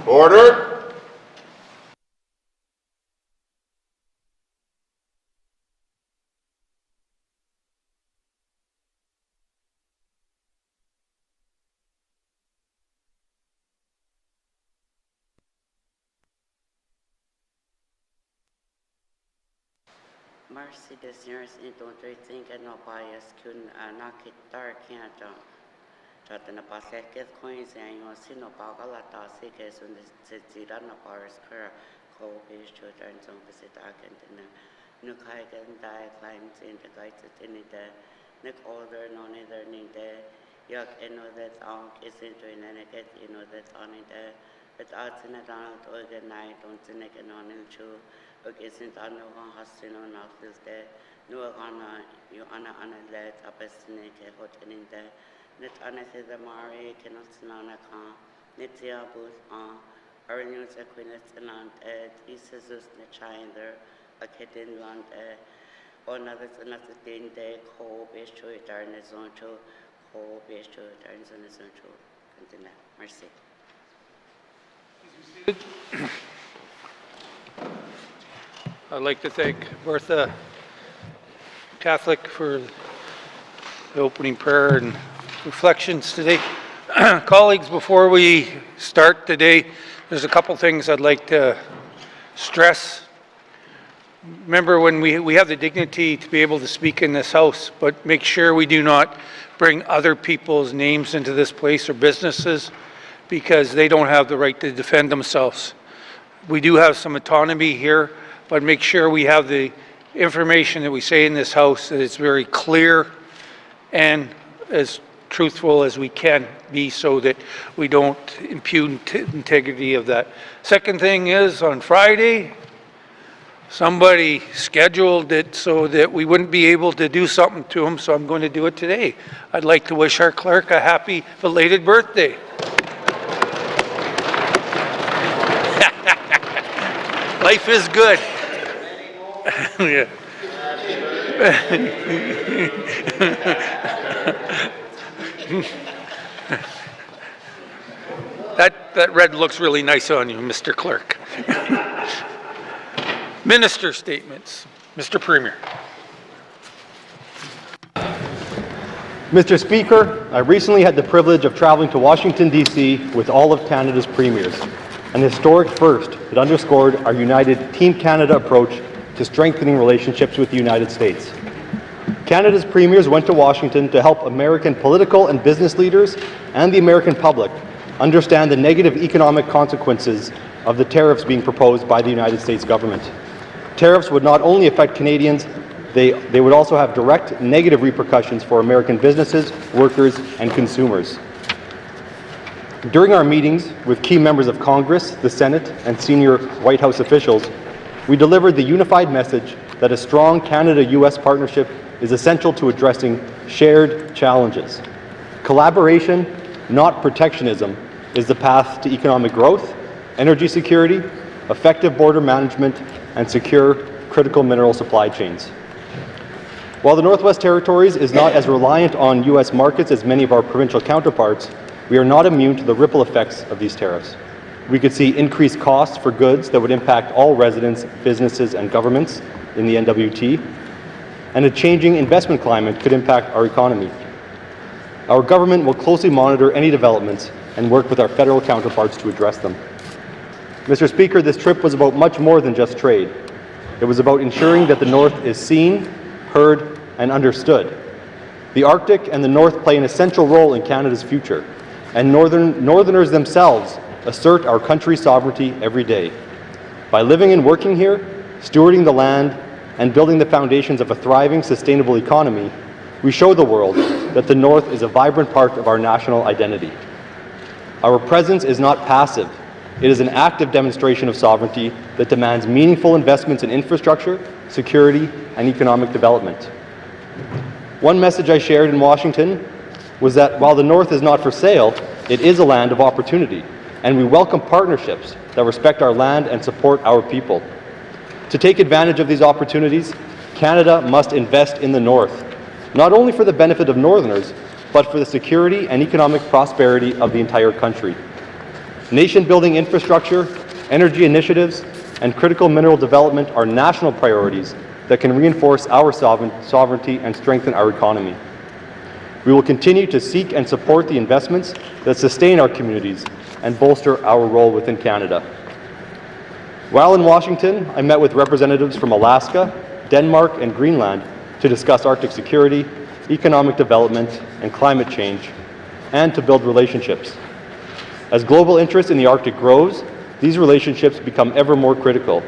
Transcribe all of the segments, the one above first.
Order. Marcy desires into think and no bias kun nakit dark can't Jatana Pasek coins and you see no Bagalata Sikes when the Zidana Paris Kura co page to turn some visit Akent in the Nukaigan die climbs in the guides in the Nick order no neither need the Yak and know that on is into an etiquette, you know that on it but arts in a Donald organ night on the neck and on in chew. Okay, since I know how to know now is there, no Anna, you Anna let up a snake, a hot in there. Net Anna says the Mari cannot snana can, Netia booth on, our news equinus and on Jesus net chinder, a kitten land, or another thing they call base to return his own to, call base to return his own to. Continue. Mercy. I'd like to thank Bertha Catholic for the opening prayer and reflections today. Colleagues, before we start today, there's a couple things I'd like to stress. Remember, when we have the dignity to be able to speak in this house, but make sure we do not bring other people's names into this place or businesses, because they don't have the right to defend themselves. We do have some autonomy here, but make sure we have the information that we say in this house, that it's very clear and as truthful as we can be, so that we don't impugn integrity of that. Second thing is, on Friday, somebody scheduled it so that we wouldn't be able to do something to them, so I'm going to do it today. I'd like to wish our clerk a happy belated birthday. Life is good. Yeah. That red looks really nice on you, Mr. Clerk. Minister statements. Mr. Premier. Mr. Speaker, I recently had the privilege of traveling to Washington, D.C. with all of Canada's premiers. An historic first that underscored our united Team Canada approach to strengthening relationships with the United States. Canada's premiers went to Washington to help American political and business leaders and the American public understand the negative economic consequences of the tariffs being proposed by the United States government. Tariffs would not only affect Canadians, they would also have direct negative repercussions for American businesses, workers, and consumers. During our meetings with key members of Congress, the Senate, and senior White House officials, we delivered the unified message that a strong Canada-U.S. partnership is essential to addressing shared challenges. Collaboration, not protectionism, is the path to economic growth, energy security, effective border management, and secure critical mineral supply chains. While the Northwest Territories is not as reliant on U.S. markets as many of our provincial counterparts, we are not immune to the ripple effects of these tariffs. We could see increased costs for goods that would impact all residents, businesses, and governments in the NWT, and a changing investment climate could impact our economy. Our government will closely monitor any developments and work with our federal counterparts to address them. Mr. Speaker, this trip was about much more than just trade. It was about ensuring that the North is seen, heard, and understood. The Arctic and the North play an essential role in Canada's future, and Northerners themselves assert our country's sovereignty every day. By living and working here, stewarding the land, and building the foundations of a thriving, sustainable economy, we show the world that the North is a vibrant part of our national identity. Our presence is not passive. It is an active demonstration of sovereignty that demands meaningful investments in infrastructure, security, and economic development. One message I shared in Washington was that while the North is not for sale, it is a land of opportunity, and we welcome partnerships that respect our land and support our people. To take advantage of these opportunities, Canada must invest in the North, not only for the benefit of Northerners, but for the security and economic prosperity of the entire country. Nation-building infrastructure, energy initiatives, and critical mineral development are national priorities that can reinforce our sovereignty and strengthen our economy. We will continue to seek and support the investments that sustain our communities and bolster our role within Canada. While in Washington, I met with representatives from Alaska, Denmark, and Greenland to discuss Arctic security, economic development, and climate change, and to build relationships. As global interest in the Arctic grows, these relationships become ever more critical.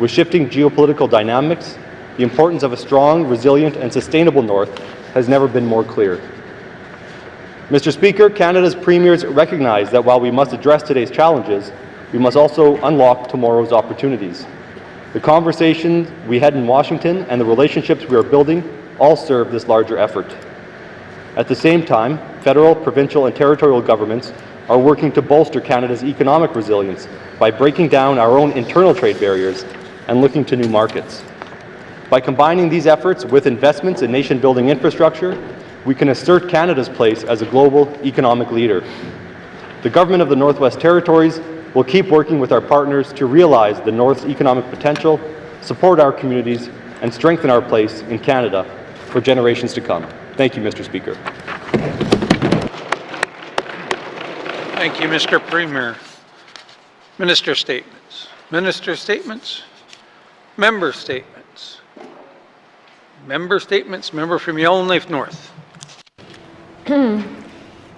With shifting geopolitical dynamics, the importance of a strong, resilient, and sustainable North has never been more clear. Mr. Speaker, Canada's premiers recognize that while we must address today's challenges, we must also unlock tomorrow's opportunities. The conversations we had in Washington and the relationships we are building all serve this larger effort. At the same time, federal, provincial, and territorial governments are working to bolster Canada's economic resilience by breaking down our own internal trade barriers and looking to new markets. By combining these efforts with investments in nation-building infrastructure, we can assert Canada's place as a global economic leader. The Government of the Northwest Territories will keep working with our partners to realize the North's economic potential, support our communities, and strengthen our place in Canada for generations to come. Thank you, Mr. Speaker. Thank you, Mr. Premier. Minister statements. Minister statements. Member statements. Member statements. Member from Yellowknife North.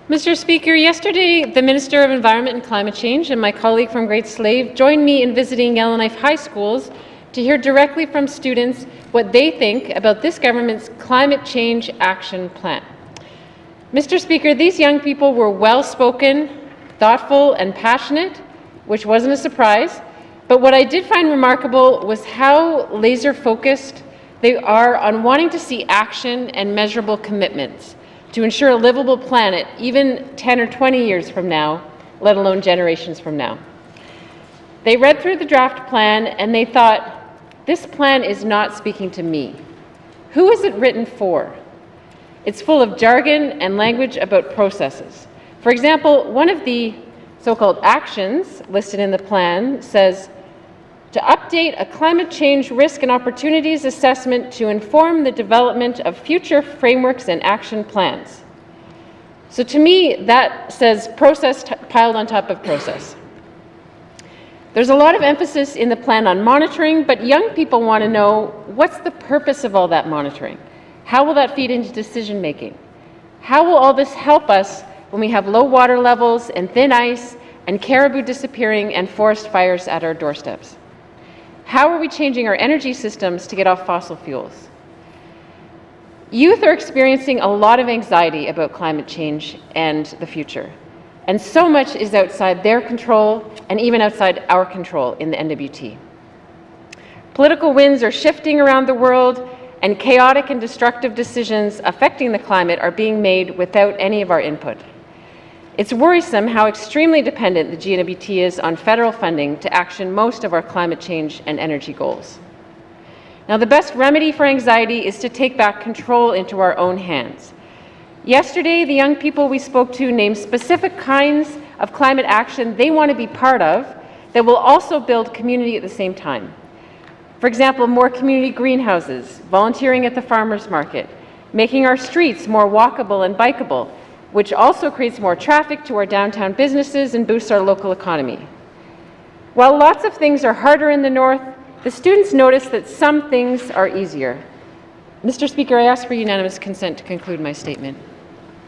Mr. Speaker, yesterday the Minister of Environment and Climate Change and my colleague from Great Slave joined me in visiting Yellowknife High Schools to hear directly from students what they think about this government's climate change action plan. Mr. Speaker, these young people were well-spoken, thoughtful, and passionate, which wasn't a surprise, but what I did find remarkable was how laser-focused they are on wanting to see action and measurable commitments to ensure a livable planet even 10 or 20 years from now, let alone generations from now. They read through the draft plan and they thought, this plan is not speaking to me. Who is it written for? It's full of jargon and language about processes. For example, one of the so-called actions listed in the plan says, to update a climate change risk and opportunities assessment to inform the development of future frameworks and action plans. So to me, that says process piled on top of process. There's a lot of emphasis in the plan on monitoring, but young people want to know, what's the purpose of all that monitoring? How will that feed into decision making? How will all this help us when we have low water levels and thin ice and caribou disappearing and forest fires at our doorsteps? How are we changing our energy systems to get off fossil fuels? Youth are experiencing a lot of anxiety about climate change and the future. And so much is outside their control and even outside our control in the NWT. Political winds are shifting around the world and chaotic and destructive decisions affecting the climate are being made without any of our input. It's worrisome how extremely dependent the GNWT is on federal funding to action most of our climate change and energy goals. Now, the best remedy for anxiety is to take back control into our own hands. Yesterday, the young people we spoke to named specific kinds of climate action they want to be part of that will also build community at the same time. For example, more community greenhouses, volunteering at the farmers market, making our streets more walkable and bikeable, which also creates more traffic to our downtown businesses and boosts our local economy. While lots of things are harder in the North, the students notice that some things are easier. Mr. Speaker, I ask for unanimous consent to conclude my statement.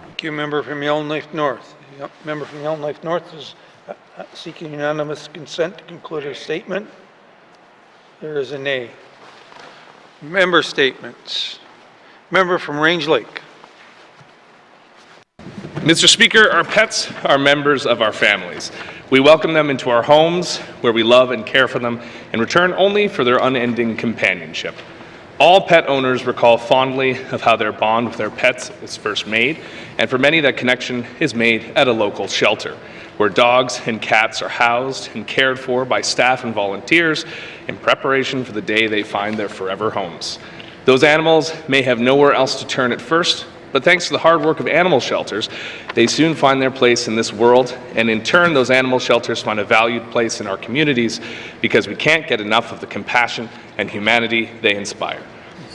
Thank you, member from Yellowknife North. The member from Yellowknife North is seeking unanimous consent to conclude her statement. There is a nay. Member statements. Member from Range Lake. Mr. Speaker, our pets are members of our families. We welcome them into our homes, where we love and care for them, in return only for their unending companionship. All pet owners recall fondly of how their bond with their pets is first made, and for many that connection is made at a local shelter, where dogs and cats are housed and cared for by staff and volunteers in preparation for the day they find their forever homes. Those animals may have nowhere else to turn at first, But thanks to the hard work of animal shelters, they soon find their place in this world, and in turn, those animal shelters find a valued place in our communities because we can't get enough of the compassion and humanity they inspire.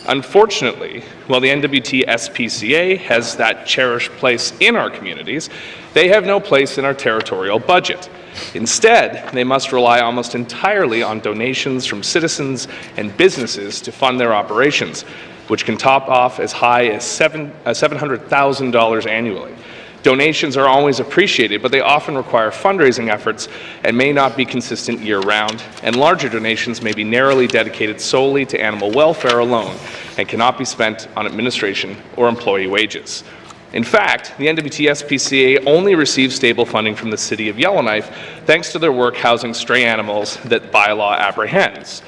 Unfortunately, while the NWT SPCA has that cherished place in our communities, they have no place in our territorial budget. Instead, they must rely almost entirely on donations from citizens and businesses to fund their operations, which can top off as high as $700,000 annually. Donations are always appreciated, but they often require fundraising efforts and may not be consistent year-round, and larger donations may be narrowly dedicated solely to animal welfare alone and cannot be spent on administration or employee wages. In fact, the NWT SPCA only receives stable funding from the City of Yellowknife thanks to their work housing stray animals that bylaw apprehends.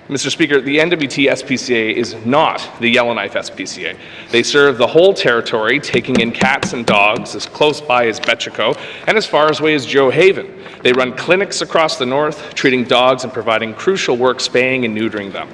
Mr. Speaker, the NWT SPCA is not the Yellowknife SPCA. They serve the whole territory, taking in cats and dogs as close by as Betchico and as far away as Joe Haven. They run clinics across the north, treating dogs and providing crucial work spaying and neutering them.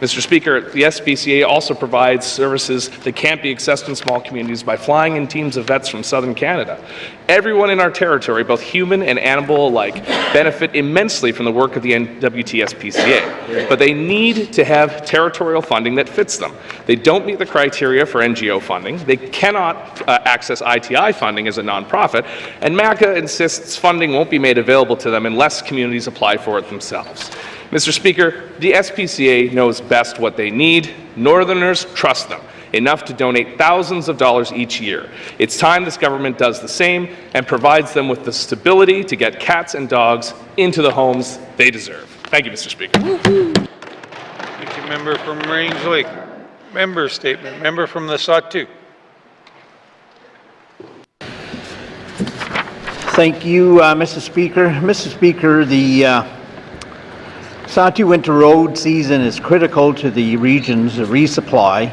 Mr. Speaker, the SPCA also provides services that can't be accessed in small communities by flying in teams of vets from southern Canada. Everyone in our territory, both human and animal alike, benefit immensely from the work of the NWT SPCA, but they need to have territorial funding that fits them. They don't meet the criteria for NGO funding, they cannot access ITI funding as a nonprofit, and MACA insists funding won't be made available to them unless communities apply for it themselves. Mr. Speaker, the SPCA knows best what they need. Northerners trust them enough to donate thousands of dollars each year. It's time this government does the same and provides them with the stability to get cats and dogs into the homes they deserve. Thank you, Mr. Speaker. Thank you, member from Range Lake. Member statement. Member from the Sawtooth. Thank you, Mr. Speaker. Mr. Speaker, the Sawtooth winter road season is critical to the region's resupply.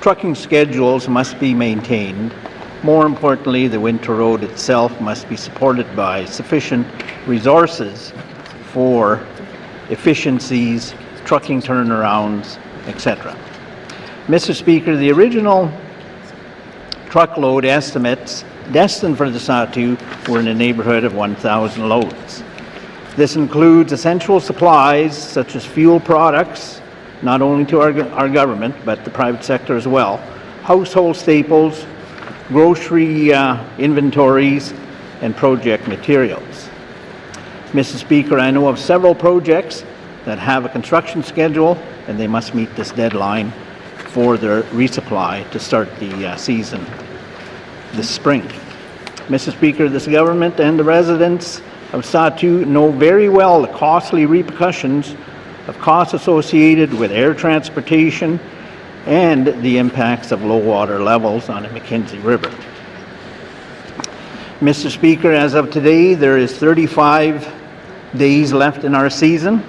Trucking schedules must be maintained. More importantly, the winter road itself must be supported by sufficient resources for efficiencies, trucking turnarounds, etc. Mr. Speaker, the original truckload estimates destined for the Sawtooth were in the neighborhood of 1,000 loads. This includes essential supplies such as fuel products, not only to our government, but the private sector as well, household staples, grocery inventories, and project materials. Mr. Speaker, I know of several projects that have a construction schedule, and they must meet this deadline for their resupply to start the season this spring. Mr. Speaker, this government and the residents of Sawtooth know very well the costly repercussions of costs associated with air transportation and the impacts of low water levels on the Mackenzie River. Mr. Speaker, as of today, there is 35 days left in our season,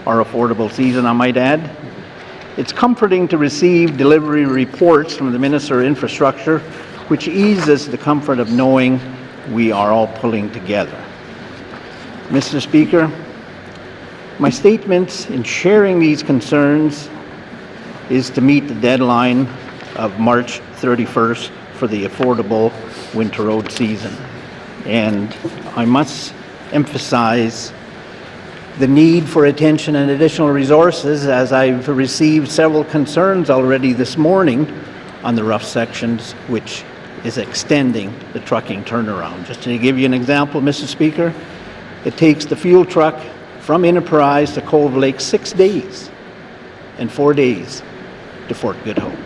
our affordable season, I might add. It's comforting to receive delivery reports from the Minister of Infrastructure, which eases the comfort of knowing we are all pulling together. Mr. Speaker, my statements in sharing these concerns is to meet the deadline of March 31st for the affordable winter road season. And I must emphasize the need for attention and additional resources, as I've received several concerns already this morning on the rough sections, which is extending the trucking turnaround. Just to give you an example, Mr. Speaker, it takes the fuel truck from Enterprise to Cove Lake 6 days and 4 days to Fort Good Hope.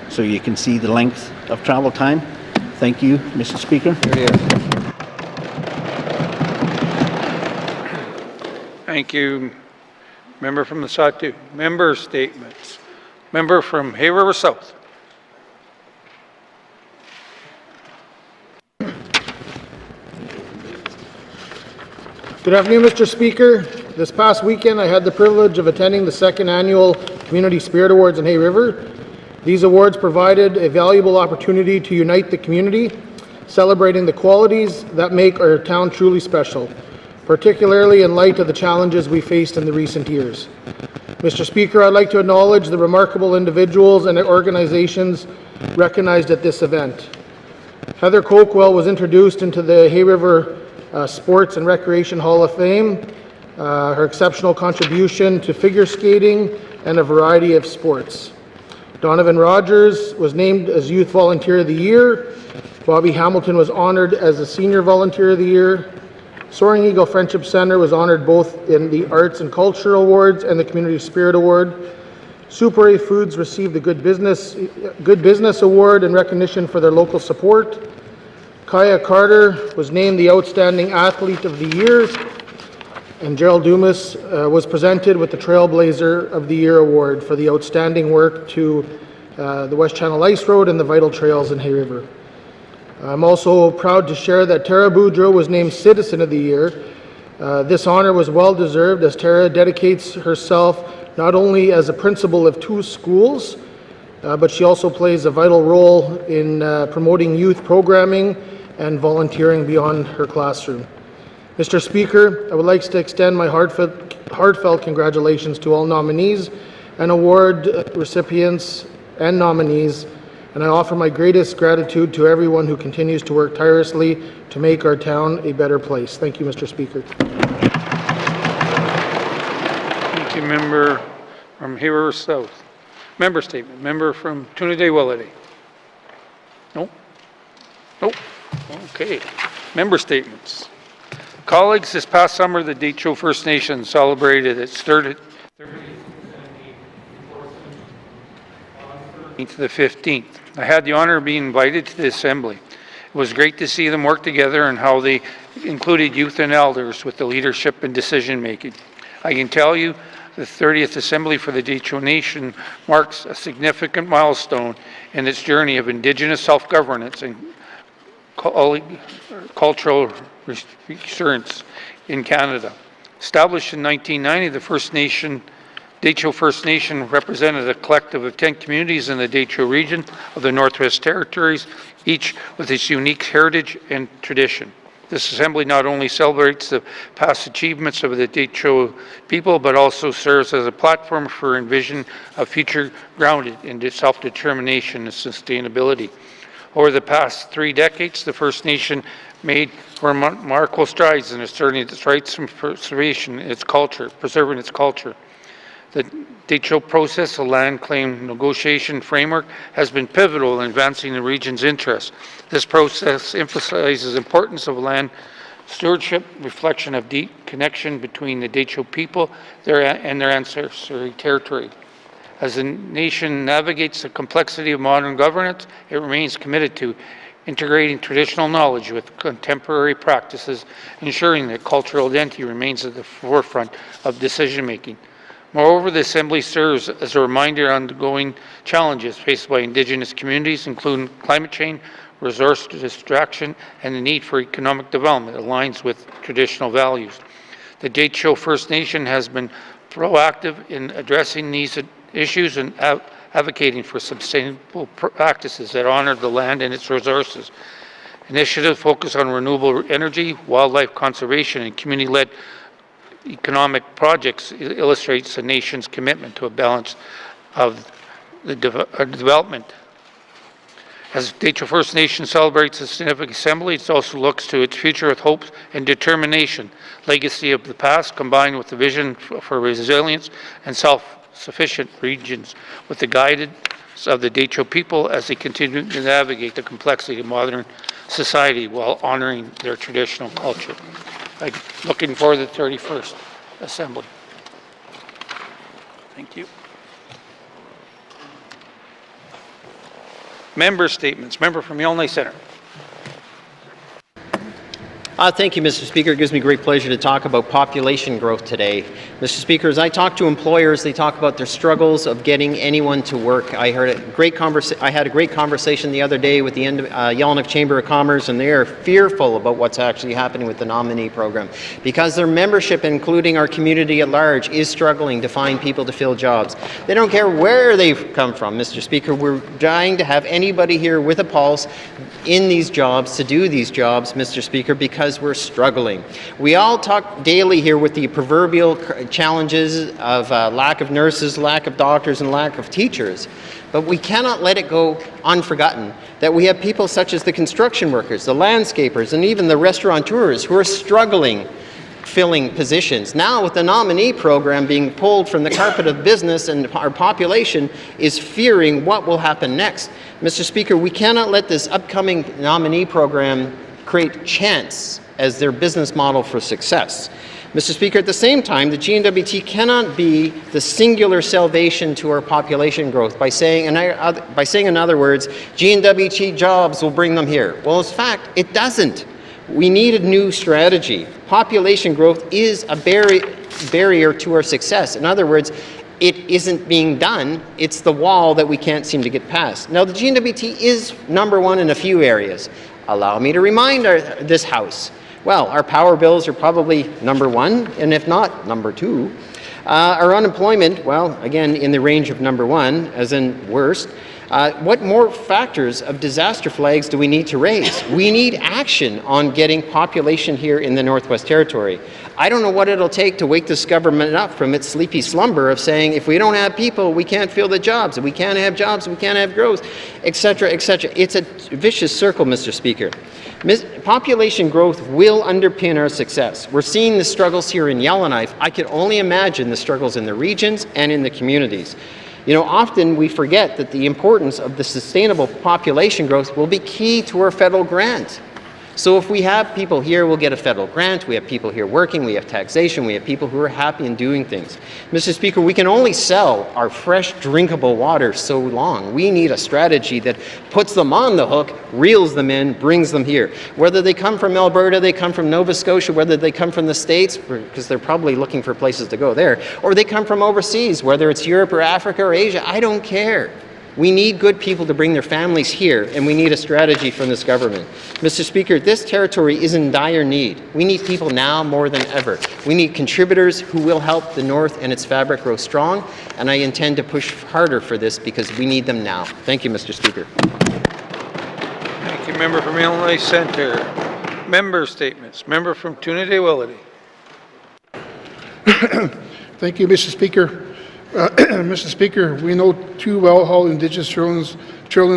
So you can see the length of travel time. Thank you, Mr. Speaker. Thank you. Member from the Sawtooth. Member statements. Member from Hay River South. Good afternoon, Mr. Speaker. This past weekend, I had the privilege of attending the second annual Community Spirit Awards in Hay River. These awards provided a valuable opportunity to unite the community, celebrating the qualities that make our town truly special, particularly in light of the challenges we faced in the recent years. Mr. Speaker, I'd like to acknowledge the remarkable individuals and organizations recognized at this event. Heather Coakwell was introduced into the Hay River Sports and Recreation Hall of Fame. Her exceptional contribution to figure skating and a variety of sports. Donovan Rogers was named as Youth Volunteer of the Year. Bobby Hamilton was honored as a Senior Volunteer of the Year. Soaring Eagle Friendship Center was honored both in the Arts and Culture Awards and the Community Spirit Award. Super A Foods received the Good Business Award in recognition for their local support. Kaya Carter was named the Outstanding Athlete of the Year. And Gerald Dumas was presented with the Trailblazer of the Year Award for the outstanding work to the West Channel Ice Road and the vital trails in Hay River. I'm also proud to share that Tara Boudreau was named Citizen of the Year. This honor was well deserved as Tara dedicates herself not only as a principal of 2 schools, but she also plays a vital role in promoting youth programming and volunteering beyond her classroom. Mr. Speaker, I would like to extend my heartfelt congratulations to all nominees and award recipients and nominees, and I offer my greatest gratitude to everyone who continues to work tirelessly to make our town a better place. Thank you, Mr. Speaker. Thank you, member from Hay River South. Member statement. Member from Trinidad-Willity. No? Nope. Okay. Member statements. Colleagues, this past summer, the Deitcho First Nation celebrated its 30th to the 15th. I had the honor of being invited to the assembly. It was great to see them work together and how they included youth and elders with the leadership and decision making. I can tell you the 30th Assembly for the Deitcho Nation marks a significant milestone in its journey of Indigenous self-governance and cultural reassurance in Canada. Established in 1990, the Deitcho First Nation represented a collective of 10 communities in the Deitcho region of the Northwest Territories, each with its unique heritage and tradition. This assembly not only celebrates the past achievements of the Deitcho people, but also serves as a platform for envision a future grounded in self-determination and sustainability. Over the past 3 decades, the First Nation made remarkable strides in asserting its rights and preserving its culture. The Deitcho process, a land claim negotiation framework, has been pivotal in advancing the region's interests. This process emphasizes the importance of land stewardship, reflection of deep connection between the Deitcho people and their ancestral territory. As the nation navigates the complexity of modern governance, it remains committed to integrating traditional knowledge with contemporary practices, ensuring that cultural identity remains at the forefront of decision-making. Moreover, the Assembly serves as a reminder on ongoing challenges faced by Indigenous communities, including climate change, resource distraction, and the need for economic development aligns with traditional values. The Deitcho First Nation has been proactive in addressing these issues and advocating for sustainable practices that honor the land and its resources. Initiatives focus on renewable energy, wildlife conservation, and community-led economic projects illustrates the nation's commitment to a balance of the development. As Deitcho First Nation celebrates the significant assembly, it also looks to its future with hope and determination, legacy of the past combined with the vision for resilience and self-sufficient regions, with the guidance of the Deitcho people as they continue to navigate the complexity of modern society while honoring their traditional culture. I'm looking forward to the 31st Assembly. Thank you. Member statements. Member from Yellowknife Centre. Thank you, Mr. Speaker. It gives me great pleasure to talk about population growth today. Mr. Speaker, as I talk to employers, they talk about their struggles of getting anyone to work. I had a great conversation the other day with the Yellowknife Chamber of Commerce, and they are fearful about what's actually happening with the nominee program because their membership, including our community at large, is struggling to find people to fill jobs. They don't care where they've come from, Mr. Speaker. We're dying to have anybody here with a pulse in these jobs to do these jobs, Mr. Speaker, because because we're struggling. We all talk daily here with the proverbial challenges of lack of nurses, lack of doctors, and lack of teachers. But we cannot let it go unforgotten that we have people such as the construction workers, the landscapers, and even the restaurateurs who are struggling filling positions. Now, with the nominee program being pulled from the carpet of business, and our population is fearing what will happen next. Mr. Speaker, we cannot let this upcoming nominee program create chance as their business model for success. Mr. Speaker, at the same time, the GNWT cannot be the singular salvation to our population growth by saying, in other words, GNWT jobs will bring them here. Well, in fact, it doesn't. We need a new strategy. Population growth is a barrier to our success. In other words, it isn't being done. It's the wall that we can't seem to get past. Now, the GNWT is number one in a few areas. Allow me to remind this House. Well, our power bills are probably number one, and if not, number two. Our unemployment, well, again, in the range of number one, as in worst. What more factors of disaster flags do we need to raise? We need action on getting population here in the Northwest Territory. I don't know what it'll take to wake this government up from its sleepy slumber of saying, if we don't have people, we can't fill the jobs. If we can't have jobs, we can't have growth, etc., etc. It's a vicious circle, Mr. Speaker. Population growth will underpin our success. We're seeing the struggles here in Yellowknife. I can only imagine the struggles in the regions and in the communities. You know, often we forget that the importance of the sustainable population growth will be key to our federal grant. So if we have people here, we'll get a federal grant, we have people here working, we have taxation, we have people who are happy and doing things. Mr. Speaker, we can only sell our fresh drinkable water so long. We need a strategy that puts them on the hook, reels them in, brings them here. Whether they come from Alberta, they come from Nova Scotia, whether they come from the States, because they're probably looking for places to go there, or they come from overseas, whether it's Europe or Africa or Asia, I don't care. We need good people to bring their families here, and we need a strategy from this government. Mr. Speaker, this territory is in dire need. We need people now more than ever. We need contributors who will help the North and its fabric grow strong, and I intend to push harder for this because we need them now. Thank you, Mr. Speaker. Thank you, Member from Illinois Centre. Member statements. Member from Toonaday-Willity. Thank you, Mr. Speaker. Mr. Speaker, we know too well how Indigenous children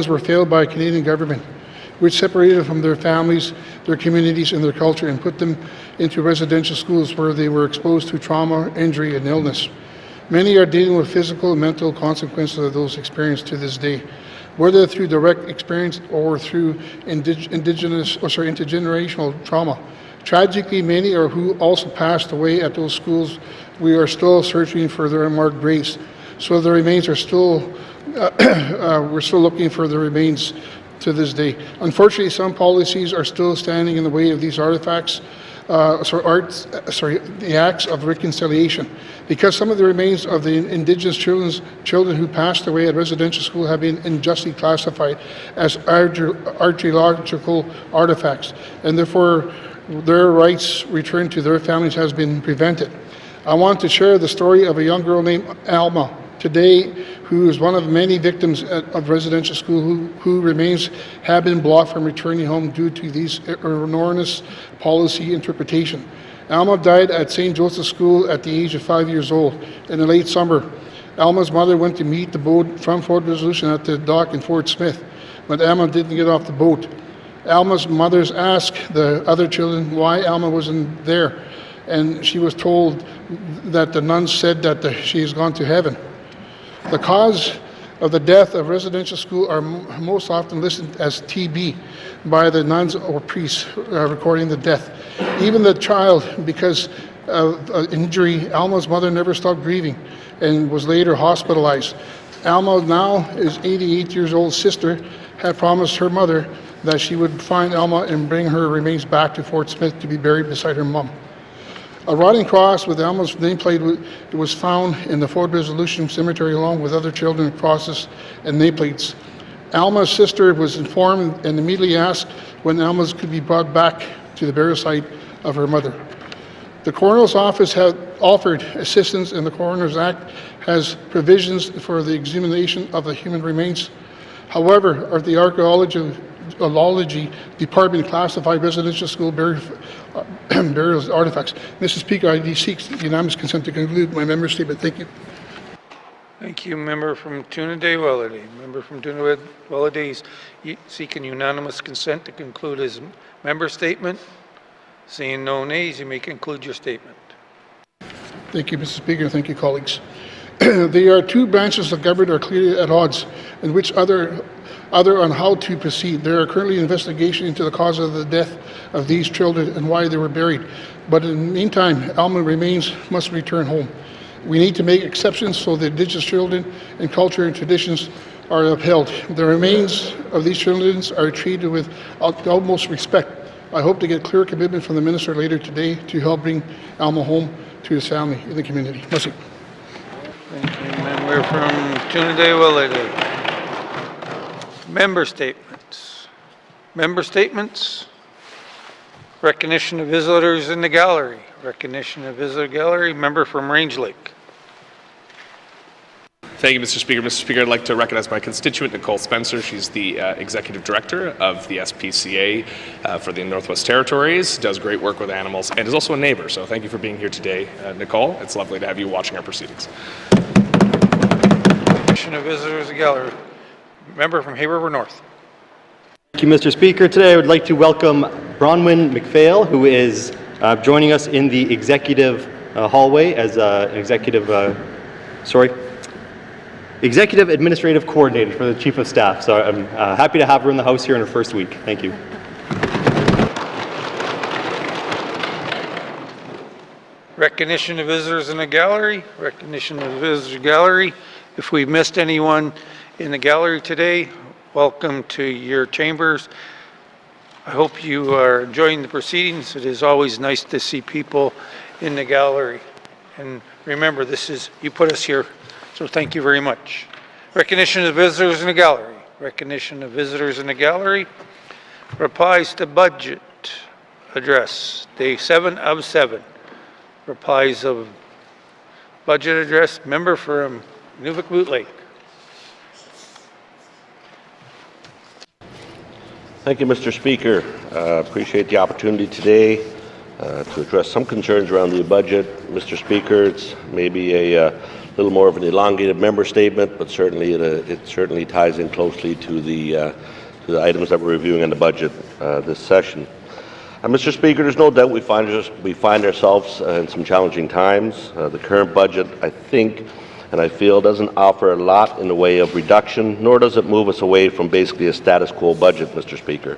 were failed by Canadian government, which separated them from their families, their communities, and their culture, and put them into residential schools where they were exposed to trauma, injury, and illness. Many are dealing with physical and mental consequences of those experiences to this day, whether through direct experience or through intergenerational trauma. Tragically, many are who also passed away at those schools. We are still searching for their unmarked graves. So the remains are still, we're still looking for the remains to this day. Unfortunately, some policies are still standing in the way of these artifacts, the acts of reconciliation. Because some of the remains of the Indigenous children who passed away at residential school have been unjustly classified as archaeological artifacts, and therefore their rights returned to their families has been prevented. I want to share the story of a young girl named Alma today, who is one of many victims of residential school who remains have been blocked from returning home due to these erroneous policy interpretation. Alma died at St. Joseph's School at the age of 5 years old in the late summer. Alma's mother went to meet the boat from Fort Resolution at the dock in Fort Smith, but Alma didn't get off the boat. Alma's mothers asked the other children why Alma wasn't there, and she was told that the nuns said that she has gone to heaven. The cause of the death of residential school are most often listed as TB by the nuns or priests recording the death. Even the child, because of injury, Alma's mother never stopped grieving and was later hospitalized. Alma now is 88 years old. Sister had promised her mother that she would find Alma and bring her remains back to Fort Smith to be buried beside her mom. A rotting cross with Alma's nameplate was found in the Fort Resolution Cemetery along with other children's crosses and nameplates. Alma's sister was informed and immediately asked when Alma's could be brought back to the burial site of her mother. The Coroner's Office had offered assistance, and the Coroner's Act has provisions for the examination of the human remains. However, the Geology Department classified residential school burials artifacts. Mr. Speaker, I seek unanimous consent to conclude my member statement. Thank you. Thank you, member from Trinidad-Walladay. Member from Trinidad-Walladay is seeking unanimous consent to conclude his member statement. Seeing no nays, you may conclude your statement. Thank you, Mr. Speaker. Thank you, colleagues. There are two branches of government are clearly at odds, in which other on how to proceed. There are currently investigations into the cause of the death of these children and why they were buried. But in the meantime, Alma remains must return home. We need to make exceptions so that Indigenous children and culture and traditions are upheld. The remains of these children are treated with utmost respect. I hope to get clear commitment from the Minister later today to help bring Alma home to his family in the community. Merci. Thank you, member from Trinidad-Walladay. Member statements. Member statements. Recognition of visitors in the gallery. Recognition of visitor gallery. Member from Range Lake. Thank you, Mr. Speaker. Mr. Speaker, I'd like to recognize my constituent, Nicole Spencer. She's the Executive Director of the SPCA for the Northwest Territories, does great work with animals, and is also a neighbor. So thank you for being here today, Nicole. It's lovely to have you watching our proceedings. Recognition of visitors gallery. Member from Hay River North. Thank you, Mr. Speaker. Today I would like to welcome Bronwyn McPhail, who is joining us in the executive hallway as Executive Administrative Coordinator for the Chief of Staff. So I'm happy to have her in the House here in her first week. Thank you. Recognition of visitors in the gallery. Recognition of the visitor gallery. If we missed anyone in the gallery today, welcome to your chambers. I hope you are enjoying the proceedings. It is always nice to see people in the gallery. And remember, you put us here, so thank you very much. Recognition of visitors in the gallery. Recognition of visitors in the gallery. Replies to budget address, day 7 of 7. Replies of budget address, member from Nunavut Lake. Thank you, Mr. Speaker. Appreciate the opportunity today to address some concerns around the budget. Mr. Speaker, it's maybe a little more of an elongated member statement, but certainly it certainly ties in closely to the items that we're reviewing in the budget this session. Mr. Speaker, there's no doubt we find ourselves in some challenging times. The current budget, I think, and I feel, doesn't offer a lot in the way of reduction, nor does it move us away from basically a status quo budget, Mr. Speaker.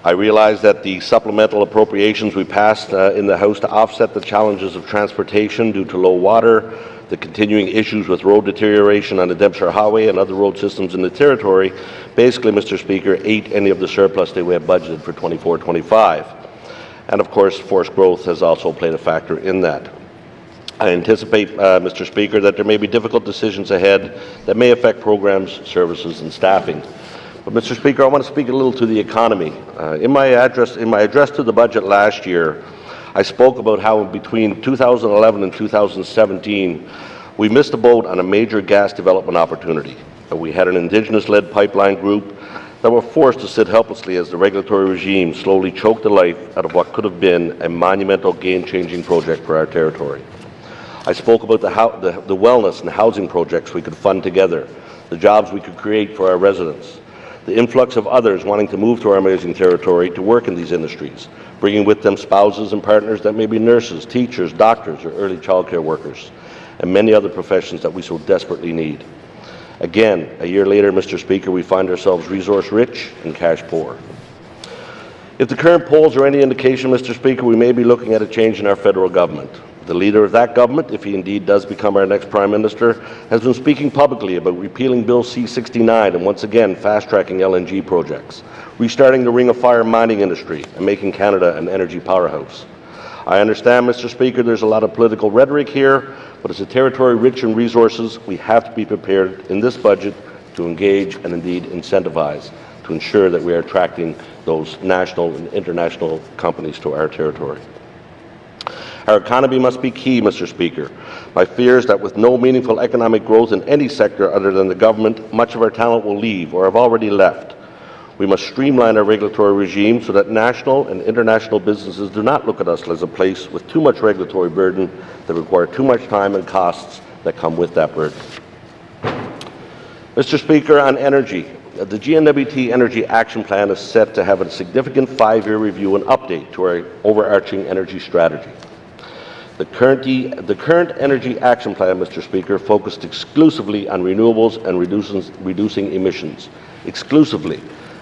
I realize that the supplemental appropriations we passed in the House to offset the challenges of transportation due to low water, the continuing issues with road deterioration on the Dempsey Highway and other road systems in the Territory, basically, Mr. Speaker, ate any of the surplus that we have budgeted for 24-25. And of course, forced growth has also played a factor in that. I anticipate, Mr. Speaker, that there may be difficult decisions ahead that may affect programs, services, and staffing. But, Mr. Speaker, I want to speak a little to the economy. In my address to the budget last year, I spoke about how between 2011 and 2017, we missed the boat on a major gas development opportunity. We had an Indigenous-led pipeline group that were forced to sit helplessly as the regulatory regime slowly choked the life out of what could have been a monumental game-changing project for our territory. I spoke about the wellness and housing projects we could fund together, the jobs we could create for our residents, the influx of others wanting to move to our amazing territory to work in these industries, bringing with them spouses and partners that may be nurses, teachers, doctors, or early childcare workers, and many other professions that we so desperately need. Again, a year later, Mr. Speaker, we find ourselves resource-rich and cash-poor. If the current polls are any indication, Mr. Speaker, we may be looking at a change in our federal government. The leader of that government, if he indeed does become our next Prime Minister, has been speaking publicly about repealing Bill C-69 and once again fast-tracking LNG projects, restarting the Ring of Fire mining industry, and making Canada an energy powerhouse. I understand, Mr. Speaker, there's a lot of political rhetoric here, but as a territory rich in resources, we have to be prepared in this budget to engage and indeed incentivize to ensure that we are attracting those national and international companies to our territory. Our economy must be key, Mr. Speaker. My fear is that with no meaningful economic growth in any sector other than the government, much of our talent will leave or have already left. We must streamline our regulatory regime so that national and international businesses do not look at us as a place with too much regulatory burden that require too much time and costs that come with that burden. Mr. Speaker, on energy, the GNWT Energy Action Plan is set to have a significant 5-year review and update to our overarching energy strategy. The current Energy Action Plan, Mr. Speaker, focused exclusively on renewables and reducing emissions. Exclusively.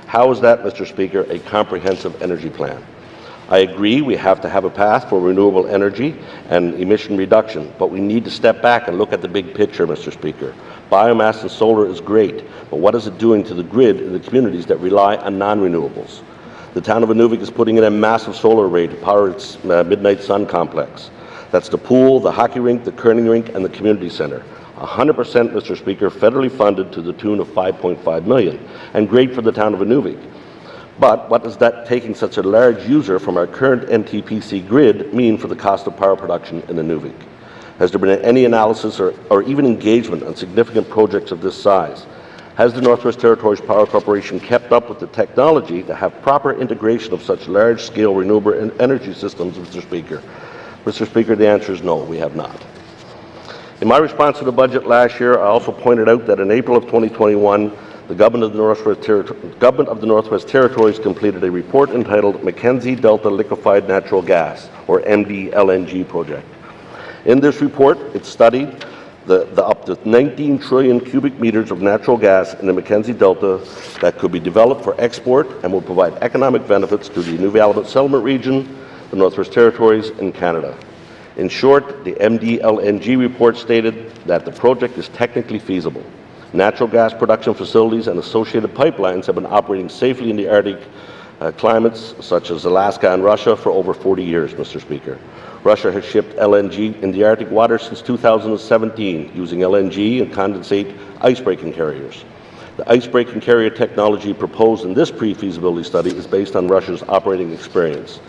How is that, Mr. Speaker, a comprehensive energy plan? I agree we have to have a path for renewable energy and emission reduction, but we need to step back and look at the big picture, Mr. Speaker. Biomass and solar is great, but what is it doing to the grid in the communities that rely on non-renewables? The town of Inuvik is putting in a massive solar array to power its Midnight Sun complex. That's the pool, the hockey rink, the curling rink, and the community centre. 100%, Mr. Speaker, federally funded to the tune of $5.5 million, and great for the town of Inuvik. But what does that taking such a large user from our current NTPC grid mean for the cost of power production in Inuvik? Has there been any analysis or even engagement on significant projects of this size? Has the Northwest Territories Power Corporation kept up with the technology to have proper integration of such large-scale renewable energy systems, Mr. Speaker? Mr. Speaker, the answer is no, we have not. In my response to the budget last year, I also pointed out that in April of 2021, the Government of the Northwest Territories completed a report entitled Mackenzie Delta Liquefied Natural Gas, or MDLNG project. In this report, it studied the up to 19 trillion cubic meters of natural gas in the Mackenzie Delta that could be developed for export and will provide economic benefits to the Nunavut Settlement Region, the Northwest Territories, and Canada. In short, the MDLNG report stated that the project is technically feasible. Natural gas production facilities and associated pipelines have been operating safely in the Arctic climates, such as Alaska and Russia, for over 40 years, Mr. Speaker. Russia has shipped LNG in the Arctic water since 2017, using LNG and condensate icebreaking carriers. The icebreaking carrier technology proposed in this pre-feasibility study is based on Russia's operating experience.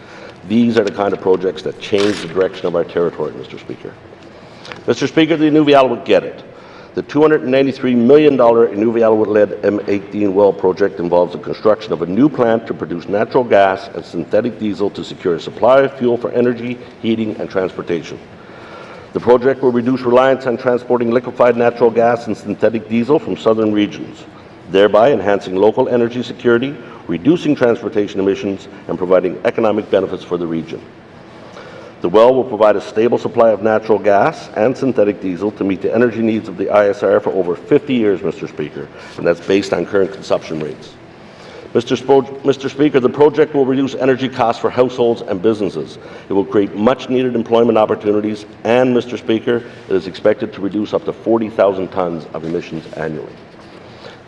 These are the kind of projects that change the direction of our territory, Mr. Speaker. Mr. Speaker, the Inuvialuit get it. The $293 million Inuvialuit-led M18 well project involves the construction of a new plant to produce natural gas and synthetic diesel to secure a supply of fuel for energy, heating, and transportation. The project will reduce reliance on transporting liquefied natural gas and synthetic diesel from southern regions, thereby enhancing local energy security, reducing transportation emissions, and providing economic benefits for the region. The well will provide a stable supply of natural gas and synthetic diesel to meet the energy needs of the ISR for over 50 years, Mr. Speaker, and that's based on current consumption rates. Mr. Speaker, the project will reduce energy costs for households and businesses. It will create much-needed employment opportunities, and, Mr. Speaker, it is expected to reduce up to 40,000 tons of emissions annually.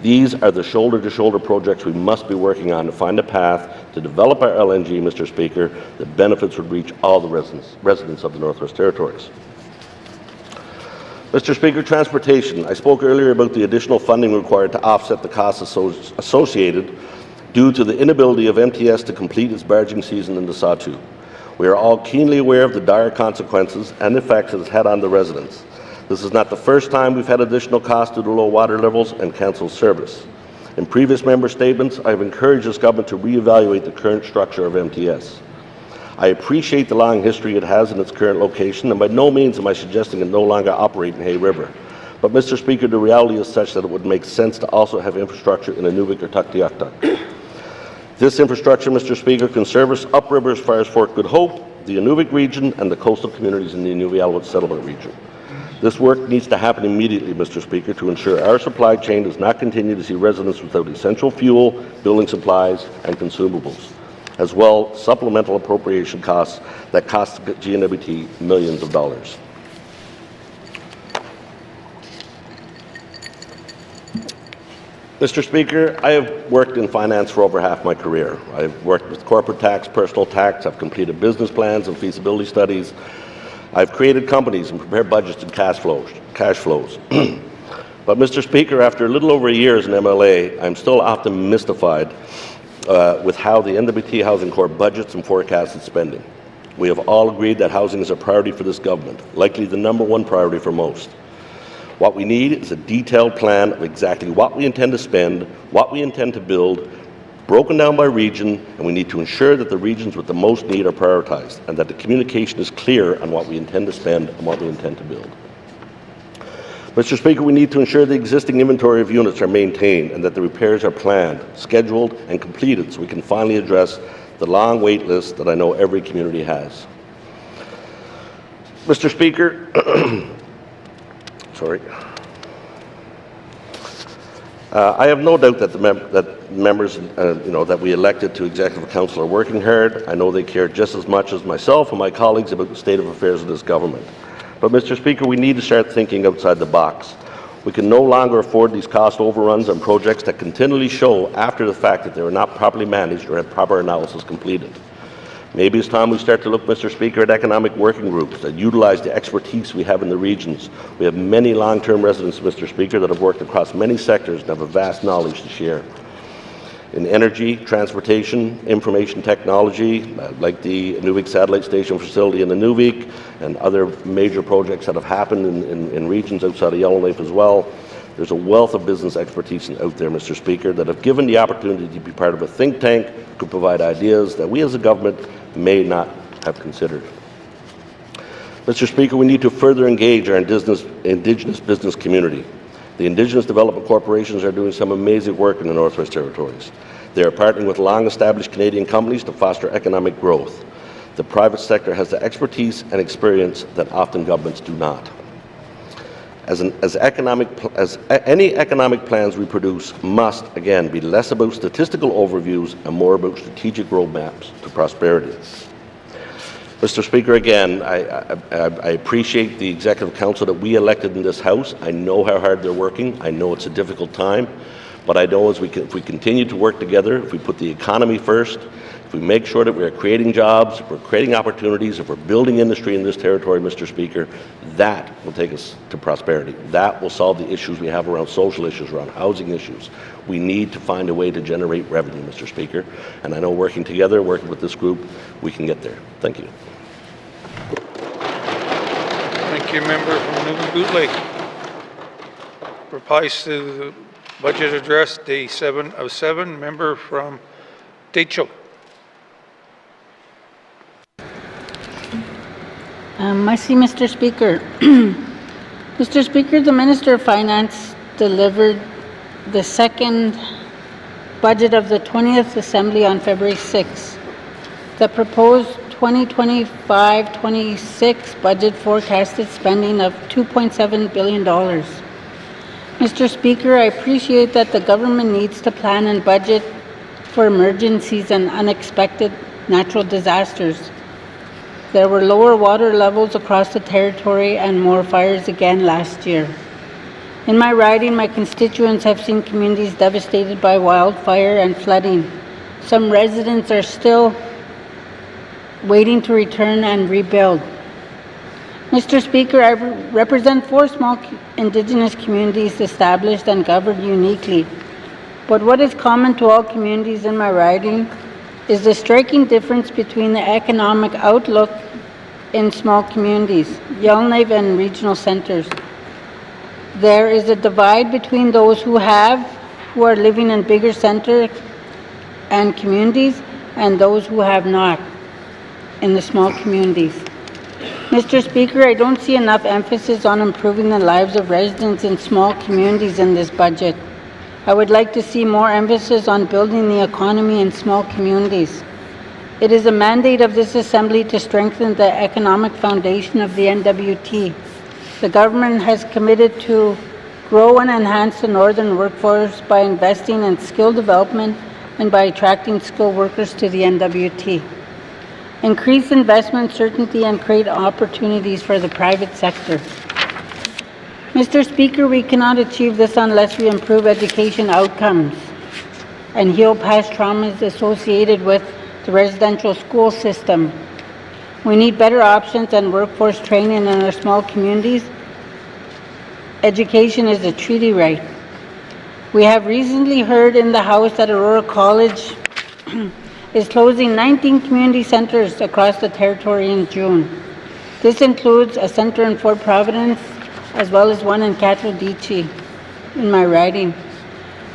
These are the shoulder-to-shoulder projects we must be working on to find a path to develop our LNG, Mr. Speaker. The benefits would reach all the residents of the Northwest Territories. Mr. Speaker, transportation. I spoke earlier about the additional funding required to offset the costs associated due to the inability of MTS to complete its barging season in the Sahtu. We are all keenly aware of the dire consequences and effects it has had on the residents. This is not the first time we've had additional costs due to low water levels and cancelled service. In previous member statements, I have encouraged this government to reevaluate the current structure of MTS. I appreciate the long history it has in its current location, and by no means am I suggesting it no longer operate in Hay River. But, Mr. Speaker, the reality is such that it would make sense to also have infrastructure in Inuvik or Tuktoyaktuk. This infrastructure, Mr. Speaker, can service upriver as far as Fort Good Hope, the Inuvik region, and the coastal communities in the Inuvialuit Settlement region. This work needs to happen immediately, Mr. Speaker, to ensure our supply chain does not continue to see residents without essential fuel, building supplies, and consumables. As well, supplemental appropriation costs that cost GNWT millions of dollars. Mr. Speaker, I have worked in finance for over half my career. I've worked with corporate tax, personal tax, I've completed business plans and feasibility studies. I've created companies and prepared budgets and cash flows. But, Mr. Speaker, after a little over a year as an MLA, I'm still often mystified with how the NWT Housing Corp budgets and forecasts its spending. We have all agreed that housing is a priority for this government, likely the #1 priority for most. What we need is a detailed plan of exactly what we intend to spend, what we intend to build, broken down by region, and we need to ensure that the regions with the most need are prioritized and that the communication is clear on what we intend to spend and what we intend to build. Mr. Speaker, we need to ensure the existing inventory of units are maintained and that the repairs are planned, scheduled, and completed so we can finally address the long wait list that I know every community has. Mr. Speaker, sorry. I have no doubt that members, that we elected to Executive Council are working hard. I know they care just as much as myself and my colleagues about the state of affairs of this government. But, Mr. Speaker, we need to start thinking outside the box. We can no longer afford these cost overruns on projects that continually show after the fact that they were not properly managed or had proper analysis completed. Maybe it's time we start to look, Mr. Speaker, at economic working groups that utilize the expertise we have in the regions. We have many long-term residents, Mr. Speaker, that have worked across many sectors and have a vast knowledge to share. In energy, transportation, information technology, like the Inuvik Satellite Station facility in Inuvik, and other major projects that have happened in regions outside of Yellowknife as well. There's a wealth of business expertise out there, Mr. Speaker, that have given the opportunity to be part of a think tank, could provide ideas that we as a government may not have considered. Mr. Speaker, we need to further engage our Indigenous business community. The Indigenous Development Corporations are doing some amazing work in the Northwest Territories. They are partnering with long-established Canadian companies to foster economic growth. The private sector has the expertise and experience that often governments do not. Any economic plans we produce must, again, be less about statistical overviews and more about strategic roadmaps to prosperity. Mr. Speaker, again, I appreciate the Executive Council that we elected in this House. I know how hard they're working. I know it's a difficult time, but I know if we continue to work together, if we put the economy first, if we make sure that we're creating jobs, if we're creating opportunities, if we're building industry in this territory, Mr. Speaker, that will take us to prosperity. That will solve the issues we have around social issues, around housing issues. We need to find a way to generate revenue, Mr. Speaker, and I know working together, working with this group, we can get there. Thank you. Thank you, member from Newton Boot Lake. Replies to the budget address, day 7 of 7, member from Decho. Merci, Mr. Speaker. Mr. Speaker, the Minister of Finance delivered the second budget of the 20th Assembly on February 6. The proposed 2025-26 budget forecasted spending of $2.7 billion. Mr. Speaker, I appreciate that the government needs to plan and budget for emergencies and unexpected natural disasters. There were lower water levels across the territory and more fires again last year. In my riding, my constituents have seen communities devastated by wildfire and flooding. Some residents are still waiting to return and rebuild. Mr. Speaker, I represent 4 small Indigenous communities established and governed uniquely. But what is common to all communities in my riding is the striking difference between the economic outlook in small communities, Yellowknife and regional centers. There is a divide between those who are living in bigger centers and communities, and those who have not in the small communities. Mr. Speaker, I don't see enough emphasis on improving the lives of residents in small communities in this budget. I would like to see more emphasis on building the economy in small communities. It is a mandate of this Assembly to strengthen the economic foundation of the NWT. The government has committed to grow and enhance the northern workforce by investing in skill development and by attracting skilled workers to the NWT. Increase investment certainty and create opportunities for the private sector. Mr. Speaker, we cannot achieve this unless we improve education outcomes and heal past traumas associated with the residential school system. We need better options and workforce training in our small communities. Education is a treaty right. We have recently heard in the House that Aurora College is closing 19 community centers across the territory in June. This includes a center in Fort Providence, as well as one in Cathro-Dichi in my riding.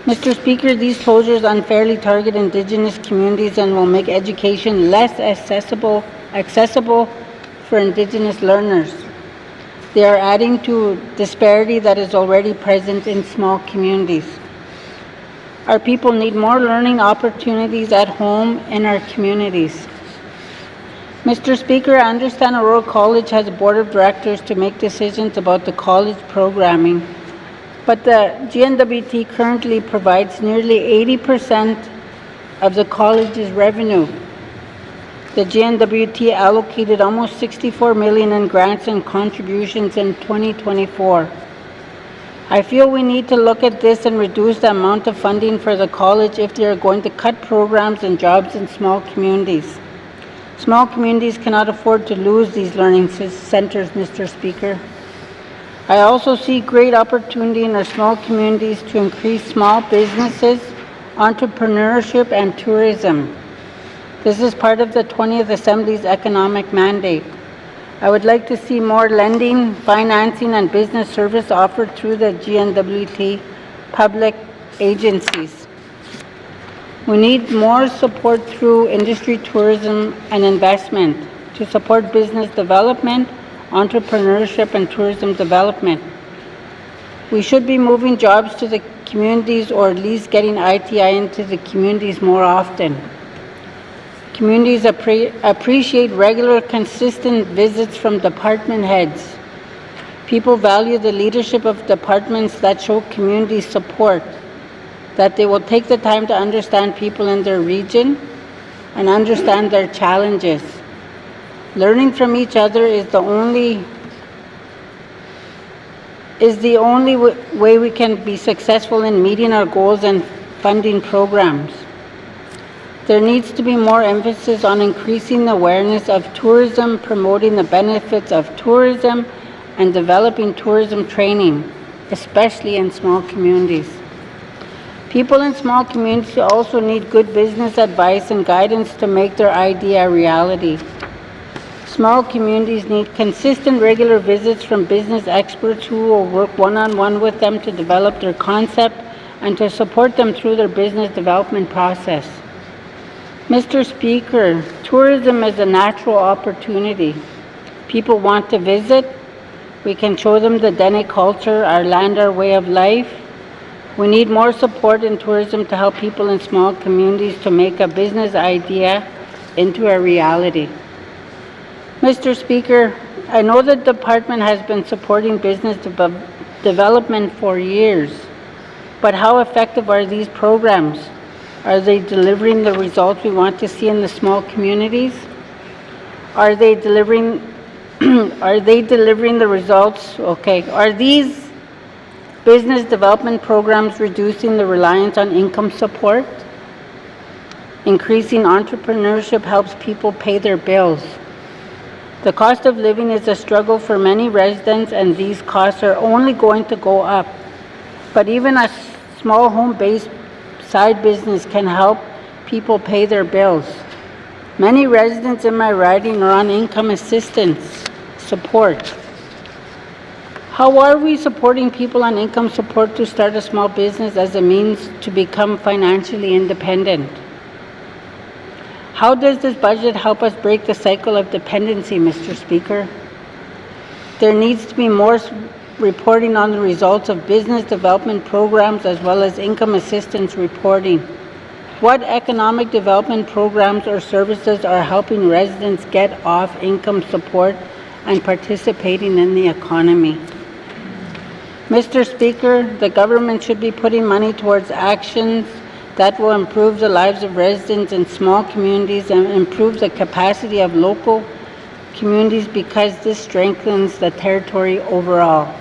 Mr. Speaker, these closures unfairly target Indigenous communities and will make education less accessible for Indigenous learners. They are adding to disparity that is already present in small communities. Our people need more learning opportunities at home in our communities. Mr. Speaker, I understand Aurora College has a board of directors to make decisions about the college programming, but the GNWT currently provides nearly 80% of the college's revenue. The GNWT allocated almost $64 million in grants and contributions in 2024. I feel we need to look at this and reduce the amount of funding for the college if they are going to cut programs and jobs in small communities. Small communities cannot afford to lose these learning centers, Mr. Speaker. I also see great opportunity in our small communities to increase small businesses, entrepreneurship, and tourism. This is part of the 20th Assembly's economic mandate. I would like to see more lending, financing, and business service offered through the GNWT public agencies. We need more support through industry, tourism, and investment to support business development, entrepreneurship, and tourism development. We should be moving jobs to the communities or at least getting ITI into the communities more often. Communities appreciate regular, consistent visits from department heads. People value the leadership of departments that show community support, that they will take the time to understand people in their region and understand their challenges. Learning from each other is the only way we can be successful in meeting our goals and funding programs. There needs to be more emphasis on increasing the awareness of tourism, promoting the benefits of tourism, and developing tourism training, especially in small communities. People in small communities also need good business advice and guidance to make their idea a reality. Small communities need consistent, regular visits from business experts who will work one-on-one with them to develop their concept and to support them through their business development process. Mr. Speaker, tourism is a natural opportunity. People want to visit. We can show them the Dene culture, our land, our way of life. We need more support in tourism to help people in small communities to make a business idea into a reality. Mr. Speaker, I know the department has been supporting business development for years, but how effective are these programs? Are they delivering the results we want to see in the small communities? Are they delivering the results? Okay. Are these business development programs reducing the reliance on income support? Increasing entrepreneurship helps people pay their bills. The cost of living is a struggle for many residents, and these costs are only going to go up. But even a small home-based side business can help people pay their bills. Many residents in my riding are on income assistance support. How are we supporting people on income support to start a small business as a means to become financially independent? How does this budget help us break the cycle of dependency, Mr. Speaker? There needs to be more reporting on the results of business development programs as well as income assistance reporting. What economic development programs or services are helping residents get off income support and participating in the economy? Mr. Speaker, the government should be putting money towards actions that will improve the lives of residents in small communities and improve the capacity of local communities because this strengthens the territory overall.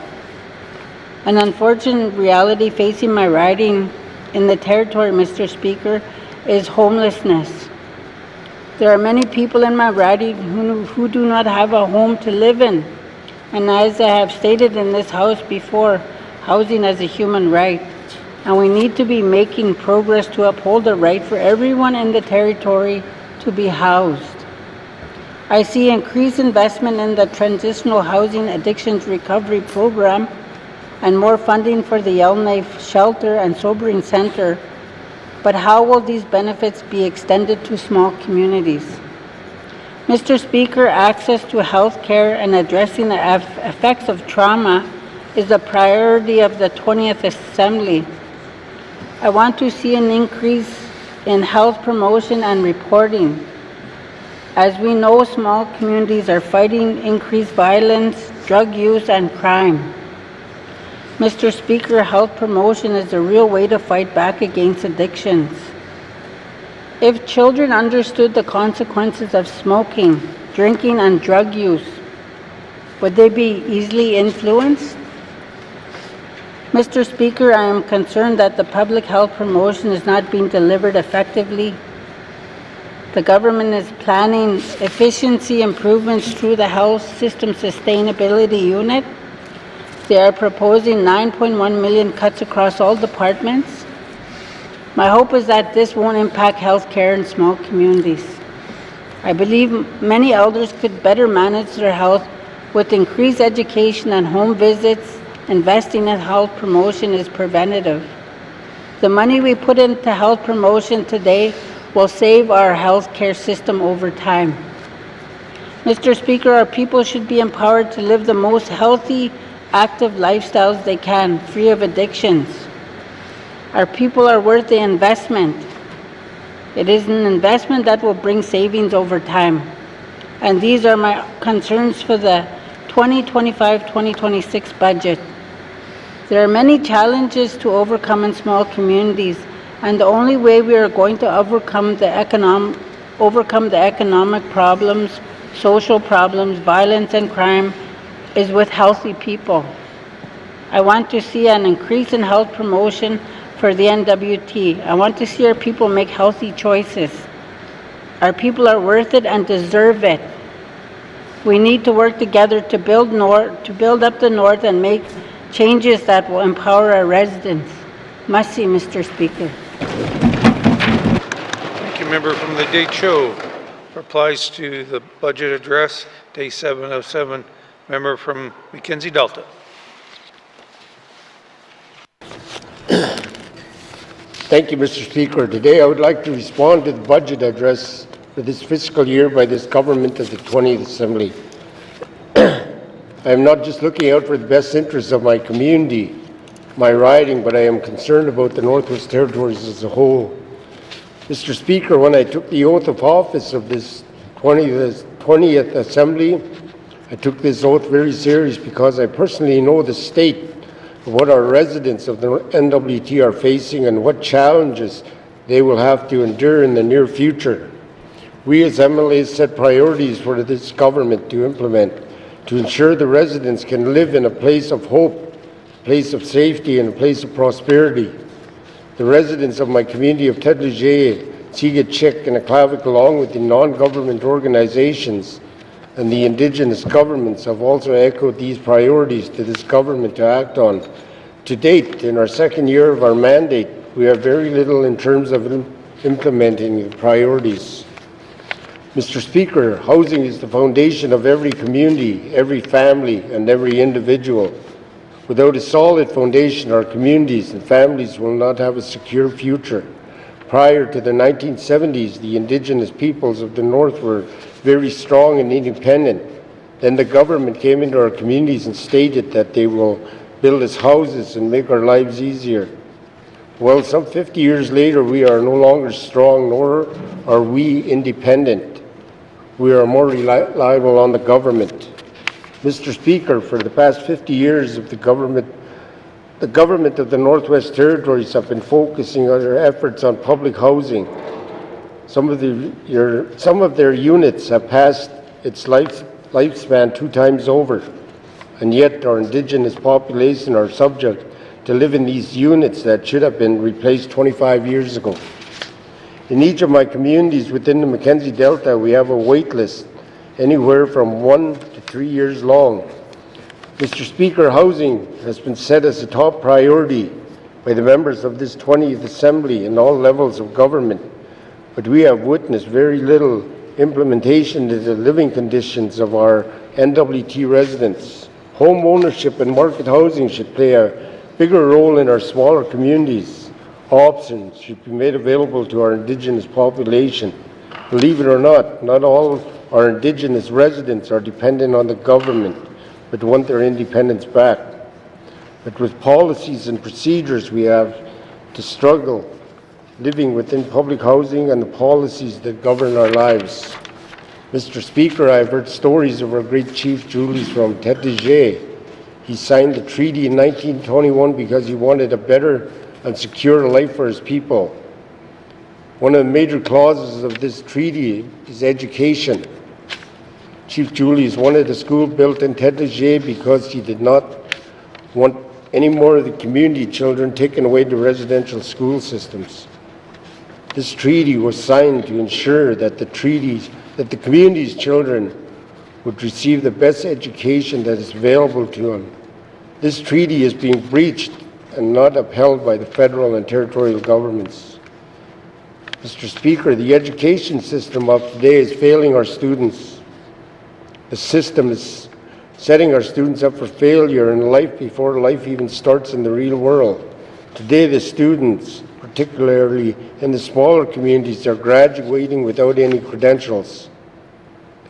An unfortunate reality facing my riding in the territory, Mr. Speaker, is homelessness. There are many people in my riding who do not have a home to live in. And as I have stated in this House before, housing is a human right. And we need to be making progress to uphold the right for everyone in the territory to be housed. I see increased investment in the Transitional Housing Addictions Recovery Program, and more funding for the Yellowknife Shelter and Sobering Center, but how will these benefits be extended to small communities? Mr. Speaker, access to health care and addressing the effects of trauma is a priority of the 20th Assembly. I want to see an increase in health promotion and reporting. As we know, small communities are fighting increased violence, drug use, and crime. Mr. Speaker, health promotion is a real way to fight back against addictions. If children understood the consequences of smoking, drinking, and drug use, would they be easily influenced? Mr. Speaker, I am concerned that the public health promotion is not being delivered effectively. The government is planning efficiency improvements through the Health System Sustainability Unit. They are proposing 9.1 million cuts across all departments. My hope is that this won't impact health care in small communities. I believe many elders could better manage their health with increased education and home visits. Investing in health promotion is preventative. The money we put into health promotion today will save our health care system over time. Mr. Speaker, our people should be empowered to live the most healthy, active lifestyles they can, free of addictions. Our people are worth the investment. It is an investment that will bring savings over time. And these are my concerns for the 2025-2026 budget. There are many challenges to overcome in small communities, and the only way we are going to overcome the economic problems, social problems, violence, and crime is with healthy people. I want to see an increase in health promotion for the NWT. I want to see our people make healthy choices. Our people are worth it and deserve it. We need to work together to build up the North and make changes that will empower our residents. Must see, Mr. Speaker. Thank you, member from the Deschaux. Replies to the budget address, day 707, member from Mackenzie Delta. Thank you, Mr. Speaker. Today I would like to respond to the budget address for this fiscal year by this government of the 20th Assembly. I am not just looking out for the best interests of my community, my riding, but I am concerned about the Northwest Territories as a whole. Mr. Speaker, when I took the oath of office of this 20th Assembly, I took this oath very serious because I personally know the state of what our residents of the NWT are facing and what challenges they will have to endure in the near future. We as MLAs set priorities for this government to implement to ensure the residents can live in a place of hope, a place of safety, and a place of prosperity. The residents of my community of Tedlejay, Sigachik, and Aklavik, along with the non-government organizations and the Indigenous governments, have also echoed these priorities to this government to act on. To date, in our second year of our mandate, we have very little in terms of implementing the priorities. Mr. Speaker, housing is the foundation of every community, every family, and every individual. Without a solid foundation, our communities and families will not have a secure future. Prior to the 1970s, the Indigenous peoples of the North were very strong and independent. Then the government came into our communities and stated that they will build us houses and make our lives easier. Well, some 50 years later, we are no longer strong, nor are we independent. We are more reliable on the government. Mr. Speaker, for the past 50 years of the government of the Northwest Territories have been focusing on their efforts on public housing. Some of their units have passed its lifespan 2 times over, and yet our Indigenous population are subject to live in these units that should have been replaced 25 years ago. In each of my communities within the Mackenzie Delta, we have a wait list anywhere from 1 to 3 years long. Mr. Speaker, housing has been set as a top priority by the members of this 20th Assembly in all levels of government, but we have witnessed very little implementation of the living conditions of our NWT residents. Home ownership and market housing should play a bigger role in our smaller communities. Options should be made available to our Indigenous population. Believe it or not all our Indigenous residents are dependent on the government, but want their independence back. But with policies and procedures we have to struggle living within public housing and the policies that govern our lives. Mr. Speaker, I've heard stories of our great Chief Julius from Tétégé. He signed the treaty in 1921 because he wanted a better and secure life for his people. One of the major clauses of this treaty is education. Chief Julius wanted a school built in Tétégé because he did not want any more of the community children taken away to residential school systems. This treaty was signed to ensure that the community's children would receive the best education that is available to them. This treaty is being breached and not upheld by the federal and territorial governments. Mr. Speaker, the education system of today is failing our students. The system is setting our students up for failure in life before life even starts in the real world. Today, the students, particularly in the smaller communities, are graduating without any credentials.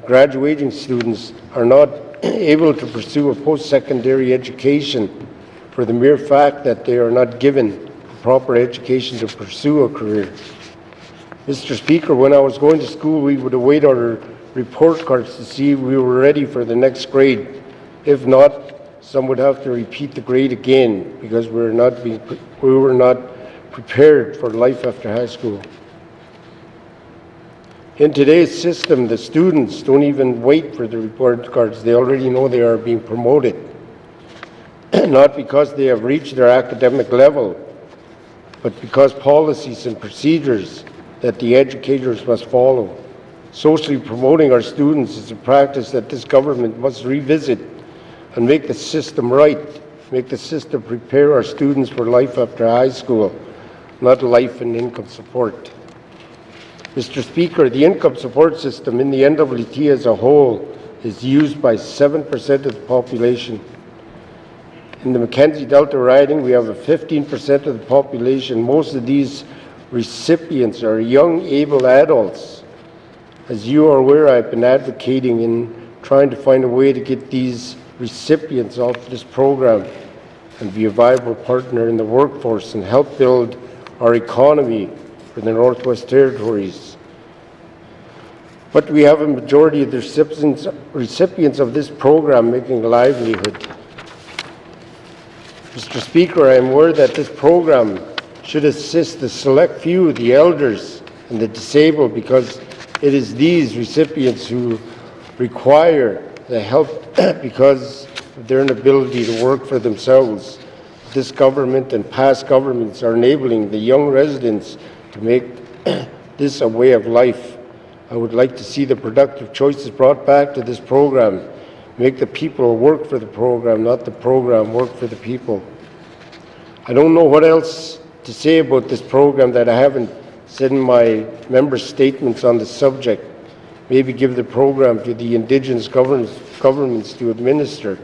The graduating students are not able to pursue a post-secondary education for the mere fact that they are not given proper education to pursue a career. Mr. Speaker, when I was going to school, we would await our report cards to see if we were ready for the next grade. If not, some would have to repeat the grade again because we were not prepared for life after high school. In today's system, the students don't even wait for the report cards. They already know they are being promoted. Not because they have reached their academic level, but because policies and procedures that the educators must follow. Socially promoting our students is a practice that this government must revisit and make the system right, make the system prepare our students for life after high school, not life and income support. Mr. Speaker, the income support system in the NWT as a whole is used by 7% of the population. In the Mackenzie Delta riding, we have a 15% of the population. Most of these recipients are young, able adults. As you are aware, I've been advocating in trying to find a way to get these recipients off this program and be a viable partner in the workforce and help build our economy for the Northwest Territories. But we have a majority of the recipients of this program making a livelihood. Mr. Speaker, I am aware that this program should assist the select few, the elders and the disabled, because it is these recipients who require the help because of their inability to work for themselves. This government and past governments are enabling the young residents to make this a way of life. I would like to see the productive choices brought back to this program. Make the people work for the program, not the program work for the people. I don't know what else to say about this program that I haven't said in my member statements on the subject. Maybe give the program to the Indigenous governments to administer.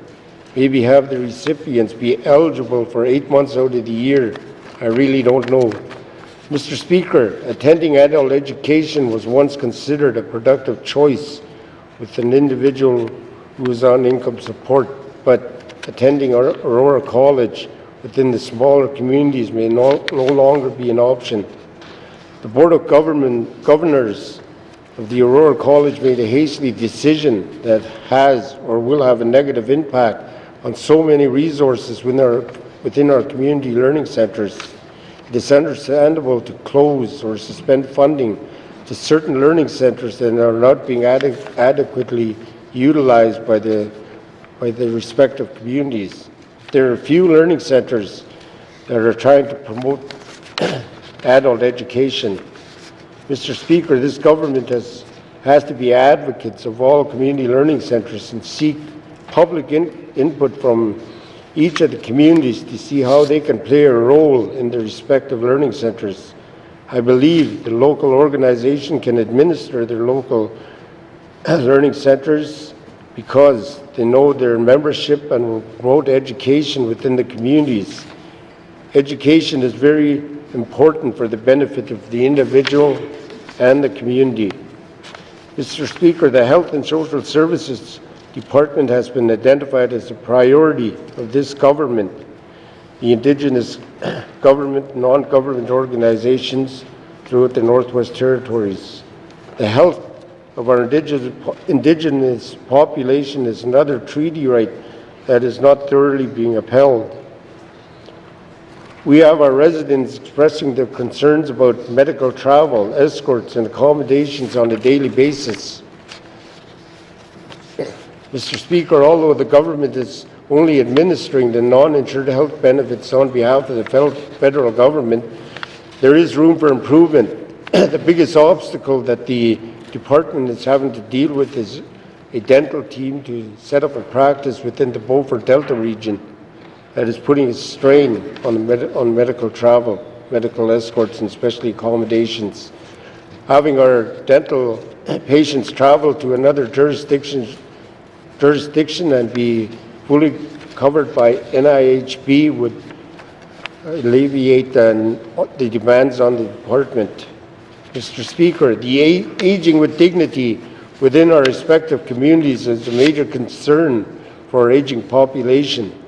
Maybe have the recipients be eligible for 8 months out of the year. I really don't know. Mr. Speaker, attending adult education was once considered a productive choice with an individual who was on income support, but attending Aurora College within the smaller communities may no longer be an option. The Board of Governors of the Aurora College made a hasty decision that has or will have a negative impact on so many resources within our community learning centres. It is understandable to close or suspend funding to certain learning centres that are not being adequately utilized by the respective communities. There are a few learning centres that are trying to promote adult education. Mr. Speaker, this government has to be advocates of all community learning centres and seek public input from each of the communities to see how they can play a role in their respective learning centres. I believe the local organization can administer their local learning centres because they know their membership and will promote education within the communities. Education is very important for the benefit of the individual and the community. Mr. Speaker, the Health and Social Services Department has been identified as a priority of this government. The Indigenous government, non-government organizations throughout the Northwest Territories. The health of our Indigenous population is another treaty right that is not thoroughly being upheld. We have our residents expressing their concerns about medical travel, escorts, and accommodations on a daily basis. Mr. Speaker, although the government is only administering the non-insured health benefits on behalf of the federal government, there is room for improvement. The biggest obstacle that the department is having to deal with is a dental team to set up a practice within the Beaufort Delta region that is putting a strain on medical travel, medical escorts, and especially accommodations. Having our dental patients travel to another jurisdiction and be fully covered by NIHB would alleviate the demands on the department. Mr. Speaker, the aging with dignity within our respective communities is a major concern for our aging population.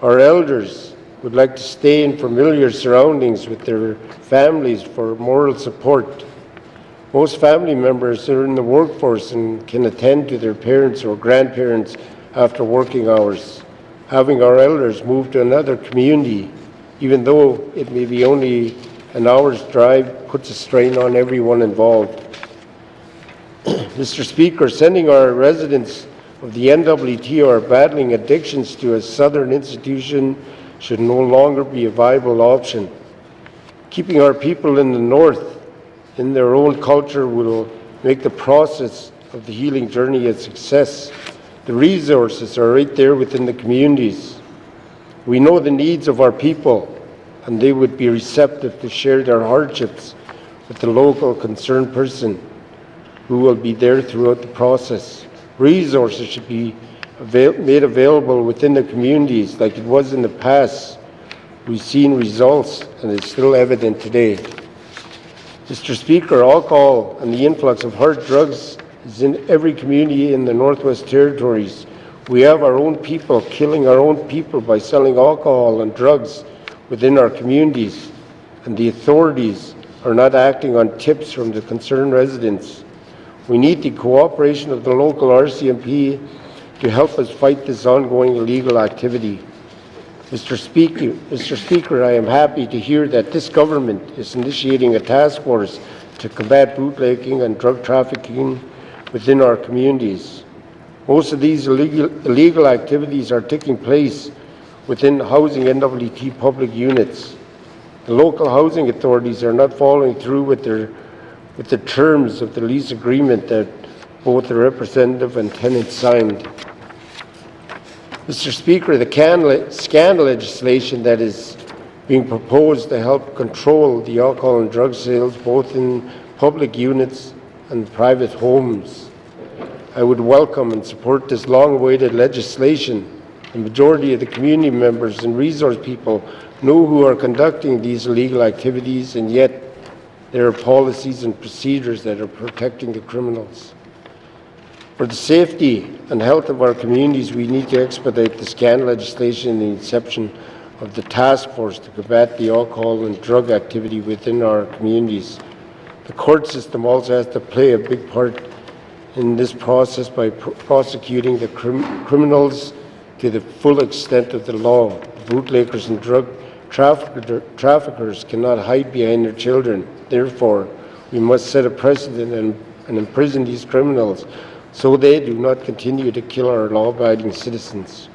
Our elders would like to stay in familiar surroundings with their families for moral support. Most family members are in the workforce and can attend to their parents or grandparents after working hours. Having our elders move to another community, even though it may be only an hour's drive, puts a strain on everyone involved. Mr. Speaker, sending our residents of the NWT who are battling addictions to a southern institution should no longer be a viable option. Keeping our people in the north in their own culture will make the process of the healing journey a success. The resources are right there within the communities. We know the needs of our people, and they would be receptive to share their hardships with the local concerned person who will be there throughout the process. Resources should be made available within the communities like it was in the past. We've seen results, and it's still evident today. Mr. Speaker, alcohol and the influx of hard drugs is in every community in the Northwest Territories. We have our own people killing our own people by selling alcohol and drugs within our communities, and the authorities are not acting on tips from the concerned residents. We need the cooperation of the local RCMP to help us fight this ongoing illegal activity. Mr. Speaker, I am happy to hear that this government is initiating a task force to combat bootlegging and drug trafficking within our communities. Most of these illegal activities are taking place within housing NWT public units. The local housing authorities are not following through with the terms of the lease agreement that both the representative and tenant signed. Mr. Speaker, the scan legislation that is being proposed to help control the alcohol and drug sales both in public units and private homes. I would welcome and support this long-awaited legislation. The majority of the community members and resource people know who are conducting these illegal activities, and yet there are policies and procedures that are protecting the criminals. For the safety and health of our communities, we need to expedite the scan legislation and the inception of the task force to combat the alcohol and drug activity within our communities. The court system also has to play a big part in this process by prosecuting the criminals to the full extent of the law. Bootleggers and drug traffickers cannot hide behind their children. Therefore, we must set a precedent and imprison these criminals so they do not continue to kill our law-abiding citizens.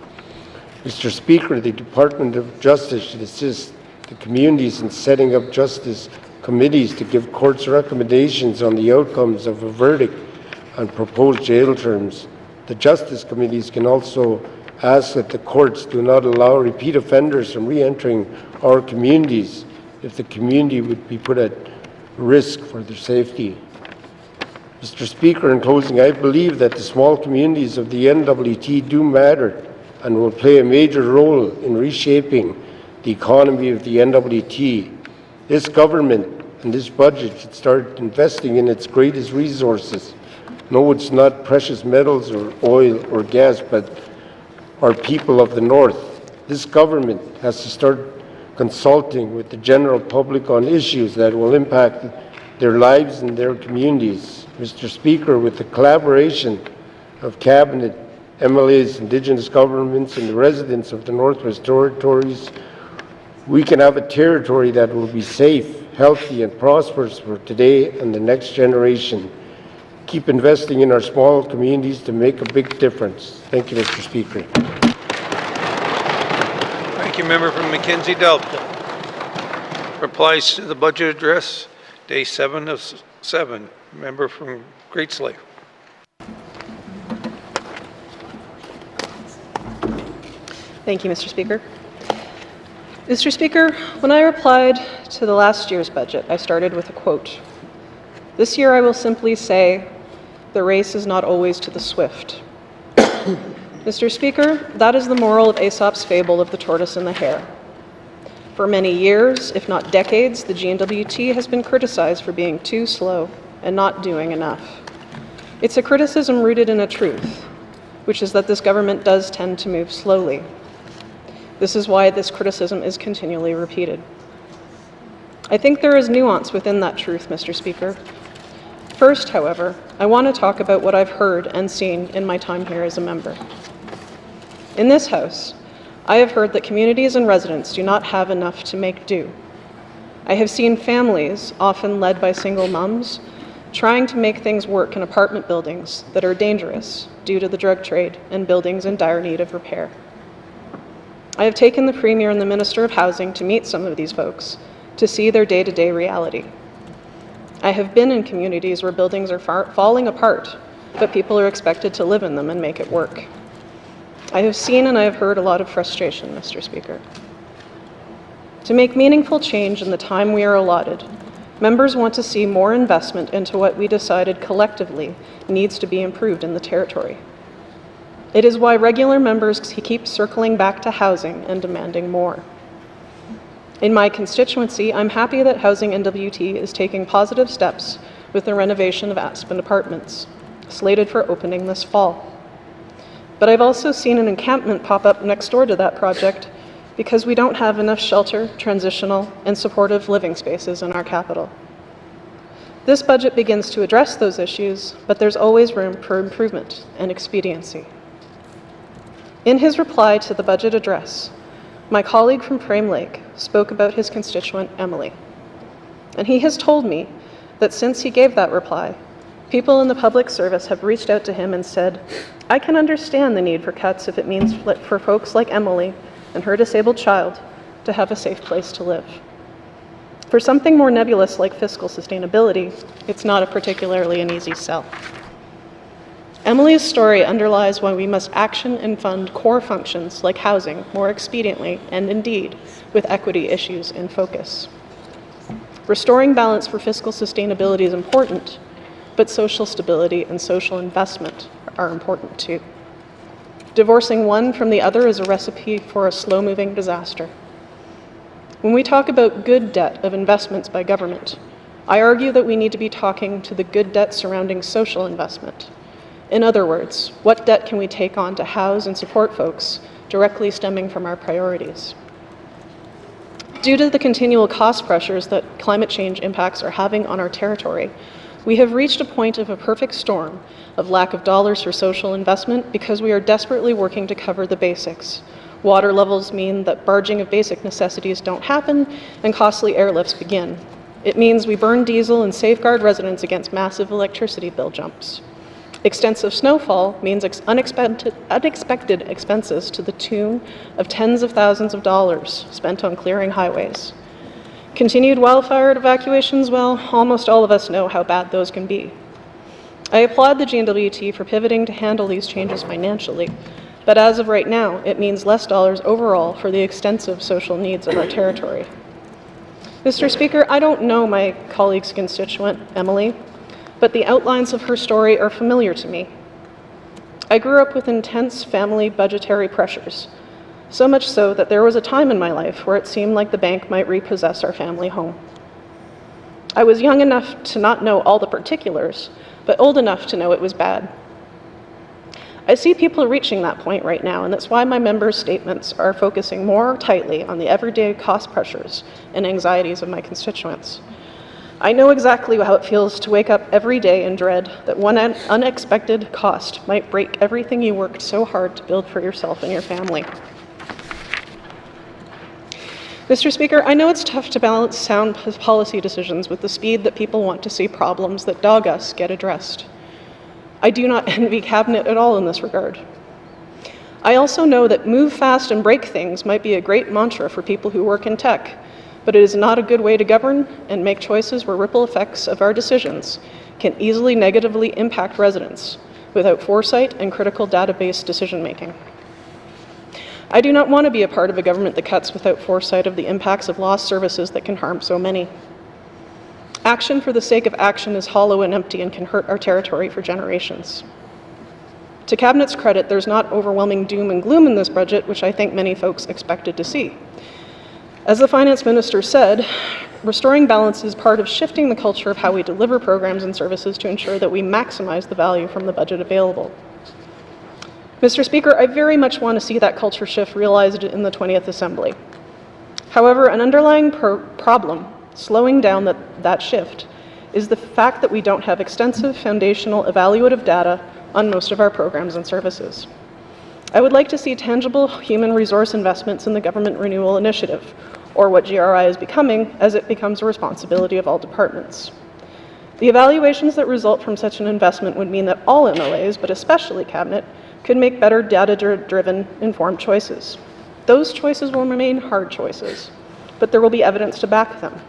Mr. Speaker, the Department of Justice should assist the communities in setting up justice committees to give courts recommendations on the outcomes of a verdict and proposed jail terms. The justice committees can also ask that the courts do not allow repeat offenders from re-entering our communities if the community would be put at risk for their safety. Mr. Speaker, in closing, I believe that the small communities of the NWT do matter and will play a major role in reshaping the economy of the NWT. This government and this budget should start investing in its greatest resources. No, it's not precious metals or oil or gas, but our people of the North. This government has to start consulting with the general public on issues that will impact their lives and their communities. Mr. Speaker, with the collaboration of Cabinet, MLAs, Indigenous governments, and the residents of the Northwest Territories, we can have a territory that will be safe, healthy, and prosperous for today and the next generation. Keep investing in our small communities to make a big difference. Thank you, Mr. Speaker. Thank you, member from Mackenzie Delta. Replies to the budget address, day 7 of 7. Member from Great Slave. Thank you, Mr. Speaker. Mr. Speaker, when I replied to the last year's budget, I started with a quote. This year I will simply say, the race is not always to the swift. Mr. Speaker, that is the moral of Aesop's fable of the tortoise and the hare. For many years, if not decades, the GNWT has been criticized for being too slow and not doing enough. It's a criticism rooted in a truth, which is that this government does tend to move slowly. This is why this criticism is continually repeated. I think there is nuance within that truth, Mr. Speaker. First, however, I want to talk about what I've heard and seen in my time here as a member. In this House, I have heard that communities and residents do not have enough to make do. I have seen families, often led by single moms, trying to make things work in apartment buildings that are dangerous due to the drug trade and buildings in dire need of repair. I have taken the Premier and the Minister of Housing to meet some of these folks to see their day-to-day reality. I have been in communities where buildings are falling apart, but people are expected to live in them and make it work. I have seen and I have heard a lot of frustration, Mr. Speaker. To make meaningful change in the time we are allotted, members want to see more investment into what we decided collectively needs to be improved in the territory. It is why regular members keep circling back to housing and demanding more. In my constituency, I'm happy that Housing NWT is taking positive steps with the renovation of Aspen Apartments, slated for opening this fall. But I've also seen an encampment pop up next door to that project because we don't have enough shelter, transitional, and supportive living spaces in our capital. This budget begins to address those issues, but there's always room for improvement and expediency. In his reply to the budget address, my colleague from Frame Lake spoke about his constituent, Emily. And he has told me that since he gave that reply, people in the public service have reached out to him and said, I can understand the need for cuts if it means for folks like Emily and her disabled child to have a safe place to live. For something more nebulous like fiscal sustainability, it's not a particularly an easy sell. Emily's story underlies why we must action and fund core functions like housing more expediently and indeed with equity issues in focus. Restoring balance for fiscal sustainability is important, but social stability and social investment are important too. Divorcing one from the other is a recipe for a slow-moving disaster. When we talk about good debt of investments by government, I argue that we need to be talking to the good debt surrounding social investment. In other words, what debt can we take on to house and support folks directly stemming from our priorities? Due to the continual cost pressures that climate change impacts are having on our territory, we have reached a point of a perfect storm of lack of dollars for social investment because we are desperately working to cover the basics. Water levels mean that barging of basic necessities don't happen and costly airlifts begin. It means we burn diesel and safeguard residents against massive electricity bill jumps. Extensive snowfall means unexpected expenses to the tune of tens of thousands of dollars spent on clearing highways. Continued wildfire evacuations, well, almost all of us know how bad those can be. I applaud the GNWT for pivoting to handle these changes financially, but as of right now, it means less dollars overall for the extensive social needs of our territory. Mr. Speaker, I don't know my colleague's constituent, Emily, but the outlines of her story are familiar to me. I grew up with intense family budgetary pressures, so much so that there was a time in my life where it seemed like the bank might repossess our family home. I was young enough to not know all the particulars, but old enough to know it was bad. I see people reaching that point right now, and that's why my members' statements are focusing more tightly on the everyday cost pressures and anxieties of my constituents. I know exactly how it feels to wake up every day in dread that one unexpected cost might break everything you worked so hard to build for yourself and your family. Mr. Speaker, I know it's tough to balance sound policy decisions with the speed that people want to see problems that dog us get addressed. I do not envy Cabinet at all in this regard. I also know that move fast and break things might be a great mantra for people who work in tech, but it is not a good way to govern and make choices where ripple effects of our decisions can easily negatively impact residents without foresight and critical database decision-making. I do not want to be a part of a government that cuts without foresight of the impacts of lost services that can harm so many. Action for the sake of action is hollow and empty and can hurt our territory for generations. To Cabinet's credit, there's not overwhelming doom and gloom in this budget, which I think many folks expected to see. As the Finance Minister said, restoring balance is part of shifting the culture of how we deliver programs and services to ensure that we maximize the value from the budget available. Mr. Speaker, I very much want to see that culture shift realized in the 20th Assembly. However, an underlying problem slowing down that shift is the fact that we don't have extensive foundational evaluative data on most of our programs and services. I would like to see tangible human resource investments in the Government Renewal Initiative, or what GRI is becoming as it becomes a responsibility of all departments. The evaluations that result from such an investment would mean that all MLAs, but especially Cabinet, could make better data-driven, informed choices. Those choices will remain hard choices, but there will be evidence to back them.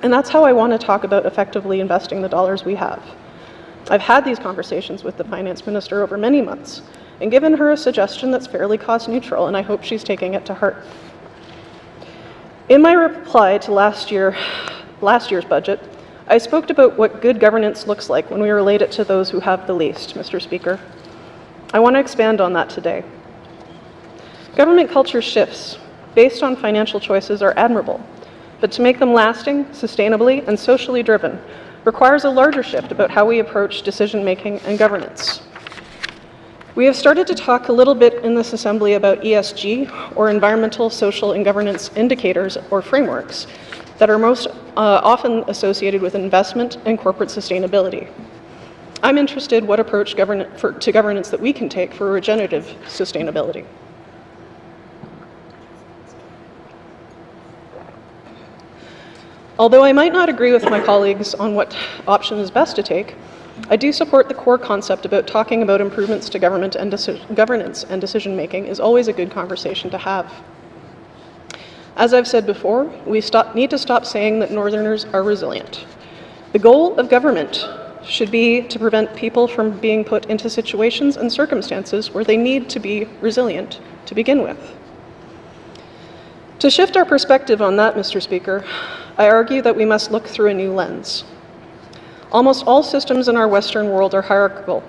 And that's how I want to talk about effectively investing the dollars we have. I've had these conversations with the Finance Minister over many months and given her a suggestion that's fairly cost neutral, and I hope she's taking it to heart. In my reply to last year's budget, I spoke about what good governance looks like when we relate it to those who have the least, Mr. Speaker. I want to expand on that today. Government culture shifts based on financial choices are admirable, but to make them lasting, sustainably, and socially driven requires a larger shift about how we approach decision-making and governance. We have started to talk a little bit in this Assembly about ESG, or environmental, social, and governance indicators or frameworks that are most often associated with investment and corporate sustainability. I'm interested what approach to governance that we can take for regenerative sustainability. Although I might not agree with my colleagues on what option is best to take, I do support the core concept about talking about improvements to governance and decision-making is always a good conversation to have. As I've said before, we need to stop saying that Northerners are resilient. The goal of government should be to prevent people from being put into situations and circumstances where they need to be resilient to begin with. To shift our perspective on that, Mr. Speaker, I argue that we must look through a new lens. Almost all systems in our Western world are hierarchical.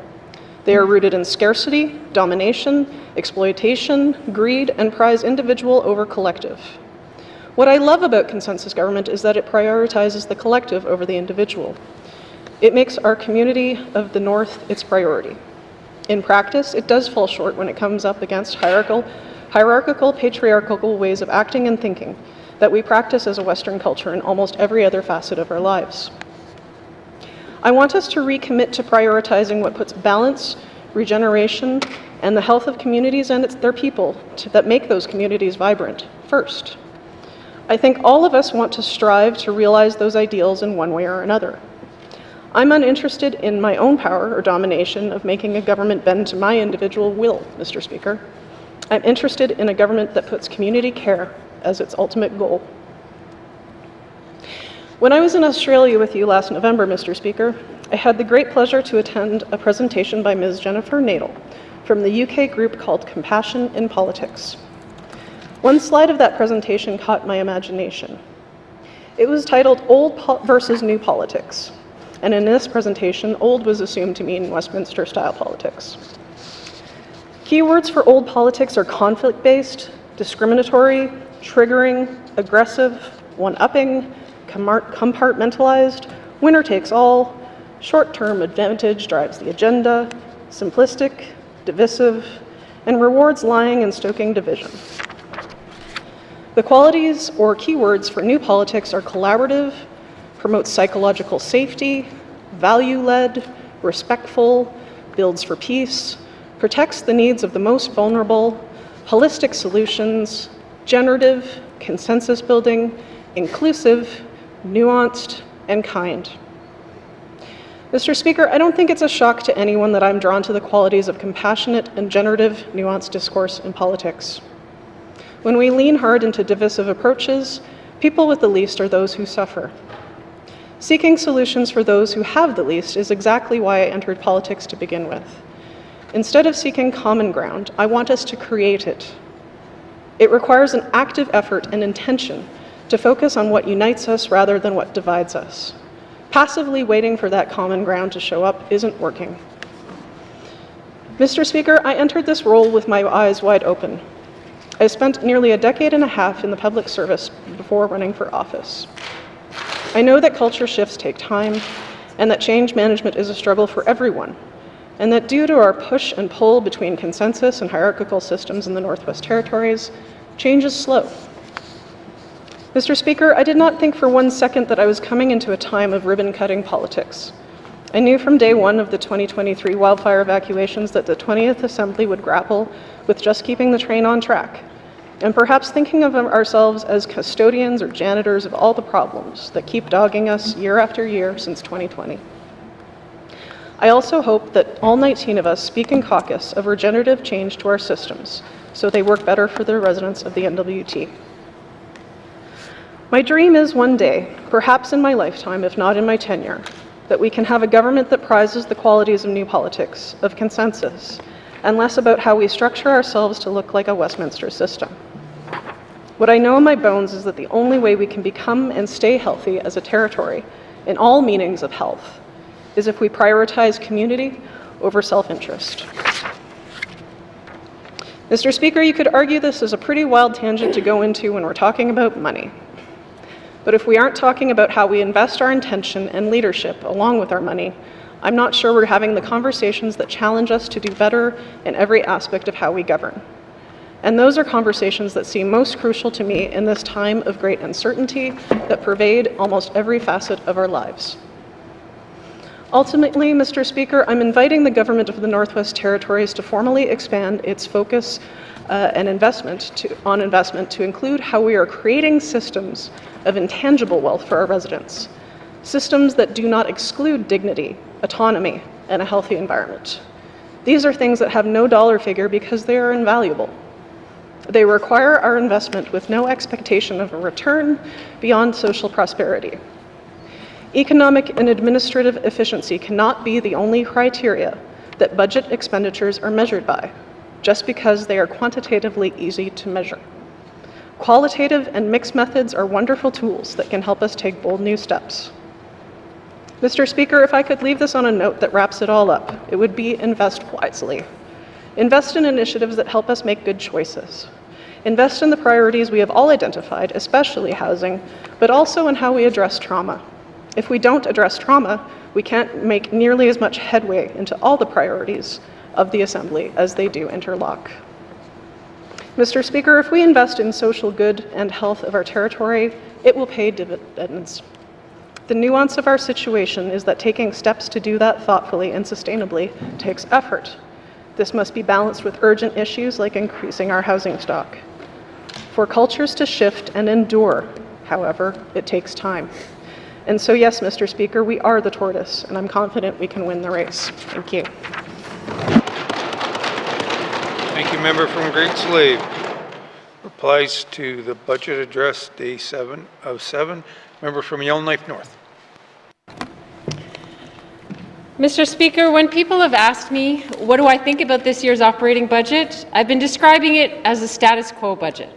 They are rooted in scarcity, domination, exploitation, greed, and prize individual over collective. What I love about consensus government is that it prioritizes the collective over the individual. It makes our community of the North its priority. In practice, it does fall short when it comes up against hierarchical, patriarchal ways of acting and thinking that we practice as a Western culture in almost every other facet of our lives. I want us to recommit to prioritizing what puts balance, regeneration, and the health of communities and their people that make those communities vibrant first. I think all of us want to strive to realize those ideals in one way or another. I'm uninterested in my own power or domination of making a government bend to my individual will, Mr. Speaker. I'm interested in a government that puts community care as its ultimate goal. When I was in Australia with you last November, Mr. Speaker, I had the great pleasure to attend a presentation by Ms. Jennifer Nadel from the UK group called Compassion in Politics. One slide of that presentation caught my imagination. It was titled Old versus New Politics, and in this presentation, old was assumed to mean Westminster-style politics. Keywords for old politics are conflict-based, discriminatory, triggering, aggressive, one-upping, compartmentalized, winner takes all, short-term advantage drives the agenda, simplistic, divisive, and rewards lying and stoking division. The qualities or keywords for new politics are collaborative, promotes psychological safety, value-led, respectful, builds for peace, protects the needs of the most vulnerable, holistic solutions, generative, consensus building, inclusive, nuanced, and kind. Mr. Speaker, I don't think it's a shock to anyone that I'm drawn to the qualities of compassionate and generative, nuanced discourse in politics. When we lean hard into divisive approaches, people with the least are those who suffer. Seeking solutions for those who have the least is exactly why I entered politics to begin with. Instead of seeking common ground, I want us to create it. It requires an active effort and intention to focus on what unites us rather than what divides us. Passively waiting for that common ground to show up isn't working. Mr. Speaker, I entered this role with my eyes wide open. I spent nearly a decade and a half in the public service before running for office. I know that culture shifts take time, and that change management is a struggle for everyone, and that due to our push and pull between consensus and hierarchical systems in the Northwest Territories, change is slow. Mr. Speaker, I did not think for 1 second that I was coming into a time of ribbon-cutting politics. I knew from day one of the 2023 wildfire evacuations that the 20th Assembly would grapple with just keeping the train on track, and perhaps thinking of ourselves as custodians or janitors of all the problems that keep dogging us year after year since 2020. I also hope that all 19 of us speak in caucus of regenerative change to our systems so they work better for the residents of the NWT. My dream is one day, perhaps in my lifetime, if not in my tenure, that we can have a government that prizes the qualities of new politics, of consensus, and less about how we structure ourselves to look like a Westminster system. What I know in my bones is that the only way we can become and stay healthy as a territory, in all meanings of health, is if we prioritize community over self-interest. Mr. Speaker, you could argue this is a pretty wild tangent to go into when we're talking about money. But if we aren't talking about how we invest our intention and leadership along with our money, I'm not sure we're having the conversations that challenge us to do better in every aspect of how we govern. And those are conversations that seem most crucial to me in this time of great uncertainty that pervade almost every facet of our lives. Ultimately, Mr. Speaker, I'm inviting the government of the Northwest Territories to formally expand its focus and investment to include how we are creating systems of intangible wealth for our residents, systems that do not exclude dignity, autonomy, and a healthy environment. These are things that have no dollar figure because they are invaluable. They require our investment with no expectation of a return beyond social prosperity. Economic and administrative efficiency cannot be the only criteria that budget expenditures are measured by, just because they are quantitatively easy to measure. Qualitative and mixed methods are wonderful tools that can help us take bold new steps. Mr. Speaker, if I could leave this on a note that wraps it all up, it would be invest wisely. Invest in initiatives that help us make good choices. Invest in the priorities we have all identified, especially housing, but also in how we address trauma. If we don't address trauma, we can't make nearly as much headway into all the priorities of the Assembly as they do interlock. Mr. Speaker, if we invest in social good and health of our territory, it will pay dividends. The nuance of our situation is that taking steps to do that thoughtfully and sustainably takes effort. This must be balanced with urgent issues like increasing our housing stock. For cultures to shift and endure, however, it takes time. And so yes, Mr. Speaker, we are the tortoise, and I'm confident we can win the race. Thank you. Thank you, member from Great Slave. Replies to the budget address, day 7 of 7. Member from Yellowknife North. Mr. Speaker, when people have asked me, what do I think about this year's operating budget, I've been describing it as a status quo budget.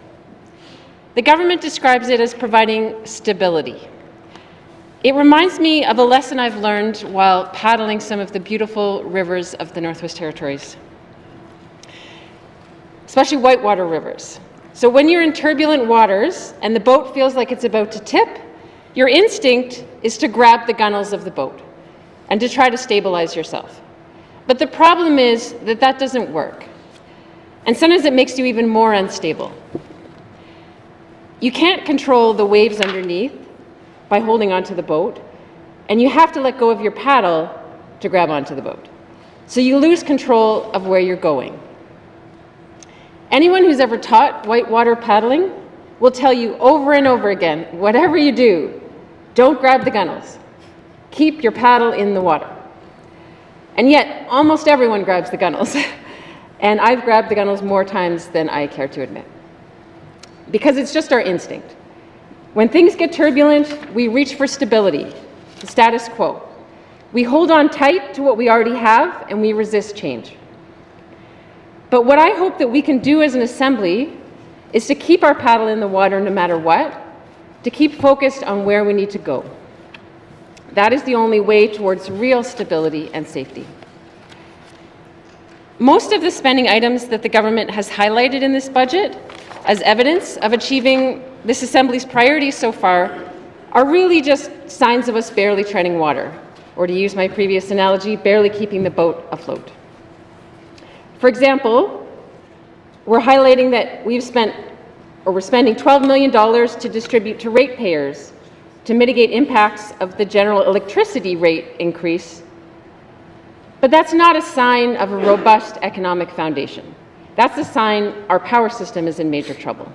The government describes it as providing stability. It reminds me of a lesson I've learned while paddling some of the beautiful rivers of the Northwest Territories, especially whitewater rivers. So when you're in turbulent waters and the boat feels like it's about to tip, your instinct is to grab the gunnels of the boat and to try to stabilize yourself. But the problem is that that doesn't work. And sometimes it makes you even more unstable. You can't control the waves underneath by holding onto the boat, and you have to let go of your paddle to grab onto the boat. So you lose control of where you're going. Anyone who's ever taught whitewater paddling will tell you over and over again, whatever you do, don't grab the gunnels. Keep your paddle in the water. And yet, almost everyone grabs the gunnels. And I've grabbed the gunnels more times than I care to admit. Because it's just our instinct. When things get turbulent, we reach for stability, the status quo. We hold on tight to what we already have, and we resist change. But what I hope that we can do as an assembly is to keep our paddle in the water no matter what, to keep focused on where we need to go. That is the only way towards real stability and safety. Most of the spending items that the government has highlighted in this budget as evidence of achieving this Assembly's priorities so far are really just signs of us barely treading water, or to use my previous analogy, barely keeping the boat afloat. For example, we're highlighting that we're spending $12 million to distribute to ratepayers to mitigate impacts of the general electricity rate increase. But that's not a sign of a robust economic foundation. That's a sign our power system is in major trouble.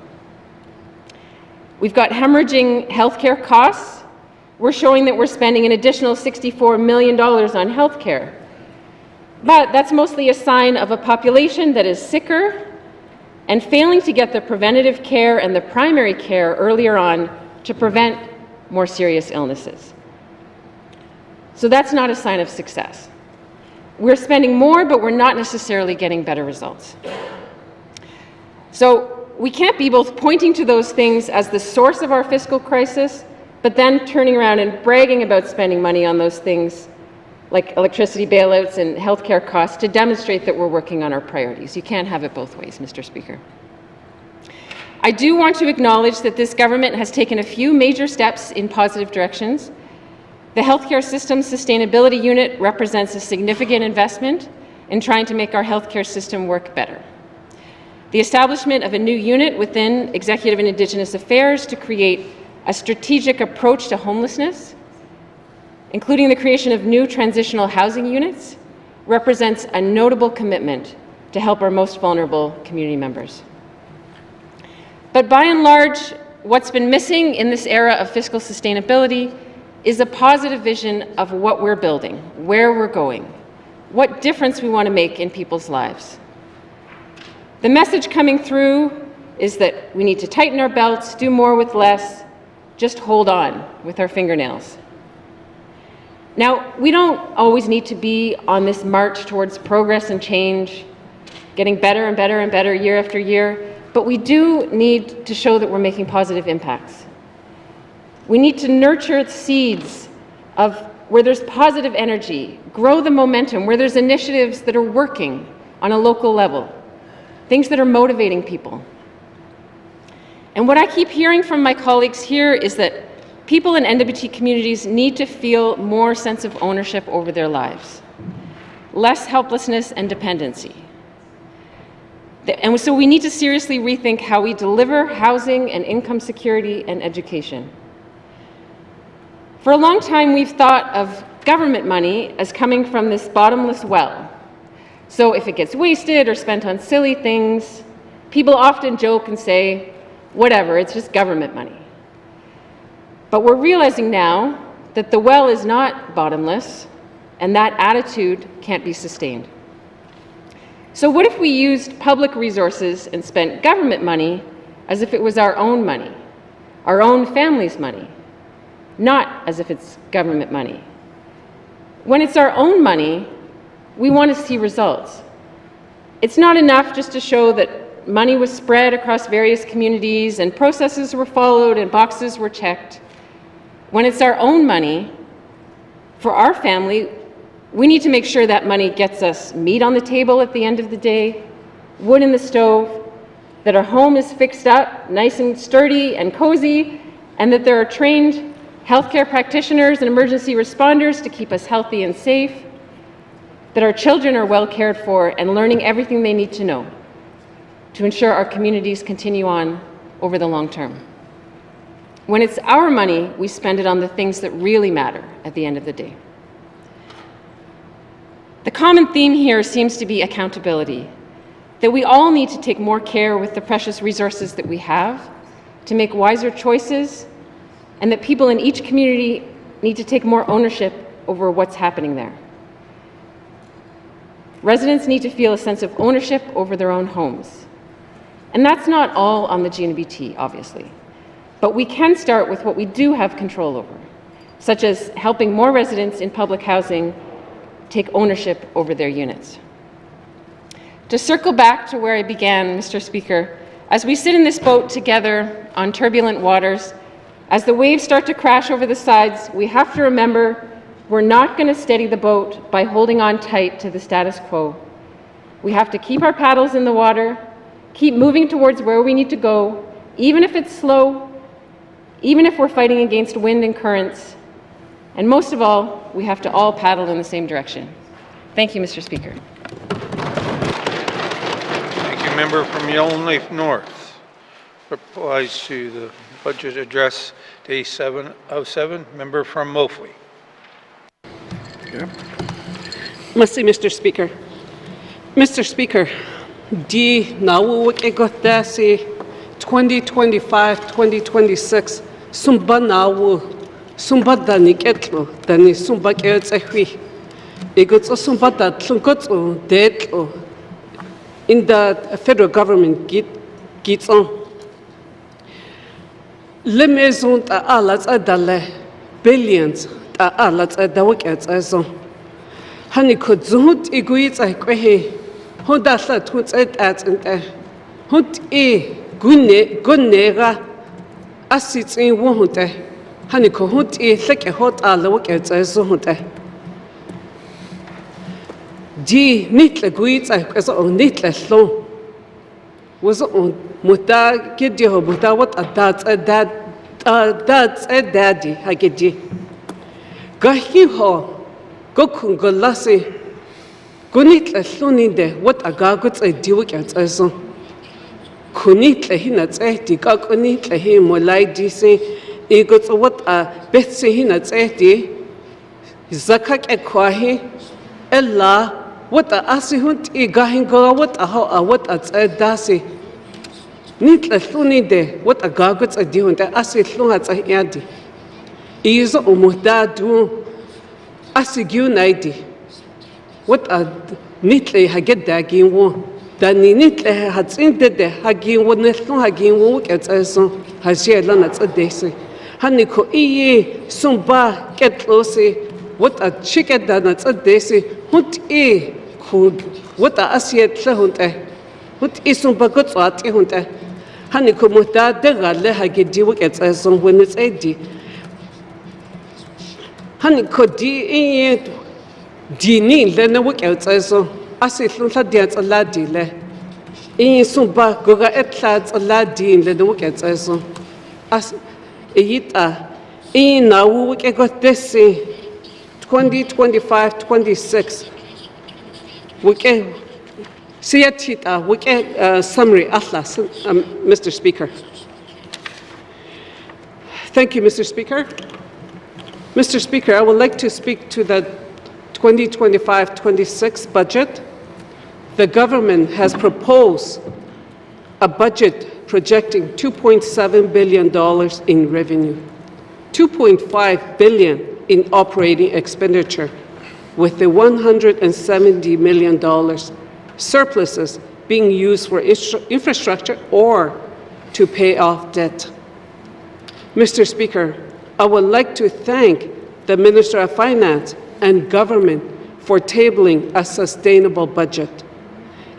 We've got hemorrhaging healthcare costs. We're showing that we're spending an additional $64 million on healthcare. But that's mostly a sign of a population that is sicker and failing to get the preventative care and the primary care earlier on to prevent more serious illnesses. So that's not a sign of success. We're spending more, but we're not necessarily getting better results. So we can't be both pointing to those things as the source of our fiscal crisis, but then turning around and bragging about spending money on those things like electricity bailouts and healthcare costs to demonstrate that we're working on our priorities. You can't have it both ways, Mr. Speaker. I do want to acknowledge that this government has taken a few major steps in positive directions. The Healthcare System Sustainability Unit represents a significant investment in trying to make our healthcare system work better. The establishment of a new unit within Executive and Indigenous Affairs to create a strategic approach to homelessness, including the creation of new transitional housing units, represents a notable commitment to help our most vulnerable community members. But by and large, what's been missing in this era of fiscal sustainability is a positive vision of what we're building, where we're going, what difference we want to make in people's lives. The message coming through is that we need to tighten our belts, do more with less, just hold on with our fingernails. Now, we don't always need to be on this march towards progress and change, getting better and better and better year after year, but we do need to show that we're making positive impacts. We need to nurture the seeds of where there's positive energy, grow the momentum, where there's initiatives that are working on a local level, things that are motivating people. And what I keep hearing from my colleagues here is that people in NWT communities need to feel more sense of ownership over their lives, less helplessness and dependency. And so we need to seriously rethink how we deliver housing and income security and education. For a long time, we've thought of government money as coming from this bottomless well. So if it gets wasted or spent on silly things, people often joke and say, whatever, it's just government money. But we're realizing now that the well is not bottomless, and that attitude can't be sustained. So what if we used public resources and spent government money as if it was our own money, our own family's money, not as if it's government money? When it's our own money, we want to see results. It's not enough just to show that money was spread across various communities and processes were followed and boxes were checked. When it's our own money, for our family, we need to make sure that money gets us meat on the table at the end of the day, wood in the stove, that our home is fixed up, nice and sturdy and cozy, and that there are trained healthcare practitioners and emergency responders to keep us healthy and safe, that our children are well cared for and learning everything they need to know to ensure our communities continue on over the long term. When it's our money, we spend it on the things that really matter at the end of the day. The common theme here seems to be accountability, that we all need to take more care with the precious resources that we have, to make wiser choices, and that people in each community need to take more ownership over what's happening there. Residents need to feel a sense of ownership over their own homes. And that's not all on the GNBT, obviously. But we can start with what we do have control over, such as helping more residents in public housing take ownership over their units. To circle back to where I began, Mr. Speaker, as we sit in this boat together on turbulent waters, as the waves start to crash over the sides, we have to remember we're not going to steady the boat by holding on tight to the status quo. We have to keep our paddles in the water, keep moving towards where we need to go, even if it's slow, even if we're fighting against wind and currents. And most of all, we have to all paddle in the same direction. Thank you, Mr. Speaker. Thank you. Member from Yellowknife North replies to the budget address, day 7 of 7. Member from Mofley. Merci, Mr. Speaker. Mr. Speaker, di nawuwak egotasi 2025-2026 sumba nawu sumba dani ketlo dani sumba ketsehui egotso sumba datlungotso detlo in the federal government gitson le maison ta alat adale billions ta alat adawak etsazo hani kodzut iguit aikwehe hodasla tuts at and hot e gunega asits in wohunte hani ko hot e leke hot alawak etsazo hunte di nitle guit aikwezo nitle slon was on muta gidi ho muta wat that's a daddy hagedi gahi ho gokun golasi gunit sluninde what agaguts a diwik at aso kunit hinats ehti kakunit hi molai disi egots what a betsi hinats ehti zakak ekwahi ella what a asihunt e gahin go what a ho a what at a dasi nit sluninde what a gaguts a diwint asi slunats a yadi is umudadu asigu naidi what a nitle hageda ginwo dani nitle hatsin de haginwo neslun haginwo ketsaso hasiela nats a desi haniko iye sumba ketlosi what a chicken nats a desi hut e could what a asiet hunte hut isumba gotsat hunte haniko muta de galle hagedi ketsaso when it's edi haniko di dini le na wuk etsaso asihlun hla dia tsaladi le sumba goga etla tsaladi le na wuk etsaso as eyita na wuk egotesi 2025-26 wuke siyatita wuke summary atlas Mr. Speaker. Thank you, Mr. Speaker. Mr. Speaker, I would like to speak to the 2025-26 budget. The government has proposed a budget projecting $2.7 billion in revenue, $2.5 billion in operating expenditure, with the $170 million surpluses being used for infrastructure or to pay off debt. Mr. Speaker, I would like to thank the Minister of Finance and government for tabling a sustainable budget.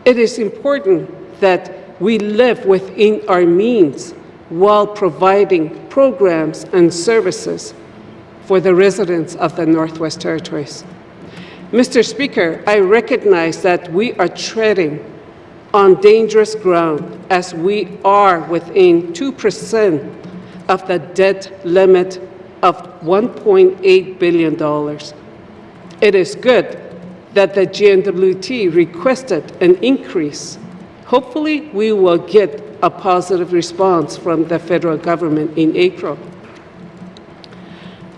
It is important that we live within our means while providing programs and services for the residents of the Northwest Territories. Mr. Speaker, I recognize that we are treading on dangerous ground as we are within 2% of the debt limit of $1.8 billion. It is good that the GNWT requested an increase. Hopefully, we will get a positive response from the federal government in April.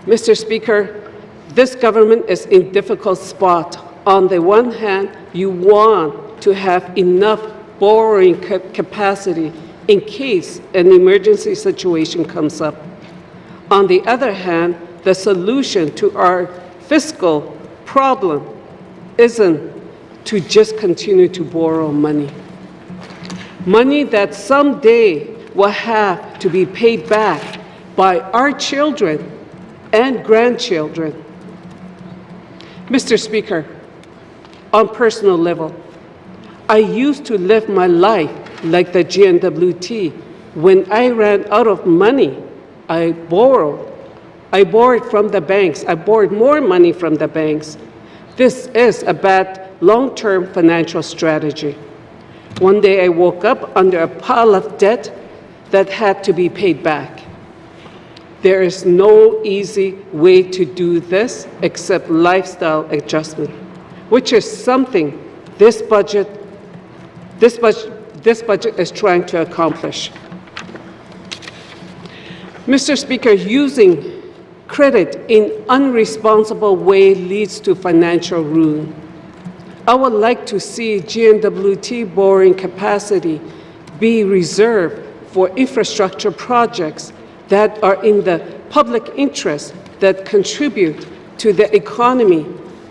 Mr. Speaker, this government is in a difficult spot. On the one hand, you want to have enough borrowing capacity in case an emergency situation comes up. On the other hand, the solution to our fiscal problem isn't to just continue to borrow money. Money that someday will have to be paid back by our children and grandchildren. Mr. Speaker, on personal level, I used to live my life like the GNWT. When I ran out of money, I borrowed. I borrowed from the banks. I borrowed more money from the banks. This is a bad long-term financial strategy. One day I woke up under a pile of debt that had to be paid back. There is no easy way to do this except lifestyle adjustment, which is something this budget is trying to accomplish. Mr. Speaker, using credit in unresponsible way leads to financial ruin. I would like to see GNWT borrowing capacity be reserved for infrastructure projects that are in the public interest, that contribute to the economy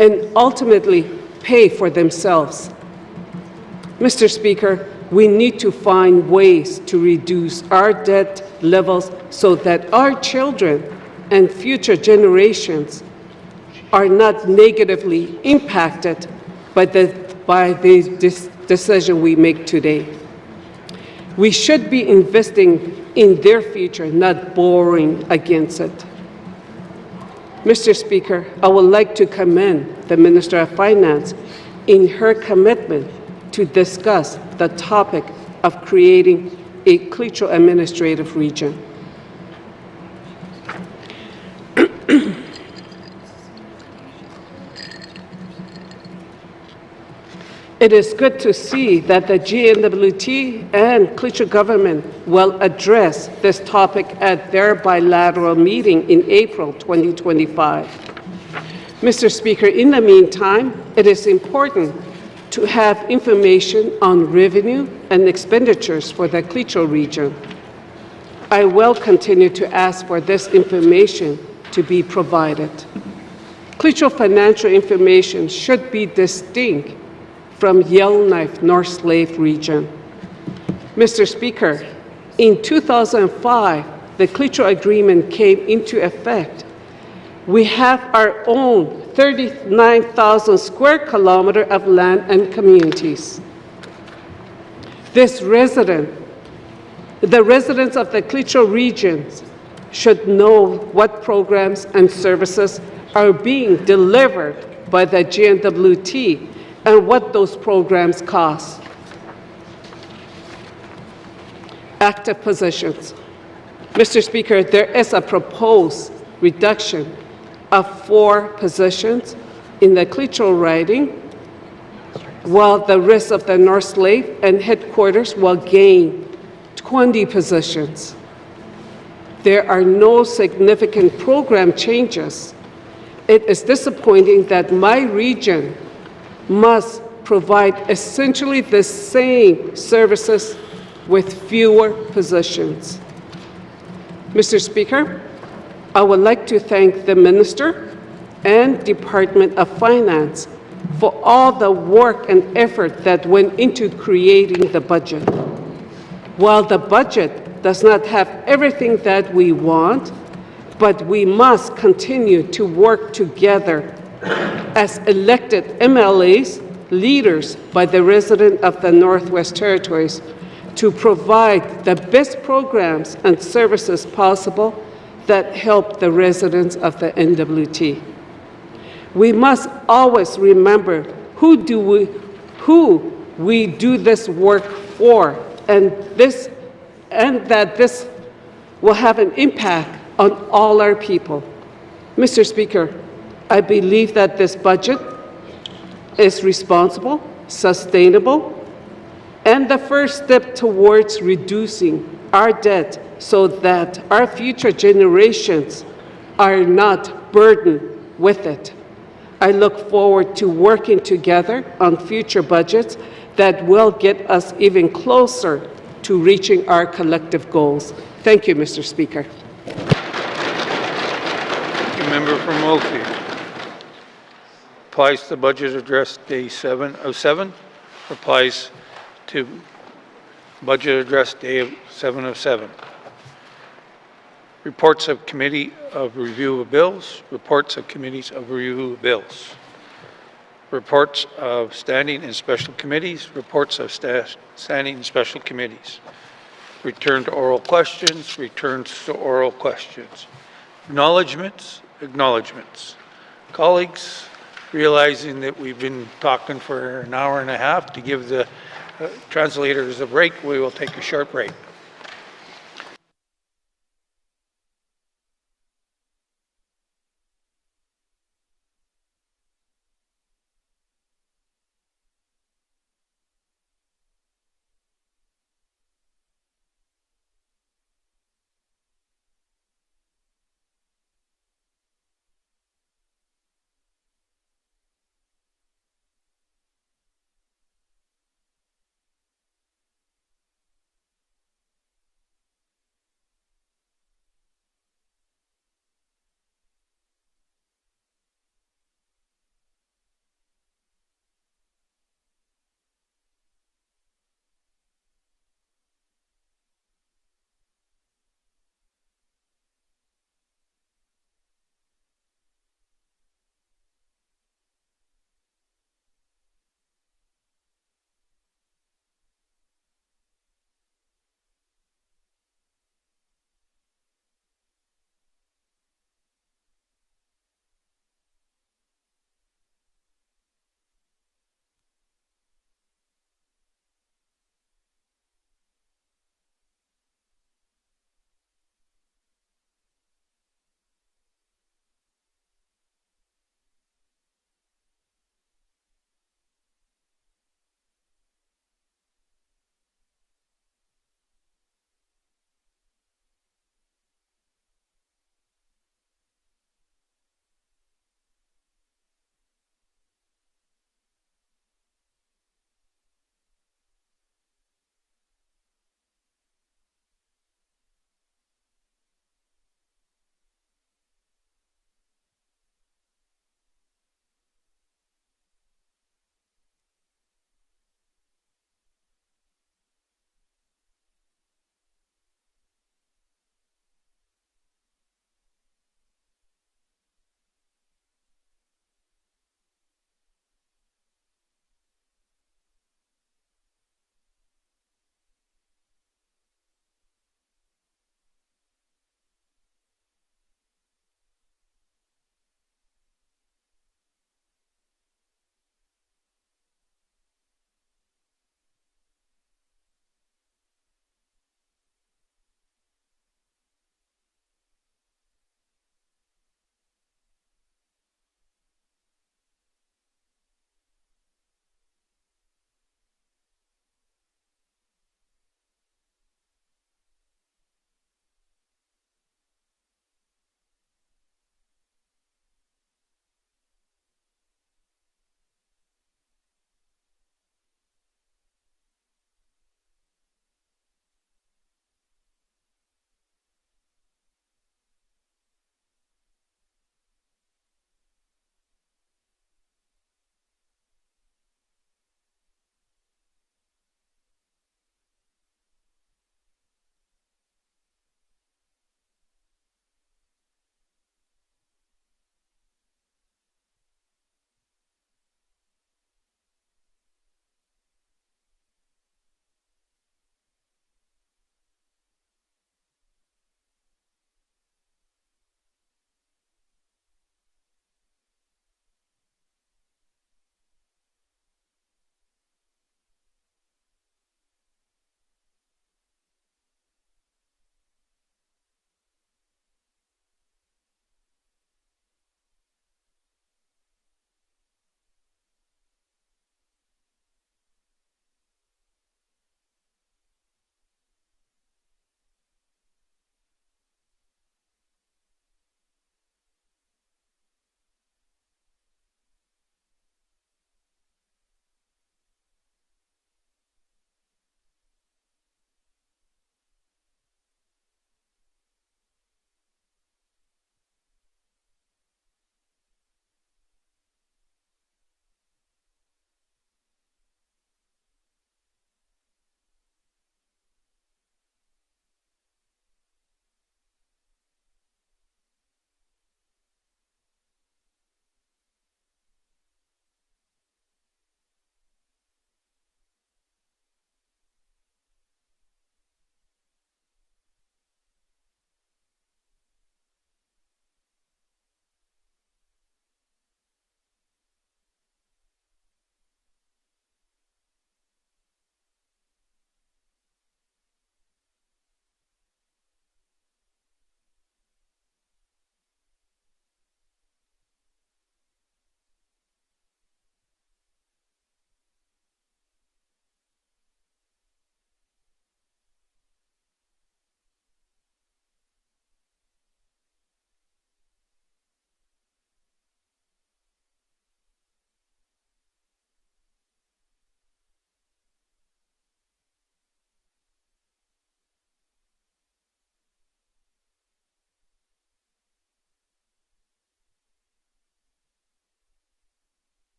and ultimately pay for themselves. Mr. Speaker, we need to find ways to reduce our debt levels so that our children and future generations are not negatively impacted by the decision we make today. We should be investing in their future, not borrowing against it. Mr. Speaker, I would like to commend the Minister of Finance in her commitment to discuss the topic of creating a Klitschko administrative region. It is good to see that the GNWT and Klitschko government will address this topic at their bilateral meeting in April 2025. Mr. Speaker, in the meantime, it is important to have information on revenue and expenditures for the Klitschko region. I will continue to ask for this information to be provided. Klitschko financial information should be distinct from Yellowknife North Slave region. Mr. Speaker, in 2005, the Klitschko Agreement came into effect. We have our own 39,000 square kilometers of land and communities. The residents of the Klitschko regions should know what programs and services are being delivered by the GNWT and what those programs cost. Active positions. Mr. Speaker, there is a proposed reduction of 4 positions in the Klitschko riding, while the rest of the North Slave and headquarters will gain 20 positions. There are no significant program changes. It is disappointing that my region must provide essentially the same services with fewer positions. Mr. Speaker, I would like to thank the Minister and Department of Finance for all the work and effort that went into creating the budget. While the budget does not have everything that we want, but we must continue to work together as elected MLAs, leaders by the residents of the Northwest Territories, to provide the best programs and services possible that help the residents of the NWT. We must always remember who we do this work for, and that this will have an impact on all our people. Mr. Speaker, I believe that this budget is responsible, sustainable, and the first step towards reducing our debt so that our future generations are not burdened with it. I look forward to working together on future budgets that will get us even closer to reaching our collective goals. Thank you, Mr. Speaker. Thank you, Member from Oakville. Applies to Budget Address Day 707. Applies to Budget Address Day 707. Reports of Committee of Review of Bills. Reports of Committees of Review of Bills. Reports of Standing and Special Committees. Reports of Standing and Special Committees. Return to oral questions. Returns to oral questions. Acknowledgements. Acknowledgements. Colleagues, realizing that we've been talking for an hour and a half, to give the translators a break, we will take a short break.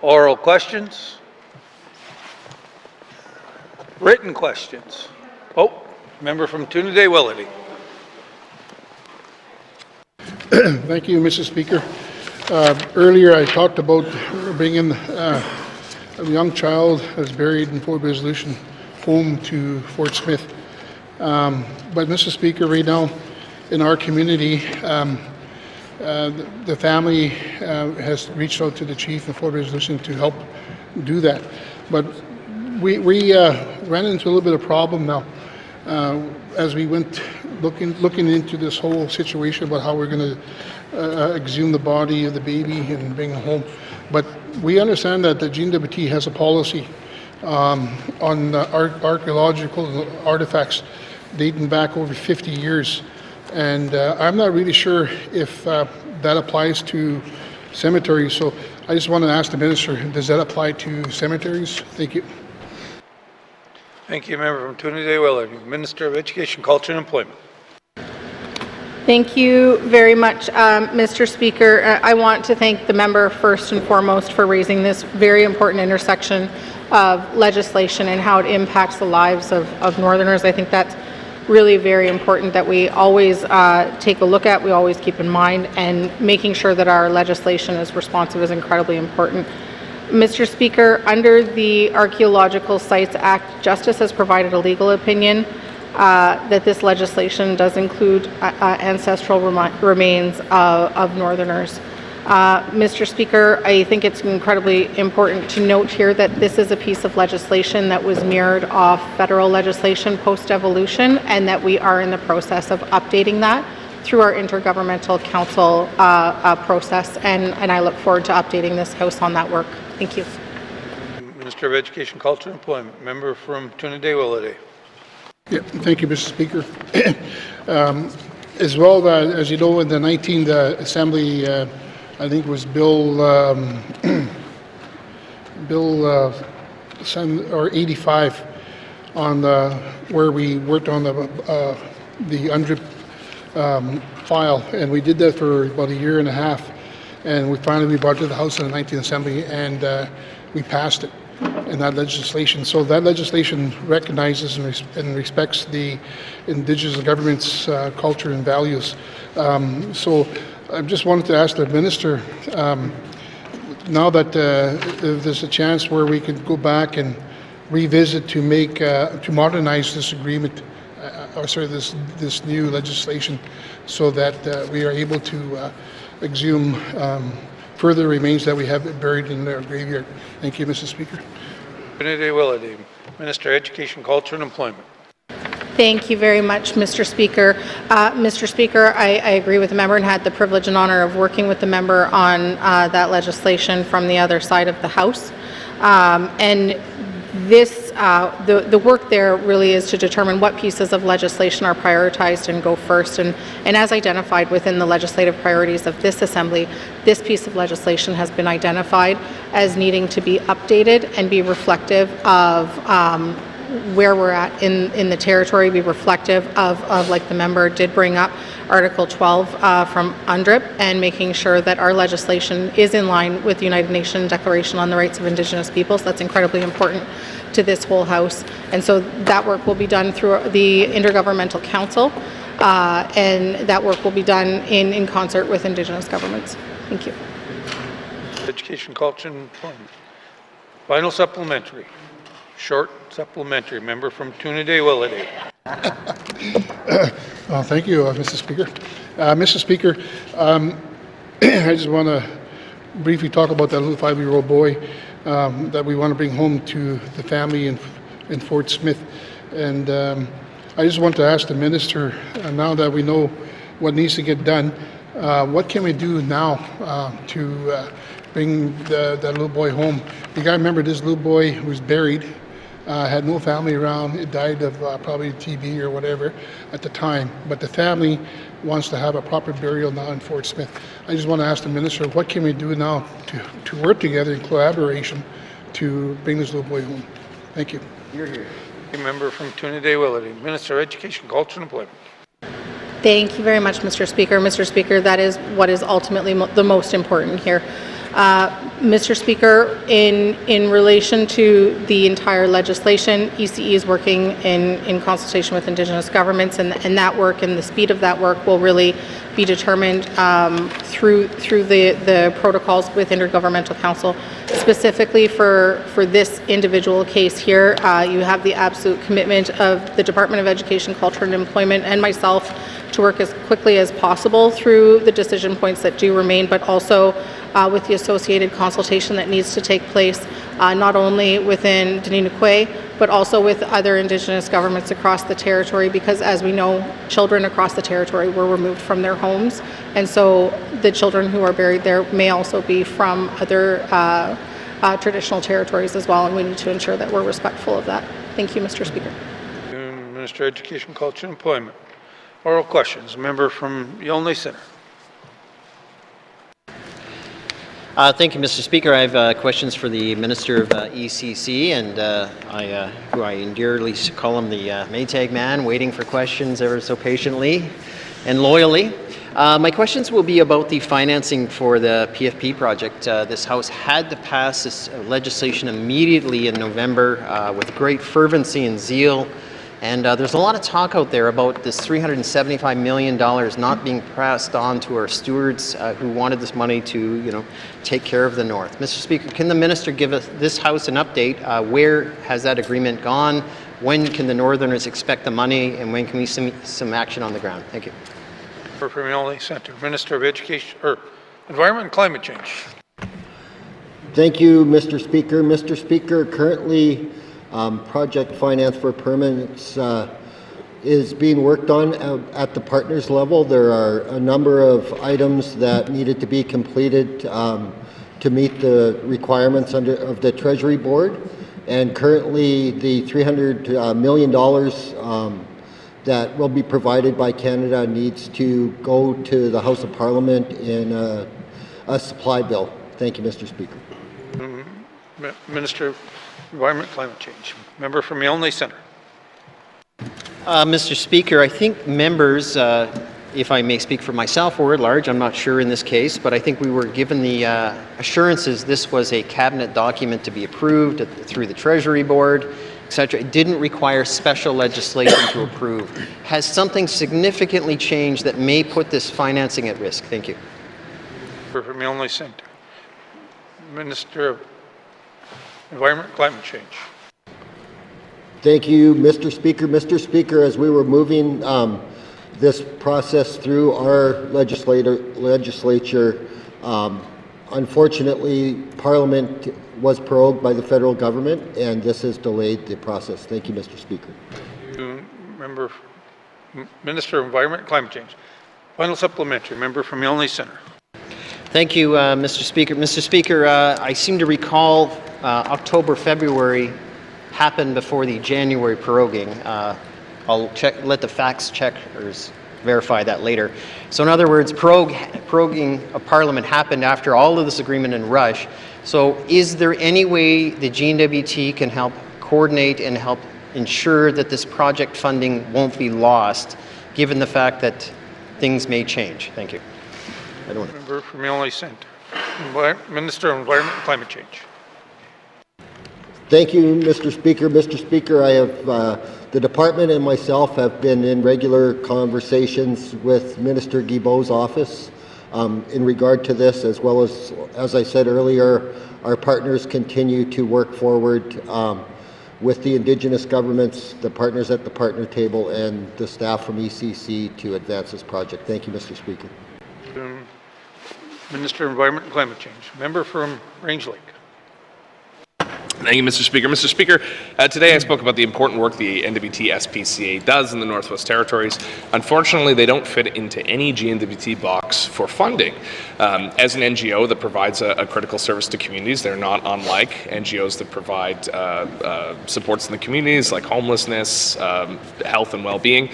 Oral questions? Written questions? Oh, member from Toonaday-Willity. Thank you, Mr. Speaker. Earlier, I talked about bringing a young child that's buried in Fort Resolution home to Fort Smith. But, Mr. Speaker, right now in our community, the family has reached out to the chief of Fort Resolution to help do that. But we ran into a little bit of problem now as we went looking into this whole situation about how we're going to exhume the body of the baby and bring it home. But we understand that the GNWT has a policy on archaeological artifacts dating back over 50 years. And I'm not really sure if that applies to cemeteries. So I just want to ask the minister, does that apply to cemeteries? Thank you. Thank you, member from Toonaday-Willity. Minister of Education, Culture and Employment. Thank you very much, Mr. Speaker. I want to thank the member first and foremost for raising this very important intersection of legislation and how it impacts the lives of Northerners. I think that's really very important that we always take a look at, we always keep in mind, and making sure that our legislation is responsive is incredibly important. Mr. Speaker, under the Archaeological Sites Act, Justice has provided a legal opinion that this legislation does include ancestral remains of Northerners. Mr. Speaker, I think it's incredibly important to note here that this is a piece of legislation that was mirrored off federal legislation post-devolution, and that we are in the process of updating that through our Intergovernmental Council process, and I look forward to updating this House on that work. Thank you. Minister of Education, Culture and Employment. Member from Toonaday-Willity. Yeah, thank you, Mr. Speaker. As well, as you know, in the 19th Assembly, I think it was Bill 85 on where we worked on the UNDRIP file, and we did that for about a year and a half, and we finally brought it to the House in the 19th Assembly, and we passed it in that legislation. So that legislation recognizes and respects the Indigenous government's culture and values. So I just wanted to ask the minister, now that there's a chance where we could go back and revisit to make to modernize this agreement, this new legislation, so that we are able to exhume further remains that we have buried in their graveyard. Thank you, Mr. Speaker. Toonaday-Willity. Minister of Education, Culture and Employment. Thank you very much, Mr. Speaker. Mr. Speaker, I agree with the member and had the privilege and honor of working with the member on that legislation from the other side of the House. And this, the work there really is to determine what pieces of legislation are prioritized and go first. And as identified within the legislative priorities of this Assembly, this piece of legislation has been identified as needing to be updated and be reflective of where we're at in the territory, be reflective of, like the member did bring up, Article 12 from UNDRIP, and making sure that our legislation is in line with the United Nations Declaration on the Rights of Indigenous Peoples. That's incredibly important to this whole House. And so that work will be done through the Intergovernmental Council, and that work will be done in concert with Indigenous governments. Thank you. Education, Culture and Employment. Final supplementary. Short supplementary. Member from Toonaday-Willity. Thank you, Mr. Speaker. Mr. Speaker, I just want to briefly talk about that little 5-year-old boy that we want to bring home to the family in Fort Smith. And I just want to ask the minister, now that we know what needs to get done, what can we do now to bring that little boy home? You got to remember, this little boy was buried, had no family around. It died of probably TB or whatever at the time. But the family wants to have a proper burial now in Fort Smith. I just want to ask the minister, what can we do now to work together in collaboration to bring this little boy home? Thank you. You're here. Member from Toonaday-Willity. Minister of Education, Culture and Employment. Thank you very much, Mr. Speaker. Mr. Speaker, that is what is ultimately the most important here. Mr. Speaker, in relation to the entire legislation, ECE is working in consultation with Indigenous governments, and that work and the speed of that work will really be determined through the protocols with Intergovernmental Council. Specifically for this individual case here, you have the absolute commitment of the Department of Education, Culture and Employment and myself to work as quickly as possible through the decision points that do remain, but also with the associated consultation that needs to take place, not only within Deneenikwe, but also with other Indigenous governments across the territory, because as we know, children across the territory were removed from their homes, and so the children who are buried there may also be from other traditional territories as well, and we need to ensure that we're respectful of that. Thank you, Mr. Speaker. Minister of Education, Culture and Employment. Oral questions. Member from Yolney Centre. Thank you, Mr. Speaker. I have questions for the Minister of ECC, and who I endearly call him the Maytag man, waiting for questions ever so patiently and loyally. My questions will be about the financing for the PFP project. This House had to pass this legislation immediately in November with great fervency and zeal. And there's a lot of talk out there about this $375 million not being passed on to our stewards who wanted this money to, take care of the North. Mr. Speaker, can the minister give this House an update? Where has that agreement gone? When can the Northerners expect the money, and when can we see some action on the ground? Thank you. From Yolney Centre. Minister of Education, Environment and Climate Change. Thank you, Mr. Speaker. Mr. Speaker, currently project finance for permits is being worked on at the partners level. There are a number of items that needed to be completed to meet the requirements of the Treasury Board, and currently the $300 million that will be provided by Canada needs to go to the House of Parliament in a supply bill. Thank you, Mr. Speaker. Minister of Environment and Climate Change. Member from Yolney Centre. Mr. Speaker, I think members, if I may speak for myself or at large, I'm not sure in this case, but I think we were given the assurances this was a cabinet document to be approved through the Treasury Board, etc. It didn't require special legislation to approve. Has something significantly changed that may put this financing at risk? Thank you. Member from Yolney Centre. Minister of Environment and Climate Change. Thank you, Mr. Speaker. Mr. Speaker, as we were moving this process through our legislature, unfortunately, Parliament was prorogued by the federal government, and this has delayed the process. Thank you, Mr. Speaker. Minister of Environment and Climate Change. Final supplementary. Member from Yolney Centre. Thank you, Mr. Speaker. Mr. Speaker, I seem to recall October, February happened before the January proroguing. I'll let the facts checkers verify that later. So in other words, proroguing of Parliament happened after all of this agreement in rush. So is there any way the GNWT can help coordinate and help ensure that this project funding won't be lost, given the fact that things may change? Thank you. Member from Yolney Centre. Minister of Environment and Climate Change. Thank you, Mr. Speaker. Mr. Speaker, I have the department and myself have been in regular conversations with Minister Guilbeault's office in regard to this, as well as I said earlier, our partners continue to work forward with the Indigenous governments, the partners at the partner table, and the staff from ECC to advance this project. Thank you, Mr. Speaker. Minister of Environment and Climate Change. Member from Range Lake. Thank you, Mr. Speaker. Mr. Speaker, today I spoke about the important work the NWT SPCA does in the Northwest Territories. Unfortunately, they don't fit into any GNWT box for funding. As an NGO that provides a critical service to communities, they're not unlike NGOs that provide supports in the communities like homelessness, health and well-being.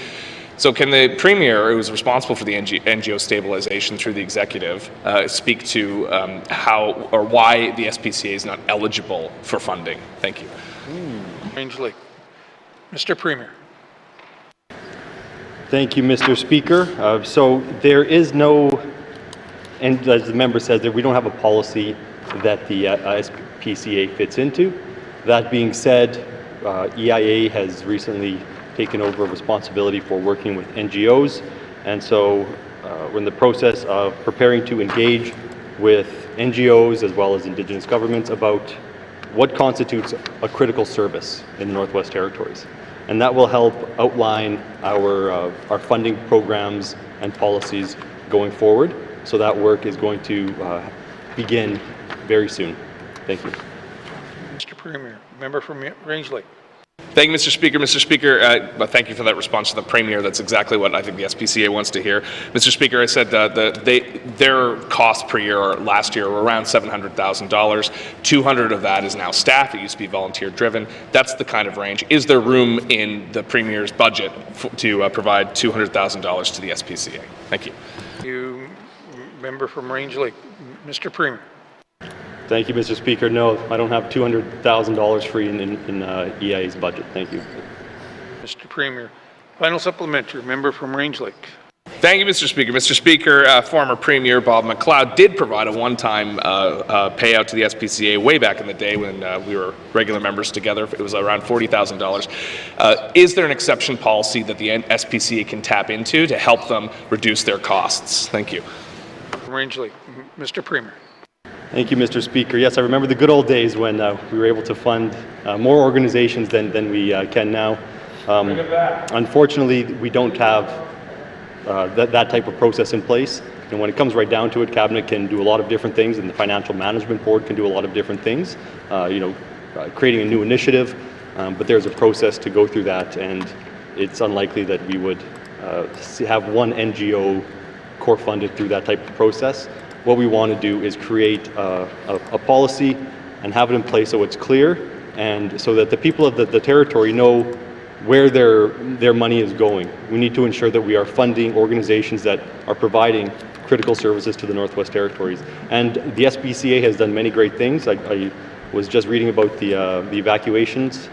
So can the Premier, who is responsible for the NGO stabilization through the executive, speak to how or why the SPCA is not eligible for funding? Thank you. Range Lake. Mr. Premier. Thank you, Mr. Speaker. So there is no and as the member says, that we don't have a policy that the SPCA fits into. That being said, EIA has recently taken over responsibility for working with NGOs, and so we're in the process of preparing to engage with NGOs as well as Indigenous governments about what constitutes a critical service in the Northwest Territories. And that will help outline our funding programs and policies going forward. So that work is going to begin very soon. Thank you. Mr. Premier, member from Range Lake. Thank you, Mr. Speaker. Mr. Speaker, thank you for that response to the Premier. That's exactly what I think the SPCA wants to hear. Mr. Speaker, I said their costs per year last year were around $700,000. $200,000 of that is now staff. It used to be volunteer-driven. That's the kind of range. Is there room in the Premier's budget to provide $200,000 to the SPCA? Thank you. You, member from Range Lake. Mr. Premier. Thank you, Mr. Speaker. No, I don't have $200,000 free in EIA's budget. Thank you. Mr. Premier. Final supplementary, member from Range Lake. Thank you, Mr. Speaker. Mr. Speaker, former Premier Bob McLeod did provide a one-time payout to the SPCA way back in the day when we were regular members together. It was around $40,000. Is there an exception policy that the SPCA can tap into to help them reduce their costs? Thank you. From Range Lake. Mr. Premier. Thank you, Mr. Speaker. Yes, I remember the good old days when we were able to fund more organizations than we can now. Unfortunately, we don't have that type of process in place. And when it comes right down to it, Cabinet can do a lot of different things, and the Financial Management Board can do a lot of different things. Creating a new initiative, but there's a process to go through that, and it's unlikely that we would have one NGO core funded through that type of process. What we want to do is create a policy and have it in place so it's clear, and so that the people of the territory know where their money is going. We need to ensure that we are funding organizations that are providing critical services to the Northwest Territories. And the SPCA has done many great things. I was just reading about the evacuations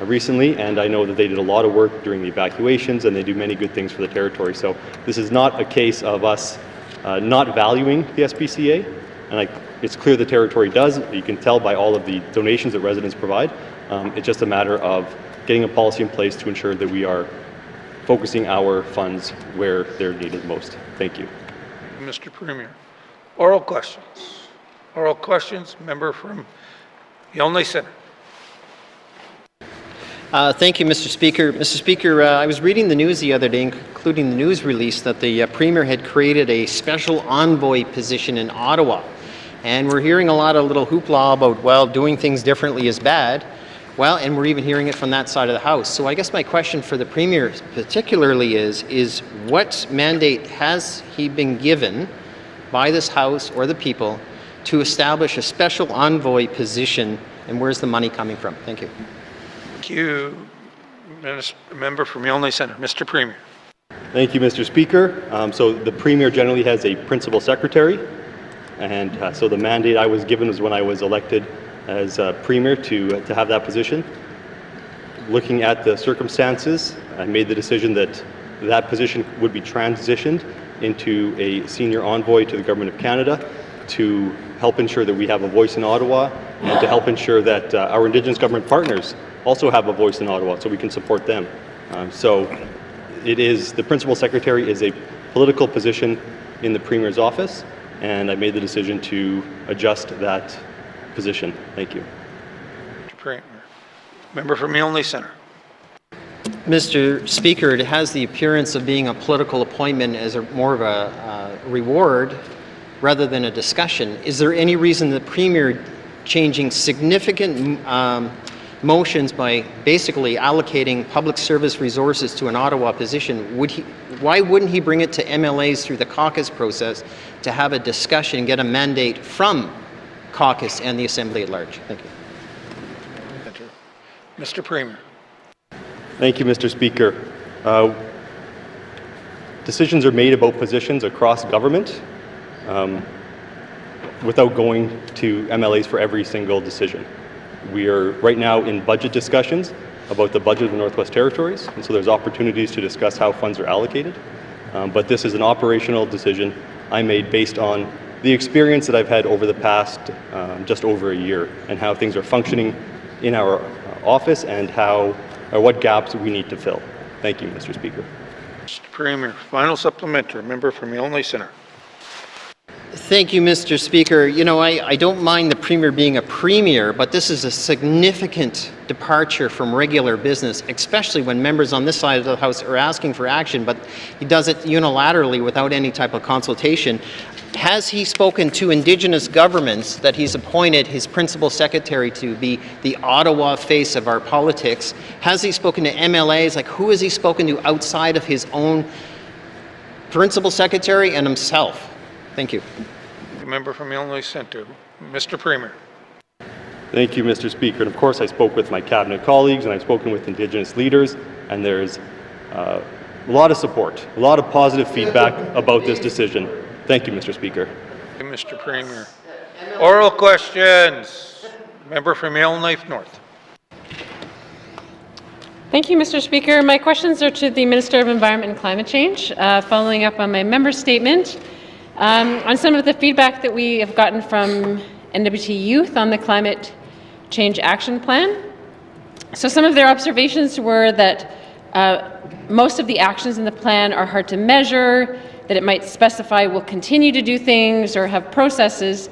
recently, and I know that they did a lot of work during the evacuations, and they do many good things for the territory. So this is not a case of us not valuing the SPCA, and it's clear the territory does. You can tell by all of the donations that residents provide. It's just a matter of getting a policy in place to ensure that we are focusing our funds where they're needed most. Thank you. Mr. Premier. Oral questions. Oral questions. Member from Yellowknife Centre. Thank you, Mr. Speaker. Mr. Speaker, I was reading the news the other day, including the news release, that the Premier had created a special envoy position in Ottawa. And we're hearing a lot of little hoopla about, well, doing things differently is bad. Well, and we're even hearing it from that side of the House. So I guess my question for the Premier particularly is what mandate has he been given by this House or the people to establish a special envoy position, and where's the money coming from? Thank you. Thank you, member from Yellowknife Centre. Mr. Premier. Thank you, Mr. Speaker. So the Premier generally has a principal secretary, and so the mandate I was given was when I was elected as Premier to have that position. Looking at the circumstances, I made the decision that that position would be transitioned into a senior envoy to the Government of Canada to help ensure that we have a voice in Ottawa and to help ensure that our Indigenous government partners also have a voice in Ottawa so we can support them. So it is, the Principal Secretary is a political position in the Premier's office, and I made the decision to adjust that position. Thank you. Mr. Premier. Member from Yellowknife Centre. Mr. Speaker, it has the appearance of being a political appointment as more of a reward rather than a discussion. Is there any reason the Premier changing significant motions by basically allocating public service resources to an Ottawa position? Why wouldn't he bring it to MLAs through the caucus process to have a discussion and get a mandate from caucus and the Assembly at large? Thank you. Mr. Premier. Thank you, Mr. Speaker. Decisions are made about positions across government without going to MLAs for every single decision. We are right now in budget discussions about the budget of the Northwest Territories, and so there's opportunities to discuss how funds are allocated. But this is an operational decision I made based on the experience that I've had over the past just over a year and how things are functioning in our office and what gaps we need to fill. Thank you, Mr. Speaker. Mr. Premier, final supplementary, member from Illinois Centre. Thank you, Mr. Speaker. You know, I don't mind the Premier being a Premier, but this is a significant departure from regular business, especially when members on this side of the House are asking for action, but he does it unilaterally without any type of consultation. Has he spoken to Indigenous governments that he's appointed his principal secretary to be the Ottawa face of our politics? Has he spoken to MLAs? Like, who has he spoken to outside of his own principal secretary and himself? Thank you. The member from Illinois Centre. Mr. Premier. Thank you, Mr. Speaker. And of course, I spoke with my cabinet colleagues and I've spoken with Indigenous leaders, and there's a lot of support, a lot of positive feedback about this decision. Thank you, Mr. Speaker. Mr. Premier. Oral questions. Member from Illinois North. Thank you, Mr. Speaker. My questions are to the Minister of Environment and Climate Change, following up on my member statement. On some of the feedback that we have gotten from NWT Youth on the Climate Change Action Plan. So some of their observations were that most of the actions in the plan are hard to measure, that it might specify we'll continue to do things or have processes.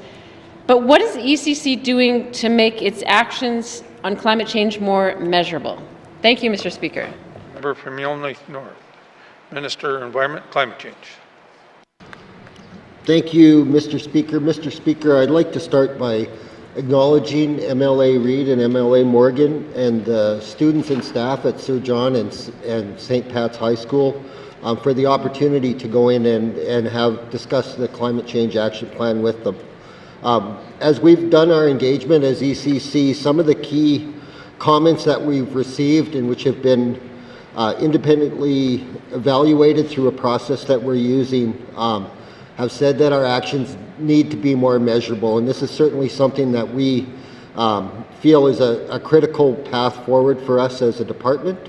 But what is the ECC doing to make its actions on climate change more measurable? Thank you, Mr. Speaker. Member from Illinois North. Minister of Environment, Climate Change. Thank you, Mr. Speaker. Mr. Speaker, I'd like to start by acknowledging MLA Reid and MLA Morgan and the students and staff at Sir John and St. Pat's High School for the opportunity to go in and have discussed the Climate Change Action Plan with them. As we've done our engagement as ECC, some of the key comments that we've received and which have been independently evaluated through a process that we're using have said that our actions need to be more measurable, and this is certainly something that we feel is a critical path forward for us as a department.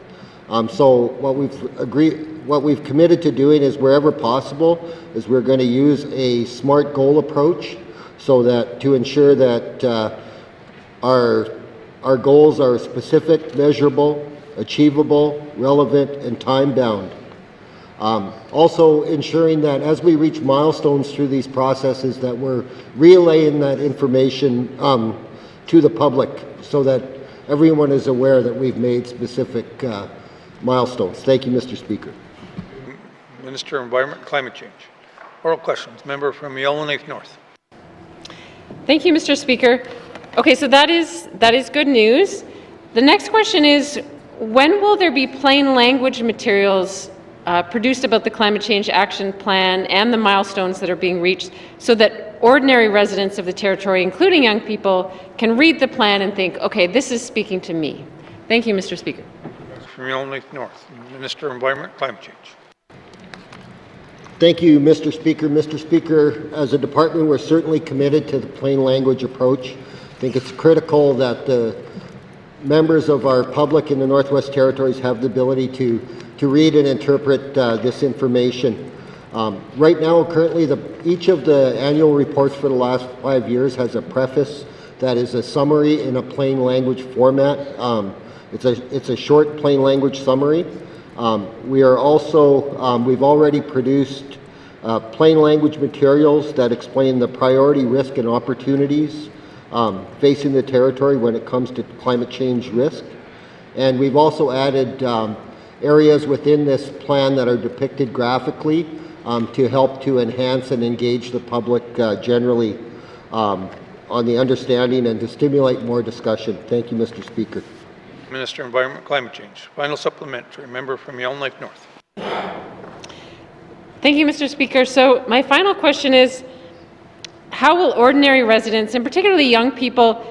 So what we've committed to doing is wherever possible is we're going to use a SMART goal approach so that to ensure that our goals are specific, measurable, achievable, relevant, and time-bound. Also ensuring that as we reach milestones through these processes that we're relaying that information to the public so that everyone is aware that we've made specific milestones. Thank you, Mr. Speaker. Minister of Environment, Climate Change. Oral questions. Member from Illinois North. Thank you, Mr. Speaker. Okay, so that is good news. The next question is, when will there be plain language materials produced about the Climate Change Action Plan and the milestones that are being reached so that ordinary residents of the territory, including young people, can read the plan and think, okay, this is speaking to me? Thank you, Mr. Speaker. From Illinois North. Minister of Environment, Climate Change. Thank you, Mr. Speaker. Mr. Speaker, as a department, we're certainly committed to the plain language approach. I think it's critical that the members of our public in the Northwest Territories have the ability to read and interpret this information. Right now, currently, each of the annual reports for the last 5 years has a preface that is a summary in a plain language format. It's a short plain language summary. We are also, we've already produced plain language materials that explain the priority, risk, and opportunities facing the territory when it comes to climate change risk. And we've also added areas within this plan that are depicted graphically to help to enhance and engage the public generally on the understanding and to stimulate more discussion. Thank you, Mr. Speaker. Minister of Environment, Climate Change. Final supplementary. Member from Yellowknife North. Thank you, Mr. Speaker. So my final question is, how will ordinary residents, and particularly young people,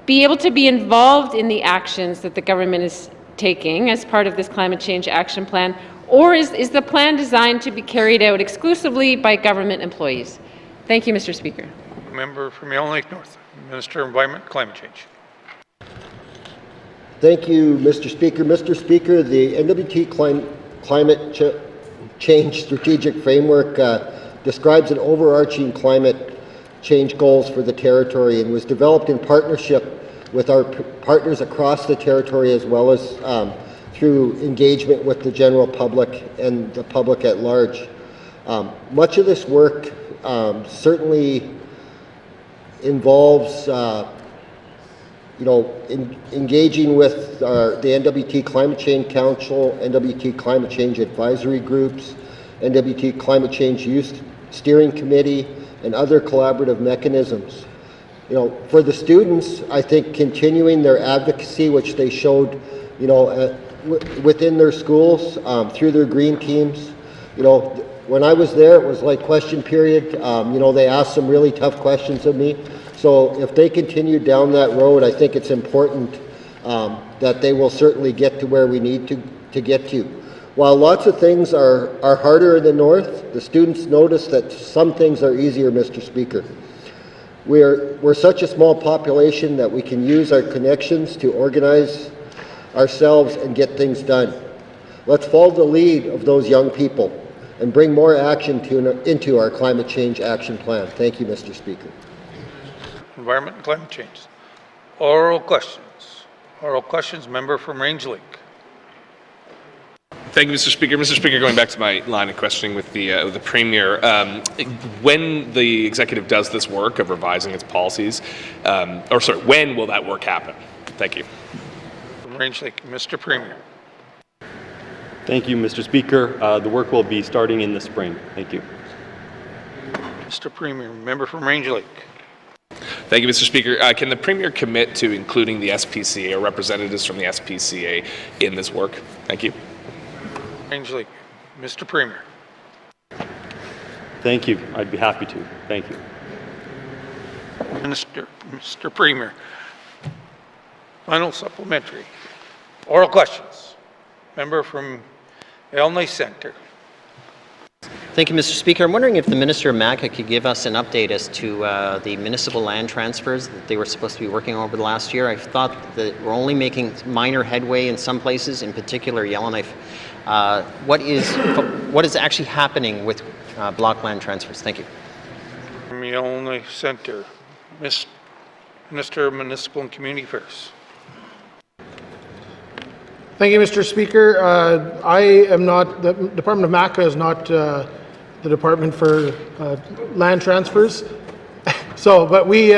be able to be involved in the actions that the government is taking as part of this Climate Change Action Plan? Or is the plan designed to be carried out exclusively by government employees? Thank you, Mr. Speaker. Member from Yellowknife North. Minister of Environment, Climate Change. Thank you, Mr. Speaker. Mr. Speaker, the NWT Climate Change Strategic Framework describes an overarching climate change goals for the territory and was developed in partnership with our partners across the territory, as well as through engagement with the general public and the public at large. Much of this work certainly involves engaging with the NWT Climate Change Council, NWT Climate Change Advisory Groups, NWT Climate Change Youth Steering Committee, and other collaborative mechanisms. For the students, I think continuing their advocacy, which they showed, within their schools, through their green teams. When I was there, it was like question period. They asked some really tough questions of me. So if they continue down that road, I think it's important that they will certainly get to where we need to get to. While lots of things are harder in the north, the students notice that some things are easier, Mr. Speaker. We're such a small population that we can use our connections to organize ourselves and get things done. Let's follow the lead of those young people and bring more action into our climate change action plan. Thank you, Mr. Speaker. Environment and climate change. Oral questions. Oral questions, member from Range Lake. Thank you, Mr. Speaker. Mr. Speaker, going back to my line of questioning with the Premier, when the executive does this work of revising its policies, when will that work happen? Thank you. From Range Lake, Mr. Premier. Thank you, Mr. Speaker. The work will be starting in the spring. Thank you. Mr. Premier, member from Range Lake. Thank you, Mr. Speaker. Can the Premier commit to including the SPCA or representatives from the SPCA in this work? Thank you. Range Lake, Mr. Premier. Thank you. I'd be happy to. Thank you. Mr. Premier. Final supplementary. Oral questions. Member from Elney Centre. Thank you, Mr. Speaker. I'm wondering if the Minister of MACA could give us an update as to the municipal land transfers that they were supposed to be working on over the last year. I thought that we're only making minor headway in some places, in particular Yellowknife. What is actually happening with block land transfers? Thank you. From Elney Centre, Minister of Municipal and Community Affairs. Thank you, Mr. Speaker. I am not, the Department of MACA is not the department for land transfers. But we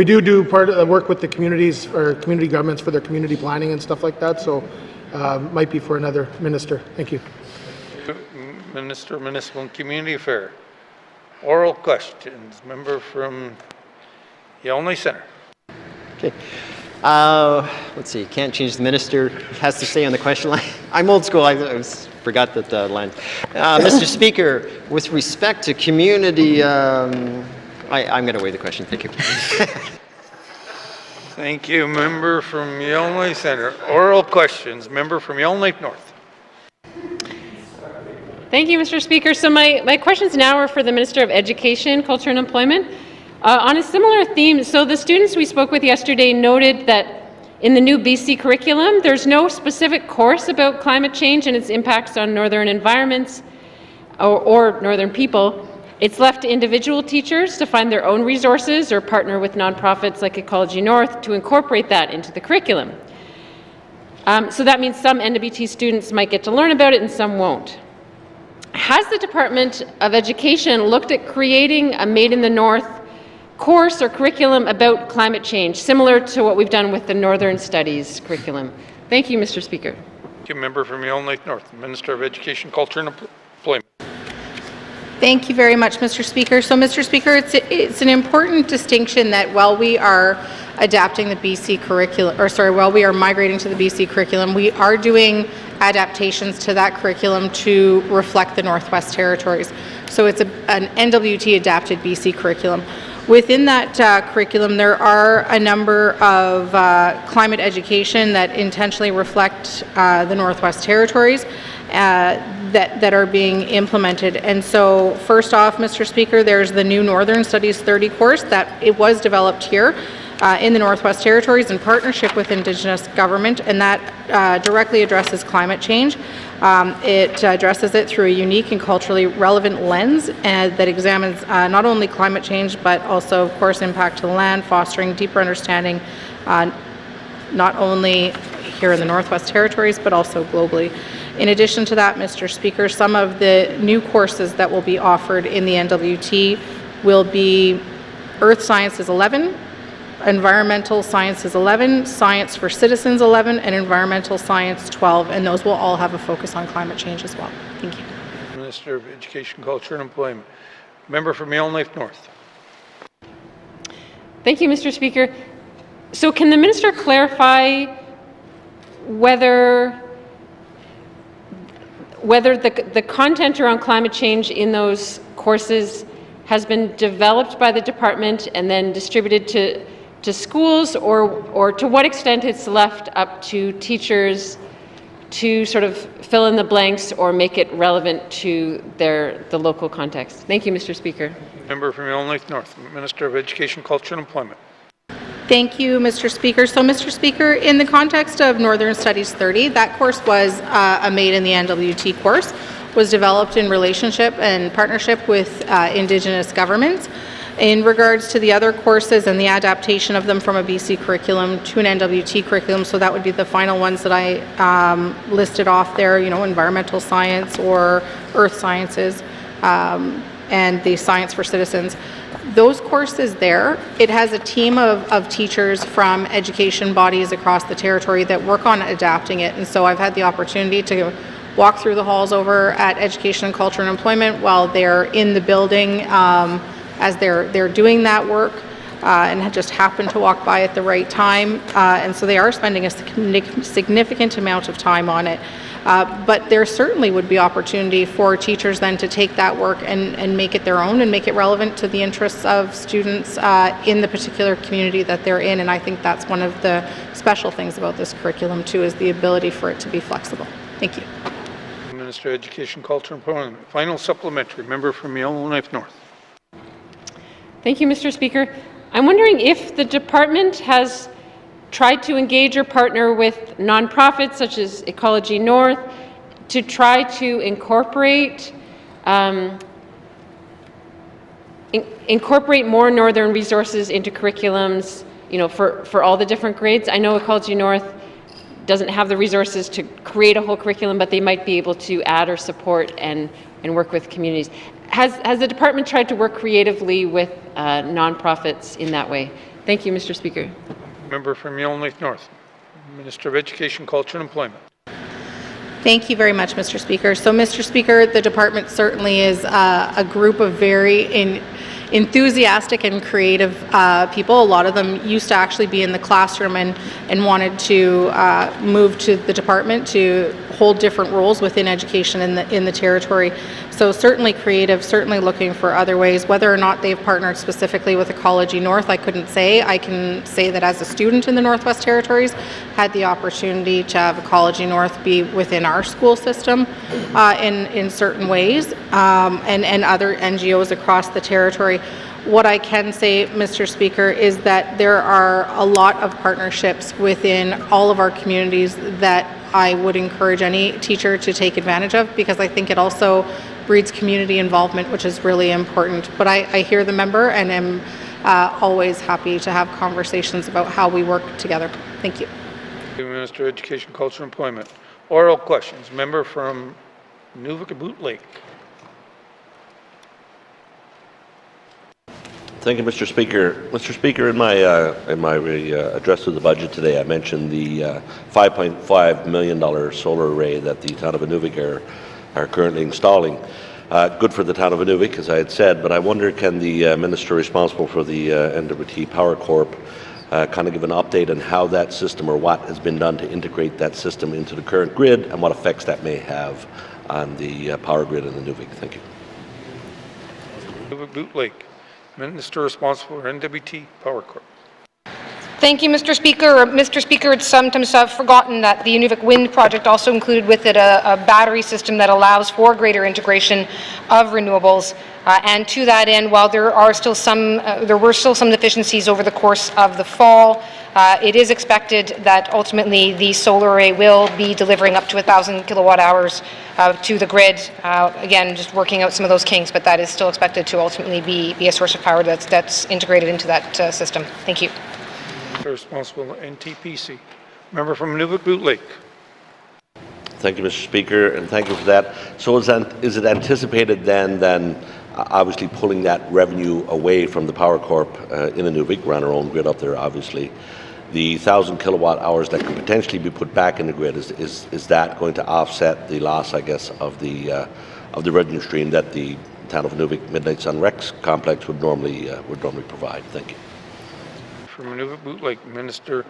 do part of work with the communities or community governments for their community planning and stuff like that. So might be for another minister. Thank you. Minister of Municipal and Community Affairs. Oral questions. Member from Yellowknife Centre. Okay. Let's see, can't change the minister, has to stay on the question line. I'm old school, I forgot that the line. Mr. Speaker, with respect to community, I'm going to waive the question, thank you. Thank you, member from Yellowknife Centre. Oral questions, member from Yellowknife North. Thank you, Mr. Speaker. So my questions now are for the Minister of Education, Culture and Employment. On a similar theme, so the students we spoke with yesterday noted that in the new BC curriculum, there's no specific course about climate change and its impacts on northern environments or northern people. It's left to individual teachers to find their own resources or partner with nonprofits like Ecology North to incorporate that into the curriculum. So that means some NWT students might get to learn about it and some won't. Has the Department of Education looked at creating a Made in the North course or curriculum about climate change, similar to what we've done with the Northern Studies curriculum? Thank you, Mr. Speaker. Thank you, member from Yellowknife North, Minister of Education, Culture and Employment. Thank you very much, Mr. Speaker. So, Mr. Speaker, it's an important distinction that while we are adapting the BC curriculum, while we are migrating to the BC curriculum, we are doing adaptations to that curriculum to reflect the Northwest Territories. So it's an NWT adapted BC curriculum. Within that curriculum, there are a number of climate education that intentionally reflect the Northwest Territories that are being implemented. And so first off, Mr. Speaker, there's the new Northern Studies 30 course that it was developed here. in the Northwest Territories in partnership with Indigenous government, and that directly addresses climate change. It addresses it through a unique and culturally relevant lens that examines not only climate change, but also, of course, impact to the land, fostering deeper understanding not only here in the Northwest Territories, but also globally. In addition to that, Mr. Speaker, some of the new courses that will be offered in the NWT will be Earth Sciences 11, Environmental Sciences 11, Science for Citizens 11, and Environmental Science 12, and those will all have a focus on climate change as well. Thank you. Minister of Education, Culture and Employment. Member for Yellowknife North. Thank you, Mr. Speaker. So can the minister clarify whether the content around climate change in those courses has been developed by the department and then distributed to schools, or to what extent it's left up to teachers to sort of fill in the blanks or make it relevant to the local context? Thank you, Mr. Speaker. Member from Yellowknife North, Minister of Education, Culture and Employment. Thank you, Mr. Speaker. So, Mr. Speaker, in the context of Northern Studies 30, that course was a Made in the NWT course, was developed in relationship and partnership with Indigenous governments. In regards to the other courses and the adaptation of them from a BC curriculum to an NWT curriculum, so that would be the final ones that I listed off there, you know, environmental science or earth sciences, and the Science for Citizens. Those courses there, it has a team of teachers from education bodies across the territory that work on adapting it. And so I've had the opportunity to walk through the halls over at Education and Culture and Employment while they're in the building as they're doing that work, and had just happened to walk by at the right time. And so they are spending a significant amount of time on it. But there certainly would be opportunity for teachers then to take that work and make it their own and make it relevant to the interests of students in the particular community that they're in. And I think that's one of the special things about this curriculum too, is the ability for it to be flexible. Thank you. Minister of Education, Culture and Employment. Final supplementary. Member from Yellowknife North. Thank you, Mr. Speaker. I'm wondering if the department has tried to engage or partner with nonprofits such as Ecology North to try to incorporate more northern resources into curriculums, you know, for all the different grades. I know Ecology North doesn't have the resources to create a whole curriculum, but they might be able to add or support and work with communities. Has the department tried to work creatively with nonprofits in that way? Thank you, Mr. Speaker. Member from Yellowknife North, Minister of Education, Culture and Employment. Thank you very much, Mr. Speaker. So, Mr. Speaker, the department certainly is a group of very enthusiastic and creative people. A lot of them used to actually be in the classroom and wanted to move to the department to hold different roles within education in the territory. So certainly creative, certainly looking for other ways. Whether or not they've partnered specifically with Ecology North, I couldn't say. I can say that as a student in the Northwest Territories, had the opportunity to have Ecology North be within our school system in certain ways, and other NGOs across the territory. What I can say, Mr. Speaker, is that there are a lot of partnerships within all of our communities that I would encourage any teacher to take advantage of, because I think it also breeds community involvement, which is really important. But I hear the member and am always happy to have conversations about how we work together. Thank you. Minister of Education, Culture and Employment. Oral questions. Member from Nunavut Lake. Thank you, Mr. Speaker. Mr. Speaker, in my address to the budget today, I mentioned the $5.5 million solar array that the town of Inuvik are currently installing. Good for the town of Inuvik, as I had said, but I wonder, can the minister responsible for the NWT Power Corp kind of give an update on how that system, or what has been done to integrate that system into the current grid, and what effects that may have on the power grid in Inuvik? Thank you. Nunavut Lake. Minister responsible for NWT Power Corp. Thank you, Mr. Speaker. Mr. Speaker, it's sometimes forgotten that the Inuvik Wind project also included with it a battery system that allows for greater integration of renewables. And to that end, while there were still some deficiencies over the course of the fall, it is expected that ultimately the solar array will be delivering up to 1,000 kilowatt hours to the grid. Again, just working out some of those kinks, but that is still expected to ultimately be a source of power that's integrated into that system. Thank you. Responsible NTPC. Member from Inuvik Boot Lake. Thank you, Mr. Speaker, and thank you for that. So is it anticipated then obviously pulling that revenue away from the Power Corp in Inuvik, we're on our own grid up there, obviously, the 1,000 kilowatt hours that could potentially be put back in the grid, is that going to offset the loss, I guess, of the revenue stream that the town of Inuvik Midnight Sun Rex complex would normally provide? Thank you. From Inuvik Boot Lake, Minister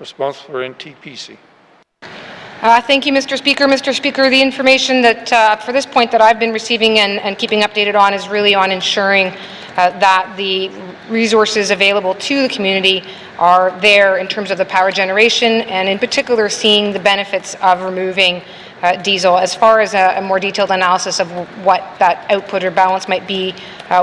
responsible for NTPC. Thank you, Mr. Speaker. Mr. Speaker, the information that, for this point, that I've been receiving and keeping updated on is really on ensuring that the resources available to the community are there in terms of the power generation, and in particular seeing the benefits of removing diesel. As far as a more detailed analysis of what that output or balance might be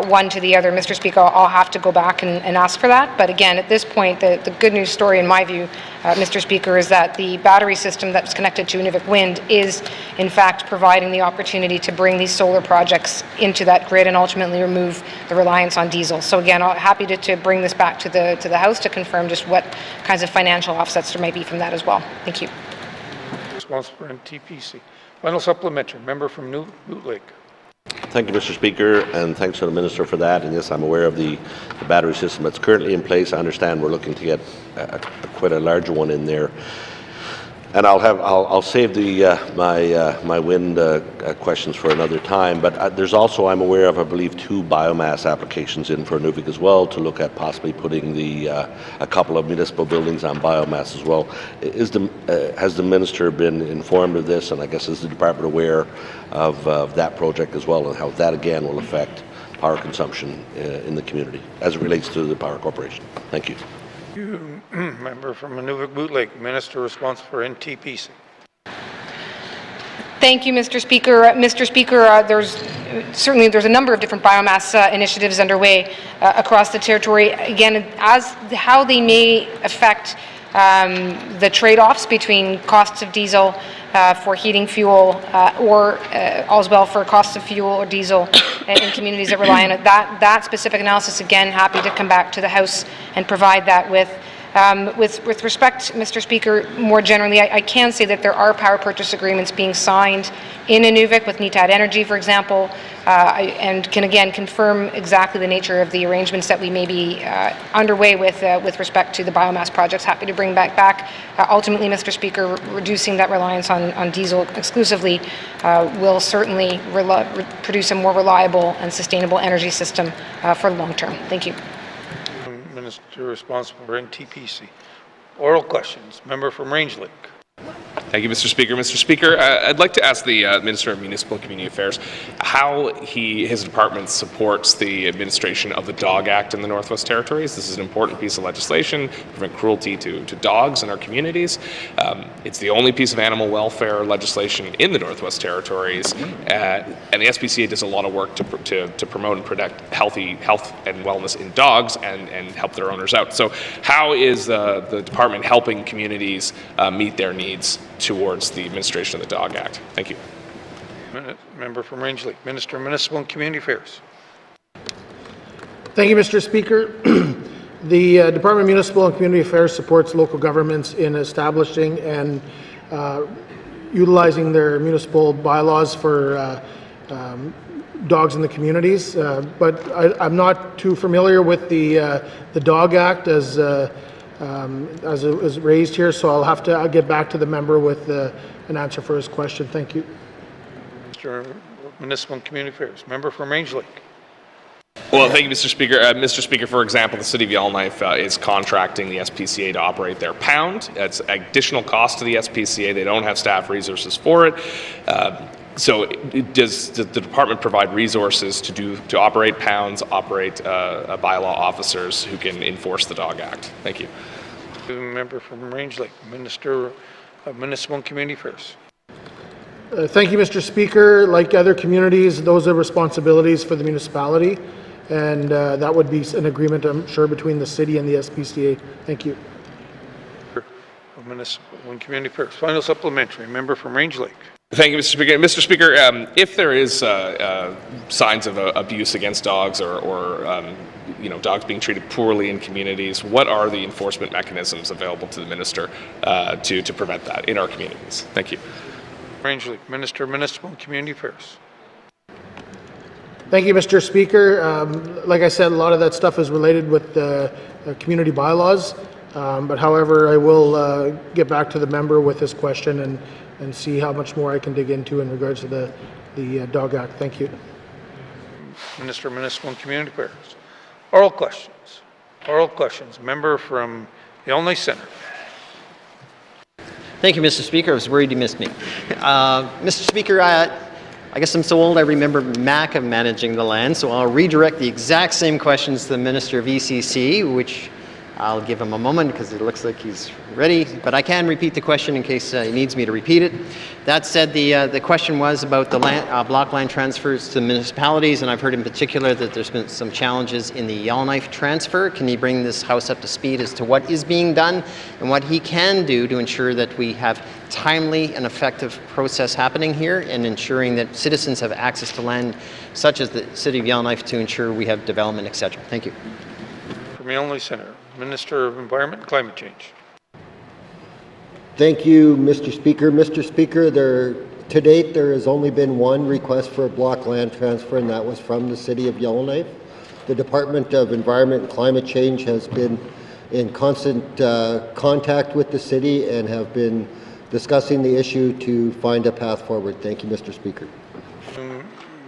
one to the other, Mr. Speaker, I'll have to go back and ask for that. But again, at this point, the good news story in my view, Mr. Speaker, is that the battery system that's connected to Inuvik Wind is in fact providing the opportunity to bring these solar projects into that grid and ultimately remove the reliance on diesel. So again, I'm happy to bring this back to the House to confirm just what kinds of financial offsets there might be from that as well. Thank you. Responsible for NTPC. Final supplementary. Member from Inuvik Boot Lake. Thank you, Mr. Speaker, and thanks to the Minister for that. And yes, I'm aware of the battery system that's currently in place. I understand we're looking to get quite a larger one in there. And I'll save my wind questions for another time. But there's also, I'm aware of, I believe, 2 biomass applications in for Inuvik as well to look at possibly putting a couple of municipal buildings on biomass as well. Has the Minister been informed of this? And I guess is the Department aware of that project as well, and how that again will affect power consumption in the community as it relates to the Power Corporation? Thank you. Member from Inuvik Boot Lake, Minister responsible for NTPC. Thank you, Mr. Speaker. Mr. Speaker, there's a number of different biomass initiatives underway across the territory. Again, as how they may affect the trade-offs between costs of diesel for heating fuel or as well for costs of fuel or diesel in communities that rely on it. That specific analysis, again, happy to come back to the House and provide that with. With respect, Mr. Speaker, more generally, I can say that there are power purchase agreements being signed in Inuvik with NITAD Energy, for example, and can again confirm exactly the nature of the arrangements that we may be underway with respect to the biomass projects. Happy to bring back. Ultimately, Mr. Speaker, reducing that reliance on diesel exclusively will certainly produce a more reliable and sustainable energy system for the long term. Thank you. Minister responsible for NTPC. Oral questions. Member from Range Lake. Thank you, Mr. Speaker. Mr. Speaker, I'd like to ask the Minister of Municipal and Community Affairs how his department supports the administration of the Dog Act in the Northwest Territories. This is an important piece of legislation to prevent cruelty to dogs in our communities. It's the only piece of animal welfare legislation in the Northwest Territories, and the SPCA does a lot of work to promote and protect health and wellness in dogs and help their owners out. So how is the department helping communities meet their needs towards the administration of the Dog Act? Thank you. Member from Range Lake, Minister of Municipal and Community Affairs. Thank you, Mr. Speaker. The Department of Municipal and Community Affairs supports local governments in establishing and utilizing their municipal bylaws for dogs in the communities, but I'm not too familiar with the Dog Act as it was raised here, so I'll get back to the member with an answer for his question. Thank you. Mr. Municipal and Community Affairs. Member from Range Lake. Well, thank you, Mr. Speaker. Mr. Speaker, for example, the City of Yellowknife is contracting the SPCA to operate their pound. It's additional cost to the SPCA. They don't have staff resources for it. So does the department provide resources to operate pounds, operate bylaw officers who can enforce the Dog Act? Thank you. Member from Range Lake, Minister of Municipal and Community Affairs. Thank you, Mr. Speaker. Like other communities, those are responsibilities for the municipality, and that would be an agreement, I'm sure, between the city and the SPCA. Thank you. Of Municipal and Community Affairs. Final supplementary, member from Range Lake. Thank you, Mr. Speaker. Mr. Speaker, if there is signs of abuse against dogs or dogs being treated poorly in communities, what are the enforcement mechanisms available to the minister to prevent that in our communities? Thank you. Range Lake, Minister of Municipal and Community Affairs. Thank you, Mr. Speaker. Like I said, a lot of that stuff is related with the community bylaws, but however, I will get back to the member with this question and see how much more I can dig into in regards to the Dog Act. Thank you. Minister of Municipal and Community Affairs. Oral questions. Oral questions. Member from Yellowknife Centre. Thank you, Mr. Speaker. I was worried you missed me. Mr. Speaker, I guess I'm so old I remember MACA managing the land, so I'll redirect the exact same questions to the Minister of ECC, which I'll give him a moment because it looks like he's ready, but I can repeat the question in case he needs me to repeat it. That said, the question was about the block land transfers to municipalities, and I've heard in particular that there's been some challenges in the Yellowknife transfer. Can he bring this House up to speed as to what is being done and what he can do to ensure that we have timely and effective process happening here and ensuring that citizens have access to land such as the City of Yellowknife to ensure we have development, etc. Thank you. From Yellowknife Centre, Minister of Environment and Climate Change. Thank you, Mr. Speaker. Mr. Speaker, to date there has only been one request for a block land transfer, and that was from the City of Yellowknife. The Department of Environment and Climate Change has been in constant contact with the city and have been discussing the issue to find a path forward. Thank you, Mr. Speaker.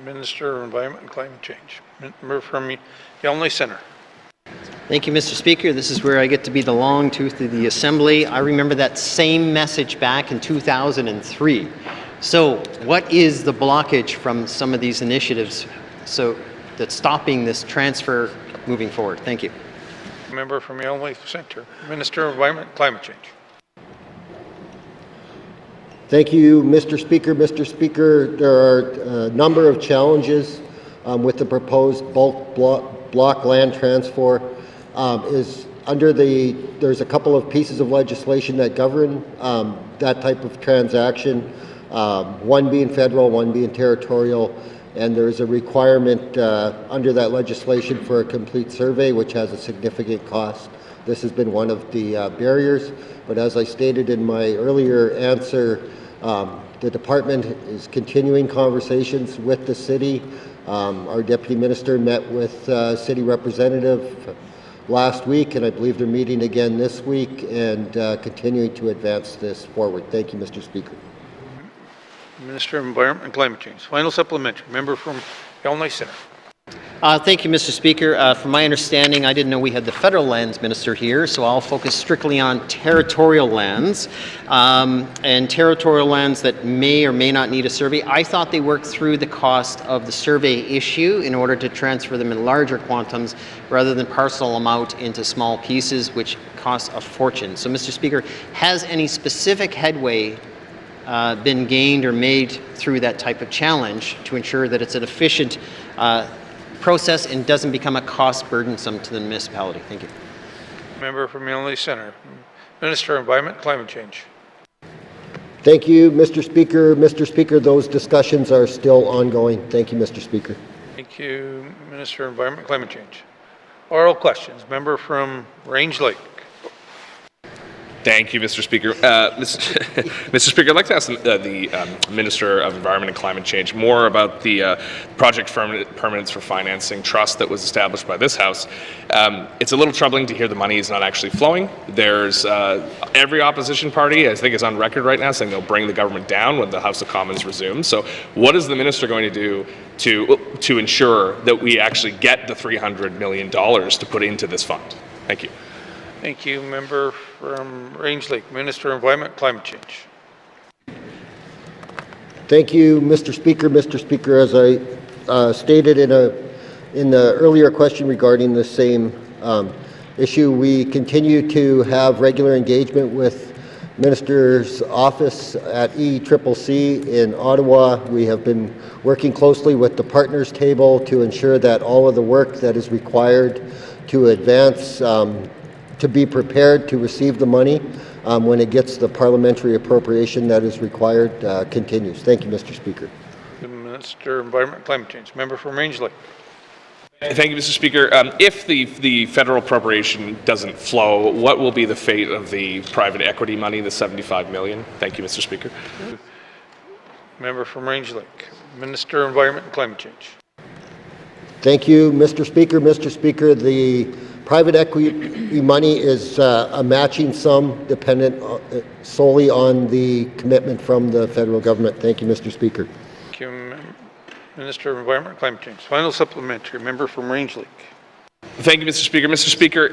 Minister of Environment and Climate Change. Member from Yellowknife Centre. Thank you, Mr. Speaker. This is where I get to be the long tooth of the Assembly. I remember that same message back in 2003. So what is the blockage from some of these initiatives that's stopping this transfer moving forward? Thank you. Member from Yellowknife Centre. Minister of Environment and Climate Change. Thank you, Mr. Speaker. Mr. Speaker, there are a number of challenges with the proposed bulk block land transfer. There's a couple of pieces of legislation that govern that type of transaction, one being federal, one being territorial, and there's a requirement under that legislation for a complete survey, which has a significant cost. This has been one of the barriers, but as I stated in my earlier answer, the department is continuing conversations with the city. Our deputy minister met with city representative last week, and I believe they're meeting again this week and continuing to advance this forward. Thank you, Mr. Speaker. Minister of Environment and Climate Change. Final supplementary. Member from Yellowknife Centre. Thank you, Mr. Speaker. From my understanding, I didn't know we had the federal lands minister here, so I'll focus strictly on territorial lands and territorial lands that may or may not need a survey. I thought they worked through the cost of the survey issue in order to transfer them in larger quantums rather than parcel them out into small pieces, which costs a fortune. So, Mr. Speaker, has any specific headway been gained or made through that type of challenge to ensure that it's an efficient process and doesn't become a cost burdensome to the municipality? Thank you. Member from Yellowknife Centre. Minister of Environment and Climate Change. Thank you, Mr. Speaker. Mr. Speaker, those discussions are still ongoing. Thank you, Mr. Speaker. Thank you, Minister of Environment and Climate Change. Oral questions. Member from Range Lake. Thank you, Mr. Speaker. Mr. Speaker, I'd like to ask the Minister of Environment and Climate Change more about the Project Permanence for Financing Trust that was established by this House. It's a little troubling to hear the money is not actually flowing. There's every opposition party, I think, is on record right now saying they'll bring the government down when the House of Commons resumes. So what is the Minister going to do to ensure that we actually get the $300 million to put into this fund? Thank you. Thank you. Member from Range Lake, Minister of Environment and Climate Change. Thank you, Mr. Speaker. Mr. Speaker, as I stated in the earlier question regarding the same issue. We continue to have regular engagement with Minister's office at ECCC in Ottawa. We have been working closely with the partners table to ensure that all of the work that is required to advance, to be prepared to receive the money when it gets the parliamentary appropriation that is required, continues. Thank you, Mr. Speaker. The Minister of Environment and Climate Change. Member from Range Lake. Thank you, Mr. Speaker. If the federal appropriation doesn't flow, what will be the fate of the private equity money, the $75 million? Thank you, Mr. Speaker. Member from Range Lake. Minister of Environment and Climate Change. Thank you, Mr. Speaker. Mr. Speaker, the private equity money is a matching sum dependent solely on the commitment from the federal government. Thank you, Mr. Speaker. Thank you, Minister of Environment and Climate Change. Final supplementary. Member from Range Lake. Thank you, Mr. Speaker. Mr. Speaker,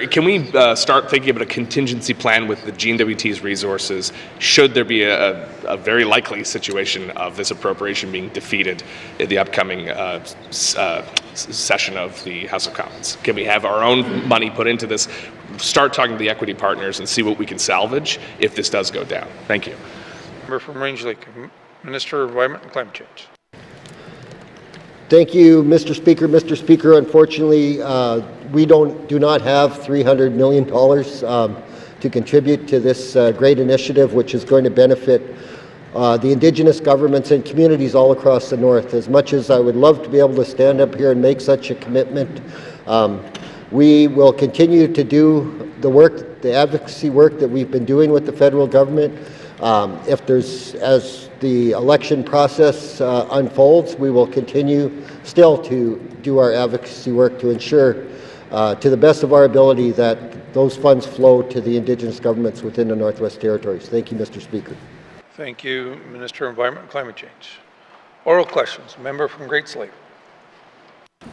can we start thinking about a contingency plan with the GNWT's resources should there be a very likely situation of this appropriation being defeated in the upcoming session of the House of Commons? Can we have our own money put into this, start talking to the equity partners and see what we can salvage if this does go down? Thank you. Member from Range Lake. Minister of Environment and Climate Change. Thank you, Mr. Speaker. Mr. Speaker, unfortunately, we do not have $300 million to contribute to this great initiative, which is going to benefit the Indigenous governments and communities all across the North. As much as I would love to be able to stand up here and make such a commitment, we will continue to do the work, the advocacy work that we've been doing with the federal government. As the election process unfolds, we will continue still to do our advocacy work to ensure, to the best of our ability, that those funds flow to the Indigenous governments within the Northwest Territories. Thank you, Mr. Speaker. Thank you, Minister of Environment and Climate Change. Oral questions. Member from Great Slave.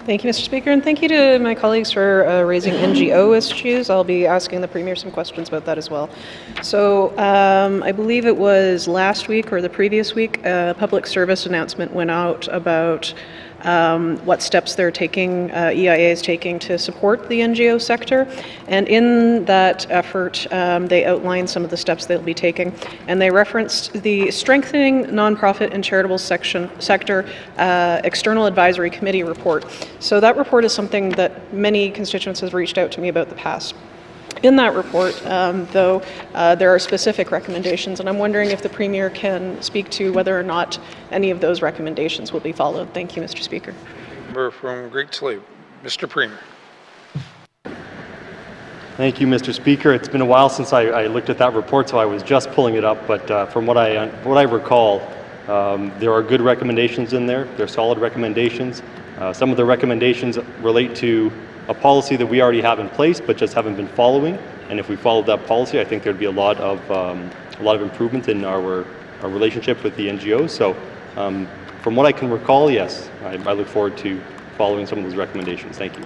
Thank you, Mr. Speaker, and thank you to my colleagues for raising NGO issues. I'll be asking the Premier some questions about that as well. So I believe it was last week or the previous week, a public service announcement went out about what steps they're taking, EIA is taking to support the NGO sector. And in that effort, they outlined some of the steps they'll be taking. And they referenced the Strengthening Nonprofit and Charitable Sector External Advisory Committee report. So that report is something that many constituents have reached out to me about in the past. In that report, though, there are specific recommendations, and I'm wondering if the Premier can speak to whether or not any of those recommendations will be followed. Thank you, Mr. Speaker. Member from Great Slave. Mr. Premier. Thank you, Mr. Speaker. It's been a while since I looked at that report, so I was just pulling it up, but from what I recall, there are good recommendations in there. They're solid recommendations. Some of the recommendations relate to a policy that we already have in place, but just haven't been following. And if we followed that policy, I think there'd be a lot of improvement in our relationship with the NGOs. So, from what I can recall, yes, I look forward to following some of those recommendations. Thank you.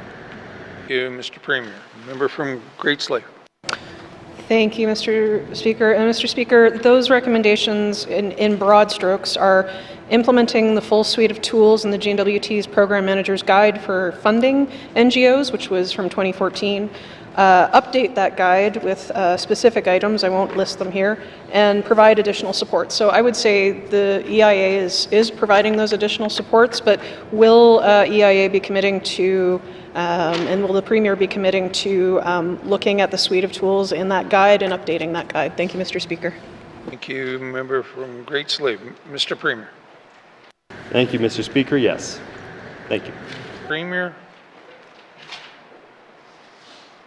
Thank you, Mr. Premier. Member from Great Slave. Thank you, Mr. Speaker. And Mr. Speaker, those recommendations in broad strokes are implementing the full suite of tools in the GNWT's Program Manager's Guide for Funding NGOs, which was from 2014, update that guide with specific items, I won't list them here, and provide additional support. So I would say the EIA is providing those additional supports, but will EIA be committing to, and will the Premier be committing to looking at the suite of tools in that guide and updating that guide? Thank you, Mr. Speaker. Thank you, Member from Great Slave. Mr. Premier. Thank you, Mr. Speaker. Yes. Thank you. Premier.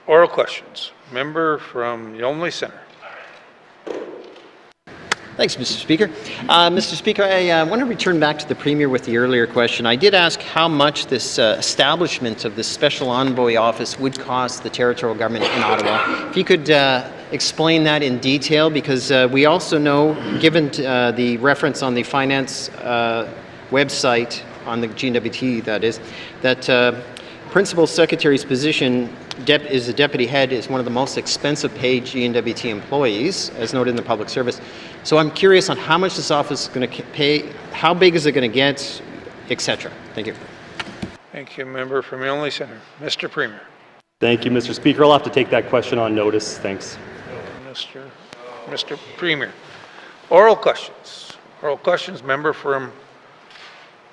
Oral questions. Member from Yonley Centre. Thanks, Mr. Speaker. Mr. Speaker, I want to return back to the Premier with the earlier question. I did ask how much this establishment of this Special Envoy Office would cost the territorial government in Ottawa. If you could explain that in detail, because we also know, given the reference on the finance website, on the GNWT that is, that Principal Secretary's position is the deputy head is one of the most expensive paid GNWT employees, as noted in the public service. So I'm curious on how much this office is going to pay, how big is it going to get, etc. Thank you. Thank you, Member from Yonley Centre. Mr. Premier. Thank you, Mr. Speaker. I'll have to take that question on notice. Thanks. Mr. Premier. Oral questions. Oral questions, member from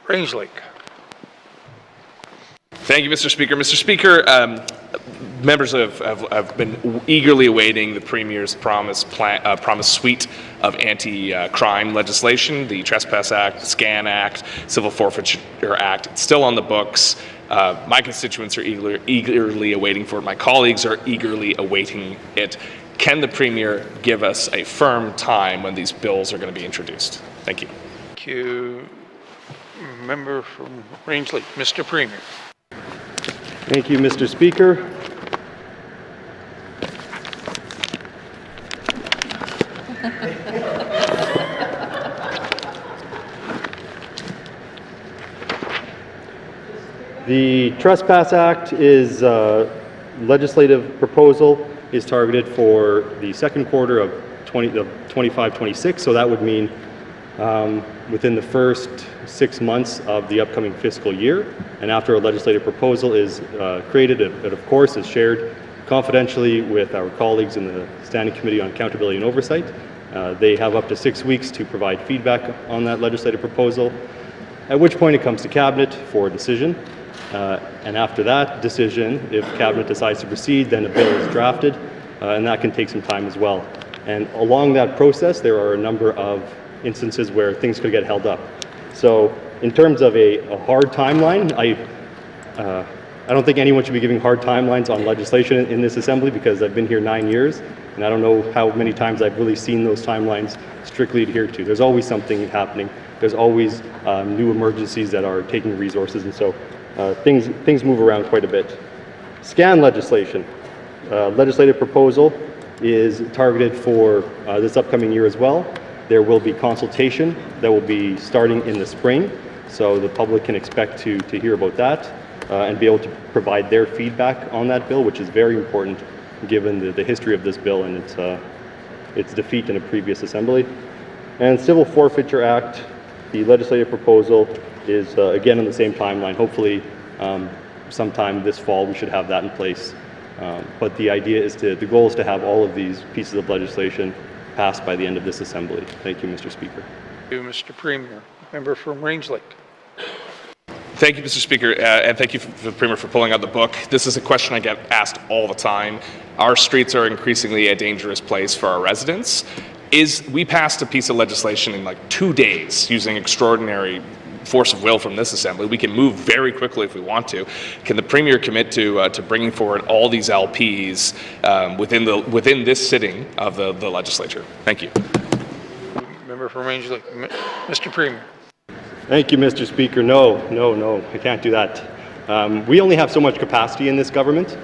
Range Lake. Thank you, Mr. Speaker. Mr. Speaker, members have been eagerly awaiting the Premier's promised suite of anti-crime legislation, the Trespass Act, the SCAN Act, Civil Forfeiture Act. It's still on the books. My constituents are eagerly awaiting for it. My colleagues are eagerly awaiting it. Can the Premier give us a firm time when these bills are going to be introduced? Thank you. Thank you. Member from Range Lake, Mr. Premier. Thank you, Mr. Speaker. The Trespass Act is legislative proposal is targeted for the second quarter of 25-26, so that would mean within the first 6 months of the upcoming fiscal year. And after a legislative proposal is created, it of course is shared confidentially with our colleagues in the Standing Committee on Accountability and Oversight. They have up to 6 weeks to provide feedback on that legislative proposal, at which point it comes to Cabinet for a decision. And after that decision, if Cabinet decides to proceed, then a bill is drafted, and that can take some time as well. And along that process, there are a number of instances where things could get held up. So in terms of a hard timeline, I don't think anyone should be giving hard timelines on legislation in this assembly, because I've been here 9 years, and I don't know how many times I've really seen those timelines strictly adhered to. There's always something happening. There's always new emergencies that are taking resources, and so things move around quite a bit. SCAN legislation. Legislative proposal is targeted for this upcoming year as well. There will be consultation that will be starting in the spring, so the public can expect to hear about that and be able to provide their feedback on that bill, which is very important given the history of this bill and its defeat in a previous assembly. And Civil Forfeiture Act, the legislative proposal is again on the same timeline. Hopefully sometime this fall we should have that in place. But the idea is the goal is to have all of these pieces of legislation passed by the end of this assembly. Thank you, Mr. Speaker. Thank you, Mr. Premier. Member from Range Lake. Thank you, Mr. Speaker, and thank you, the Premier, for pulling out the book. This is a question I get asked all the time. Our streets are increasingly a dangerous place for our residents. We passed a piece of legislation in like 2 days using extraordinary force of will from this assembly. We can move very quickly if we want to. Can the Premier commit to bringing forward all these LPs within this sitting of the legislature? Thank you. Member from Range Lake, Mr. Premier. Thank you, Mr. Speaker. No, I can't do that. We only have so much capacity in this government.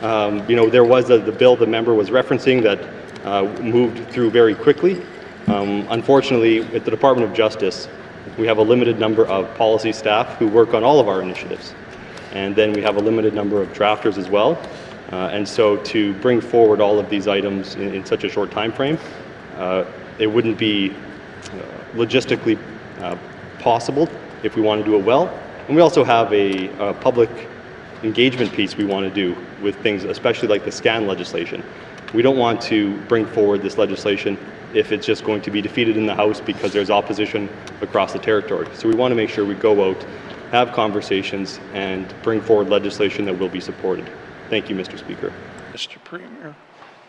There was the bill the member was referencing that moved through very quickly. Unfortunately, at the Department of Justice, we have a limited number of policy staff who work on all of our initiatives. And then we have a limited number of drafters as well. And so to bring forward all of these items in such a short time frame, it wouldn't be logistically possible if we want to do it well. And we also have a public engagement piece we want to do with things, especially like the SCAN legislation. We don't want to bring forward this legislation if it's just going to be defeated in the House because there's opposition across the territory. So we want to make sure we go out, have conversations, and bring forward legislation that will be supported. Thank you, Mr. Speaker. Mr. Premier.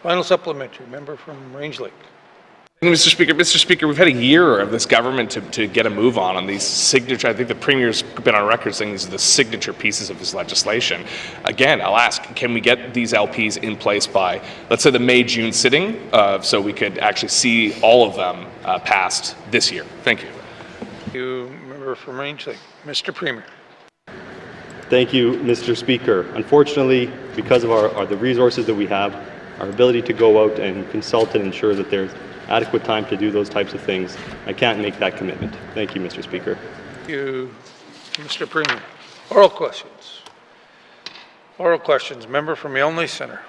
Final supplementary, member from Range Lake. Mr. Speaker, we've had a year of this government to get a move on these signature. I think the Premier's been on record saying these are the signature pieces of his legislation. Again, I'll ask, can we get these LPs in place by, let's say, the May-June sitting, so we could actually see all of them passed this year? Thank you. Thank you, member from Range Lake. Mr. Premier. Thank you, Mr. Speaker. Unfortunately, because of the resources that we have, our ability to go out and consult and ensure that there's adequate time to do those types of things, I can't make that commitment. Thank you, Mr. Speaker. Thank you, Mr. Premier. Oral questions. Oral questions. Member from Yonge Centre.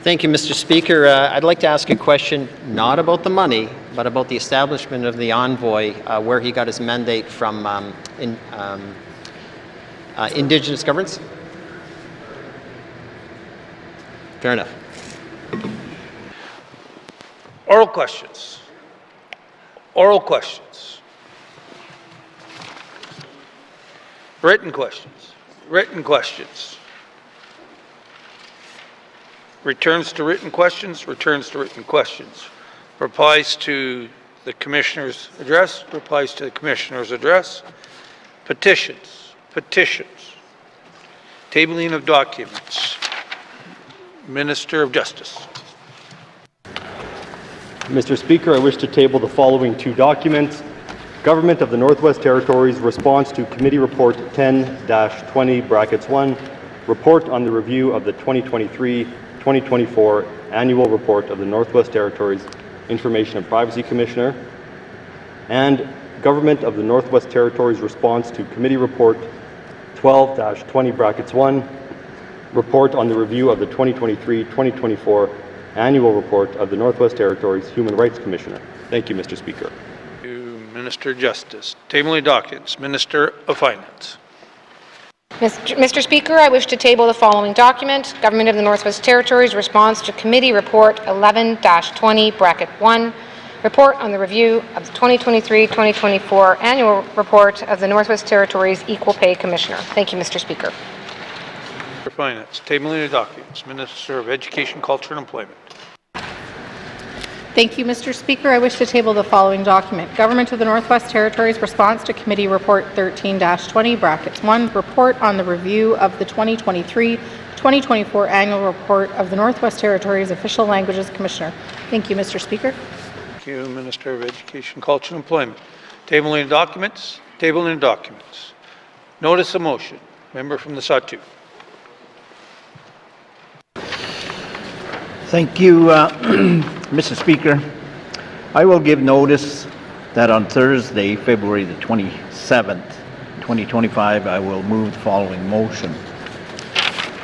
Thank you, Mr. Speaker. I'd like to ask a question not about the money, but about the establishment of the envoy, where he got his mandate from Indigenous governments. Fair enough. Oral questions. Oral questions. Written questions. Written questions. Returns to written questions. Returns to written questions. Replies to the Commissioner's address. Replies to the Commissioner's address. Petitions. Petitions. Tabling of documents. Minister of Justice. Mr. Speaker, I wish to table the following two documents. Government of the Northwest Territories Response to Committee Report 10-20(1), Report on the Review of the 2023-2024 Annual Report of the Northwest Territories Information and Privacy Commissioner, and Government of the Northwest Territories Response to Committee Report 12-20(1), Report on the Review of the 2023-2024 Annual Report of the Northwest Territories Human Rights Commissioner. Thank you, Mr. Speaker. To Minister of Justice. Tabling documents. Minister of Finance. Mr. Speaker, I wish to table the following document, Government of the Northwest Territories Response to Committee Report 11-20(1), Report on the Review of the 2023-2024 Annual Report of the Northwest Territories Equal Pay Commissioner. Thank you, Mr. Speaker. For Finance. Tabling of documents. Minister of Education, Culture and Employment. Thank you, Mr. Speaker. I wish to table the following document. Government of the Northwest Territories Response to Committee Report 13-20(1), Report on the Review of the 2023-2024 Annual Report of the Northwest Territories Official Languages Commissioner. Thank you, Mr. Speaker. Thank you, Minister of Education, Culture and Employment. Tabling of documents. Tabling of documents. Notice of motion. Member from the Sawtooth. Thank you, Mr. Speaker. I will give notice that on Thursday, February the 27th, 2025, I will move the following motion.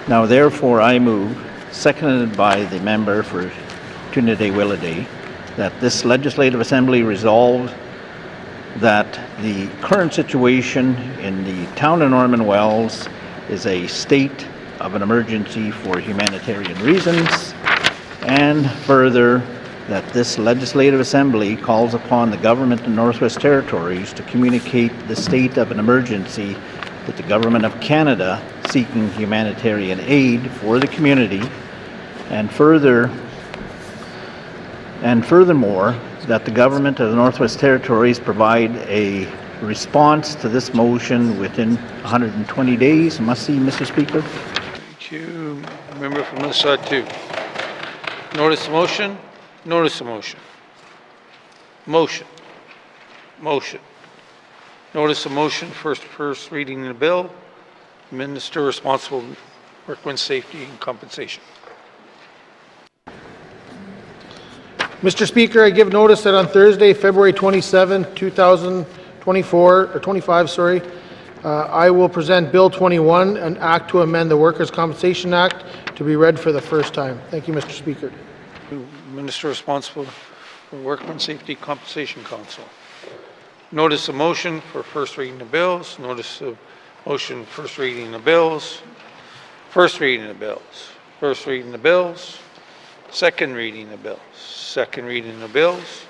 Now, therefore, I move, seconded by the member for Trinidad-Willowday, that this Legislative Assembly resolve that the current situation in the town of Norman Wells is a state of an emergency for humanitarian reasons, and further, that this Legislative Assembly calls upon the Government of Northwest Territories to communicate the state of an emergency with the Government of Canada seeking humanitarian aid for the community, and furthermore, that the Government of the Northwest Territories provide a response to this motion within 120 days. Must see, Mr. Speaker. Thank you. Member from the Sawtooth. Notice of motion. Notice of motion. Motion. Motion. Notice of motion. First reading of the bill. Minister responsible for workmen's safety and compensation. Mr. Speaker, I give notice that on Thursday, February 27, 2025, I will present Bill 21, an act to amend the Workers' Compensation Act, to be read for the first time. Thank you, Mr. Speaker. Minister responsible for Workmen's Safety Compensation Council. Notice of motion for first reading of bills. Notice of motion first reading of bills. First reading of bills. First reading of bills. Second reading of bills. Second reading of bills.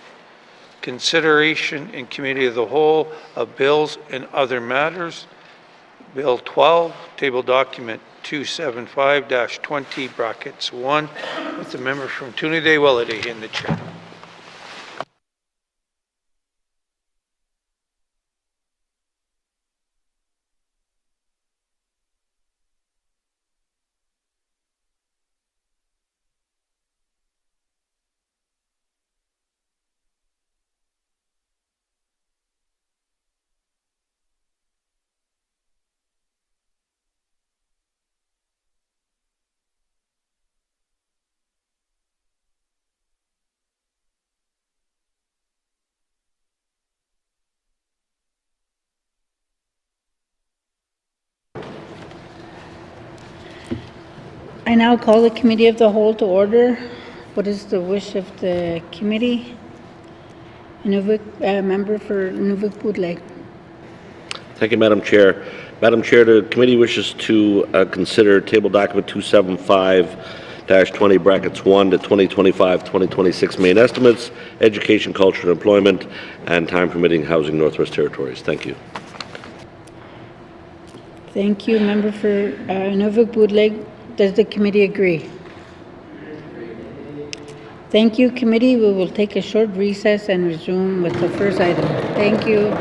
Consideration in committee of the whole of bills and other matters. Bill 12, table document 275-20(1), with the member from Trinidad-Willowday in the chair. I now call the Committee of the Whole to order. What is the wish of the committee? Nuvik, member for Nuvik-Bootleg. Thank you, Madam Chair. Madam Chair, the committee wishes to consider table document 275, 20 brackets 1 to 2025-2026 main estimates, education, culture, and employment, and time permitting housing Northwest Territories. Thank you. Thank you. Member for Nunavut Bootleg. Does the committee agree? Thank you, committee. We will take a short recess and resume with the first item. Thank you.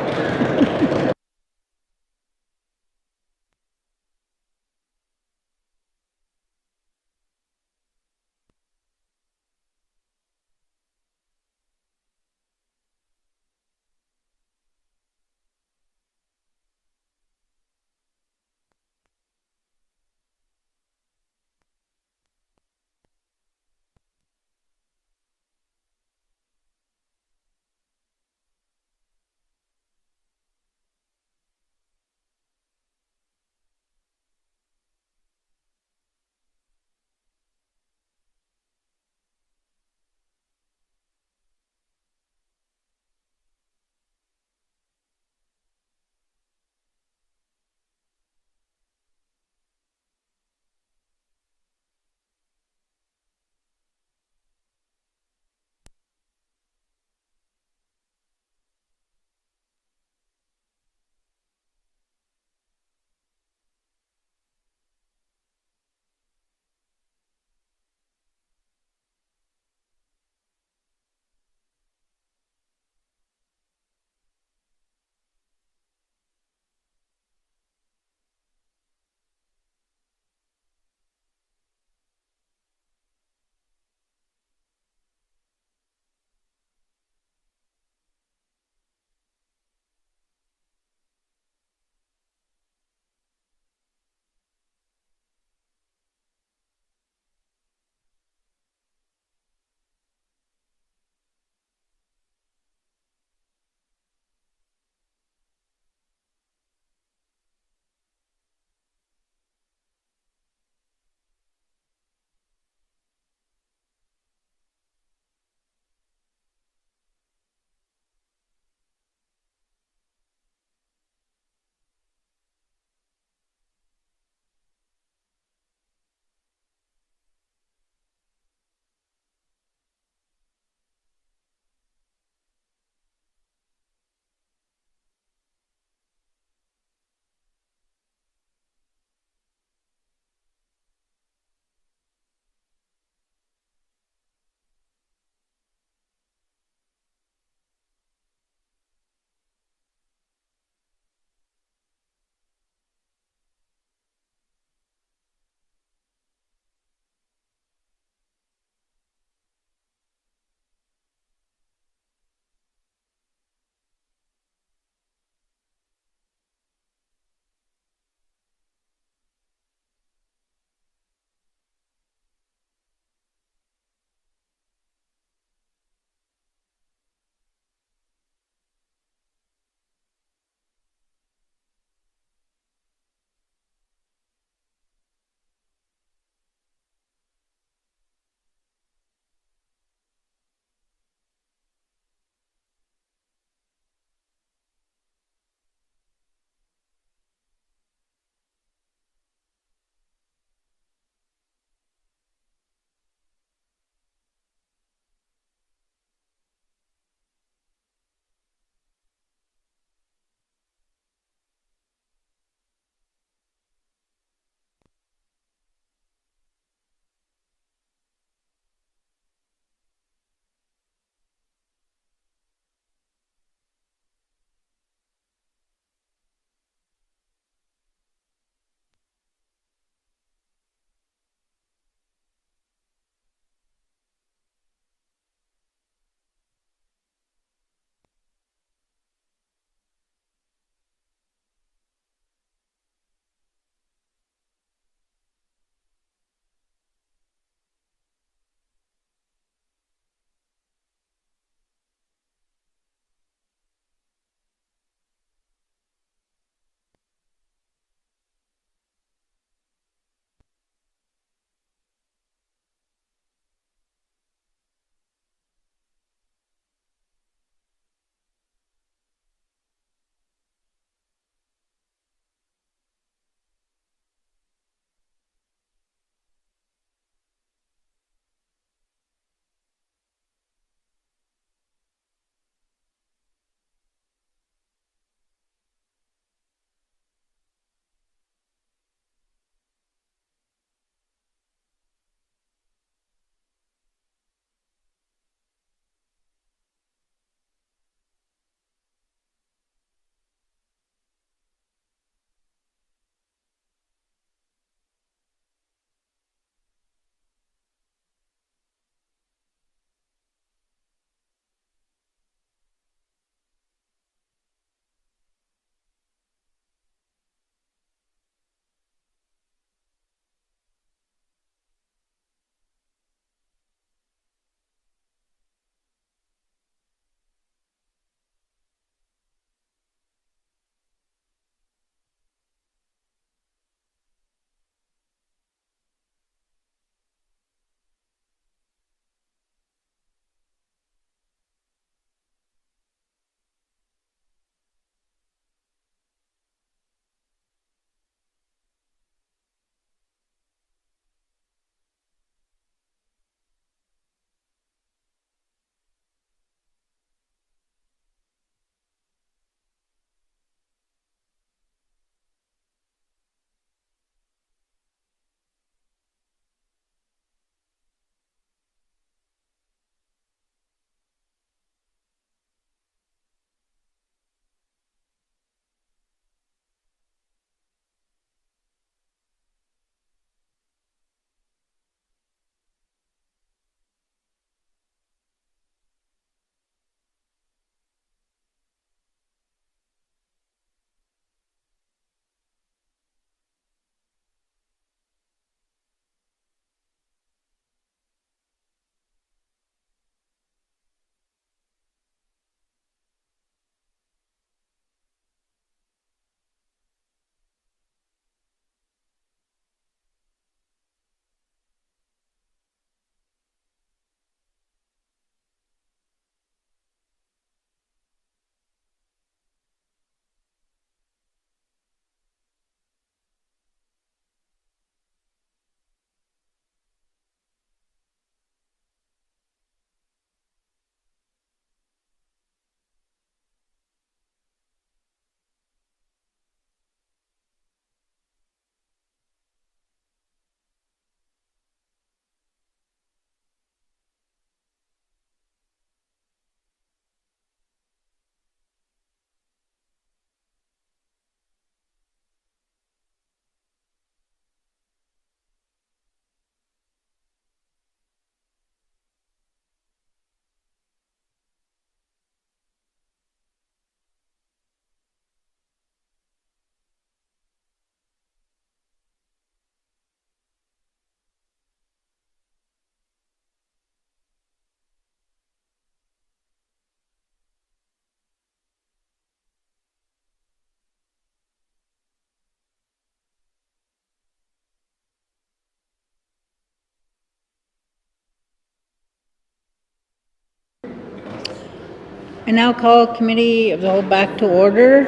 I now call Committee of the Whole back to order.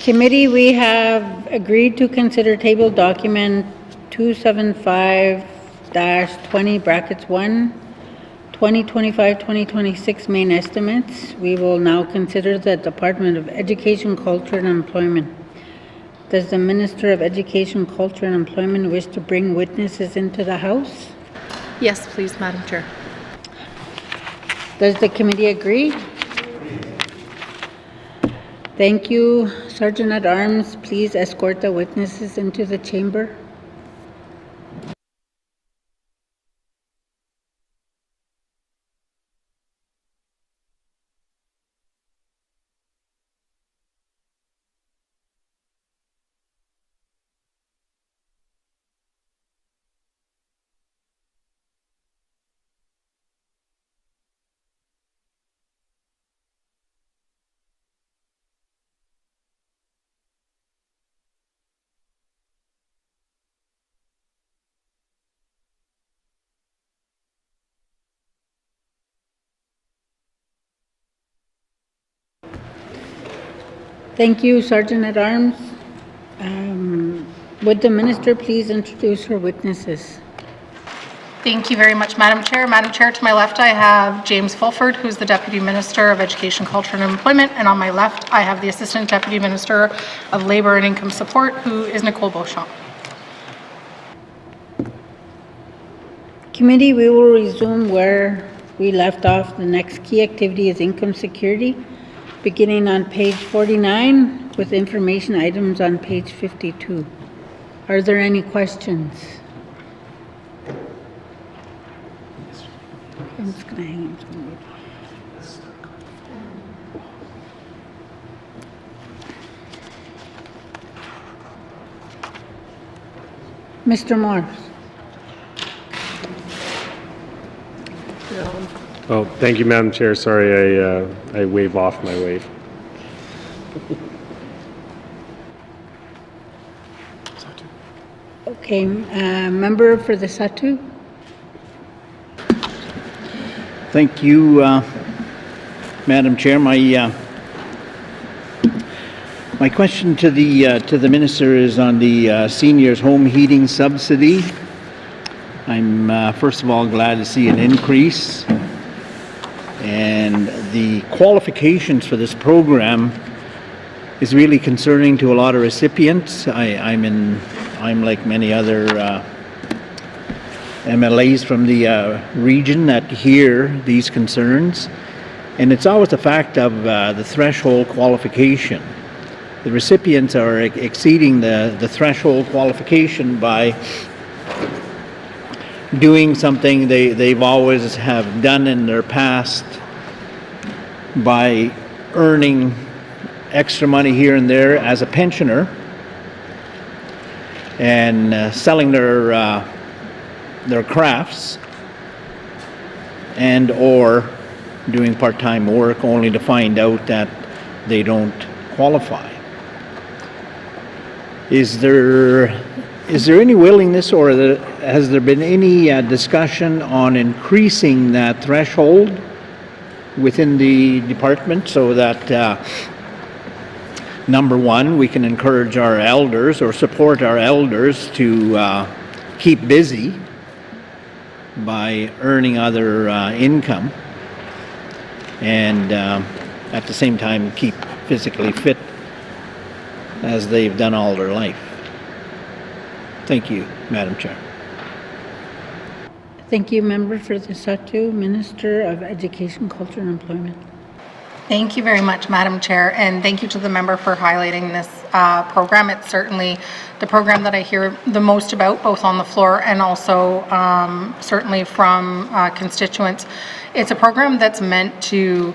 Committee, we have agreed to consider table document 275-20 brackets 1, 2025-2026 main estimates. We will now consider the Department of Education, Culture and Employment. Does the Minister of Education, Culture and Employment wish to bring witnesses into the House? Yes, please, Madam Chair. Does the committee agree? Thank you. Sergeant at Arms, please escort the witnesses into the chamber. Thank you, Sergeant at Arms. Would the Minister please introduce her witnesses? Thank you very much, Madam Chair. Madam Chair, to my left, I have James Fulford, who's the Deputy Minister of Education, Culture and Employment, and on my left, I have the Assistant Deputy Minister of Labour and Income Support, who is Nicole Beauchamp. Committee, we will resume where we left off. The next key activity is income security, beginning on page 49 with information items on page 52. Are there any questions? I'm just going to hang on to it. Mr. Morris. Oh, thank you, Madam Chair. Sorry, I wave off my wave. Okay, member for the Satu. Thank you, Madam Chair. My question to the Minister is on the seniors' home heating subsidy. I'm first of all glad to see an increase, and the qualifications for this program is really concerning to a lot of recipients. I'm like many other MLAs from the region that hear these concerns, and it's always the fact of the threshold qualification. The recipients are exceeding the threshold qualification by doing something they've always have done in their past, by earning extra money here and there as a pensioner and selling their crafts and or doing part-time work only to find out that they don't qualify. Is there any willingness, or has there been any discussion on increasing that threshold within the department so that number one, we can encourage our elders or support our elders to keep busy by earning other income, and at the same time keep physically fit as they've done all their life? Thank you, Madam Chair. Thank you, member for the Satu, Minister of Education, Culture and Employment. Thank you very much, Madam Chair, and thank you to the member for highlighting this program. It's certainly the program that I hear the most about, both on the floor and also certainly from constituents. It's a program that's meant to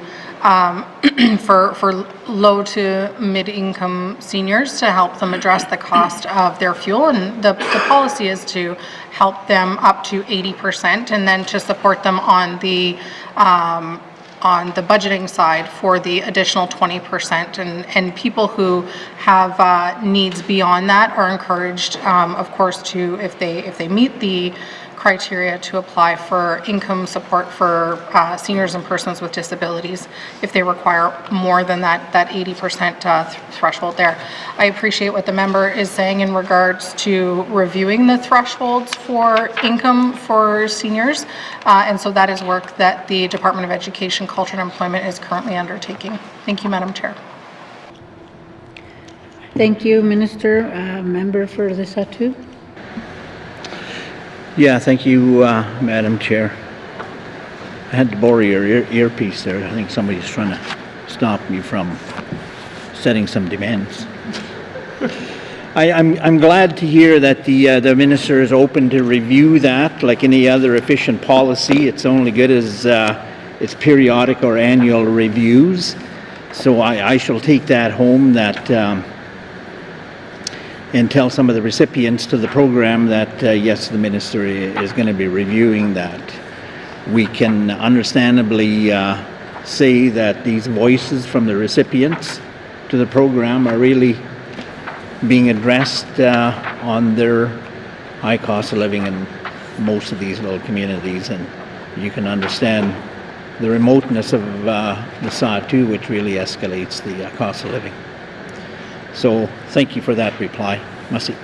for low to mid-income seniors, to help them address the cost of their fuel, and the policy is to help them up to 80%, and then to support them on the budgeting side for the additional 20%, and people who have needs beyond that are encouraged, of course, to, if they meet the criteria to apply for income support for seniors and persons with disabilities if they require more than that 80% threshold there. I appreciate what the member is saying in regards to reviewing the thresholds for income for seniors, and so that is work that the Department of Education, Culture and Employment is currently undertaking. Thank you, Madam Chair. Thank you, Minister. Member for the Satu. Yeah, thank you, Madam Chair. I had to borrow your earpiece there. I think somebody's trying to stop me from setting some demands. I'm glad to hear that the minister is open to review that. Like any other efficient policy, it's only good as its periodic or annual reviews. So I shall take that home and tell some of the recipients to the program that yes, the minister is going to be reviewing that. We can understandably say that these voices from the recipients to the program are really being addressed on their high cost of living in most of these little communities, and you can understand the remoteness of the Satu, which really escalates the cost of living. So thank you for that reply. Masi.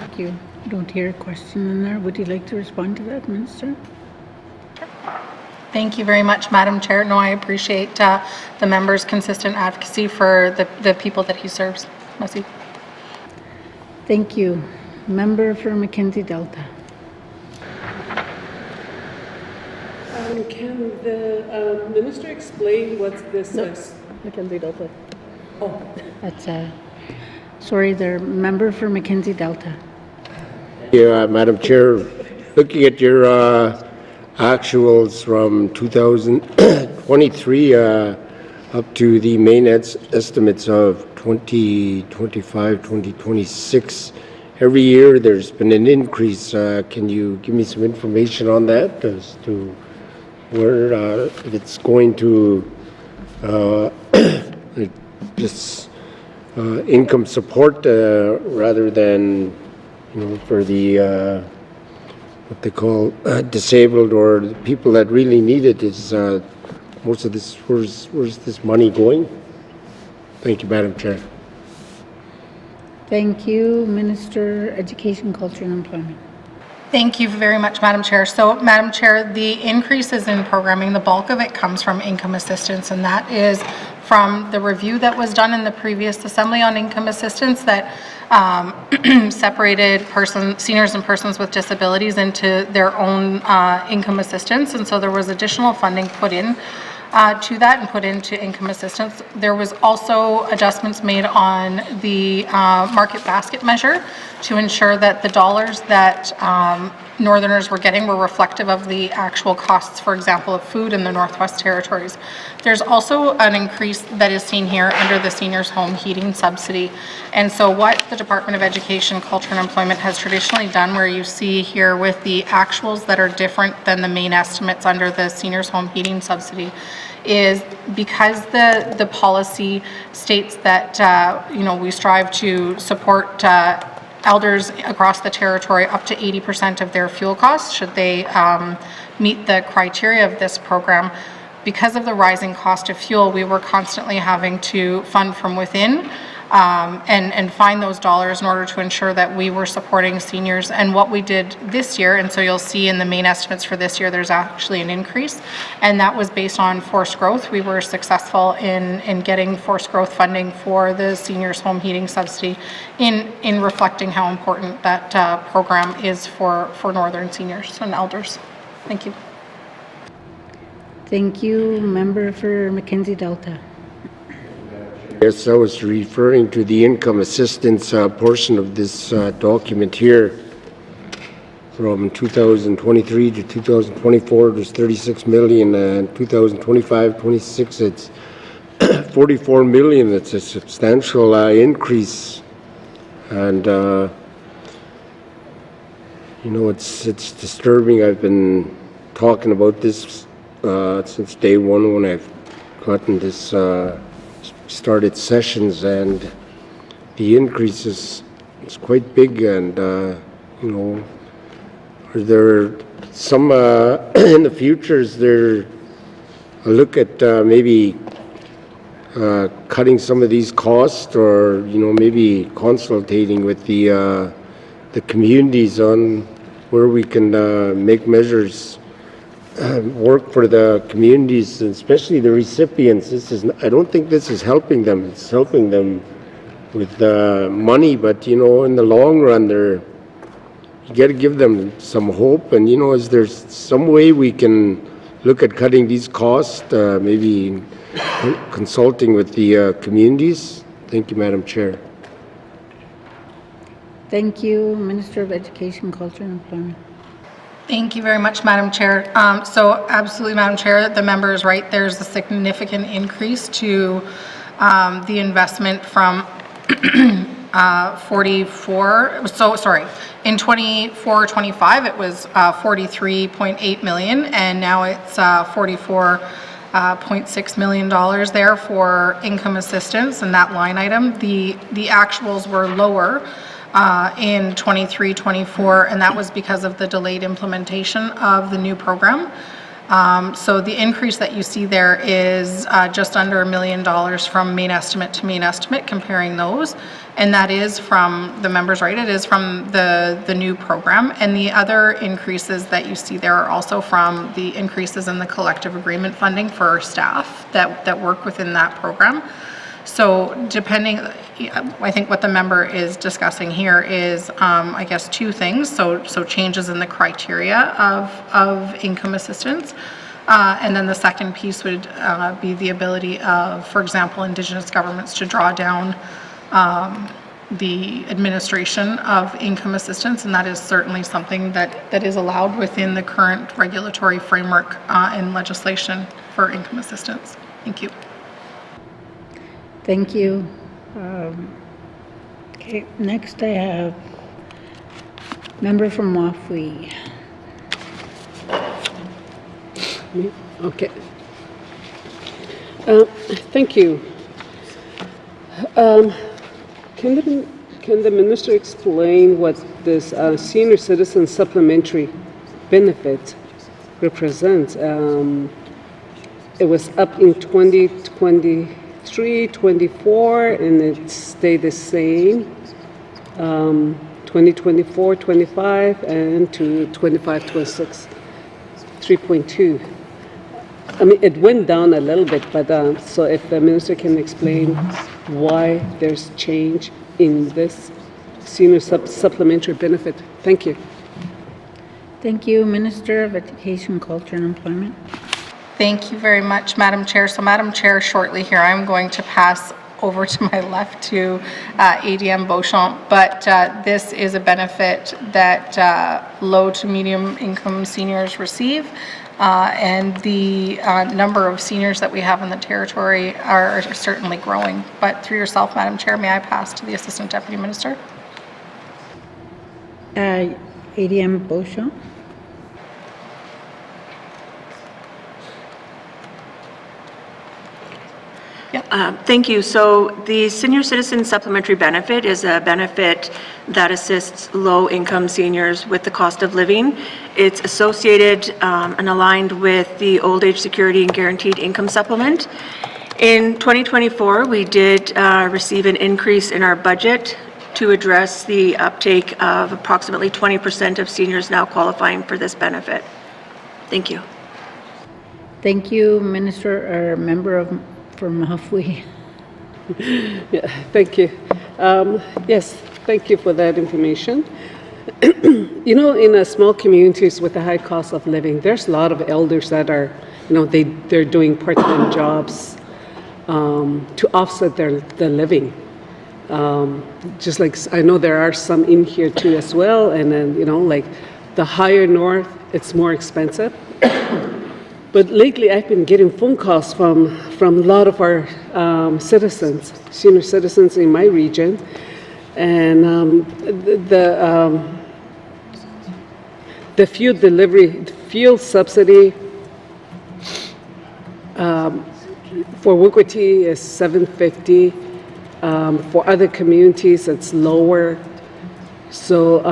Thank you. I don't hear a question in there. Would you like to respond to that, Minister? Thank you very much, Madam Chair. No, I appreciate the member's consistent advocacy for the people that he serves. Merci. Thank you. Member for Mackenzie Delta. Can the minister explain what this is? Mackenzie Delta. Oh. That's sorry, the member for Mackenzie Delta. Yeah, Madam Chair, looking at your actuals from 2023 up to the main estimates of 2025, 2026, every year there's been an increase. Can you give me some information on that as to where if it's going to just income support rather than, you know, for the what they call disabled or the people that really need it? Is most of this, where's this money going? Thank you, Madam Chair. Thank you, Minister, Education, Culture and Employment. Thank you very much, Madam Chair. So, Madam Chair, the increases in programming, the bulk of it comes from income assistance, and that is from the review that was done in the previous Assembly on income assistance that separated seniors and persons with disabilities into their own income assistance, and so there was additional funding put in to that and put into income assistance. There was also adjustments made on the market basket measure to ensure that the dollars that Northerners were getting were reflective of the actual costs, for example, of food in the Northwest Territories. There's also an increase that is seen here under the Seniors Home Heating Subsidy. And so what the Department of Education, Culture and Employment has traditionally done, where you see here with the actuals that are different than the main estimates under the Seniors Home Heating Subsidy, is because the policy states that we strive to support elders across the territory up to 80% of their fuel costs should they meet the criteria of this program. Because of the rising cost of fuel, we were constantly having to fund from within and find those dollars in order to ensure that we were supporting seniors. And what we did this year, and so you'll see in the main estimates for this year, there's actually an increase, and that was based on forced growth. We were successful in getting forced growth funding for the Seniors Home Heating Subsidy in reflecting how important that program is for Northern seniors and elders. Thank you. Thank you. Member for Mackenzie Delta. Yes, I was referring to the income assistance portion of this document here. From 2023 to 2024, it was 36 million, and 2025-26, it's 44 million. It's a substantial increase, and it's disturbing. I've been talking about this since day one when I've gotten this. Started sessions, and the increase is quite big, and Are there some, in the future, is there a look at maybe cutting some of these costs, or, maybe consultating with the communities on where we can make measures work for the communities, and especially the recipients? I don't think this is helping them. It's helping them with money, but in the long run, you got to give them some hope. And is there some way we can look at cutting these costs, maybe consulting with the communities? Thank you, Madam Chair. Thank you, Minister of Education, Culture and Employment. Thank you very much, Madam Chair. So absolutely, Madam Chair, the member is right. There's a significant increase to the investment from 44, in 24-25 it was 43.8 million, and now it's $44.6 million there for income assistance in that line item. The actuals were lower in 23-24, and that was because of the delayed implementation of the new program. So the increase that you see there is just under $1 million from main estimate to main estimate, comparing those. And that is from, the members right, it is from the new program. And the other increases that you see there are also from the increases in the collective agreement funding for our staff that work within that program. So depending, I think what the member is discussing here is, I guess, two things. So changes in the criteria of income assistance. And then the second piece would be the ability of, for example, Indigenous governments to draw down the administration of income assistance, and that is certainly something that is allowed within the current regulatory framework and legislation for income assistance. Thank you. Thank you. Okay, next I have member from Wafui. Okay. Thank you. Can the minister explain what this senior citizen supplementary benefit represents? It was up in 2023, 24, and it stayed the same. 2024, 25, and to 25, 26, 3.2. I mean, it went down a little bit, but so if the minister can explain why there's change in this senior supplementary benefit. Thank you. Thank you, Minister of Education, Culture and Employment. Thank you very much, Madam Chair. So, Madam Chair, shortly here, I'm going to pass over to my left to ADM Beauchamp, but this is a benefit that low to medium income seniors receive. And the number of seniors that we have in the territory are certainly growing. But through yourself, Madam Chair, may I pass to the Assistant Deputy Minister? ADM Beauchamp. Thank you. So the Senior Citizen Supplementary Benefit is a benefit that assists low-income seniors with the cost of living. It's associated and aligned with the Old Age Security and Guaranteed Income Supplement. In 2024, we did receive an increase in our budget to address the uptake of approximately 20% of seniors now qualifying for this benefit. Thank you. Thank you, Minister, or member from Wafui. Yeah, thank you. Yes, thank you for that information. In small communities with a high cost of living, there's a lot of elders that are, they're doing part-time jobs to offset their living. Just like I know there are some in here too as well, and then like the higher north, it's more expensive. But lately, I've been getting phone calls from a lot of our citizens, senior citizens in my region, and the fuel subsidy for Wigwati is $7.50. For other communities, it's lower. So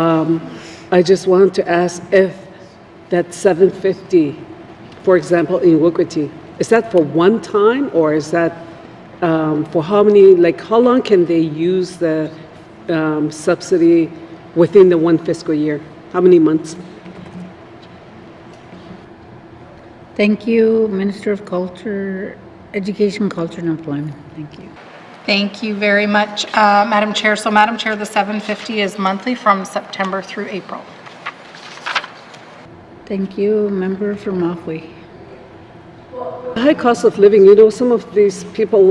I just wanted to ask if that 750, for example, in Wookwati, is that for one time or is that for how many, like how long can they use the subsidy within the one fiscal year? How many months? Thank you, Minister of Culture, Education, Culture and Employment. Thank you. Thank you very much, Madam Chair. So, Madam Chair, the 750 is monthly from September through April. Thank you, Member from Mafway. The high cost of living, you know, some of these people,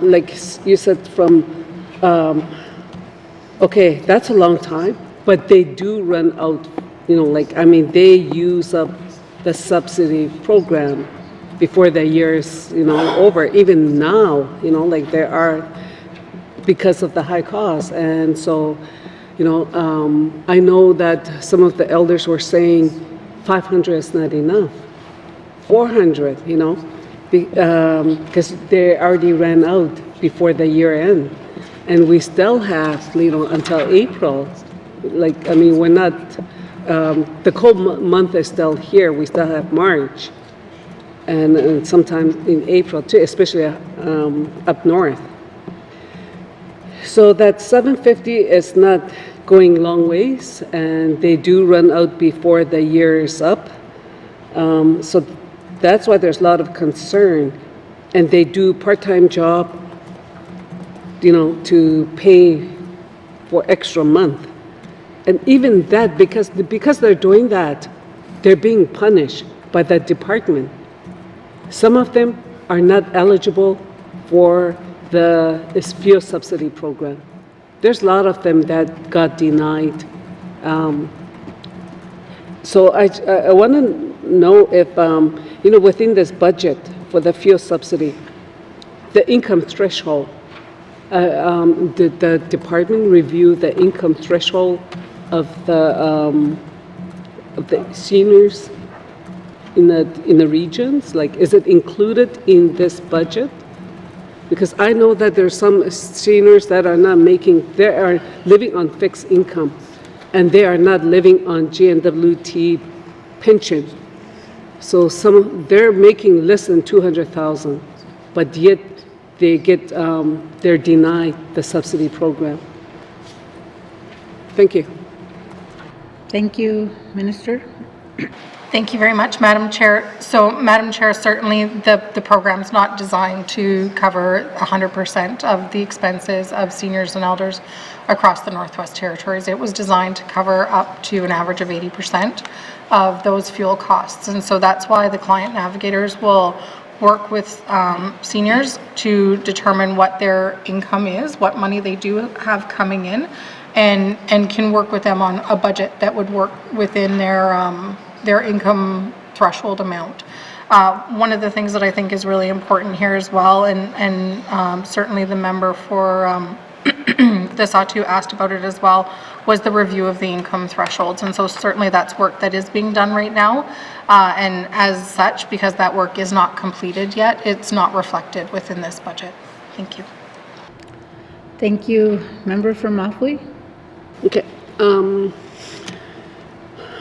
like you said, from, okay, that's a long time, but they do run out, you know, like, I mean, they use up the subsidy program before the year's, you know, over. Even now, you know, like there are, because of the high cost. And so, you know, I know that some of the elders were saying 500 is not enough. 400, you know, because they already ran out before the year end. And we still have, you know, until April. Like, I mean, we're not, the cold month is still here. We still have March. And sometime in April too, especially up north. So that 750 is not going long ways, and they do run out before the year is up. So that's why there's a lot of concern. And they do part-time job, you know, to pay for extra month. And even that, because they're doing that, they're being punished by that department. Some of them are not eligible for the fuel subsidy program. There's a lot of them that got denied. So I want to know if, you know, within this budget for the fuel subsidy, the income threshold, did the department review the income threshold of the seniors in the regions? Like, is it included in this budget? Because I know that there's some seniors that are not making, they are living on fixed income, and they are not living on GNWT pension. So they're making less than 200,000, but yet they get, they're denied the subsidy program. Thank you. Thank you, Minister. Thank you very much, Madam Chair. So, Madam Chair, certainly the program's not designed to cover 100% of the expenses of seniors and elders across the Northwest Territories. It was designed to cover up to an average of 80% of those fuel costs. And so that's why the client navigators will work with seniors to determine what their income is, what money they do have coming in, and can work with them on a budget that would work within their income threshold amount. One of the things that I think is really important here as well, and certainly the member for the Sahtu asked about it as well, was the review of the income thresholds. And so certainly that's work that is being done right now. And as such, because that work is not completed yet, it's not reflected within this budget. Thank you. Thank you. Member from Mafway. Okay.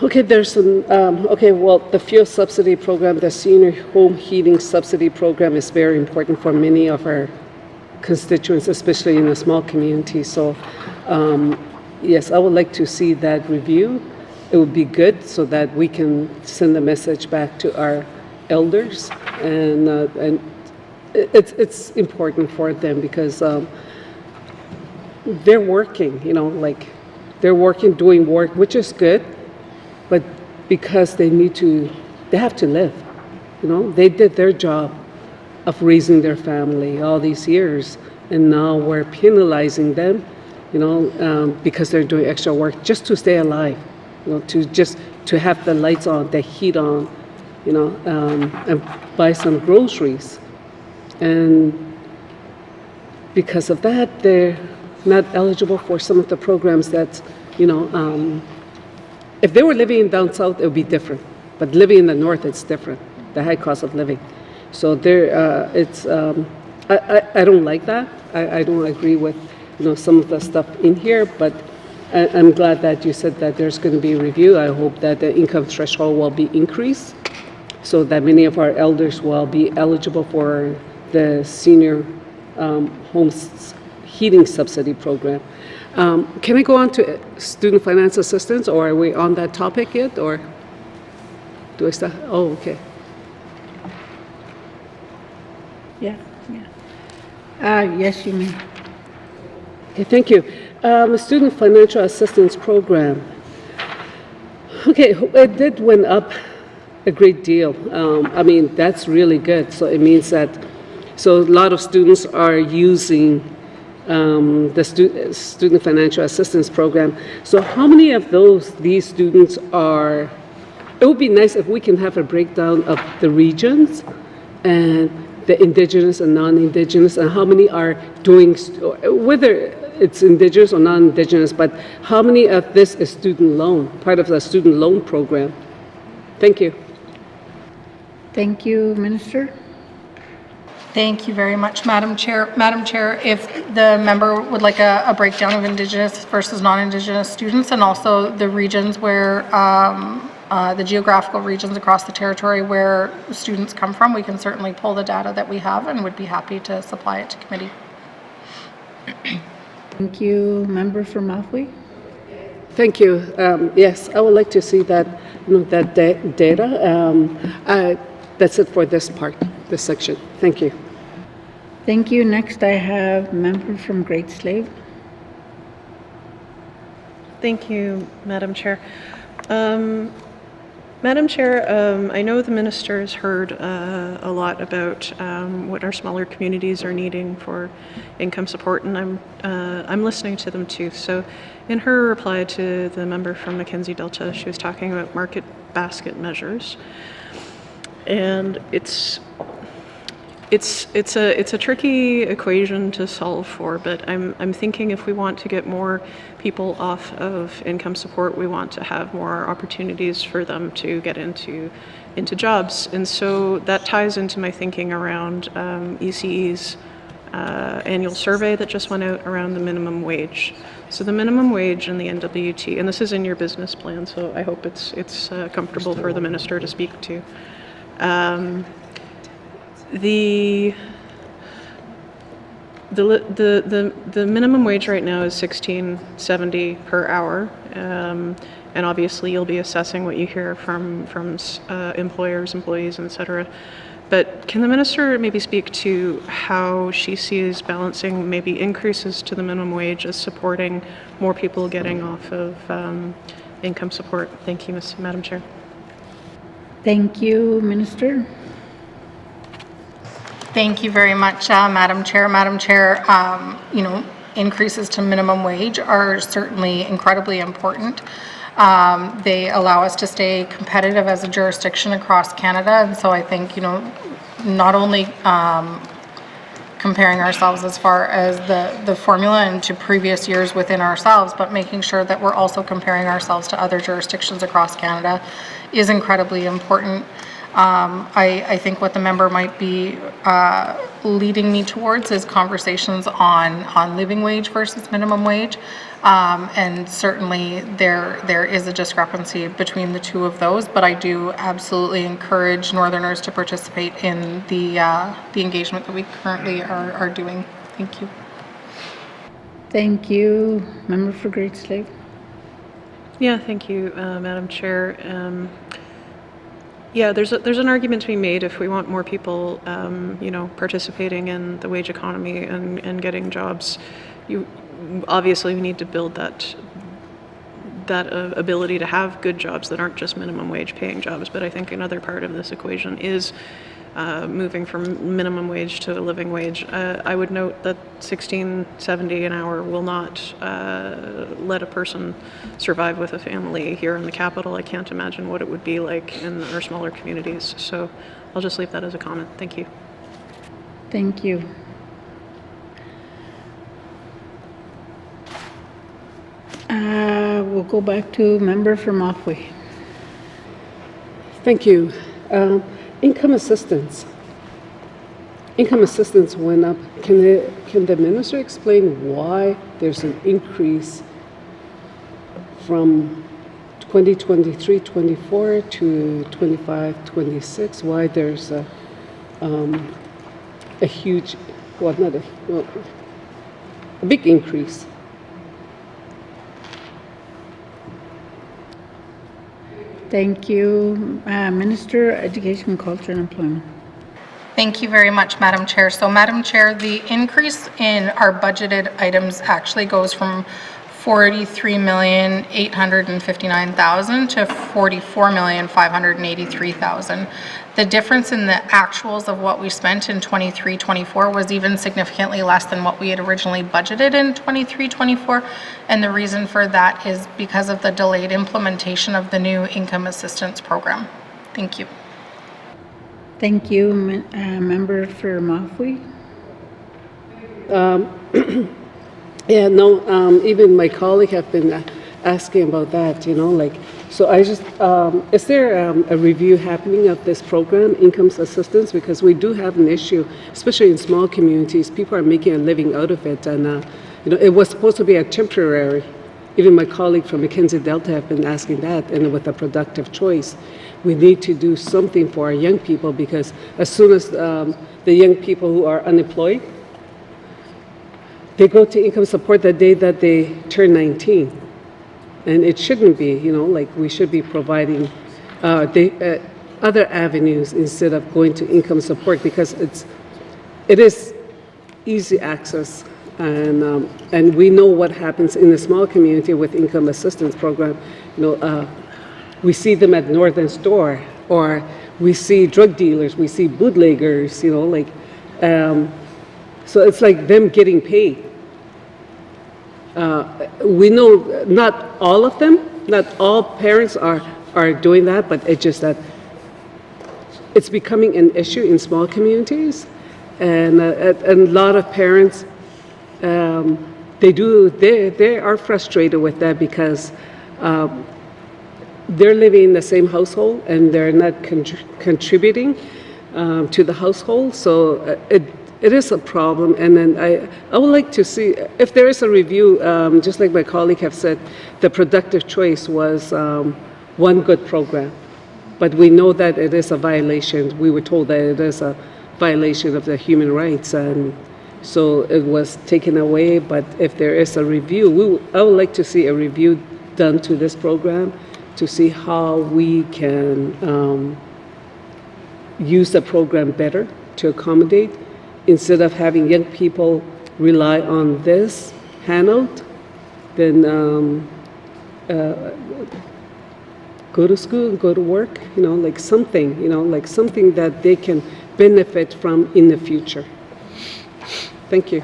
Okay, there's some, okay, well, the fuel subsidy program, the senior home heating subsidy program is very important for many of our constituents, especially in a small community. So, yes, I would like to see that review. It would be good so that we can send a message back to our elders, and it's important for them because they're working, you know, like they're working, doing work, which is good. But because they have to live, you know, they did their job of raising their family all these years, and now we're penalizing them, you know, because they're doing extra work just to stay alive, you know, to have the lights on, the heat on, you know, and buy some groceries. And because of that, they're not eligible for some of the programs that, you know, if they were living down south, it would be different. But living in the north, it's different, the high cost of living. So there, it's, I don't like that. I don't agree with, you know, some of the stuff in here, but I'm glad that you said that there's going to be a review. I hope that the income threshold will be increased so that many of our elders will be eligible for the senior homes heating subsidy program. Can I go on to student finance assistance, or are we on that topic yet, or do I start? Oh, okay. Yeah. Yes, you may. Okay, thank you. Student financial assistance program. Okay, it did went up a great deal. I mean, that's really good. So it means that, so a lot of students are using the student financial assistance program. So how many of these students are, it would be nice if we can have a breakdown of the regions and the indigenous and non-indigenous, and how many are doing, whether it's indigenous or non-indigenous, but how many of this is student loan, part of the student loan program? Thank you. Thank you, Minister. Thank you very much, Madam Chair. Madam Chair, if the member would like a breakdown of Indigenous versus non-Indigenous students, and also the regions where, the geographical regions across the territory where students come from, we can certainly pull the data that we have and would be happy to supply it to committee. Thank you, Member from Mafwee. Thank you. Yes, I would like to see that, that data. That's it for this part, this section. Thank you. Thank you. Next, I have member from Great Slave. Thank you, Madam Chair. Madam Chair, I know the minister has heard a lot about what our smaller communities are needing for income support, and I'm listening to them too. So, in her reply to the member from Mackenzie Delta, she was talking about market basket measures, and it's a tricky equation to solve for, but I'm thinking if we want to get more people off of income support, we want to have more opportunities for them to get into jobs. And so that ties into my thinking around ECE's annual survey that just went out around the minimum wage. So the minimum wage in the NWT, and this is in your business plan, so I hope it's comfortable for the minister to speak to. The minimum wage right now is $16.70 per hour, and obviously you'll be assessing what you hear from employers, employees, etc. But can the minister maybe speak to how she sees balancing maybe increases to the minimum wage as supporting more people getting off of income support? Thank you, Madam Chair. Thank you, Minister. Thank you very much, Madam Chair. Madam Chair, increases to minimum wage are certainly incredibly important. They allow us to stay competitive as a jurisdiction across Canada, and so I think, not only comparing ourselves as far as the formula and to previous years within ourselves, but making sure that we're also comparing ourselves to other jurisdictions across Canada is incredibly important. I think what the member might be leading me towards is conversations on living wage versus minimum wage. And certainly there is a discrepancy between the two of those, but I do absolutely encourage Northerners to participate in the engagement that we currently are doing. Thank you. Thank you. Member for Great Slave. Yeah, thank you, Madam Chair. Yeah, there's an argument to be made if we want more people, participating in the wage economy and getting jobs. Obviously we need to build that ability to have good jobs that aren't just minimum wage paying jobs. But I think another part of this equation is moving from minimum wage to a living wage. I would note that $16.70 an hour will not let a person survive with a family here in the capital. I can't imagine what it would be like in our smaller communities. So I'll just leave that as a comment. Thank you. Thank you. We'll go back to member from Mafwee. Thank you. Income assistance. Income assistance went up. Can the minister explain why there's an increase from 2023-24 to 25-26, why there's a huge, well, not a big increase. Thank you. Minister, Education, Culture and Employment. Thank you very much, Madam Chair. So, Madam Chair, the increase in our budgeted items actually goes from $43,859,000 to $44,583,000. The difference in the actuals of what we spent in 23-24 was even significantly less than what we had originally budgeted in 23-24, and the reason for that is because of the delayed implementation of the new income assistance program. Thank you. Thank you. Member for Mafui. Yeah, no, even my colleague have been asking about that, you know, like, so I just, is there a review happening of this program, income assistance? Because we do have an issue, especially in small communities, people are making a living out of it, and, you know, it was supposed to be a temporary. Even my colleague from Mackenzie Delta have been asking that, and with a productive choice. We need to do something for our young people, because as soon as the young people who are unemployed, they go to income support the day that they turn 19. And it shouldn't be, you know, like we should be providing other avenues instead of going to income support, because it is easy access. And we know what happens in a small community with income assistance program. You know, we see them at Northern Store, or we see drug dealers, we see bootleggers, you know, like, so it's like them getting paid. We know not all of them, not all parents are doing that, but it's just that it's becoming an issue in small communities, and a lot of parents, they are frustrated with that, because they're living in the same household and they're not contributing to the household, so it is a problem. And then I would like to see if there is a review, just like my colleague have said, the productive choice was one good program, but we know that it is a violation. We were told that it is a violation of the human rights, and so it was taken away. But if there is a review, I would like to see a review done to this program to see how we can use the program better to accommodate, instead of having young people rely on this handout, then go to school and go to work, you know, like something, you know, like something that they can benefit from in the future. Thank you.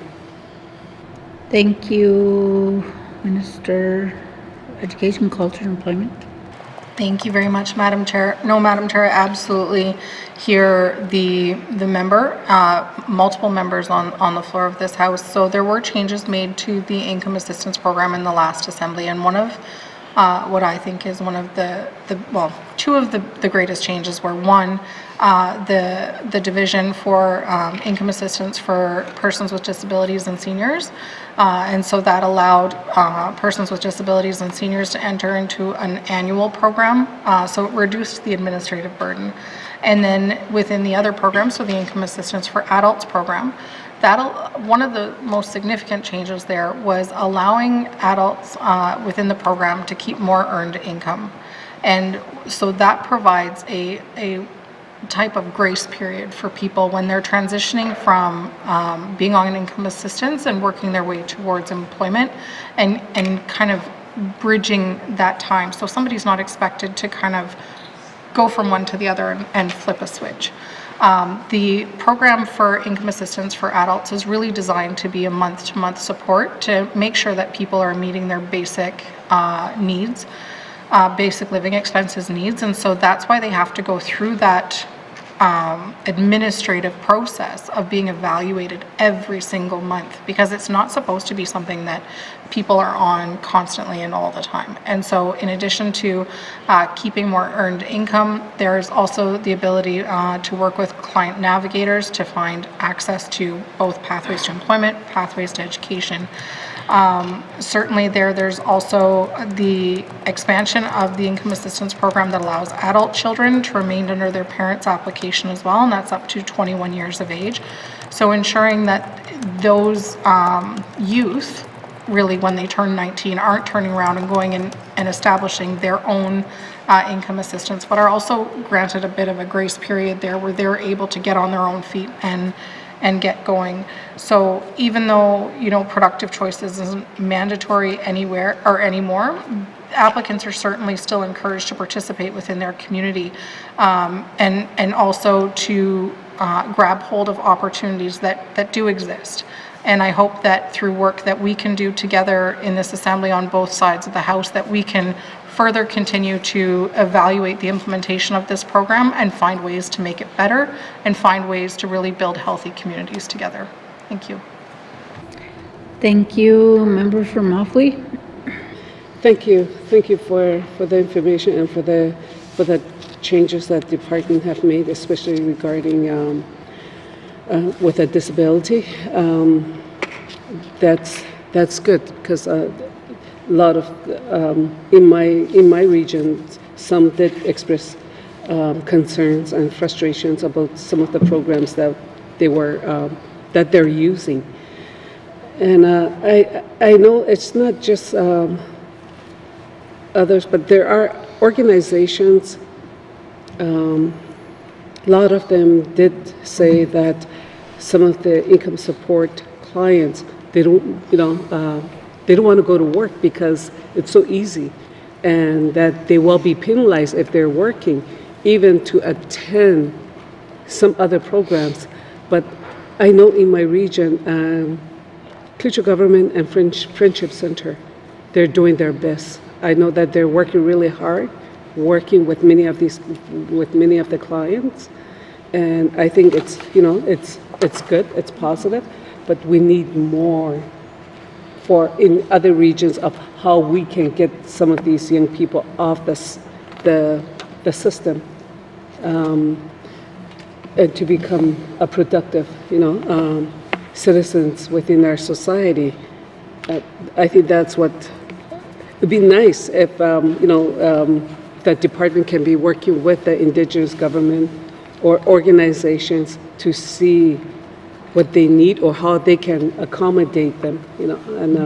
Thank you, Minister, Education, Culture, and Employment. Thank you very much, Madam Chair. No, Madam Chair, I absolutely hear the member, multiple members on the floor of this House. So there were changes made to the income assistance program in the last Assembly, and one of what I think is one of two of the greatest changes were, one, the division for income assistance for persons with disabilities and seniors. And so that allowed persons with disabilities and seniors to enter into an annual program. So it reduced the administrative burden. And then within the other program, so the income assistance for adults program, one of the most significant changes there was allowing adults within the program to keep more earned income. And so that provides a type of grace period for people when they're transitioning from being on income assistance and working their way towards employment, and kind of bridging that time. So somebody's not expected to kind of go from one to the other and flip a switch. The program for income assistance for adults is really designed to be a month-to-month support to make sure that people are meeting their basic needs, basic living expenses needs, and so that's why they have to go through that administrative process of being evaluated every single month, because it's not supposed to be something that people are on constantly and all the time. And so in addition to keeping more earned income, there's also the ability to work with client navigators to find access to both pathways to employment, pathways to education. Certainly there's also the expansion of the income assistance program that allows adult children to remain under their parents' application as well, and that's up to 21 years of age. So ensuring that those youth, really when they turn 19, aren't turning around and going and establishing their own income assistance, but are also granted a bit of a grace period there where they're able to get on their own feet and get going. So even though, you know, productive choices isn't mandatory anywhere or anymore, applicants are certainly still encouraged to participate within their community, and also to grab hold of opportunities that do exist. And I hope that through work that we can do together in this assembly on both sides of the House, that we can further continue to evaluate the implementation of this program and find ways to make it better and find ways to really build healthy communities together. Thank you. Thank you. Member for Moffley. Thank you. Thank you for the information and for the changes that the department have made, especially regarding with a disability. That's good, because a lot of in my region, some did express concerns and frustrations about some of the programs that they're using. And I know it's not just others, but there are organizations. A lot of them did say that some of the income support clients, they don't want to go to work because it's so easy, and that they will be penalized if they're working, even to attend some other programs. But I know in my region, Klitscho Government and Friendship Center, they're doing their best. I know that they're working really hard, working with many of the clients, and I think it's good, it's positive, but we need more in other regions of how we can get some of these young people off the system, and to become a productive, citizens within our society. I think that's what it'd be nice if that department can be working with the Indigenous government or organizations to see what they need or how they can accommodate them, and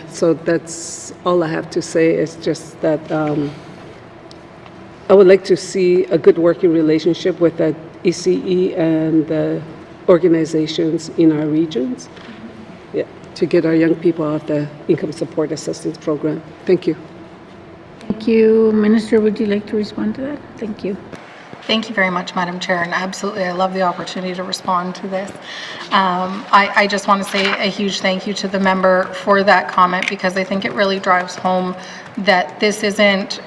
so that's all I have to say. Is just that I would like to see a good working relationship with the ECE and the organizations in our regions, to get our young people off the income support assistance program. Thank you. Thank you. Minister, would you like to respond to that? Thank you. Thank you very much, Madam Chair, and absolutely, I love the opportunity to respond to this. I just want to say a huge thank you to the member for that comment, because I think it really drives home that this isn't,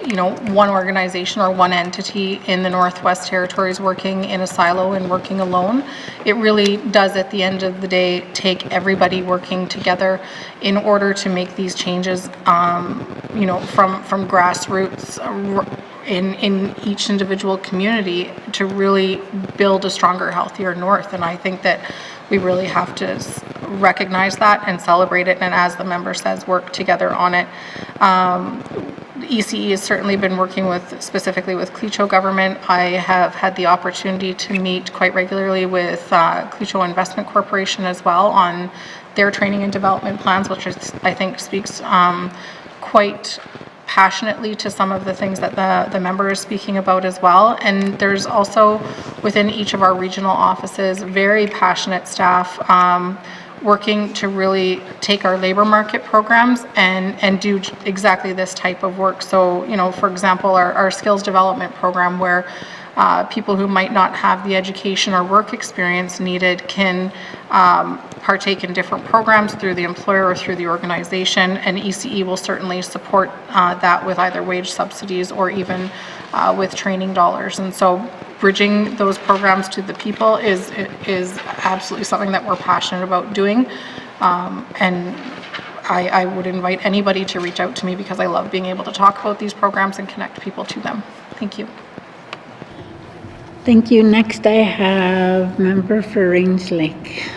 one organization or one entity in the Northwest Territories working in a silo and working alone. It really does, at the end of the day, take everybody working together in order to make these changes, from grassroots in each individual community to really build a stronger, healthier North. And I think that we really have to recognize that and celebrate it, and as the member says, work together on it. ECE has certainly been working specifically with Klitscho government. I have had the opportunity to meet quite regularly with Klitscho Investment Corporation as well on their training and development plans, which I think speaks quite passionately to some of the things that the member is speaking about as well. And there's also within each of our regional offices very passionate staff working to really take our labor market programs and do exactly this type of work. So, for example, our skills development program, where people who might not have the education or work experience needed can partake in different programs through the employer or through the organization, and ECE will certainly support that with either wage subsidies or even with training dollars. And so bridging those programs to the people is absolutely something that we're passionate about doing, and I would invite anybody to reach out to me, because I love being able to talk about these programs and connect people to them. Thank you. Thank you. Next, I have member for Range Lake.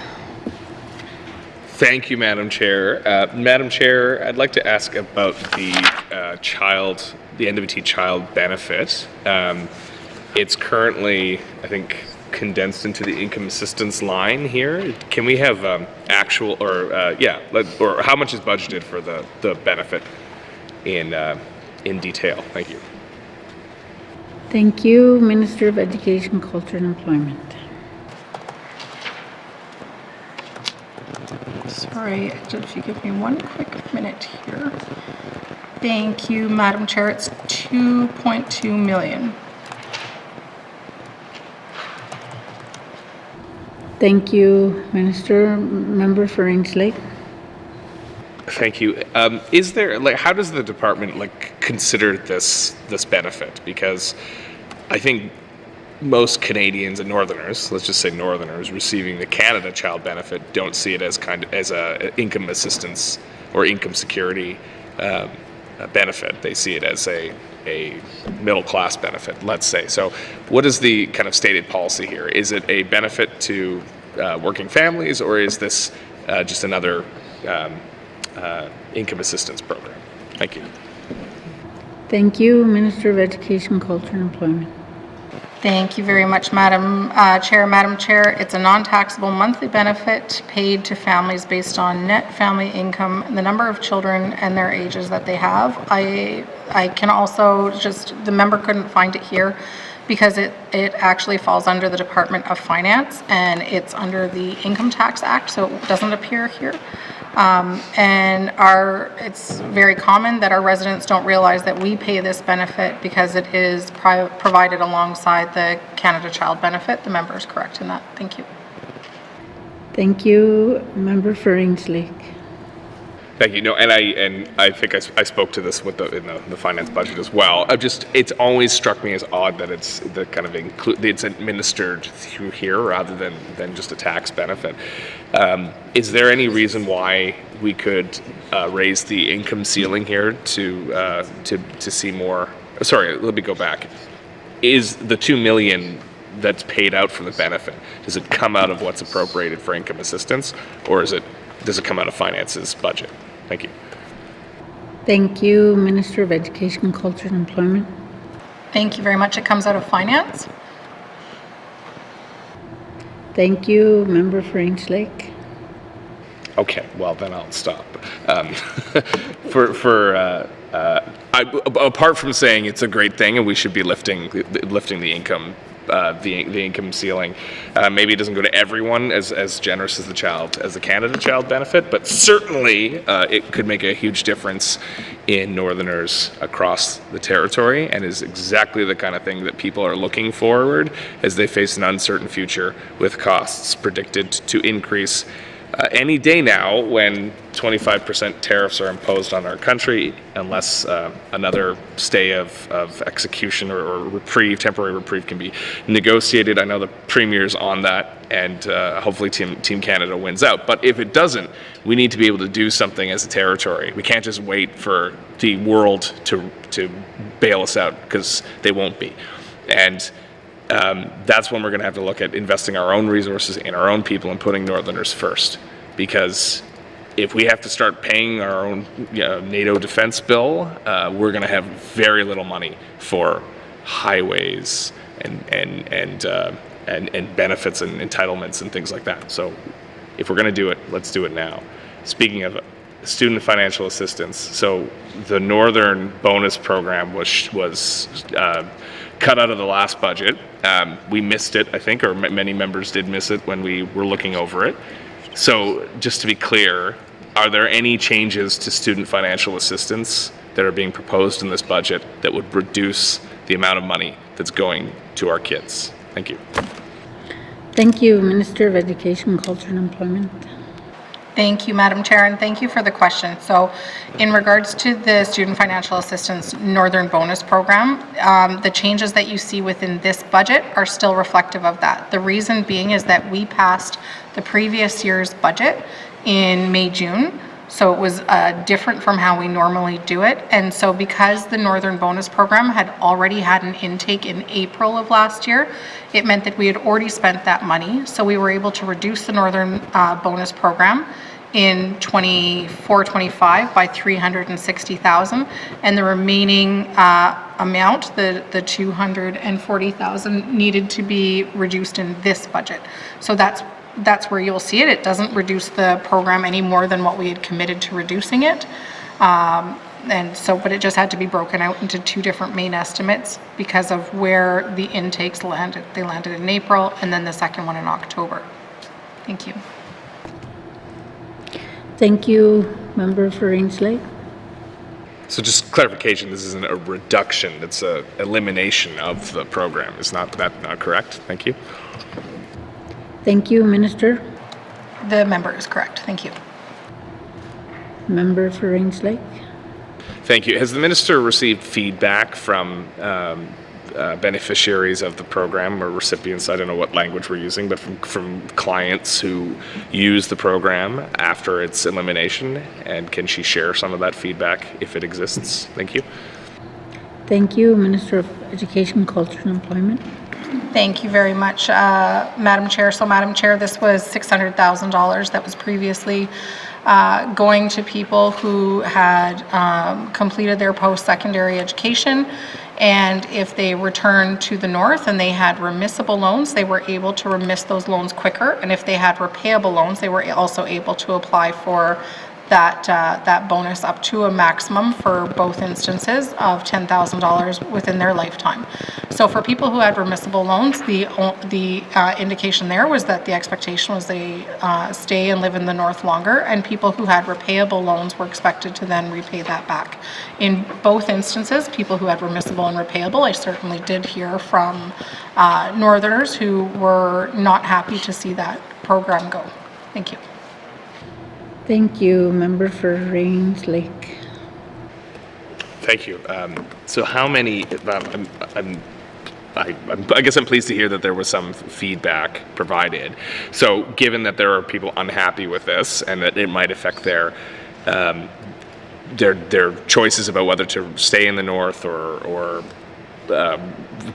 Thank you, Madam Chair. Madam Chair, I'd like to ask about the the NWT child benefit. It's currently, I think, condensed into the income assistance line here. Can we have actual, or or how much is budgeted for the benefit in detail? Thank you. Thank you, Minister of Education, Culture and Employment. Sorry, if you give me one quick minute here. Thank you, Madam Chair. It's 2.2 million. Thank you, Minister. Member for Range Lake. Thank you. Is there, how does the department consider this benefit? Because I think most Canadians and Northerners, let's just say Northerners, receiving the Canada Child Benefit don't see it as as a income assistance or income security benefit. They see it as a middle class benefit, let's say. So what is the kind of stated policy here? Is it a benefit to working families, or is this just another income assistance program? Thank you. Thank you, Minister of Education, Culture and Employment. Thank you very much, Madam Chair. Madam Chair, it's a non-taxable monthly benefit paid to families based on net family income, the number of children and their ages that they have. I can also the member couldn't find it here because it actually falls under the Department of Finance and it's under the Income Tax Act, so it doesn't appear here. And it's very common that our residents don't realize that we pay this benefit because it is provided alongside the Canada Child Benefit. The member is correct in that. Thank you. Thank you, Member for Range Lake. Thank you. No, and I think I spoke to this in the finance budget as well. It's always struck me as odd that it's it's administered through here rather than just a tax benefit. Is there any reason why we could raise the income ceiling here to see more? Sorry, let me go back. Is the $2 million that's paid out for the benefit, does it come out of what's appropriated for income assistance, or does it come out of finance's budget? Thank you. Thank you, Minister of Education, Culture and Employment. Thank you very much. It comes out of Finance. Thank you, Member for Range Lake. Okay, well then I'll stop. Apart from saying it's a great thing and we should be lifting the income. The income ceiling. Maybe it doesn't go to everyone as generous as the Canada Child Benefit, but certainly it could make a huge difference in Northerners across the territory, and is exactly the kind of thing that people are looking forward as they face an uncertain future with costs predicted to increase any day now when 25% tariffs are imposed on our country, unless another stay of execution or temporary reprieve can be negotiated. I know the Premier's on that, and hopefully Team Canada wins out. But if it doesn't, we need to be able to do something as a territory. We can't just wait for the world to bail us out, because they won't be. And that's when we're going to have to look at investing our own resources in our own people and putting Northerners first. Because if we have to start paying our own NATO defense bill, we're going to have very little money for highways and benefits and entitlements and things like that. So if we're going to do it, let's do it now. Speaking of student financial assistance, so the Northern bonus program was cut out of the last budget. We missed it, I think, or many members did miss it when we were looking over it. So just to be clear, are there any changes to student financial assistance that are being proposed in this budget that would reduce the amount of money that's going to our kids? Thank you. Thank you, Minister of Education, Culture and Employment. Thank you, Madam Chair, and thank you for the question. So in regards to the Student Financial Assistance Northern Bonus Program, the changes that you see within this budget are still reflective of that. The reason being is that we passed the previous year's budget in May, June, so it was different from how we normally do it. And so because the Northern Bonus Program had already had an intake in April of last year, it meant that we had already spent that money. So we were able to reduce the Northern Bonus Program in 24-25 by $360,000, and the remaining amount, the $240,000, needed to be reduced in this budget. So that's where you'll see it. It doesn't reduce the program any more than what we had committed to reducing it. But it just had to be broken out into two different main estimates because of where the intakes landed. They landed in April, and then the second one in October. Thank you. Thank you, Member for Rangeley. So just clarification, this isn't a reduction, it's a elimination of the program. Is that not correct? Thank you. Thank you, Minister. The member is correct. Thank you. Member for Rangeley. Thank you. Has the minister received feedback from beneficiaries of the program or recipients? I don't know what language we're using, but from clients who use the program after its elimination? And can she share some of that feedback if it exists? Thank you. Thank you, Minister of Education, Culture and Employment. Thank you very much, Madam Chair. So, Madam Chair, this was $600,000 that was previously going to people who had completed their post-secondary education, and if they returned to the north and they had remissible loans, they were able to remiss those loans quicker, and if they had repayable loans, they were also able to apply for that bonus up to a maximum for both instances of $10,000 within their lifetime. So for people who had remissible loans, the indication there was that the expectation was they stay and live in the north longer, and people who had repayable loans were expected to then repay that back. In both instances, people who had remissible and repayable, I certainly did hear from northerners who were not happy to see that program go. Thank you. Thank you, Member for Rains Lake. Thank you. So how many, I guess I'm pleased to hear that there was some feedback provided. So given that there are people unhappy with this and that it might affect their choices about whether to stay in the north or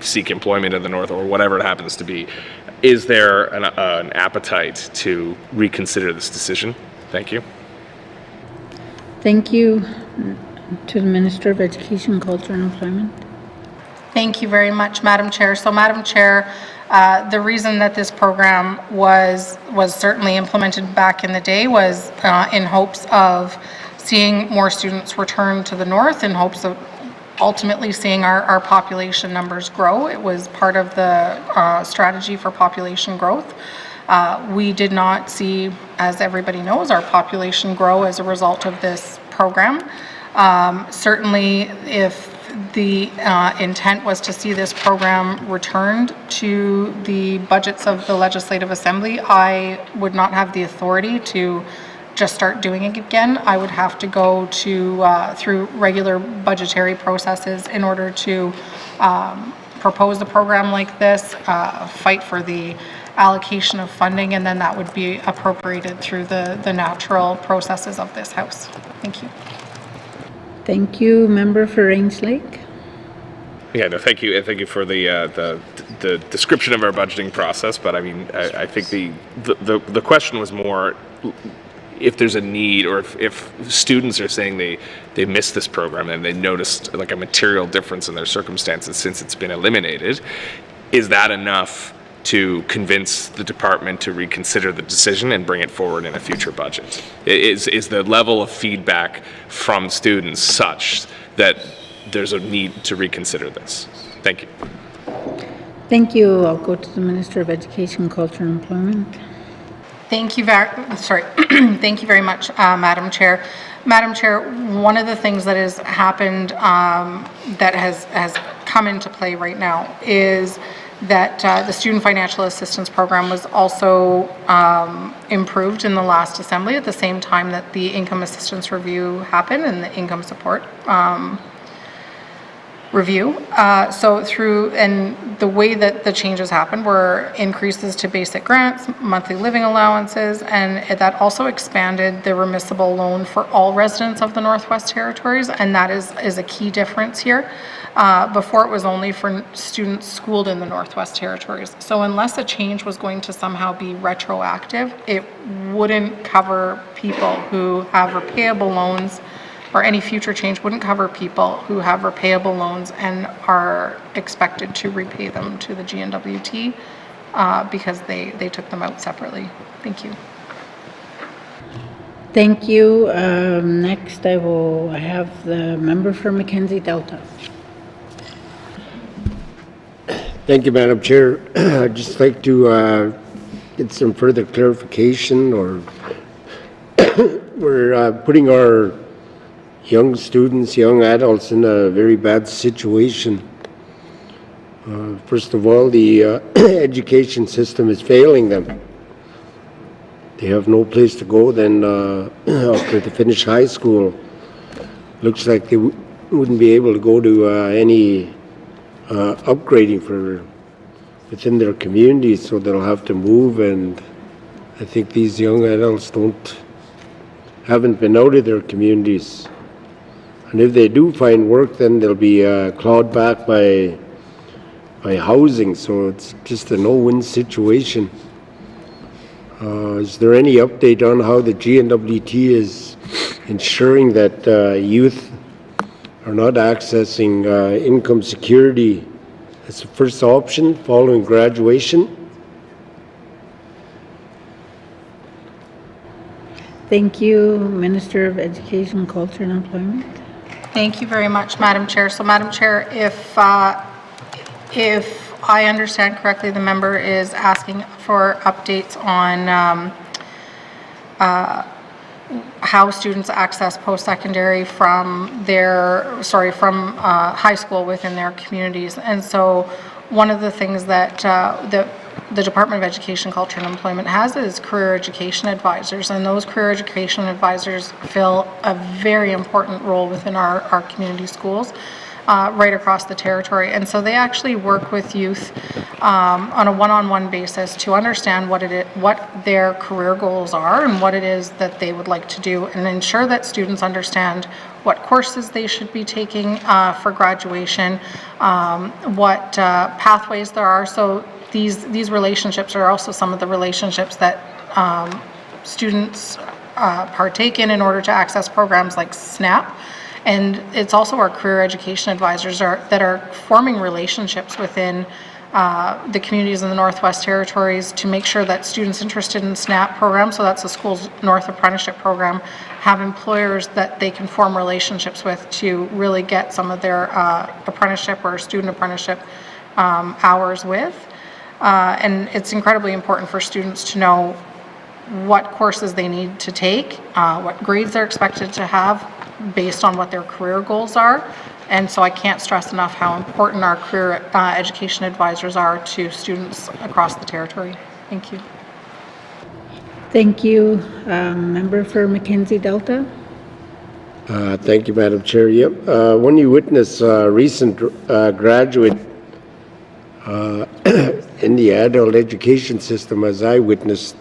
seek employment in the north or whatever it happens to be, is there an appetite to reconsider this decision? Thank you. Thank you to the Minister of Education, Culture and Employment. Thank you very much, Madam Chair. So, Madam Chair, the reason that this program was certainly implemented back in the day was in hopes of seeing more students return to the north, in hopes of ultimately seeing our population numbers grow. It was part of the strategy for population growth. We did not see, as everybody knows, our population grow as a result of this program. Certainly, if the intent was to see this program returned to the budgets of the Legislative Assembly, I would not have the authority to just start doing it again. I would have to go through regular budgetary processes in order to propose a program like this, fight for the allocation of funding, and then that would be appropriated through the natural processes of this House. Thank you. Thank you, Member for Rains Lake. Yeah, no, thank you, and thank you for the description of our budgeting process. But I mean, I think the question was more if there's a need, or if students are saying they missed this program and they noticed like a material difference in their circumstances since it's been eliminated, is that enough to convince the department to reconsider the decision and bring it forward in a future budget? Is the level of feedback from students such that there's a need to reconsider this? Thank you. Thank you. I'll go to the Minister of Education, Culture and Employment. Thank you Thank you very much, Madam Chair. Madam Chair, one of the things that has happened that has come into play right now is that the Student Financial Assistance Program was also improved in the last Assembly at the same time that the Income Assistance Review happened and the income support review. So and the way that the changes happened were increases to basic grants, monthly living allowances, and that also expanded the remissible loan for all residents of the Northwest Territories, and that is a key difference here. Before it was only for students schooled in the Northwest Territories. So unless a change was going to somehow be retroactive, it wouldn't cover people who have repayable loans, or any future change wouldn't cover people who have repayable loans and are expected to repay them to the GNWT because they took them out separately. Thank you. Thank you. Next, I have the member for Mackenzie Delta. Thank you, Madam Chair. I'd just like to get some further clarification, or we're putting our young students, young adults in a very bad situation. First of all, the education system is failing them. They have no place to go then after they finish high school. Looks like they wouldn't be able to go to any upgrading for within their community, so they'll have to move, and I think these young adults haven't been out of their communities. And if they do find work, then they'll be clawed back by housing, so it's just a no-win situation. Is there any update on how the GNWT is ensuring that youth are not accessing income security as a first option following graduation? Thank you, Minister of Education, Culture and Employment. Thank you very much, Madam Chair. So, Madam Chair, if I understand correctly, the member is asking for updates on how students access post-secondary from high school within their communities. And so one of the things that the Department of Education, Culture and Employment has is career education advisors, and those career education advisors fill a very important role within our community schools right across the territory. And so they actually work with youth on a one-on-one basis to understand what their career goals are and what it is that they would like to do, and ensure that students understand what courses they should be taking for graduation, what pathways there are. So these relationships are also some of the relationships that students partake in order to access programs like SNAP. And it's also our career education advisors that are forming relationships within the communities in the Northwest Territories to make sure that students interested in SNAP program, so that's the Schools North Apprenticeship Program, have employers that they can form relationships with to really get some of their apprenticeship or student apprenticeship hours with. And it's incredibly important for students to know what courses they need to take, what grades they're expected to have based on what their career goals are. And so I can't stress enough how important our career education advisors are to students across the territory. Thank you. Thank you. Member for Mackenzie Delta. Thank you, Madam Chair. Yep. When you witness a recent graduate in the adult education system, as I witnessed,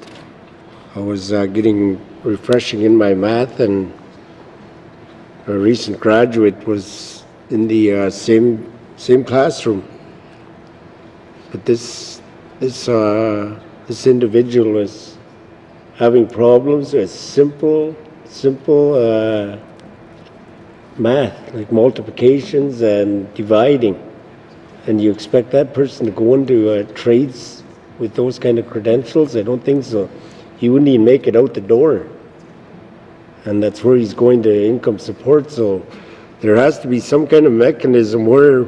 I was getting refreshing in my math, and a recent graduate was in the same classroom. But this individual is having problems with simple math, like multiplications and dividing. And you expect that person to go into trades with those kind of credentials? I don't think so. He wouldn't even make it out the door. And that's where he's going to income support. So there has to be some kind of mechanism where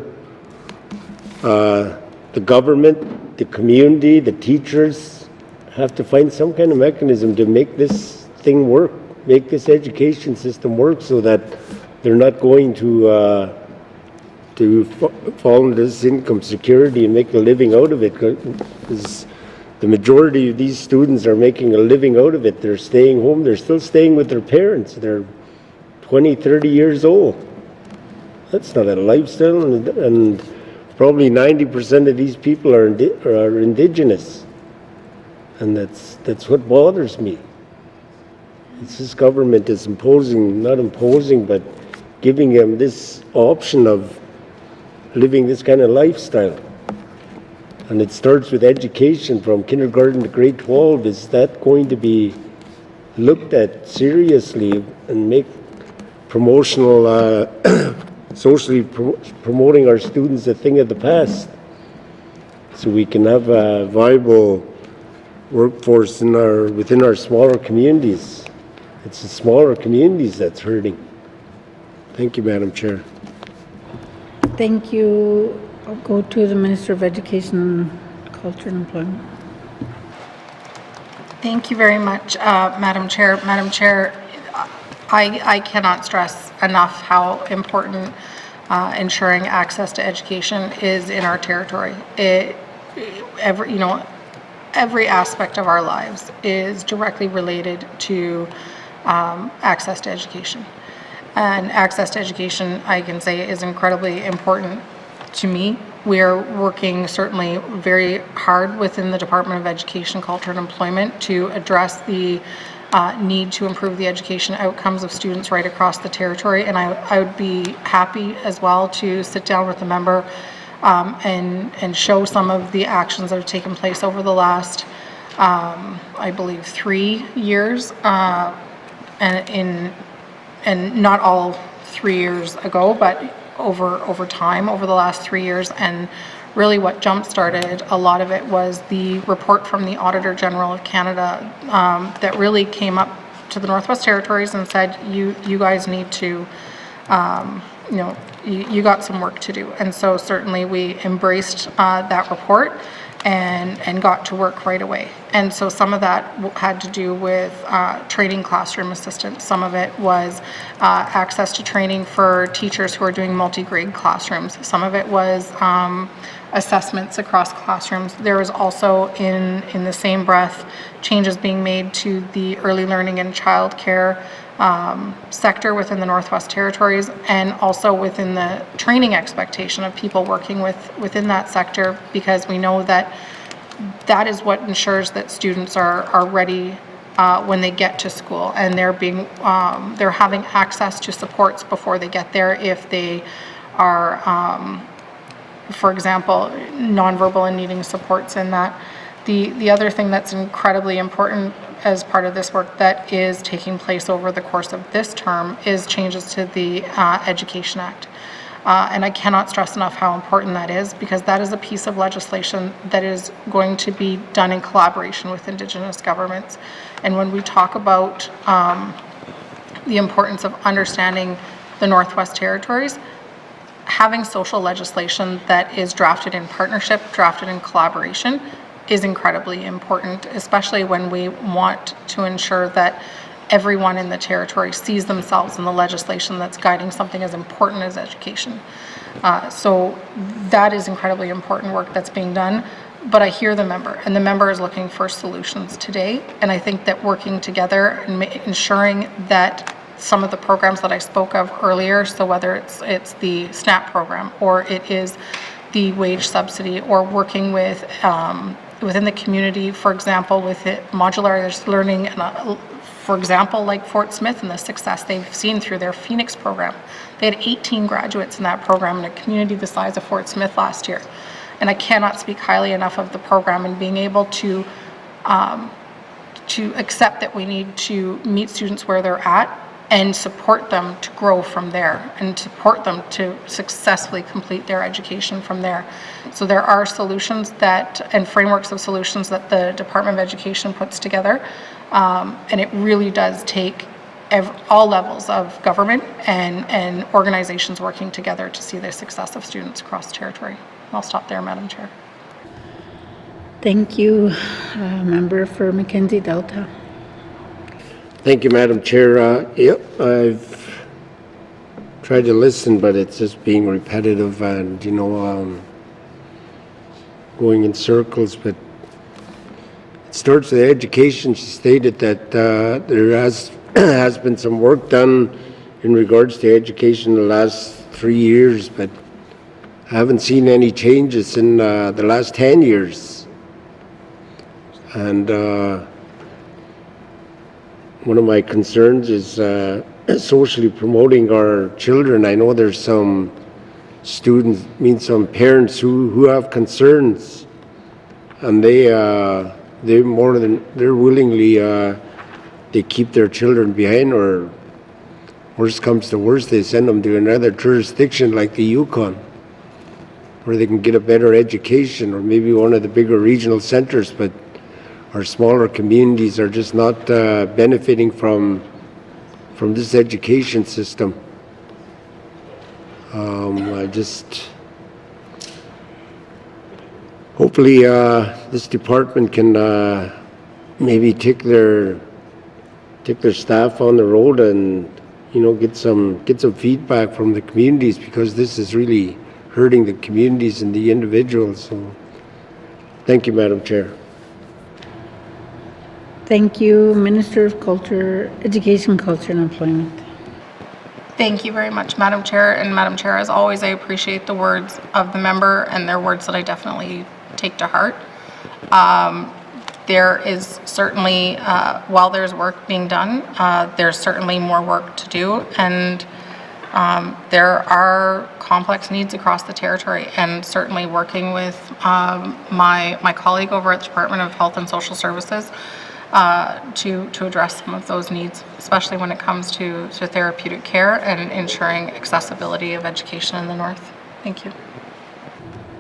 the government, the community, the teachers have to find some kind of mechanism to make this thing work, make this education system work, so that they're not going to fall into this income security and make a living out of it. Because the majority of these students are making a living out of it. They're staying home. They're still staying with their parents. They're 20, 30 years old. That's not a lifestyle, and probably 90% of these people are Indigenous. And that's what bothers me. It's this government is not imposing, but giving them this option of living this kind of lifestyle. And it starts with education from kindergarten to grade 12. Is that going to be looked at seriously and make promotional, socially promoting our students a thing of the past, so we can have a viable workforce within our smaller communities? It's the smaller communities that's hurting. Thank you, Madam Chair. Thank you. I'll go to the Minister of Education, Culture and Employment. Thank you very much, Madam Chair. Madam Chair, I cannot stress enough how important ensuring access to education is in our territory. Every aspect of our lives is directly related to access to education. And access to education, I can say, is incredibly important to me. We are working certainly very hard within the Department of Education, Culture and Employment to address the need to improve the education outcomes of students right across the territory. And I would be happy as well to sit down with the member and show some of the actions that have taken place over the last, I believe, 3 years, and not all 3 years ago, but over time, over the last 3 years. And really what jump-started a lot of it was the report from the Auditor General of Canada that really came up to the Northwest Territories and said, you guys need to, you got some work to do. And so certainly we embraced that report and got to work right away. And so some of that had to do with training classroom assistants. Some of it was access to training for teachers who are doing multi-grade classrooms. Some of it was assessments across classrooms. There was also, in the same breath, changes being made to the early learning and childcare sector within the Northwest Territories, and also within the training expectation of people working within that sector, because we know that that is what ensures that students are ready when they get to school, and they're having access to supports before they get there if they are, for example, nonverbal and needing supports in that. The other thing that's incredibly important as part of this work that is taking place over the course of this term is changes to the Education Act. And I cannot stress enough how important that is, because that is a piece of legislation that is going to be done in collaboration with Indigenous governments. And when we talk about the importance of understanding the Northwest Territories, having social legislation that is drafted in partnership, drafted in collaboration, is incredibly important, especially when we want to ensure that everyone in the territory sees themselves in the legislation that's guiding something as important as education. So that is incredibly important work that's being done. But I hear the member, and the member is looking for solutions today. And I think that working together and ensuring that some of the programs that I spoke of earlier, so whether it's the SNAP program, or it is the wage subsidy, or working with within the community, for example, with modular learning, and for example, like Fort Smith and the success they've seen through their Phoenix program. They had 18 graduates in that program in a community the size of Fort Smith last year. And I cannot speak highly enough of the program and being able to accept that we need to meet students where they're at and support them to grow from there, and support them to successfully complete their education from there. So there are solutions and frameworks of solutions that the Department of Education puts together, and it really does take all levels of government and organizations working together to see the success of students across the territory. I'll stop there, Madam Chair. Thank you. Member for Mackenzie Delta. Thank you, Madam Chair. Yep, I've tried to listen, but it's just being repetitive and, going in circles. But it starts with education. She stated that there has been some work done in regards to education the last 3 years, but I haven't seen any changes in the last 10 years. And one of my concerns is socially promoting our children. I know there's some students, some parents who have concerns, and they're willingly they keep their children behind, or worst comes to worst, they send them to another jurisdiction like the Yukon, where they can get a better education, or maybe one of the bigger regional centers. But our smaller communities are just not benefiting from this education system. Hopefully this department can maybe take their staff on the road and get some feedback from the communities, because this is really hurting the communities and the individuals. So thank you, Madam Chair. Thank you, Minister of Culture, Education, Culture and Employment. Thank you very much, Madam Chair. And Madam Chair, as always, I appreciate the words of the member, and they're words that I definitely take to heart. There is certainly, while there's work being done, there's certainly more work to do, and there are complex needs across the territory, and certainly working with my colleague over at the Department of Health and Social Services to address some of those needs, especially when it comes to therapeutic care and ensuring accessibility of education in the North. Thank you.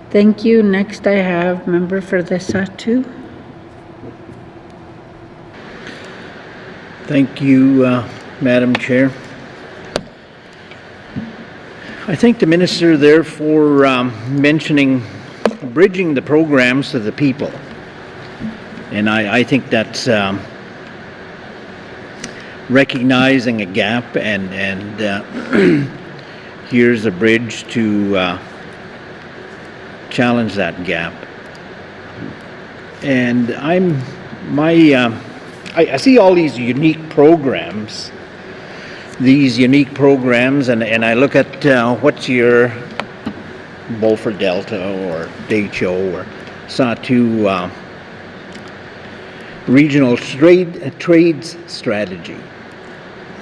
Thank you. Next, I have member for the Sahtu. Thank you, Madam Chair. I thank the Minister there for mentioning bridging the programs to the people. And I think that's recognizing a gap, and here's a bridge to challenge that gap. And I see all these unique programs, and I look at what's your Beaufort Delta or Decho or Sahtu regional trades strategy.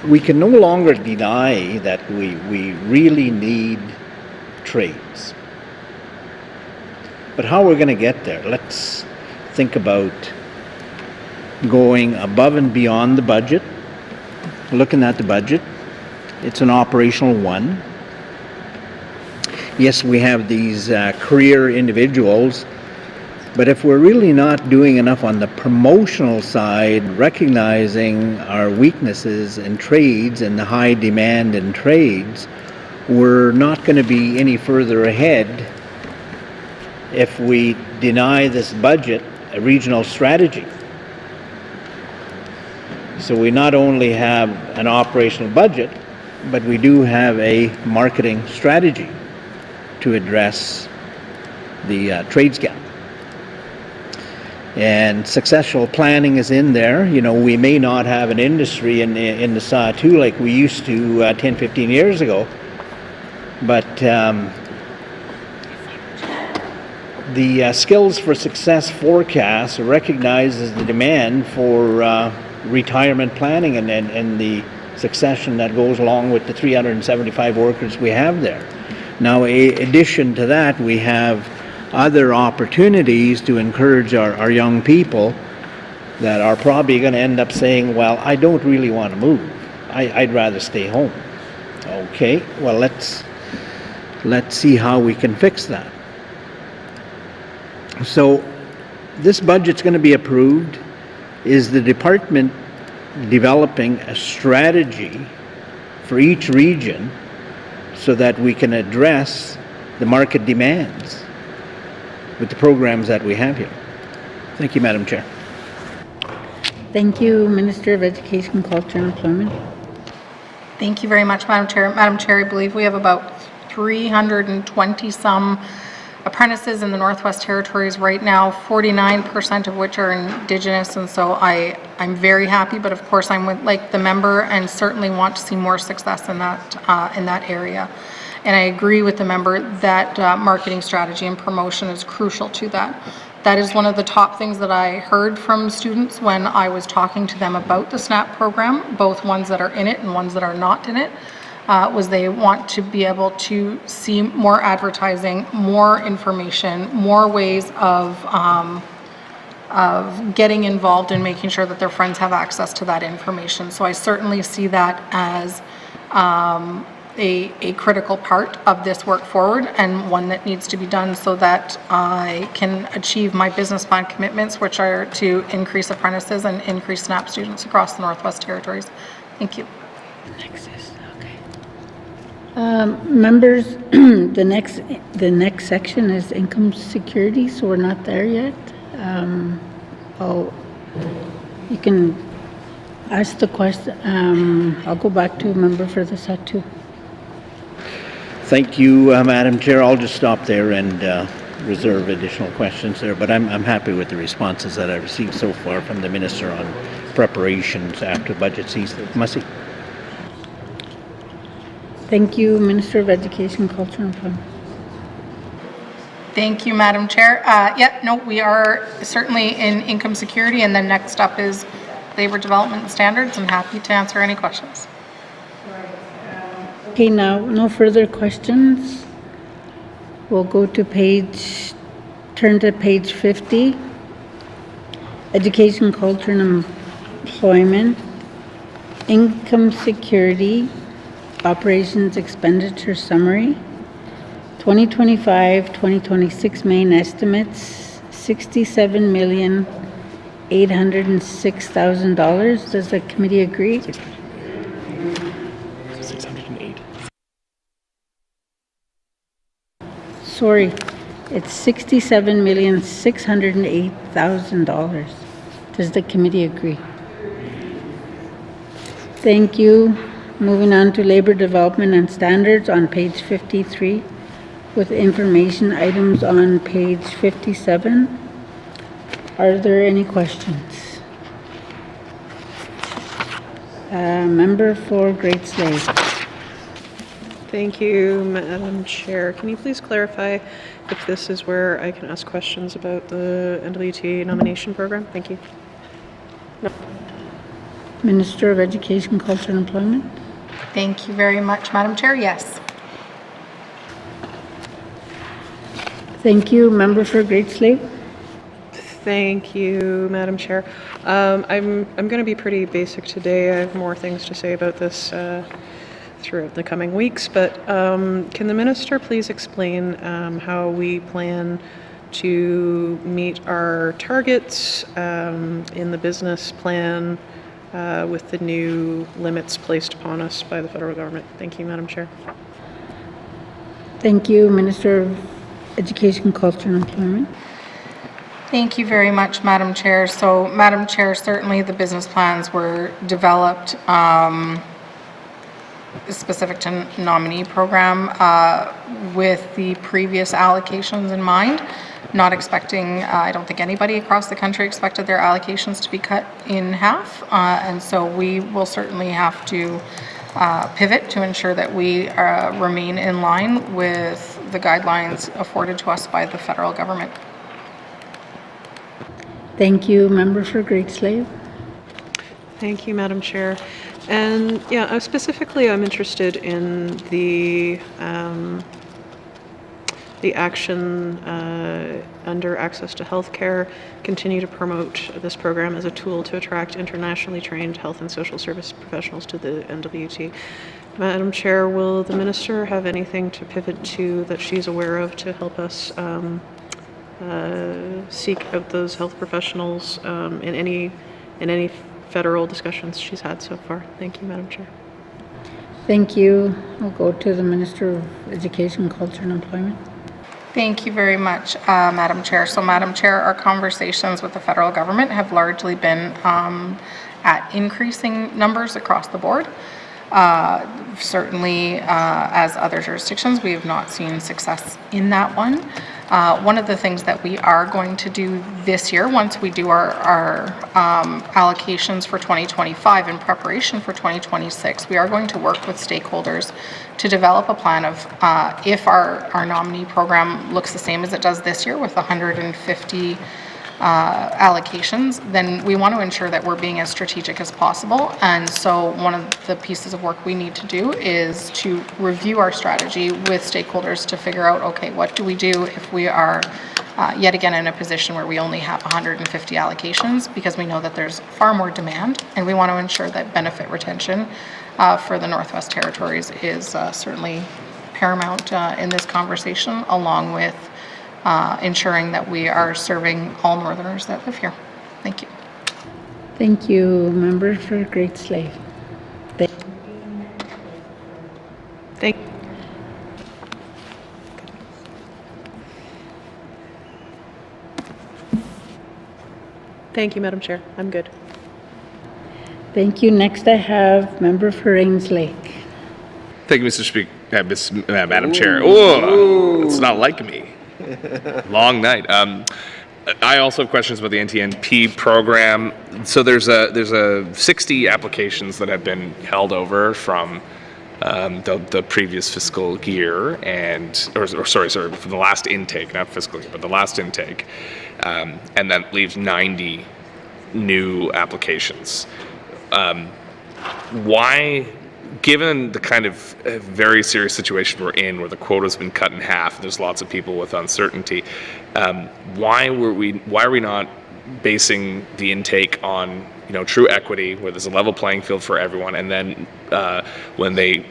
We can no longer deny that we really need trades. But how we're going to get there? Let's think about going above and beyond the budget. Looking at the budget, it's an operational one. Yes, we have these career individuals, but if we're really not doing enough on the promotional side, recognizing our weaknesses in trades and the high demand in trades, we're not going to be any further ahead if we deny this budget a regional strategy. So we not only have an operational budget, but we do have a marketing strategy to address the trades gap. And successful planning is in there. We may not have an industry in the Sahtu like we used to 10, 15 years ago, but the Skills for Success forecast recognizes the demand for retirement planning and the succession that goes along with the 375 workers we have there. Now, in addition to that, we have other opportunities to encourage our young people that are probably going to end up saying, well, I don't really want to move. I'd rather stay home. Okay, well, let's see how we can fix that. So this budget's going to be approved. Is the department developing a strategy for each region so that we can address the market demands with the programs that we have here? Thank you, Madam Chair. Thank you, Minister of Education, Culture and Employment. Thank you very much, Madam Chair. Madam Chair, I believe we have about 320 some apprentices in the Northwest Territories right now, 49% of which are Indigenous, and so I'm very happy, but of course I'm like the member and certainly want to see more success in that area. And I agree with the member that marketing strategy and promotion is crucial to that. That is one of the top things that I heard from students when I was talking to them about the SNAP program, both ones that are in it and ones that are not in it, was they want to be able to see more advertising, more information, more ways of getting involved and making sure that their friends have access to that information. So I certainly see that as a critical part of this work forward, and one that needs to be done so that I can achieve my business plan commitments, which are to increase apprentices and increase SNAP students across the Northwest Territories. Thank you. Members, the next section is income security, so we're not there yet. You can ask the question. I'll go back to a member for the Satu. Thank you, Madam Chair. I'll just stop there and reserve additional questions there, but I'm happy with the responses that I've received so far from the Minister on preparations after budget season. Mussy. Thank you, Minister of Education, Culture and Employment. Thank you, Madam Chair. We are certainly in income security, and then next up is labor development standards. I'm happy to answer any questions. Okay, now, no further questions. We'll go to turn to page 50. Education, Culture and Employment, Income Security, Operations Expenditure Summary, 2025-2026 main estimates, $67,806,000. Does the committee agree? 608. Sorry, it's $67,608,000. Does the committee agree? Thank you. Moving on to labor development and standards on page 53, with information items on page 57. Are there any questions? Member for Great Slave. Thank you, Madam Chair. Can you please clarify if this is where I can ask questions about the NWT nomination program? Thank you. No. Minister of Education, Culture and Employment. Thank you very much, Madam Chair. Yes. Thank you. Member for Great Slave. Thank you, Madam Chair. I'm going to be pretty basic today. I have more things to say about this throughout the coming weeks, but can the Minister please explain how we plan to meet our targets in the business plan with the new limits placed upon us by the federal government? Thank you, Madam Chair. Thank you, Minister of Education, Culture and Employment. Thank you very much, Madam Chair. So, Madam Chair, certainly the business plans were developed specific to nominee program with the previous allocations in mind. Not expecting, I don't think anybody across the country expected their allocations to be cut in half. And so we will certainly have to pivot to ensure that we remain in line with the guidelines afforded to us by the federal government. Thank you. Member for Great Slave. Thank you, Madam Chair. And yeah, specifically I'm interested in the action under access to healthcare, continue to promote this program as a tool to attract internationally trained health and social service professionals to the NWT. Madam Chair, will the Minister have anything to pivot to that she's aware of to help us seek out those health professionals in any federal discussions she's had so far? Thank you, Madam Chair. Thank you. We'll go to the Minister of Education, Culture and Employment. Thank you very much, Madam Chair. So, Madam Chair, our conversations with the federal government have largely been at increasing numbers across the board. Certainly, as other jurisdictions, we have not seen success in that one. One of the things that we are going to do this year, once we do our allocations for 2025 in preparation for 2026, we are going to work with stakeholders to develop a plan of if our nominee program looks the same as it does this year with 150 allocations, then we want to ensure that we're being as strategic as possible. And so one of the pieces of work we need to do is to review our strategy with stakeholders to figure out, okay, what do we do if we are yet again in a position where we only have 150 allocations, because we know that there's far more demand, and we want to ensure that benefit retention for the Northwest Territories is certainly paramount in this conversation, along with ensuring that we are serving all Northerners that live here. Thank you. Thank you, member for Great Slave. Thank you, Madam Chair. I'm good. Thank you. Next, I have member for Rains Lake. Thank you, Mr. Speaker, Madam Chair. Oh, it's not like me. Long night. I also have questions about the NTNP program. So there's 60 applications that have been held over from the previous fiscal year, sorry, from the last intake, not fiscal year, but the last intake, and that leaves 90 new applications. Why? Given the kind of very serious situation we're in, where the quota's been cut in half, there's lots of people with uncertainty. Why are we not basing the intake on true equity, where there's a level playing field for everyone, and then when they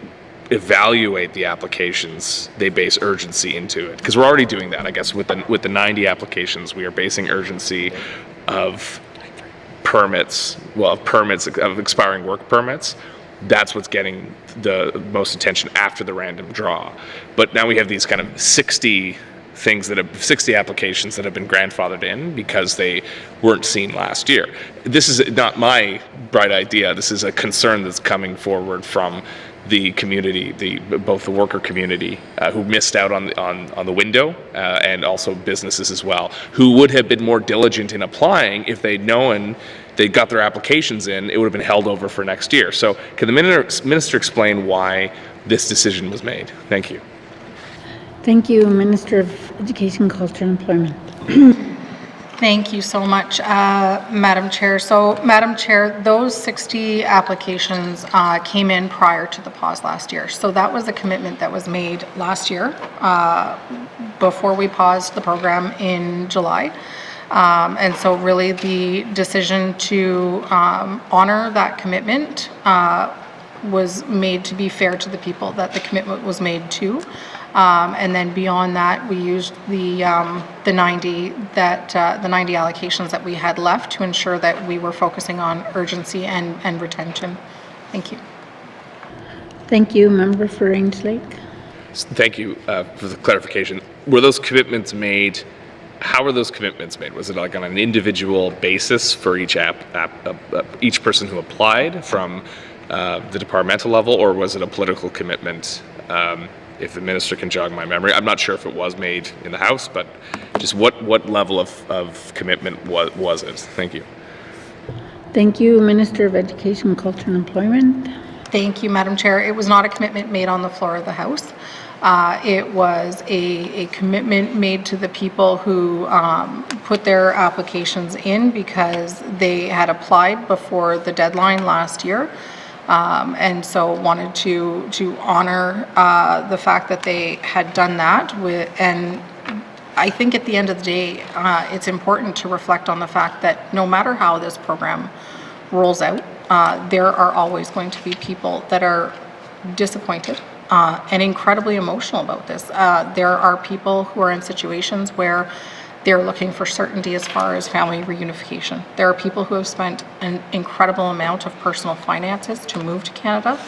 evaluate the applications, they base urgency into it? Because we're already doing that, I guess, with the 90 applications, we are basing urgency of permits, of expiring work permits. That's what's getting the most attention after the random draw. But now we have these kind of 60 applications that have been grandfathered in because they weren't seen last year. This is not my bright idea. This is a concern that's coming forward from the community, both the worker community who missed out on the window, and also businesses as well, who would have been more diligent in applying if they'd known they got their applications in, it would have been held over for next year. So can the minister explain why this decision was made? Thank you. Thank you, Minister of Education, Culture and Employment. Thank you so much, Madam Chair. So, Madam Chair, those 60 applications came in prior to the pause last year. So that was a commitment that was made last year before we paused the program in July. And so really the decision to honor that commitment was made to be fair to the people that the commitment was made to. And then beyond that, we used the 90 allocations that we had left to ensure that we were focusing on urgency and retention. Thank you. Thank you, member for Rains Lake. Thank you for the clarification. Were those commitments made? How were those commitments made? Was it like on an individual basis for each each person who applied from the departmental level, or was it a political commitment? If the minister can jog my memory, I'm not sure if it was made in the House, but just what level of commitment was it? Thank you. Thank you, Minister of Education, Culture and Employment. Thank you, Madam Chair. It was not a commitment made on the floor of the House. It was a commitment made to the people who put their applications in because they had applied before the deadline last year. And so wanted to honor the fact that they had done that. And I think at the end of the day, it's important to reflect on the fact that no matter how this program rolls out, there are always going to be people that are disappointed and incredibly emotional about this. There are people who are in situations where they're looking for certainty as far as family reunification. There are people who have spent an incredible amount of personal finances to move to Canada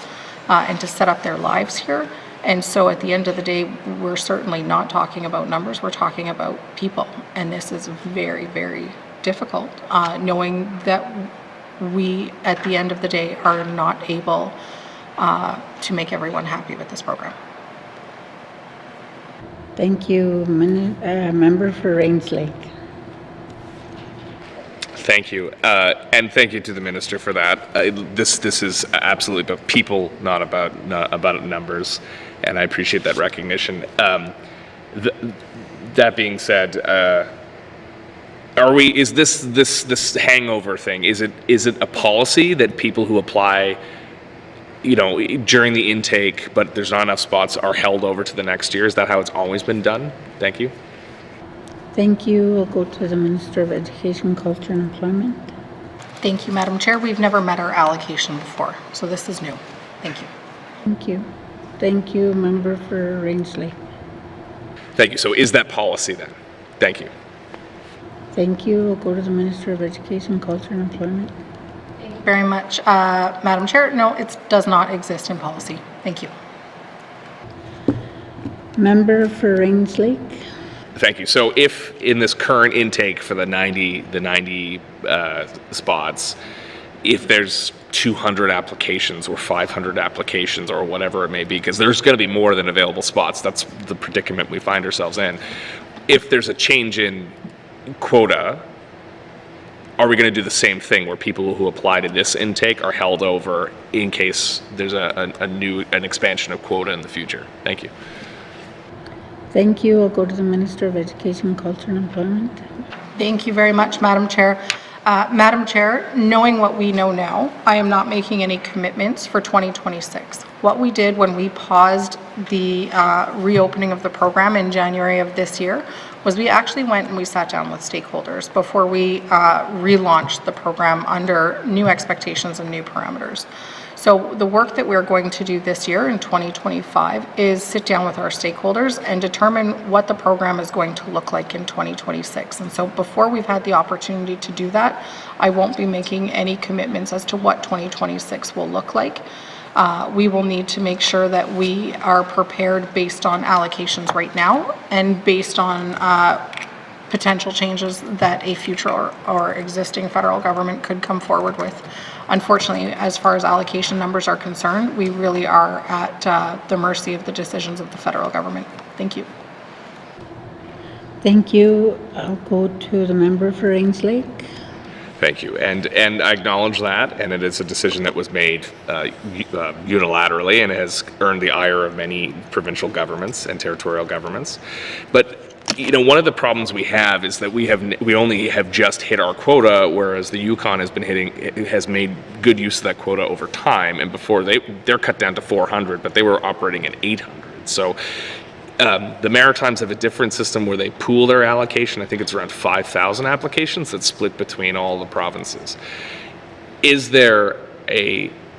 and to set up their lives here. And so at the end of the day, we're certainly not talking about numbers, we're talking about people. And this is very, very difficult, knowing that we, at the end of the day, are not able to make everyone happy with this program. Thank you, Member for Rains Lake. Thank you, and thank you to the minister for that. This is absolutely about people, not about numbers, and I appreciate that recognition. That being said, is this hangover thing? Is it a policy that people who apply, during the intake, but there's not enough spots, are held over to the next year? Is that how it's always been done? Thank you. Thank you. We'll go to the Minister of Education, Culture and Employment. Thank you, Madam Chair. We've never met our allocation before, so this is new. Thank you. Thank you. Thank you, Member for Range Lake. Thank you. So is that policy then? Thank you. Thank you. We'll go to the Minister of Education, Culture and Employment. Thank you very much, Madam Chair. No, it does not exist in policy. Thank you. Member for Range Lake. Thank you. So if in this current intake for the 90 spots, if there's 200 applications or 500 applications or whatever it may be, because there's going to be more than available spots, that's the predicament we find ourselves in. If there's a change in quota, are we going to do the same thing where people who apply to this intake are held over in case there's an expansion of quota in the future? Thank you. Thank you. I'll go to the Minister of Education, Culture and Employment. Thank you very much, Madam Chair. Madam Chair, knowing what we know now, I am not making any commitments for 2026. What we did when we paused the reopening of the program in January of this year was we actually went and we sat down with stakeholders before we relaunched the program under new expectations and new parameters. So the work that we're going to do this year in 2025 is sit down with our stakeholders and determine what the program is going to look like in 2026. And so before we've had the opportunity to do that, I won't be making any commitments as to what 2026 will look like. We will need to make sure that we are prepared based on allocations right now and based on potential changes that a future or existing federal government could come forward with. Unfortunately, as far as allocation numbers are concerned, we really are at the mercy of the decisions of the federal government. Thank you. Thank you. I'll go to the member for Range Lake. Thank you. And I acknowledge that, and it is a decision that was made unilaterally and has earned the ire of many provincial governments and territorial governments. But one of the problems we have is that we only have just hit our quota, whereas the Yukon has made good use of that quota over time. And before they're cut down to 400, but they were operating at 800. So the Maritimes have a different system where they pool their allocation. I think it's around 5,000 applications that's split between all the provinces.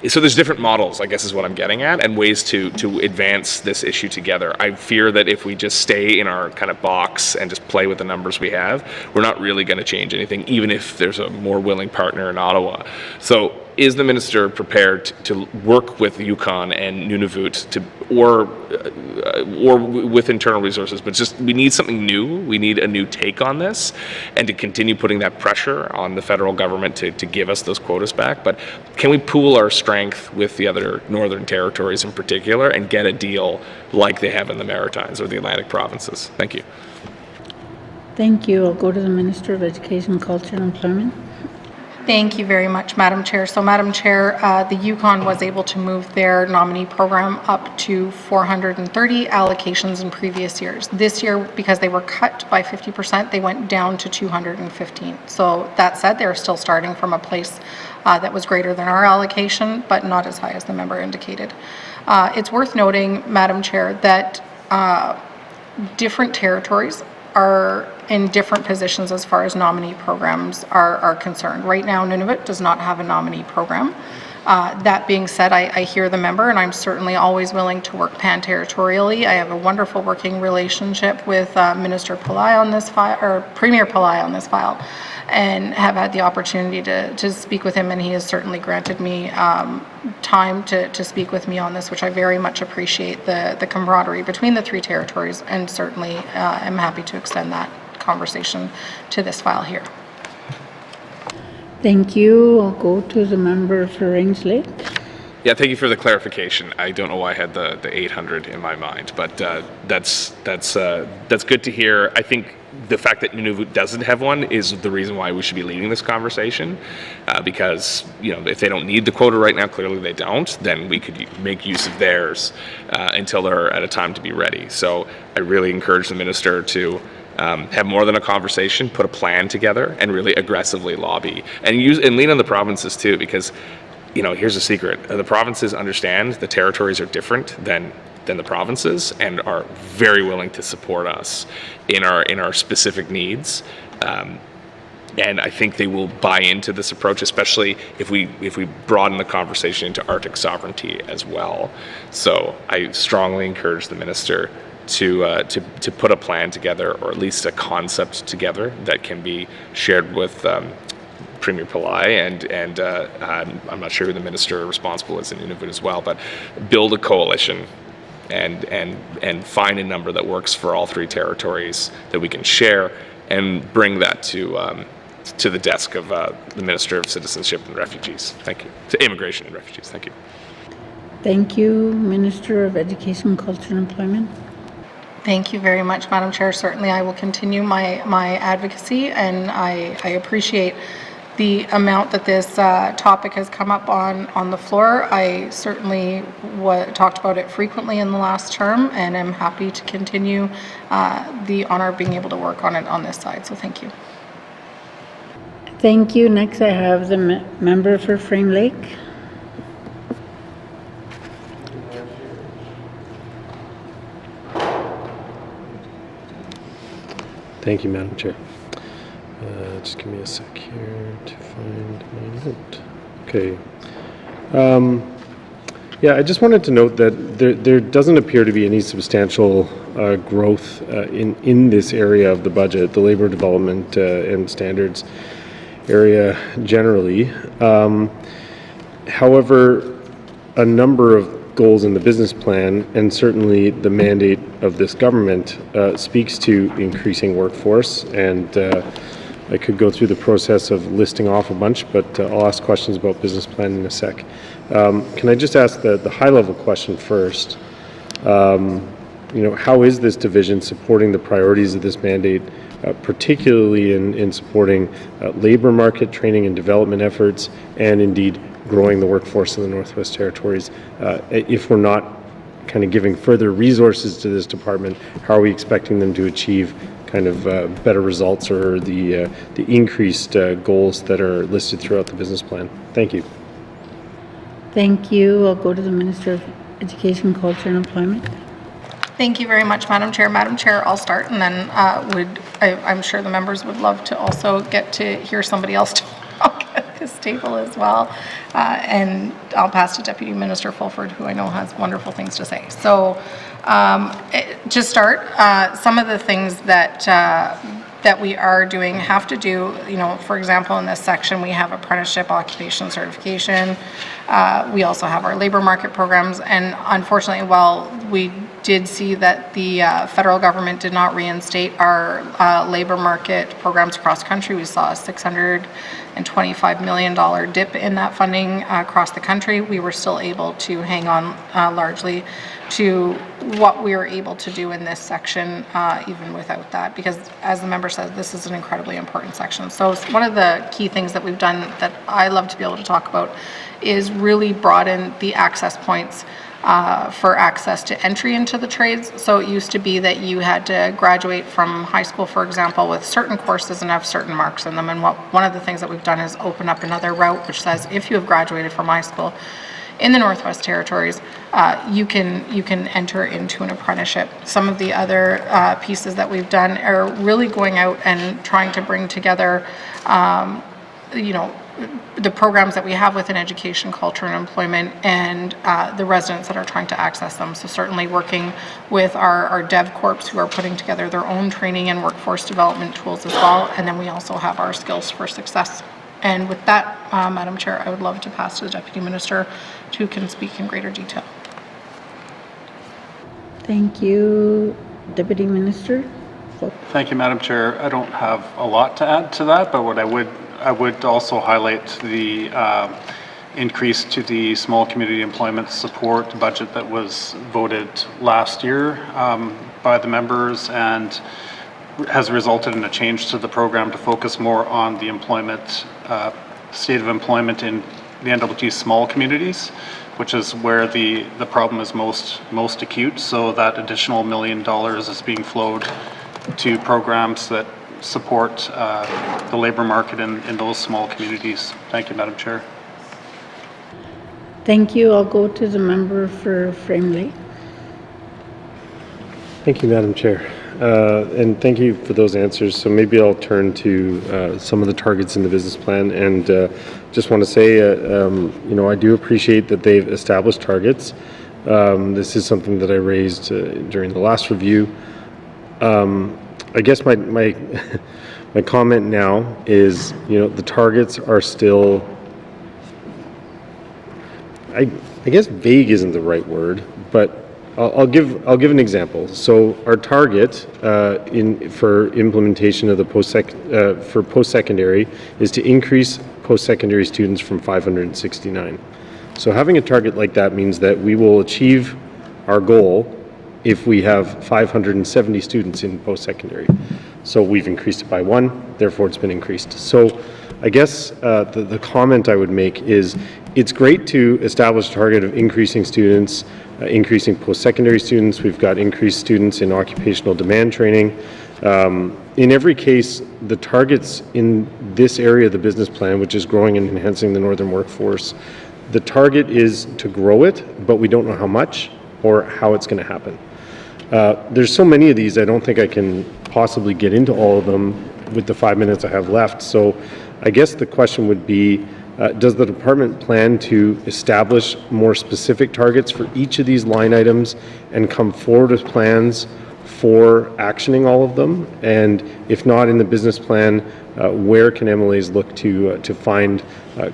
So there's different models, I guess is what I'm getting at, and ways to advance this issue together. I fear that if we just stay in our kind of box and just play with the numbers we have, we're not really going to change anything, even if there's a more willing partner in Ottawa. So is the minister prepared to work with Yukon and Nunavut or with internal resources, but just we need something new, we need a new take on this, and to continue putting that pressure on the federal government to give us those quotas back. But can we pool our strength with the other northern territories in particular and get a deal like they have in the Maritimes or the Atlantic provinces? Thank you. Thank you. I'll go to the Minister of Education, Culture and Employment. Thank you very much, Madam Chair. So, Madam Chair, the Yukon was able to move their nominee program up to 430 allocations in previous years. This year, because they were cut by 50%, they went down to 215. So that said, they're still starting from a place that was greater than our allocation, but not as high as the member indicated. It's worth noting, Madam Chair, that different territories are in different positions as far as nominee programs are concerned. Right now, Nunavut does not have a nominee program. That being said, I hear the member, and I'm certainly always willing to work pan-territorially. I have a wonderful working relationship with Minister Pillai on this file, or Premier Pillai on this file, and have had the opportunity to speak with him, and he has certainly granted me time to speak with me on this, which I very much appreciate the camaraderie between the three territories, and certainly am happy to extend that conversation to this file here. Thank you. I'll go to the member for Range Lake. Yeah, thank you for the clarification. I don't know why I had the 800 in my mind, but that's good to hear. I think the fact that Nunavut doesn't have one is the reason why we should be leading this conversation, because if they don't need the quota right now, clearly they don't. Then we could make use of theirs until they're at a time to be ready. So I really encourage the minister to have more than a conversation, put a plan together, and really aggressively lobby and lean on the provinces too, because. Here's a secret. The provinces understand the territories are different than the provinces and are very willing to support us in our specific needs. And I think they will buy into this approach, especially if we broaden the conversation into Arctic sovereignty as well. So I strongly encourage the minister to put a plan together, or at least a concept together that can be shared with Premier Pillai, and I'm not sure who the minister responsible is in Nunavut as well, but build a coalition and find a number that works for all three territories that we can share, and bring that to the desk of the Minister of Citizenship and Refugees. Thank you. To Immigration and Refugees. Thank you. Thank you, Minister of Education, Culture and Employment. Thank you very much, Madam Chair. Certainly I will continue my advocacy, and I appreciate the amount that this topic has come up on the floor. I certainly talked about it frequently in the last term, and I'm happy to continue the honor of being able to work on it on this side. So thank you. Thank you. Next, I have the member for Frame Lake. Thank you, Madam Chair. Just give me a sec here to find my note. Okay. Yeah, I just wanted to note that there doesn't appear to be any substantial growth in this area of the budget, the labor development and standards area generally. However, a number of goals in the business plan, and certainly the mandate of this government, speaks to increasing workforce, and I could go through the process of listing off a bunch, but I'll ask questions about business plan in a sec. Can I just ask the high-level question first? How is this division supporting the priorities of this mandate, particularly in supporting labor market training and development efforts, and indeed growing the workforce in the Northwest Territories? If we're not kind of giving further resources to this department, how are we expecting them to achieve kind of better results, or the increased goals that are listed throughout the business plan? Thank you. Thank you. I'll go to the Minister of Education, Culture and Employment. Thank you very much, Madam Chair. Madam Chair, I'll start, and then I'm sure the members would love to also get to hear somebody else talk at this table as well. And I'll pass to Deputy Minister Fulford, who I know has wonderful things to say. So to start, some of the things that we are doing have to do, for example, in this section, we have apprenticeship occupation certification. We also have our labor market programs. And unfortunately, while we did see that the federal government did not reinstate our labor market programs across the country, we saw a $625 million dip in that funding across the country. We were still able to hang on largely to what we were able to do in this section, even without that, because as the member said, this is an incredibly important section. So one of the key things that we've done that I love to be able to talk about is really broaden the access points for access to entry into the trades. So it used to be that you had to graduate from high school, for example, with certain courses and have certain marks in them. And one of the things that we've done is open up another route, which says if you have graduated from high school in the Northwest Territories, you can enter into an apprenticeship. Some of the other pieces that we've done are really going out and trying to bring together, the programs that we have within education, culture, and employment, and the residents that are trying to access them. So certainly working with our Dev Corps, who are putting together their own training and workforce development tools as well. And then we also have our Skills for Success. And with that, Madam Chair, I would love to pass to the Deputy Minister, who can speak in greater detail. Thank you. Deputy Minister. Thank you, Madam Chair. I don't have a lot to add to that, but what I would also highlight the increase to the small community employment support budget that was voted last year by the members, and has resulted in a change to the program to focus more on the employment, state of employment in the NWT small communities, which is where the problem is most acute. So that additional $1 million is being flowed to programs that support the labor market in those small communities. Thank you, Madam Chair. Thank you. I'll go to the member for Framley. Thank you, Madam Chair. And thank you for those answers. So maybe I'll turn to some of the targets in the business plan, and just want to say, I do appreciate that they've established targets. This is something that I raised during the last review. I guess my my comment now is, the targets are still, I guess vague isn't the right word, but I'll give an example. So our target for implementation of the for post-secondary is to increase post-secondary students from 569. So having a target like that means that we will achieve our goal if we have 570 students in post-secondary. So we've increased it by 1, therefore it's been increased. So I guess the comment I would make is, it's great to establish a target of increasing students, increasing post-secondary students. We've got increased students in occupational demand training. In every case, the targets in this area of the business plan, which is growing and enhancing the northern workforce, the target is to grow it, but we don't know how much or how it's going to happen. There's so many of these, I don't think I can possibly get into all of them with the 5 minutes I have left. So I guess the question would be, does the department plan to establish more specific targets for each of these line items and come forward with plans for actioning all of them? And if not in the business plan, where can MLAs look to find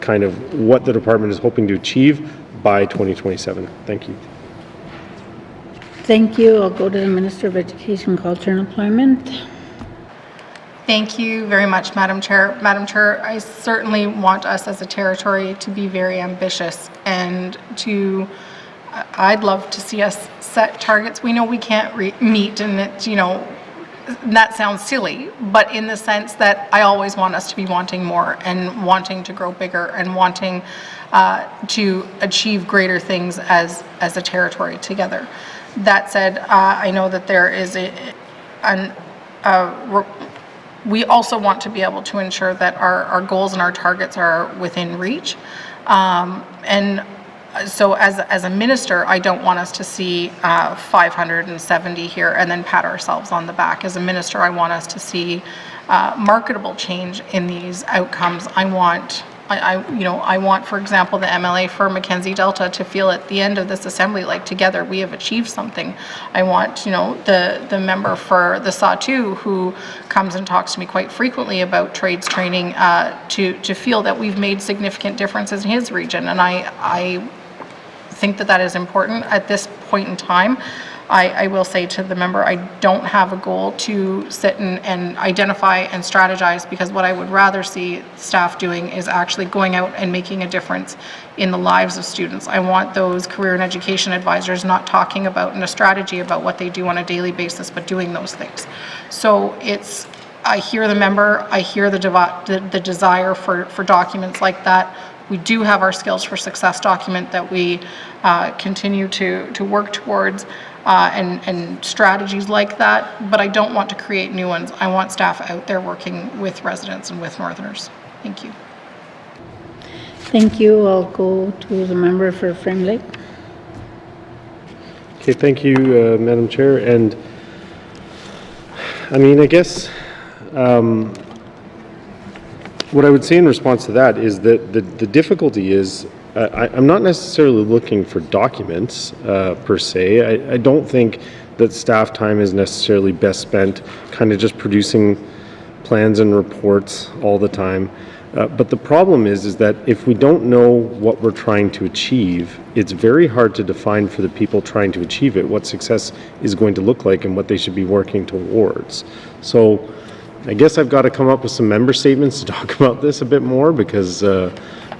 kind of what the department is hoping to achieve by 2027? Thank you. Thank you. I'll go to the Minister of Education, Culture and Employment. Thank you very much, Madam Chair. Madam Chair, I certainly want us as a territory to be very ambitious and I'd love to see us set targets we know we can't meet, and it's, that sounds silly, but in the sense that I always want us to be wanting more and wanting to grow bigger and wanting to achieve greater things as a territory together. That said, I know that there is we also want to be able to ensure that our goals and our targets are within reach. And so as a minister, I don't want us to see 570 here and then pat ourselves on the back. As a minister, I want us to see marketable change in these outcomes. I want, for example, the MLA for Mackenzie Delta to feel at the end of this assembly like together we have achieved something. I want, the member for the SAW2 who comes and talks to me quite frequently about trades training to feel that we've made significant differences in his region. And I think that is important at this point in time. I will say to the member, I don't have a goal to sit and identify and strategize, because what I would rather see staff doing is actually going out and making a difference in the lives of students. I want those career and education advisors not talking about in a strategy about what they do on a daily basis, but doing those things. So I hear the member, I hear the desire for documents like that. We do have our Skills for Success document that we continue to work towards. And strategies like that, but I don't want to create new ones. I want staff out there working with residents and with Northerners. Thank you. Thank you. I'll go to the member for Frame Lake. Okay, thank you, Madam Chair. And I guess what I would say in response to that is that the difficulty is, I'm not necessarily looking for documents per se. I don't think that staff time is necessarily best spent kind of just producing plans and reports all the time. But the problem is that if we don't know what we're trying to achieve, it's very hard to define for the people trying to achieve it what success is going to look like and what they should be working towards. So I guess I've got to come up with some member statements to talk about this a bit more, because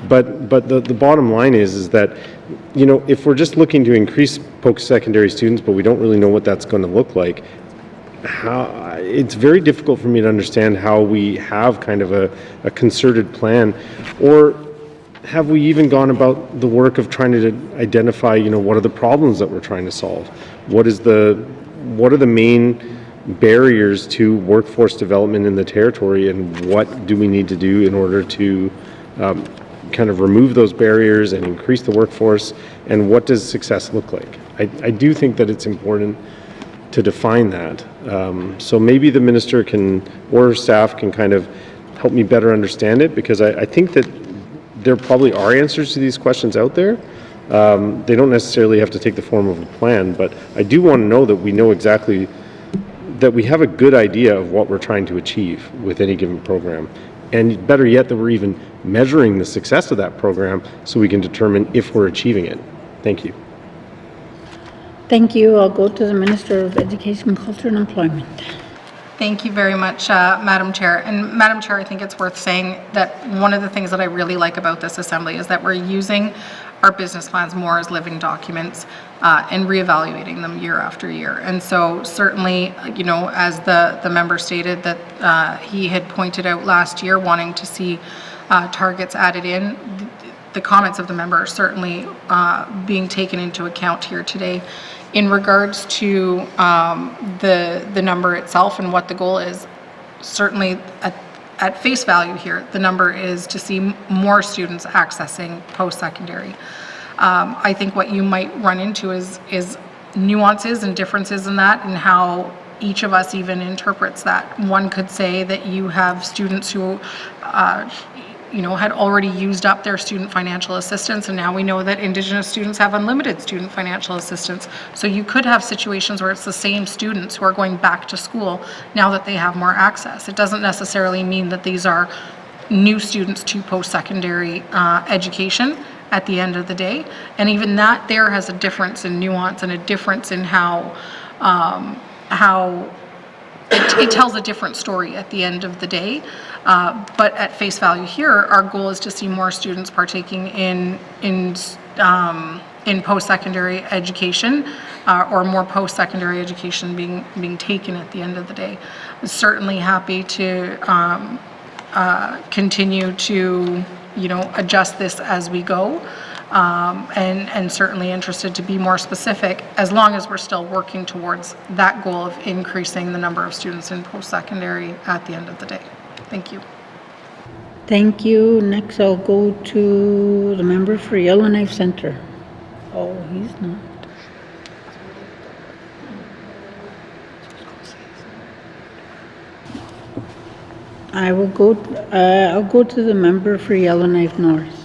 But the bottom line is that, you know, if we're just looking to increase post-secondary students, but we don't really know what that's going to look like, it's very difficult for me to understand how we have kind of a concerted plan, or have we even gone about the work of trying to identify, you know, what are the problems that we're trying to solve? What are the main barriers to workforce development in the territory, and what do we need to do in order to kind of remove those barriers and increase the workforce, and what does success look like? I do think that it's important to define that. So maybe the minister can, or staff can kind of help me better understand it, because I think that there probably are answers to these questions out there. They don't necessarily have to take the form of a plan, but I do want to know that we know exactly, that we have a good idea of what we're trying to achieve with any given program. And better yet, that we're even measuring the success of that program so we can determine if we're achieving it. Thank you. Thank you. I'll go to the Minister of Education, Culture and Employment. Thank you very much, Madam Chair. And Madam Chair, I think it's worth saying that one of the things that I really like about this assembly is that we're using our business plans more as living documents and reevaluating them year after year. And so certainly, you know, as the member stated that he had pointed out last year, wanting to see targets added in, the comments of the member are certainly being taken into account here today. In regards to the number itself and what the goal is, certainly at face value here, the number is to see more students accessing post-secondary. I think what you might run into is nuances and differences in that, and how each of us even interprets that. One could say that you have students who you know, had already used up their student financial assistance, and now we know that Indigenous students have unlimited student financial assistance. So you could have situations where it's the same students who are going back to school now that they have more access. It doesn't necessarily mean that these are new students to post-secondary education at the end of the day. And even that there has a difference in nuance and a difference in how it tells a different story at the end of the day. But at face value here, our goal is to see more students partaking in post-secondary education, or more post-secondary education being taken at the end of the day. I'm certainly happy to continue to, you know, adjust this as we go. And certainly interested to be more specific, as long as we're still working towards that goal of increasing the number of students in post-secondary at the end of the day. Thank you. Thank you. Next, I'll go to the member for Yellowknife Centre. Oh, he's not. I'll go to the member for Yellowknife North.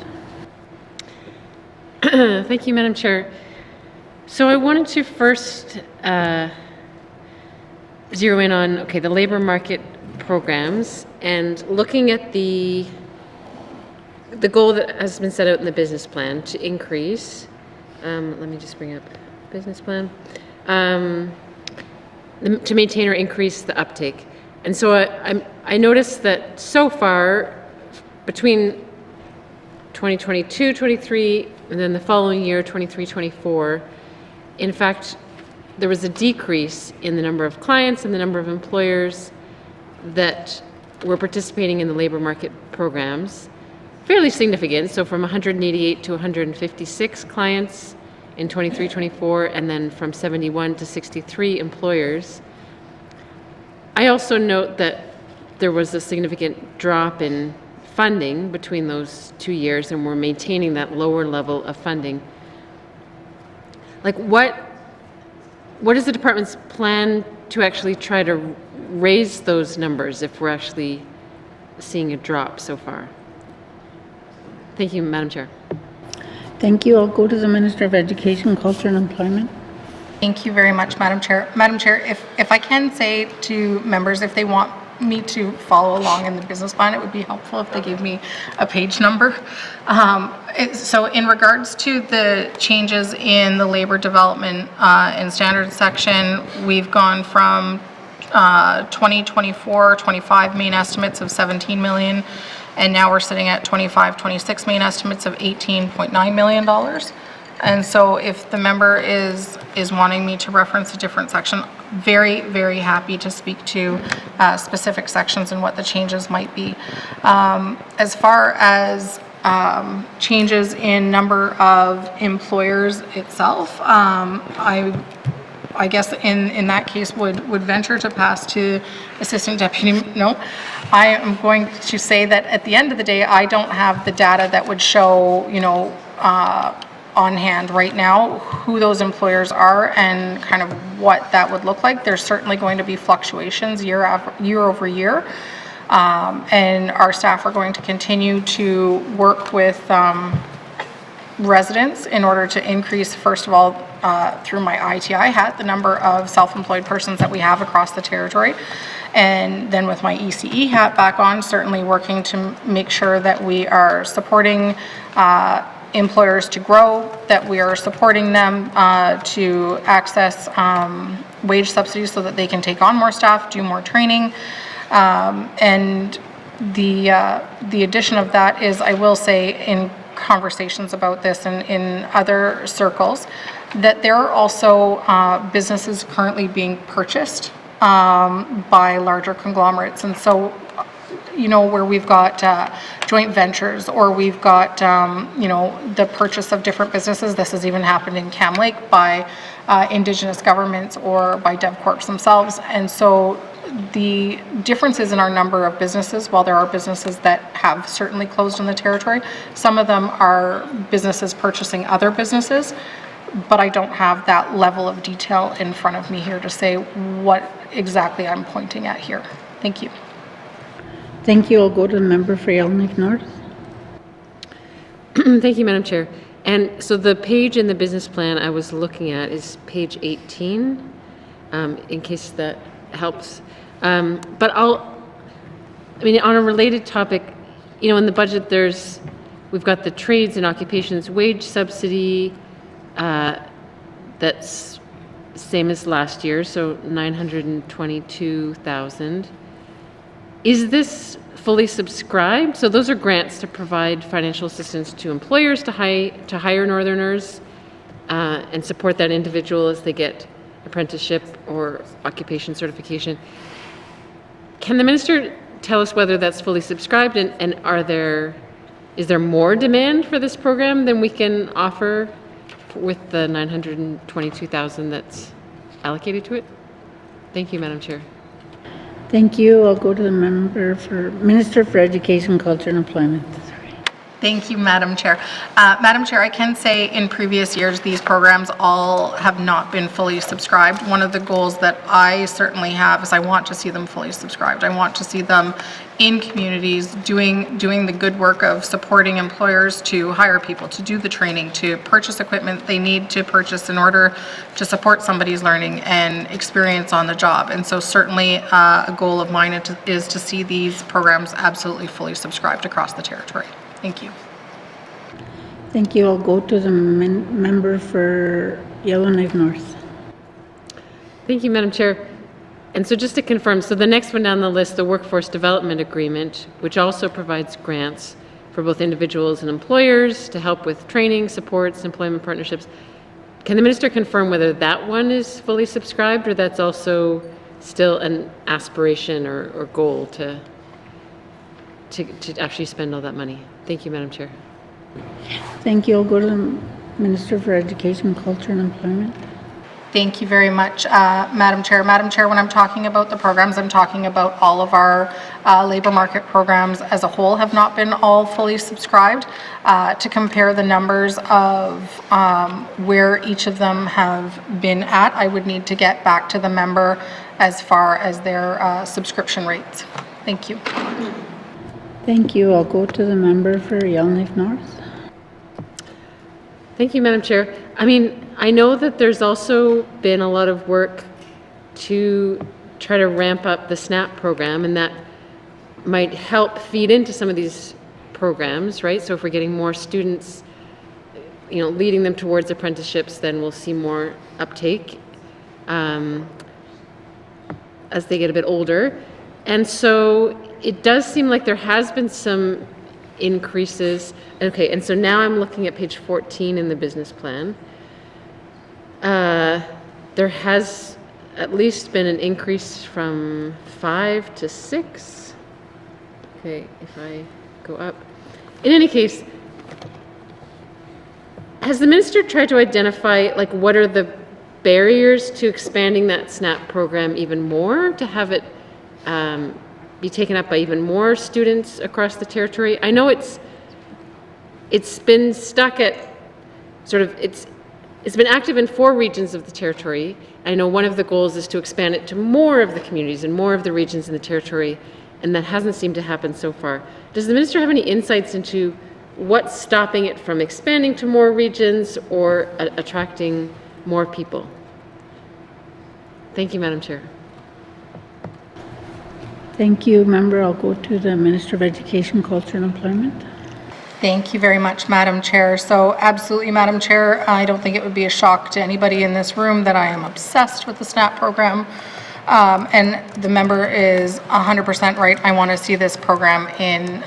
Thank you, Madam Chair. So I wanted to first zero in on, the labor market programs, and looking at the goal that has been set out in the business plan to increase, let me just bring up business plan, to maintain or increase the uptake. And so I noticed that so far, between 2022, 23, and then the following year, 23, 24, in fact, there was a decrease in the number of clients and the number of employers that were participating in the labor market programs. Fairly significant, so from 188 to 156 clients in 23, 24, and then from 71 to 63 employers. I also note that there was a significant drop in funding between those 2 years, and we're maintaining that lower level of funding. Like, what is the department's plan to actually try to raise those numbers if we're actually seeing a drop so far? Thank you, Madam Chair. Thank you. I'll go to the Minister of Education, Culture and Employment. Thank you very much, Madam Chair. Madam Chair, if I can say to members, if they want me to follow along in the business plan, it would be helpful if they gave me a page number. So in regards to the changes in the labor development and standards section, we've gone from 2024-25 main estimates of 17 million and now we're sitting at 25, 26 main estimates of $18.9 million. And so if the member is wanting me to reference a different section, very, very happy to speak to specific sections and what the changes might be. As far as changes in number of employers itself, I guess in that case would venture to pass to Assistant Deputy. No, I am going to say that at the end of the day, I don't have the data that would show, on hand right now who those employers are and kind of what that would look like. There's certainly going to be fluctuations year over year. And our staff are going to continue to work with residents in order to increase, first of all, through my ITI hat, the number of self-employed persons that we have across the territory. And then with my ECE hat back on, certainly working to make sure that we are supporting employers to grow, that we are supporting them to access wage subsidies so that they can take on more staff, do more training. And the addition of that is, I will say, in conversations about this and in other circles, that there are also businesses currently being purchased by larger conglomerates. And so, where we've got joint ventures, or we've got, the purchase of different businesses. This has even happened in Cam Lake by Indigenous governments or by DevCorps themselves. And so the differences in our number of businesses, while there are businesses that have certainly closed in the territory, some of them are businesses purchasing other businesses, but I don't have that level of detail in front of me here to say what exactly I'm pointing at here. Thank you. Thank you. I'll go to the member for Yellowknife North. Thank you, Madam Chair. And so the page in the business plan I was looking at is page 18, in case that helps. But on a related topic, in the budget we've got the trades and occupations wage subsidy, that's same as last year, so 922,000. Is this fully subscribed? So those are grants to provide financial assistance to employers to hire Northerners and support that individual as they get apprenticeship or occupation certification. Can the minister tell us whether that's fully subscribed, and is there more demand for this program than we can offer with the 922,000 that's allocated to it? Thank you, Madam Chair. Thank you. I'll go to the Minister for Education, Culture and Employment. Thank you, Madam Chair. Madam Chair, I can say in previous years, these programs all have not been fully subscribed. One of the goals that I certainly have is I want to see them fully subscribed. I want to see them in communities doing the good work of supporting employers to hire people, to do the training, to purchase equipment they need to purchase in order to support somebody's learning and experience on the job. And so certainly a goal of mine is to see these programs absolutely fully subscribed across the territory. Thank you. Thank you. I'll go to the member for Yellowknife North. Thank you, Madam Chair. And so just to confirm, so the next one down the list, the Workforce Development Agreement, which also provides grants for both individuals and employers to help with training, supports, employment partnerships. Can the minister confirm whether that one is fully subscribed, or that's also still an aspiration or goal to actually spend all that money? Thank you, Madam Chair. Thank you. I'll go to the Minister for Education, Culture and Employment. Thank you very much, Madam Chair. Madam Chair, when I'm talking about the programs, I'm talking about all of our labor market programs as a whole have not been all fully subscribed. To compare the numbers of where each of them have been at, I would need to get back to the member as far as their subscription rates. Thank you. Thank you. I'll go to the member for Yellowknife North. Thank you, Madam Chair. I know that there's also been a lot of work to try to ramp up the SNAP program, and that might help feed into some of these programs, right? So if we're getting more students, leading them towards apprenticeships, then we'll see more uptake as they get a bit older. And so it does seem like there has been some increases. Okay, and so now I'm looking at page 14 in the business plan. There has at least been an increase from 5 to 6. Okay, if I go up. In any case, has the minister tried to identify, like, what are the barriers to expanding that SNAP program even more, to have it be taken up by even more students across the territory? I know it's been stuck at sort of, it's been active in 4 regions of the territory. I know one of the goals is to expand it to more of the communities and more of the regions in the territory, and that hasn't seemed to happen so far. Does the minister have any insights into what's stopping it from expanding to more regions or attracting more people? Thank you, Madam Chair. Thank you, Member. I'll go to the Minister of Education, Culture and Employment. Thank you very much, Madam Chair. So absolutely, Madam Chair, I don't think it would be a shock to anybody in this room that I am obsessed with the SNAP program. And the member is 100% right. I want to see this program in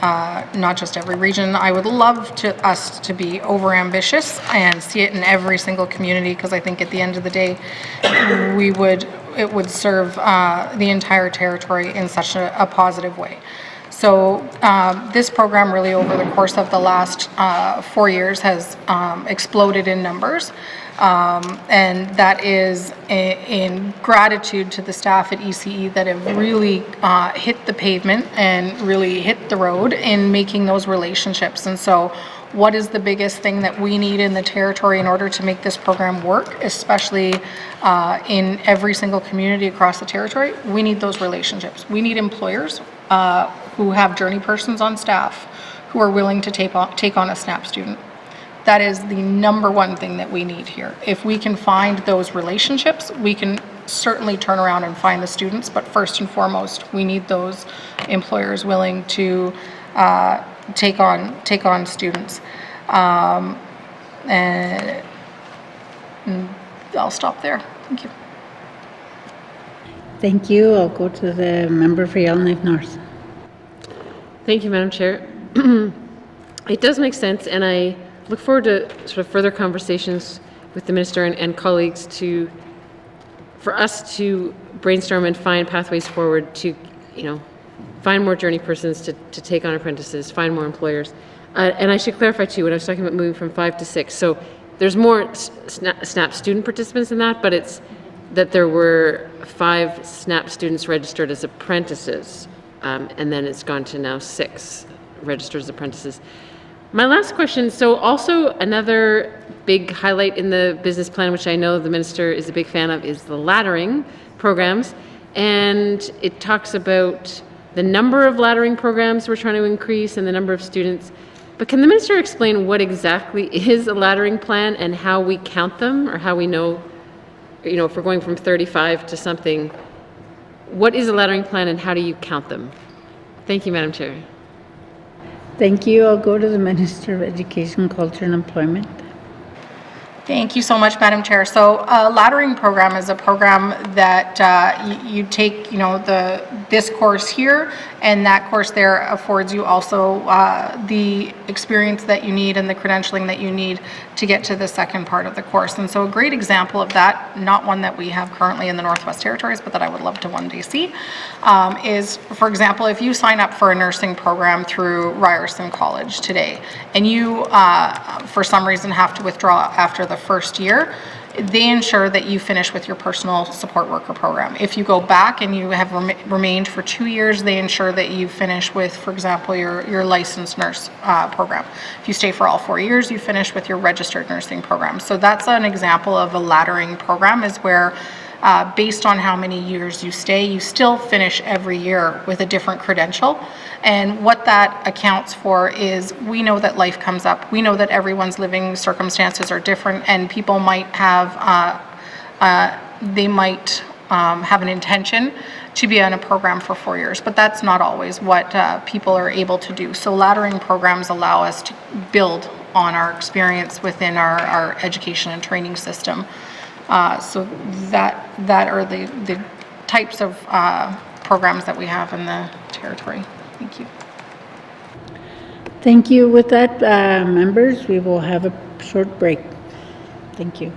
not just every region. I would love us to be overambitious and see it in every single community, because I think at the end of the day, it would serve the entire territory in such a positive way. So this program really over the course of the last 4 years has exploded in numbers. And that is in gratitude to the staff at ECE that have really hit the pavement and really hit the road in making those relationships. And so what is the biggest thing that we need in the territory in order to make this program work, especially in every single community across the territory? We need those relationships. We need employers who have journey persons on staff who are willing to take on a SNAP student. That is the number one thing that we need here. If we can find those relationships, we can certainly turn around and find the students, but first and foremost, we need those employers willing to take on students. And I'll stop there. Thank you. Thank you. I'll go to the Member for Yellowknife North. Thank you, Madam Chair. It does make sense, and I look forward to sort of further conversations with the minister and colleagues for us to brainstorm and find pathways forward to, find more journey persons to take on apprentices, find more employers. And I should clarify too, when I was talking about moving from 5 to 6, so there's more SNAP student participants in that, but it's that there were 5 SNAP students registered as apprentices, and then it's gone to now 6 registered as apprentices. My last question, so also another big highlight in the business plan, which I know the minister is a big fan of, is the laddering programs. And it talks about the number of laddering programs we're trying to increase and the number of students. But can the minister explain what exactly is a laddering plan and how we count them, or how we know, if we're going from 35 to something, what is a laddering plan and how do you count them? Thank you, Madam Chair. Thank you. I'll go to the Minister of Education, Culture and Employment. Thank you so much, Madam Chair. So a laddering program is a program that you take, this course here, and that course there affords you also the experience that you need and the credentialing that you need to get to the second part of the course. And so a great example of that, not one that we have currently in the Northwest Territories, but that I would love to one day see, is, for example, if you sign up for a nursing program through Ryerson College today, and you, for some reason, have to withdraw after the first year, they ensure that you finish with your personal support worker program. If you go back and you have remained for 2 years, they ensure that you finish with, for example, your licensed nurse program. If you stay for all 4 years, you finish with your registered nursing program. So that's an example of a laddering program, is where based on how many years you stay, you still finish every year with a different credential. And what that accounts for is, we know that life comes up. We know that everyone's living circumstances are different, and people might have, have an intention to be on a program for 4 years, but that's not always what people are able to do. So laddering programs allow us to build on our experience within our education and training system. So that are the types of programs that we have in the territory. Thank you. Thank you. With that, members, we will have a short break. Thank you.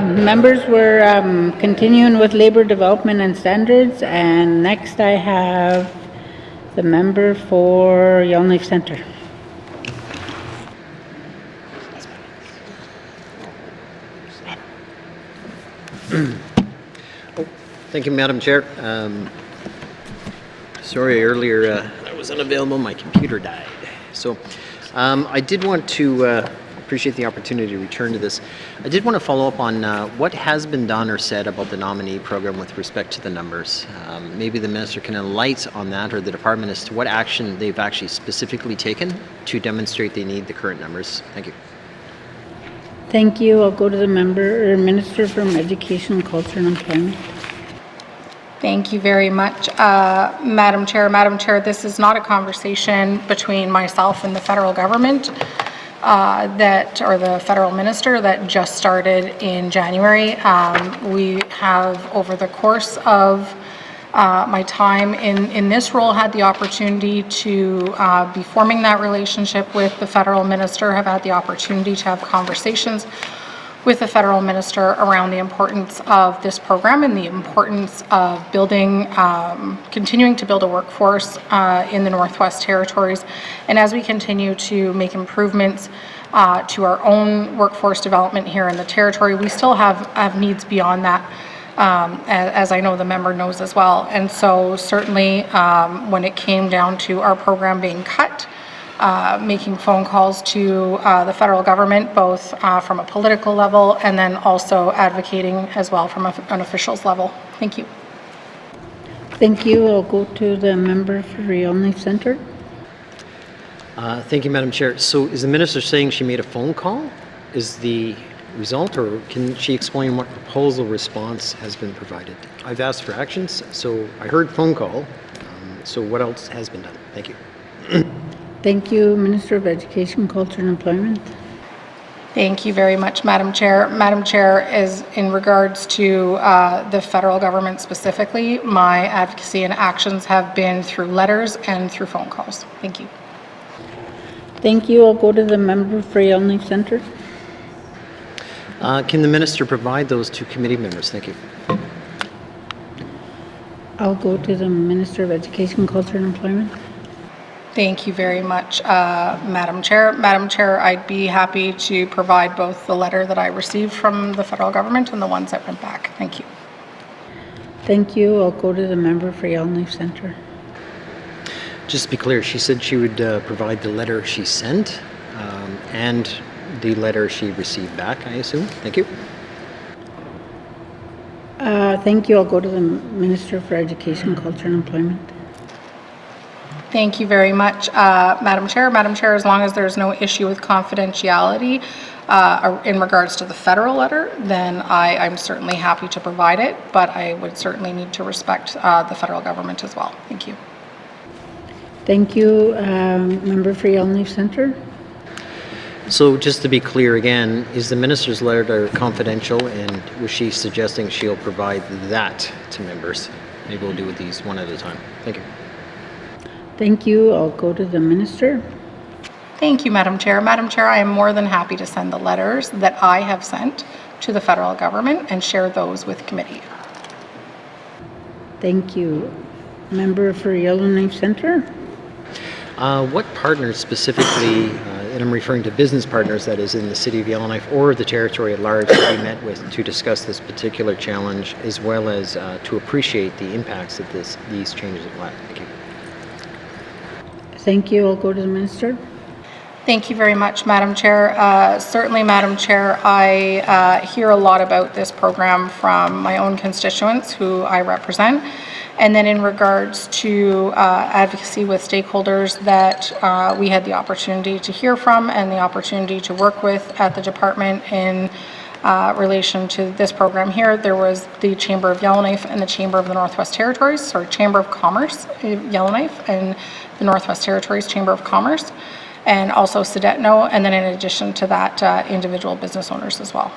members, we're continuing with labor development and standards, and next I have the member for Yellowknife Centre. Thank you, Madam Chair. Sorry, earlier I was unavailable, my computer died. So I did want to appreciate the opportunity to return to this. I did want to follow up on what has been done or said about the nominee program with respect to the numbers. Maybe the minister can enlighten on that, or the department, as to what action they've actually specifically taken to demonstrate they need the current numbers. Thank you. Thank you. I'll go to the Minister from Education, Culture and Employment. Thank you very much, Madam Chair. Madam Chair, this is not a conversation between myself and the federal government or the federal minister that just started in January. We have, over the course of my time in this role, had the opportunity to be forming that relationship with the federal minister, have had the opportunity to have conversations with the federal minister around the importance of this program and the importance of building, continuing to build a workforce in the Northwest Territories. And as we continue to make improvements to our own workforce development here in the Territory, we still have needs beyond that, as I know the member knows as well. And so certainly when it came down to our program being cut, making phone calls to the federal government, both from a political level and then also advocating as well from an officials level. Thank you. Thank you. I'll go to the member for Yellowknife Centre. Thank you, Madam Chair. So is the minister saying she made a phone call? Is the result, or can she explain what proposal response has been provided? I've asked for actions, so I heard phone call. So what else has been done? Thank you. Thank you, Minister of Education, Culture and Employment. Thank you very much, Madam Chair. Madam Chair, as in regards to the federal government specifically, my advocacy and actions have been through letters and through phone calls. Thank you. Thank you. I'll go to the member for Yellowknife Centre. Can the minister provide those to committee members? Thank you. I'll go to the Minister of Education, Culture and Employment. Thank you very much, Madam Chair. Madam Chair, I'd be happy to provide both the letter that I received from the federal government and the ones that went back. Thank you. Thank you. I'll go to the member for Yellowknife Centre. Just to be clear, she said she would provide the letter she sent and the letter she received back, I assume. Thank you. Thank you. I'll go to the Minister for Education, Culture and Employment. Thank you very much, Madam Chair. Madam Chair, as long as there's no issue with confidentiality in regards to the federal letter, then I'm certainly happy to provide it, but I would certainly need to respect the federal government as well. Thank you. Thank you. Member for Yellowknife Centre. So just to be clear again, is the minister's letter confidential, and was she suggesting she'll provide that to members? Maybe we'll do these one at a time. Thank you. Thank you. I'll go to the minister. Thank you, Madam Chair. Madam Chair, I am more than happy to send the letters that I have sent to the federal government and share those with committee. Thank you. Member for Yellowknife Centre. What partners specifically, and I'm referring to business partners, that is in the City of Yellowknife or the Territory at large, that we met with to discuss this particular challenge, as well as to appreciate the impacts that these changes will have? Thank you. Thank you. I'll go to the minister. Thank you very much, Madam Chair. Certainly, Madam Chair, I hear a lot about this program from my own constituents who I represent. And then in regards to advocacy with stakeholders that we had the opportunity to hear from and the opportunity to work with at the department in relation to this program here, there was the Chamber of Yellowknife and the Chamber of the Northwest Territories, sorry, Chamber of Commerce Yellowknife and the Northwest Territories Chamber of Commerce, and also Sedetno, and then in addition to that, individual business owners as well.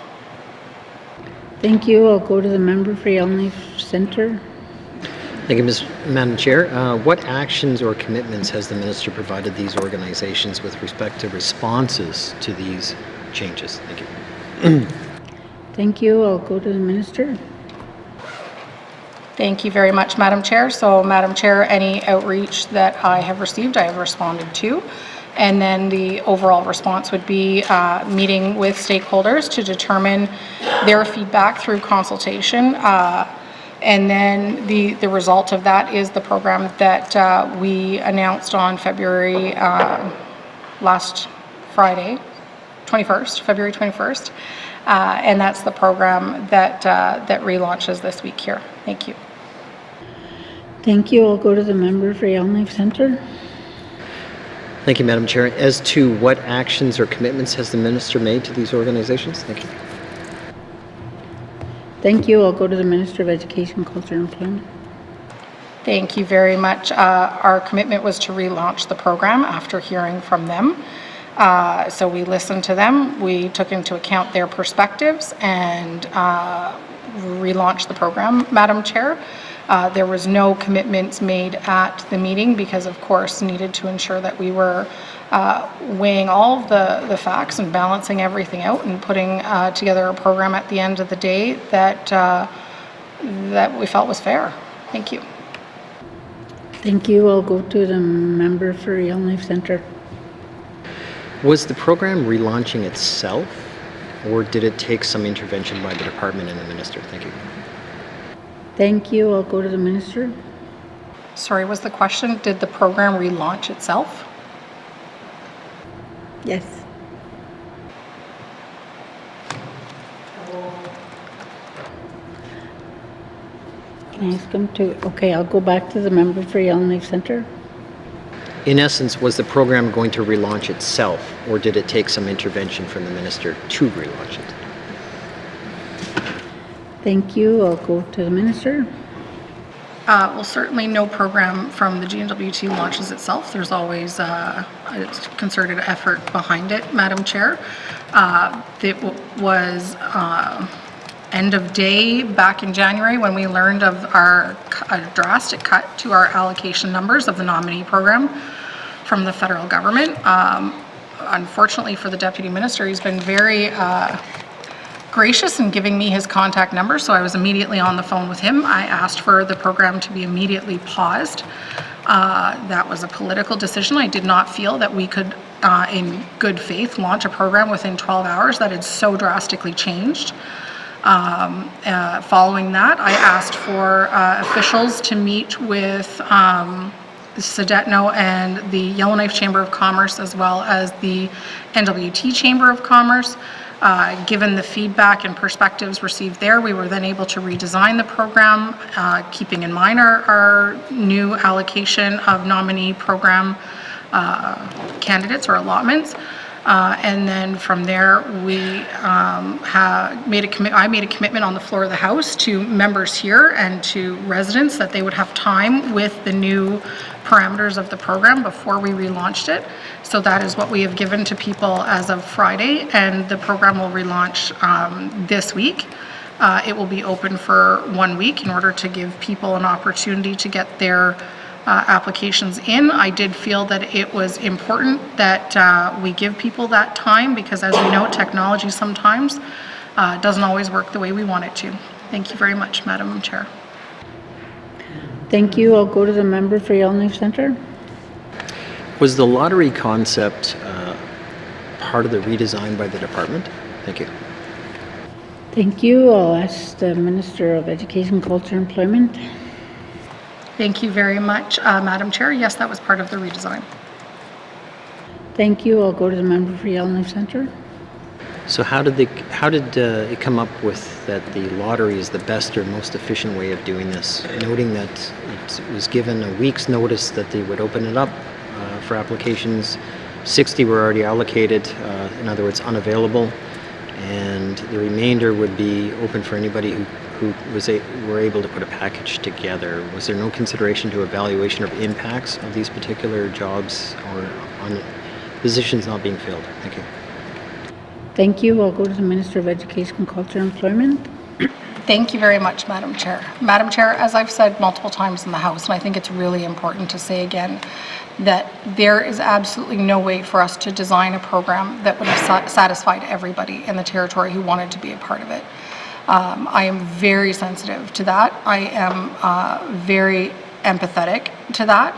Thank you. I'll go to the member for Yellowknife Centre. Thank you, Madam Chair. What actions or commitments has the minister provided these organizations with respect to responses to these changes? Thank you. Thank you. I'll go to the Minister. Thank you very much, Madam Chair. So, Madam Chair, any outreach that I have received, I have responded to. And then the overall response would be meeting with stakeholders to determine their feedback through consultation. And then the result of that is the program that we announced on February, last Friday, 21st, February 21st. And that's the program that, that relaunches this week here. Thank you. Thank you. I'll go to the member for Yellowknife Centre. Thank you, Madam Chair. As to what actions or commitments has the Minister made to these organizations? Thank you. Thank you. I'll go to the Minister of Education, Culture and Employment. Thank you very much. Our commitment was to relaunch the program after hearing from them. So we listened to them, we took into account their perspectives and relaunched the program, Madam Chair. There was no commitments made at the meeting because, of course, needed to ensure that we were weighing all of the facts and balancing everything out and putting together a program at the end of the day that, that we felt was fair. Thank you. Thank you. I'll go to the member for Yellowknife Centre. Was the program relaunching itself, or did it take some intervention by the department and the Minister? Thank you. Thank you. I'll go to the Minister. Sorry, was the question, did the program relaunch itself? Yes. Can I ask him to, okay, I'll go back to the member for Yellowknife Centre. In essence, was the program going to relaunch itself, or did it take some intervention from the Minister to relaunch it? Thank you. I'll go to the Minister. Well, certainly no program from the GNWT launches itself. There's always a concerted effort behind it, Madam Chair. It was end of day back in January when we learned of a drastic cut to our allocation numbers of the nominee program from the federal government. Unfortunately for the Deputy Minister, he's been very gracious in giving me his contact number, so I was immediately on the phone with him. I asked for the program to be immediately paused. That was a political decision. I did not feel that we could, in good faith, launch a program within 12 hours that had so drastically changed. Following that, I asked for officials to meet with Sedetno and the Yellowknife Chamber of Commerce, as well as the NWT Chamber of Commerce. Given the feedback and perspectives received there, we were then able to redesign the program, keeping in mind our new allocation of nominee program candidates or allotments. And then from there, we I made a commitment on the floor of the House to members here and to residents that they would have time with the new parameters of the program before we relaunched it. So that is what we have given to people as of Friday, and the program will relaunch this week. It will be open for 1 week in order to give people an opportunity to get their applications in. I did feel that it was important that we give people that time because, as we know, technology sometimes doesn't always work the way we want it to. Thank you very much, Madam Chair. Thank you. I'll go to the member for Yellowknife Centre. Was the lottery concept part of the redesign by the department? Thank you. Thank you. I'll ask the Minister of Education, Culture and Employment. Thank you very much, Madam Chair. Yes, that was part of the redesign. Thank you. I'll go to the member for Yellowknife Centre. So how did it come up with that the lottery is the best or most efficient way of doing this, noting that it was given a week's notice that they would open it up for applications? 60 were already allocated, in other words, unavailable, and the remainder would be open for anybody who were able to put a package together. Was there no consideration to evaluation of impacts of these particular jobs or on positions not being filled? Thank you. Thank you. I'll go to the Minister of Education, Culture and Employment. Thank you very much, Madam Chair. Madam Chair, as I've said multiple times in the House, and I think it's really important to say again, that there is absolutely no way for us to design a program that would have satisfied everybody in the territory who wanted to be a part of it. I am very sensitive to that. I am very empathetic to that.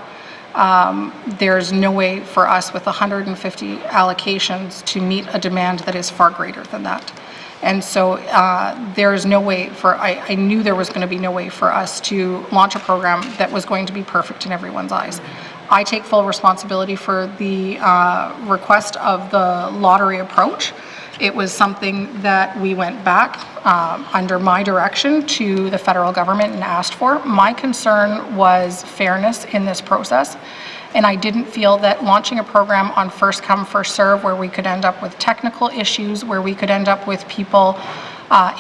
There's no way for us with 150 allocations to meet a demand that is far greater than that. And so there is no way I knew there was going to be no way for us to launch a program that was going to be perfect in everyone's eyes. I take full responsibility for the request of the lottery approach. It was something that we went back under my direction to the federal government and asked for. My concern was fairness in this process, and I didn't feel that launching a program on first come, first serve, where we could end up with technical issues, where we could end up with people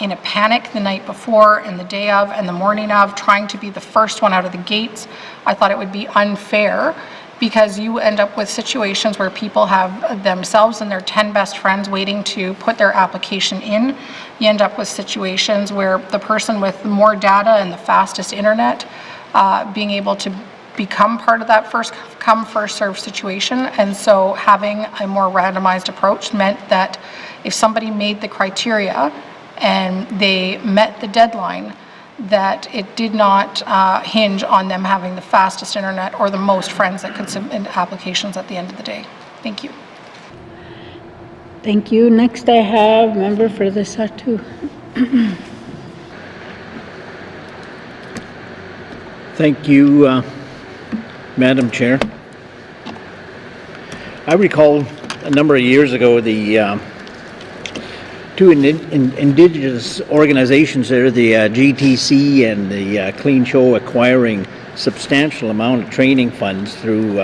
in a panic the night before and the day of and the morning of, trying to be the first one out of the gates. I thought it would be unfair, because you end up with situations where people have themselves and their 10 best friends waiting to put their application in. You end up with situations where the person with more data and the fastest internet being able to become part of that first come, first serve situation. And so having a more randomized approach meant that if somebody made the criteria and they met the deadline, that it did not hinge on them having the fastest internet or the most friends that could submit applications at the end of the day. Thank you. Thank you. Next I have member for the Satu. Thank you, Madam Chair. I recall a number of years ago the two Indigenous organizations there, the GTC and the Clean Show, acquiring substantial amount of training funds through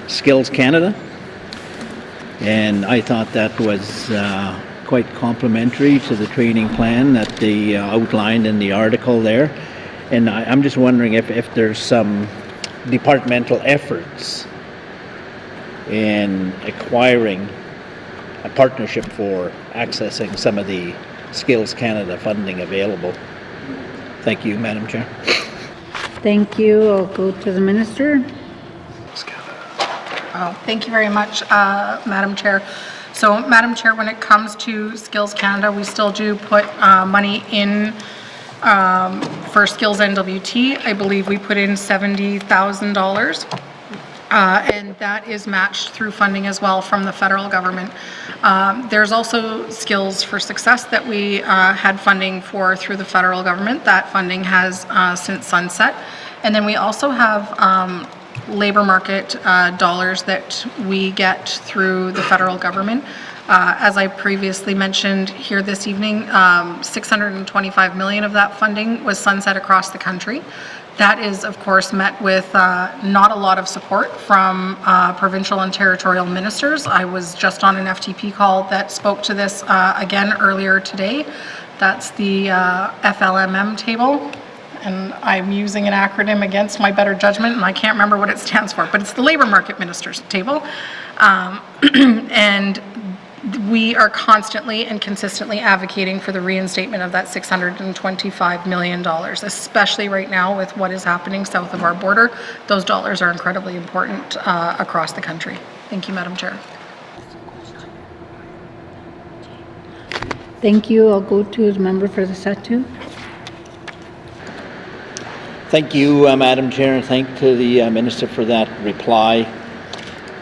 Skills Canada. And I thought that was quite complementary to the training plan that they outlined in the article there. And I'm just wondering if there's some departmental efforts in acquiring a partnership for accessing some of the Skills Canada funding available. Thank you, Madam Chair. Thank you. I'll go to the Minister. Thank you very much, Madam Chair. So, Madam Chair, when it comes to Skills Canada, we still do put money in for Skills NWT. I believe we put in $70,000. And that is matched through funding as well from the federal government. There's also Skills for Success that we had funding for through the federal government. That funding has since sunset. And then we also have labor market dollars that we get through the federal government. As I previously mentioned here this evening, $625 million of that funding was sunset across the country. That is, of course, met with not a lot of support from provincial and territorial ministers. I was just on an FTP call that spoke to this again earlier today. That's the FLMM table. And I'm using an acronym against my better judgment, and I can't remember what it stands for, but it's the Labor Market Ministers table. And we are constantly and consistently advocating for the reinstatement of that $625 million, especially right now with what is happening south of our border. Those dollars are incredibly important across the country. Thank you, Madam Chair. Thank you. I'll go to the member for the Satu. Thank you, Madam Chair, and thank to the Minister for that reply.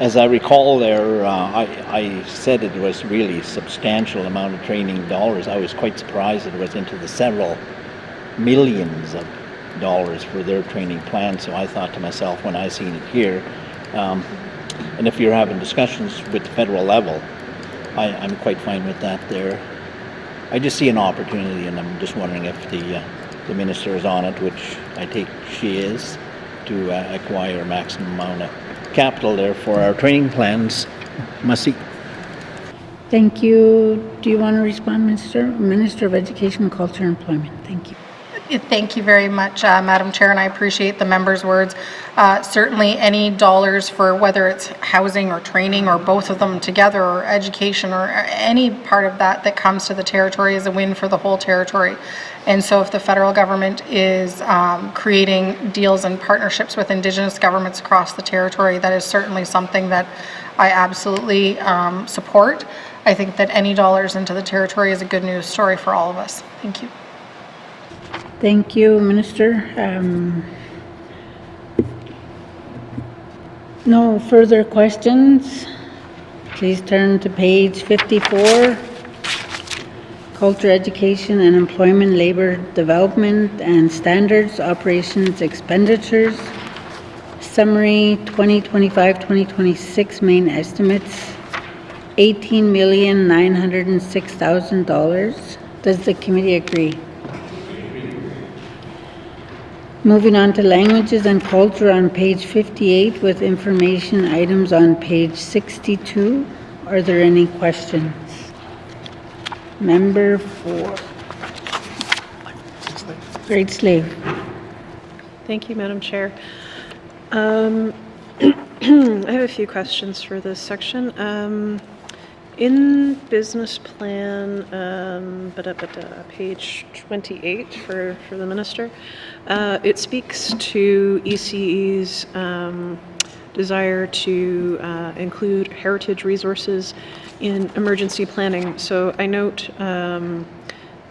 As I recall there, I said it was really substantial amount of training dollars. I was quite surprised it was into the several millions of dollars for their training plan. So I thought to myself when I seen it here, and if you're having discussions with the federal level, I'm quite fine with that there. I just see an opportunity, and I'm just wondering if the Minister is on it, which I take she is, to acquire a maximum amount of capital there for our training plans. Masi. Thank you. Do you want to respond, Minister? Minister of Education, Culture and Employment. Thank you. Thank you very much, Madam Chair, and I appreciate the member's words. Certainly, any dollars for whether it's housing or training or both of them together or education or any part of that that comes to the territory is a win for the whole territory. And so if the federal government is creating deals and partnerships with Indigenous governments across the territory, that is certainly something that I absolutely support. I think that any dollars into the territory is a good news story for all of us. Thank you. Thank you, Minister. No further questions. Please turn to page 54. Culture, Education and Employment, Labor Development and Standards, Operations Expenditures. Summary 2025-2026 main estimates, $18,906,000. Does the committee agree? Moving on to languages and culture on page 58 with information items on page 62. Are there any questions? Member for Great Slave. Thank you, Madam Chair. I have a few questions for this section. In business plan, page 28 for the minister, it speaks to ECE's desire to include heritage resources in emergency planning. So I note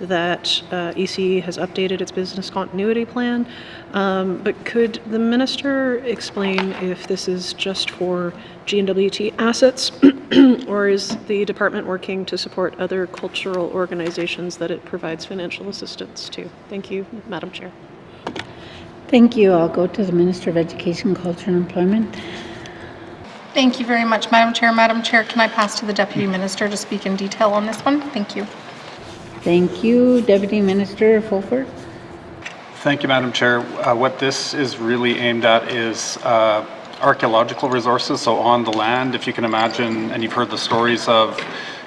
that ECE has updated its business continuity plan, but could the minister explain if this is just for GNWT assets or is the department working to support other cultural organizations that it provides financial assistance to? Thank you, Madam Chair. Thank you. I'll go to the Minister of Education, Culture and Employment. Thank you very much, Madam Chair. Madam Chair, can I pass to the Deputy Minister to speak in detail on this one? Thank you. Thank you. Deputy Minister Fulford. Thank you, Madam Chair. What this is really aimed at is archaeological resources, so on the land. If you can imagine, and you've heard the stories of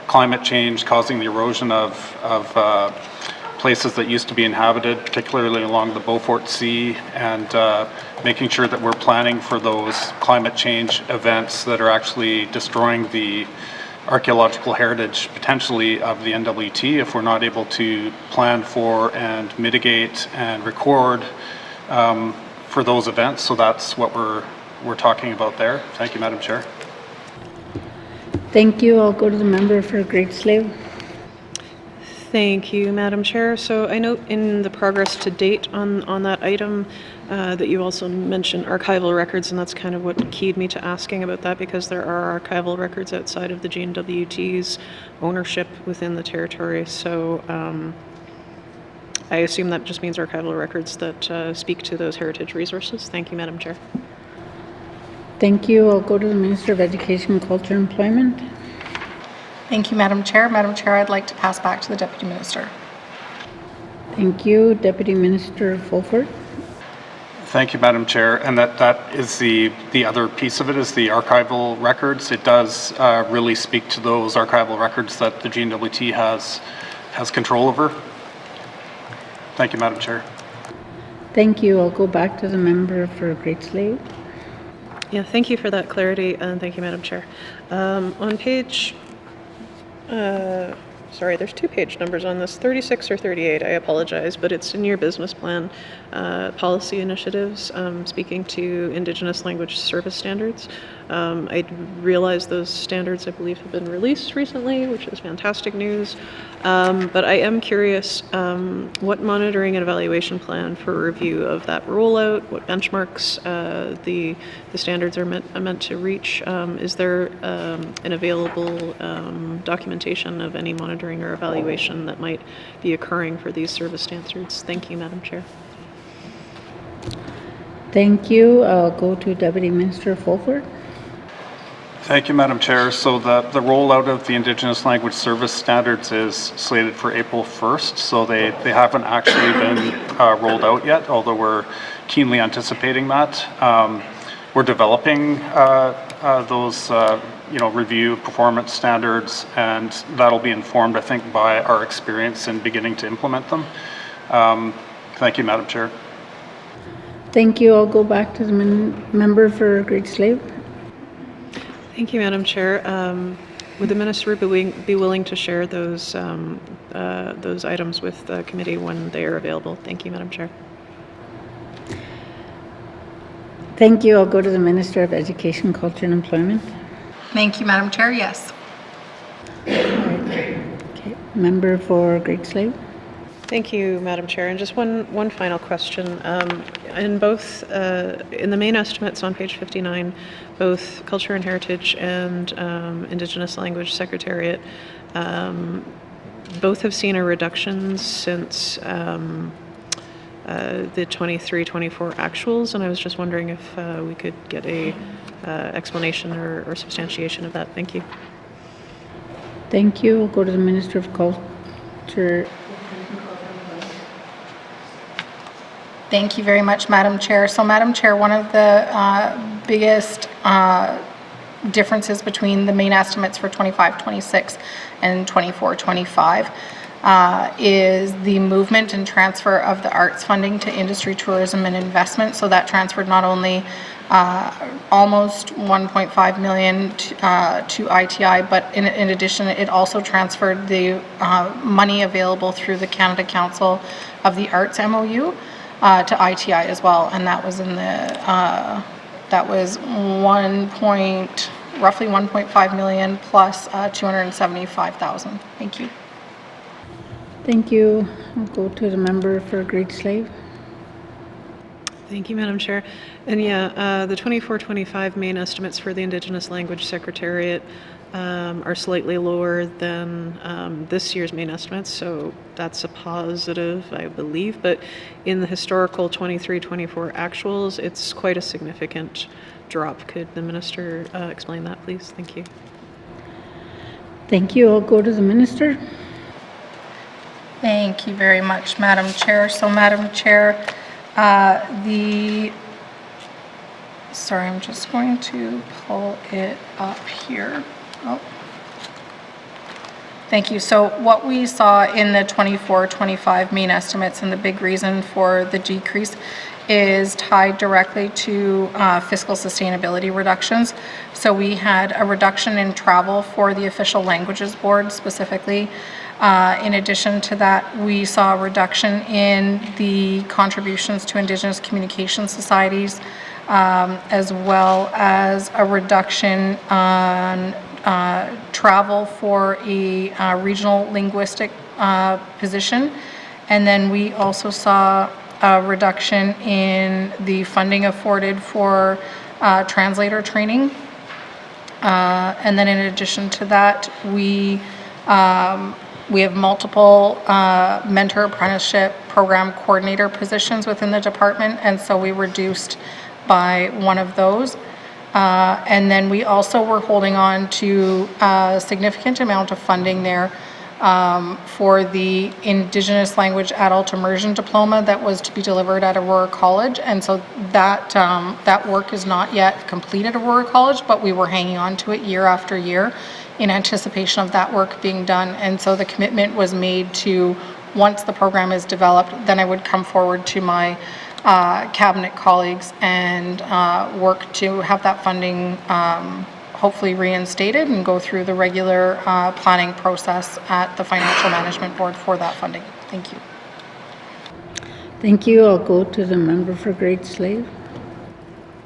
climate change causing the erosion of places that used to be inhabited, particularly along the Beaufort Sea, and making sure that we're planning for those climate change events that are actually destroying the archaeological heritage potentially of the NWT if we're not able to plan for and mitigate and record for those events. So that's what we're talking about there. Thank you, Madam Chair. Thank you. I'll go to the member for Great Slave. Thank you, Madam Chair. So I note in the progress to date on that item that you also mentioned archival records, and that's kind of what keyed me to asking about that, because there are archival records outside of the GNWT's ownership within the territory. So I assume that just means archival records that speak to those heritage resources. Thank you, Madam Chair. Thank you. I'll go to the Minister of Education, Culture and Employment. Thank you, Madam Chair. Madam Chair, I'd like to pass back to the Deputy Minister. Thank you. Deputy Minister Fulford. Thank you, Madam Chair. And that is the other piece of it is the archival records. It does really speak to those archival records that the GNWT has control over. Thank you, Madam Chair. Thank you. I'll go back to the member for Great Slave. Yeah, thank you for that clarity, and thank you, Madam Chair. On page, sorry, there's two page numbers on this, 36 or 38, I apologize, but it's in your business plan, policy initiatives, speaking to Indigenous language service standards. I realize those standards, I believe, have been released recently, which is fantastic news. But I am curious, what monitoring and evaluation plan for review of that rollout, what benchmarks the standards are meant to reach? Is there an available documentation of any monitoring or evaluation that might be occurring for these service standards? Thank you, Madam Chair. Thank you. I'll go to Deputy Minister Fulford. Thank you, Madam Chair. So the rollout of the Indigenous language service standards is slated for April 1st. So they haven't actually been rolled out yet, although we're keenly anticipating that. We're developing those review performance standards, and that'll be informed, I think, by our experience in beginning to implement them. Thank you, Madam Chair. Thank you. I'll go back to the member for Great Slave. Thank you, Madam Chair. Would the minister be willing to share those items with the committee when they are available? Thank you, Madam Chair. Thank you. I'll go to the Minister of Education, Culture and Employment. Thank you, Madam Chair. Yes. Okay. Member for Great Slave. Thank you, Madam Chair. And just one final question. In both, in the main estimates on page 59, both Culture and Heritage and Indigenous Language Secretariat, both have seen a reduction since the 23-24 actuals, and I was just wondering if we could get a explanation or substantiation of that. Thank you. Thank you. We'll go to the Minister of Culture. Thank you very much, Madam Chair. So, Madam Chair, one of the biggest differences between the main estimates for 25-26 and 24-25 is the movement and transfer of the arts funding to industry, tourism, and investment. So that transferred not only almost 1.5 million to ITI, but in addition, it also transferred the money available through the Canada Council of the Arts MOU to ITI as well, and that was in the that was roughly 1.5 million plus 275,000. Thank you. Thank you. I'll go to the member for Great Slave. Thank you, Madam Chair. And yeah, the 24-25 main estimates for the Indigenous Language Secretariat are slightly lower than this year's main estimates, so that's a positive, I believe. But in the historical 23-24 actuals, it's quite a significant drop. Could the minister explain that, please? Thank you. Thank you. I'll go to the minister. Thank you very much, Madam Chair. So, Madam Chair, sorry, I'm just going to pull it up here. Oh. Thank you. So what we saw in the 24-25 main estimates, and the big reason for the decrease is tied directly to fiscal sustainability reductions. So we had a reduction in travel for the Official Languages Board specifically. In addition to that, we saw a reduction in the contributions to Indigenous communication societies, as well as a reduction on travel for a regional linguistic position. And then we also saw a reduction in the funding afforded for translator training. And then in addition to that, we have multiple mentor apprenticeship program coordinator positions within the department, and so we reduced by one of those. And then we also were holding on to a significant amount of funding there for the Indigenous Language Adult Immersion Diploma that was to be delivered at Aurora College. And so that work is not yet complete at Aurora College, but we were hanging on to it year after year in anticipation of that work being done. And so the commitment was made to, once the program is developed, then I would come forward to my cabinet colleagues and work to have that funding hopefully reinstated and go through the regular planning process at the Financial Management Board for that funding. Thank you. Thank you. I'll go to the member for Great Slave.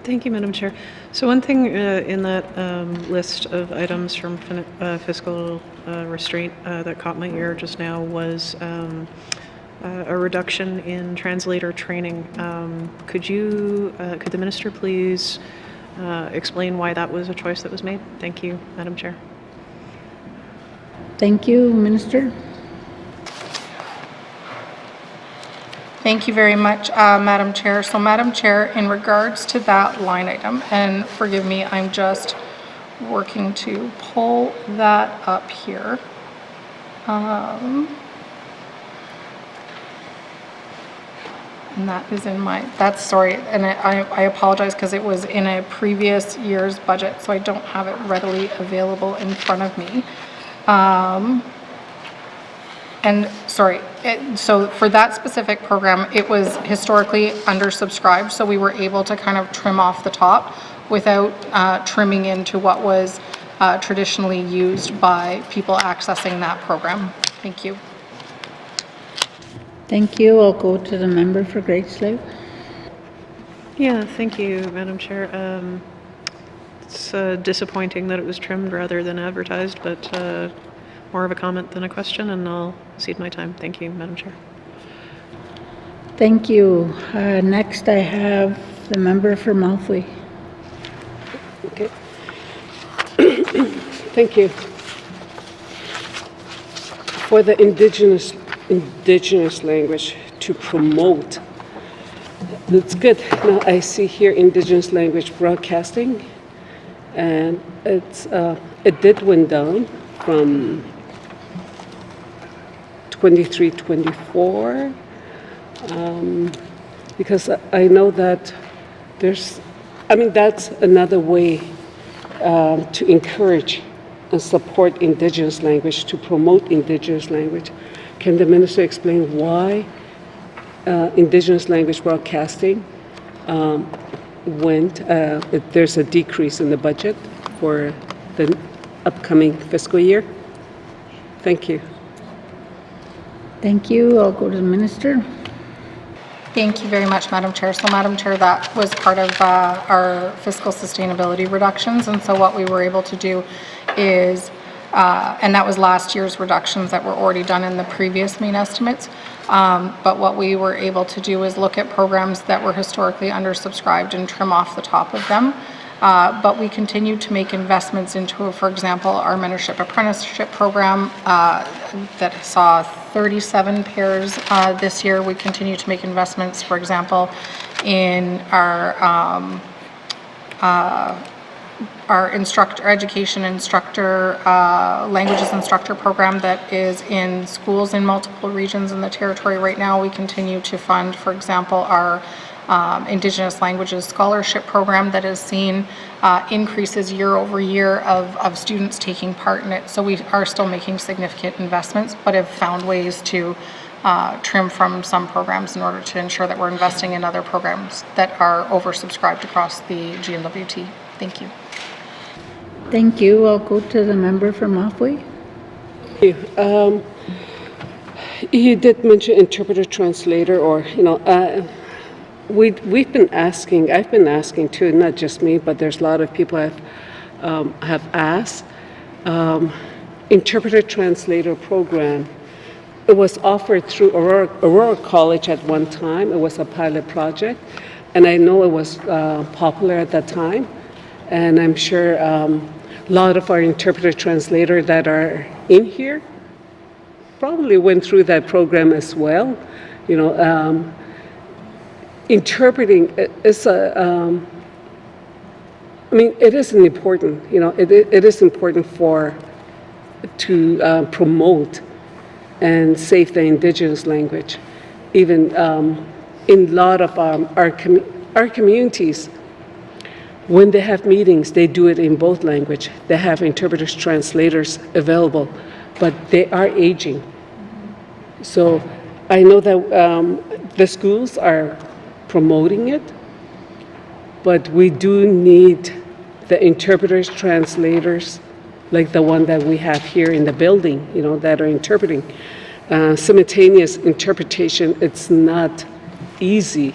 Thank you, Madam Chair. So one thing in that list of items from fiscal restraint that caught my ear just now was a reduction in translator training. Could the minister please explain why that was a choice that was made? Thank you, Madam Chair. Thank you, Minister. Thank you very much, Madam Chair. So, Madam Chair, in regards to that line item, and forgive me, I'm just working to pull that up here. And that is in my, and I apologize because it was in a previous year's budget, so I don't have it readily available in front of me. And sorry, so for that specific program, it was historically undersubscribed, so we were able to kind of trim off the top without trimming into what was traditionally used by people accessing that program. Thank you. Thank you. I'll go to the member for Great Slave. Yeah, thank you, Madam Chair. It's disappointing that it was trimmed rather than advertised, but more of a comment than a question, and I'll cede my time. Thank you, Madam Chair. Thank you. Next, I have the member for Malfoy. Okay. Thank you. For the indigenous language to promote. That's good. Now I see here indigenous language broadcasting, and it did went down from 23-24, because I know that that's another way to encourage and support indigenous language, to promote indigenous language. Can the minister explain why indigenous language broadcasting there's a decrease in the budget for the upcoming fiscal year? Thank you. Thank you. I'll go to the minister. Thank you very much, Madam Chair. So, Madam Chair, that was part of our fiscal sustainability reductions, and so what we were able to do is, and that was last year's reductions that were already done in the previous main estimates, but what we were able to do is look at programs that were historically undersubscribed and trim off the top of them. But we continue to make investments into, for example, our mentorship apprenticeship program that saw 37 pairs this year. We continue to make investments, for example, in our education instructor, languages instructor program that is in schools in multiple regions in the territory right now. We continue to fund, for example, our Indigenous Languages Scholarship Program that has seen increases year over year of students taking part in it. So we are still making significant investments, but have found ways to trim from some programs in order to ensure that we're investing in other programs that are oversubscribed across the GNWT. Thank you. Thank you. I'll go to the member for Malfoy. Thank you. You did mention interpreter translator, or I've been asking too, not just me, but there's a lot of people have asked. Interpreter translator program, it was offered through Aurora College at one time. It was a pilot project, and I know it was popular at that time. And I'm sure a lot of our interpreter translator that are in here probably went through that program as well. Interpreting is it is important. It is important to promote and save the indigenous language. Even in a lot of our communities, when they have meetings, they do it in both language. They have interpreters, translators available, but they are aging. So I know that the schools are promoting it, but we do need the interpreters, translators, like the one that we have here in the building, that are interpreting. Simultaneous interpretation, it's not easy,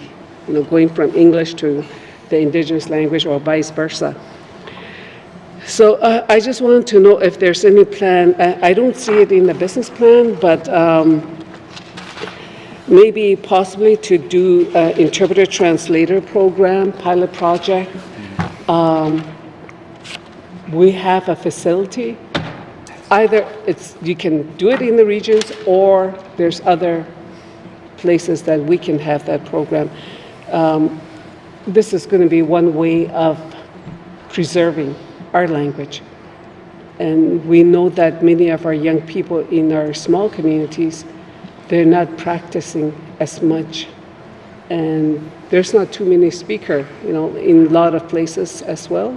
going from English to the indigenous language or vice versa. So I just wanted to know if there's any plan. I don't see it in the business plan, but maybe possibly to do an interpreter translator program, pilot project. We have a facility. Either you can do it in the regions, or there's other places that we can have that program. This is going to be one way of preserving our language. And we know that many of our young people in our small communities, they're not practicing as much. And there's not too many speakers, in a lot of places as well,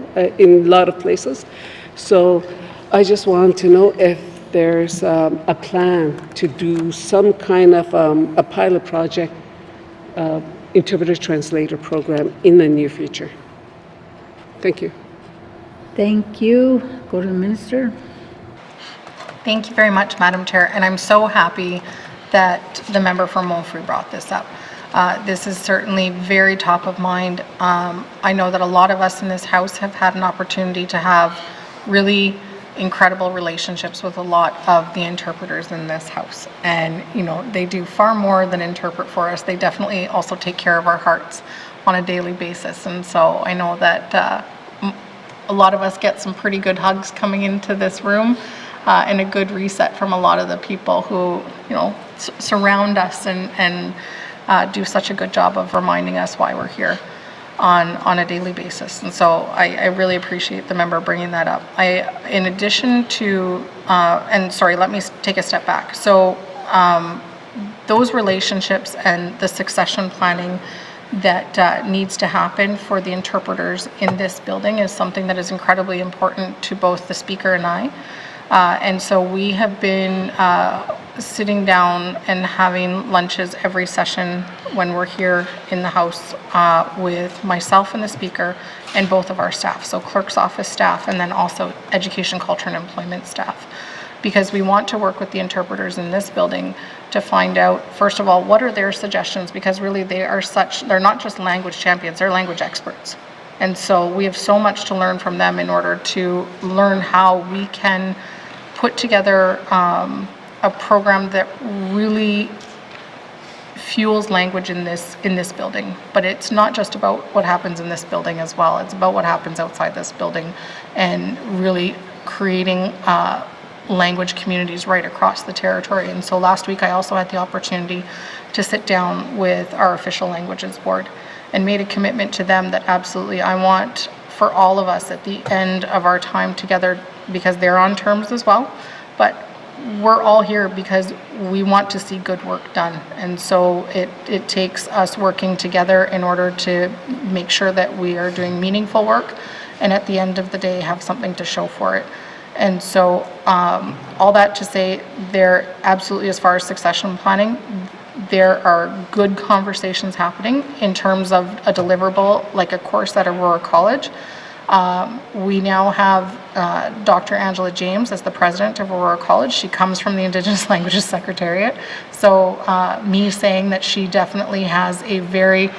So I just want to know if there's a plan to do some kind of a pilot project, interpreter translator program in the near future. Thank you. Thank you. Go to the minister. Thank you very much, Madam Chair, and I'm so happy that the member from Moultrie brought this up. This is certainly very top of mind. I know that a lot of us in this House have had an opportunity to have really incredible relationships with a lot of the interpreters in this House. And, you know, they do far more than interpret for us. They definitely also take care of our hearts on a daily basis. And so I know that a lot of us get some pretty good hugs coming into this room. And a good reset from a lot of the people who, you know, surround us and do such a good job of reminding us why we're here on a daily basis. And so I really appreciate the member bringing that up. In addition to, and sorry, let me take a step back. So those relationships and the succession planning that needs to happen for the interpreters in this building is something that is incredibly important to both the Speaker and I. And so we have been sitting down and having lunches every session when we're here in the House with myself and the Speaker and both of our staff, so clerk's office staff and then also education, culture and employment staff, because we want to work with the interpreters in this building to find out, first of all, what are their suggestions, because really they're not just language champions, they're language experts. And so we have so much to learn from them in order to learn how we can put together a program that really fuels language in this building. But it's not just about what happens in this building as well. It's about what happens outside this building and really creating language communities right across the territory. And so last week I also had the opportunity to sit down with our official languages board and made a commitment to them that absolutely I want for all of us at the end of our time together, because they're on terms as well, but we're all here because we want to see good work done. And so it takes us working together in order to make sure that we are doing meaningful work and at the end of the day have something to show for it. And so all that to say, there absolutely, as far as succession planning, there are good conversations happening in terms of a deliverable, like a course at Aurora College. We now have Dr. Angela James as the president of Aurora College. She comes from the Indigenous Languages Secretariat. So me saying that she definitely has a very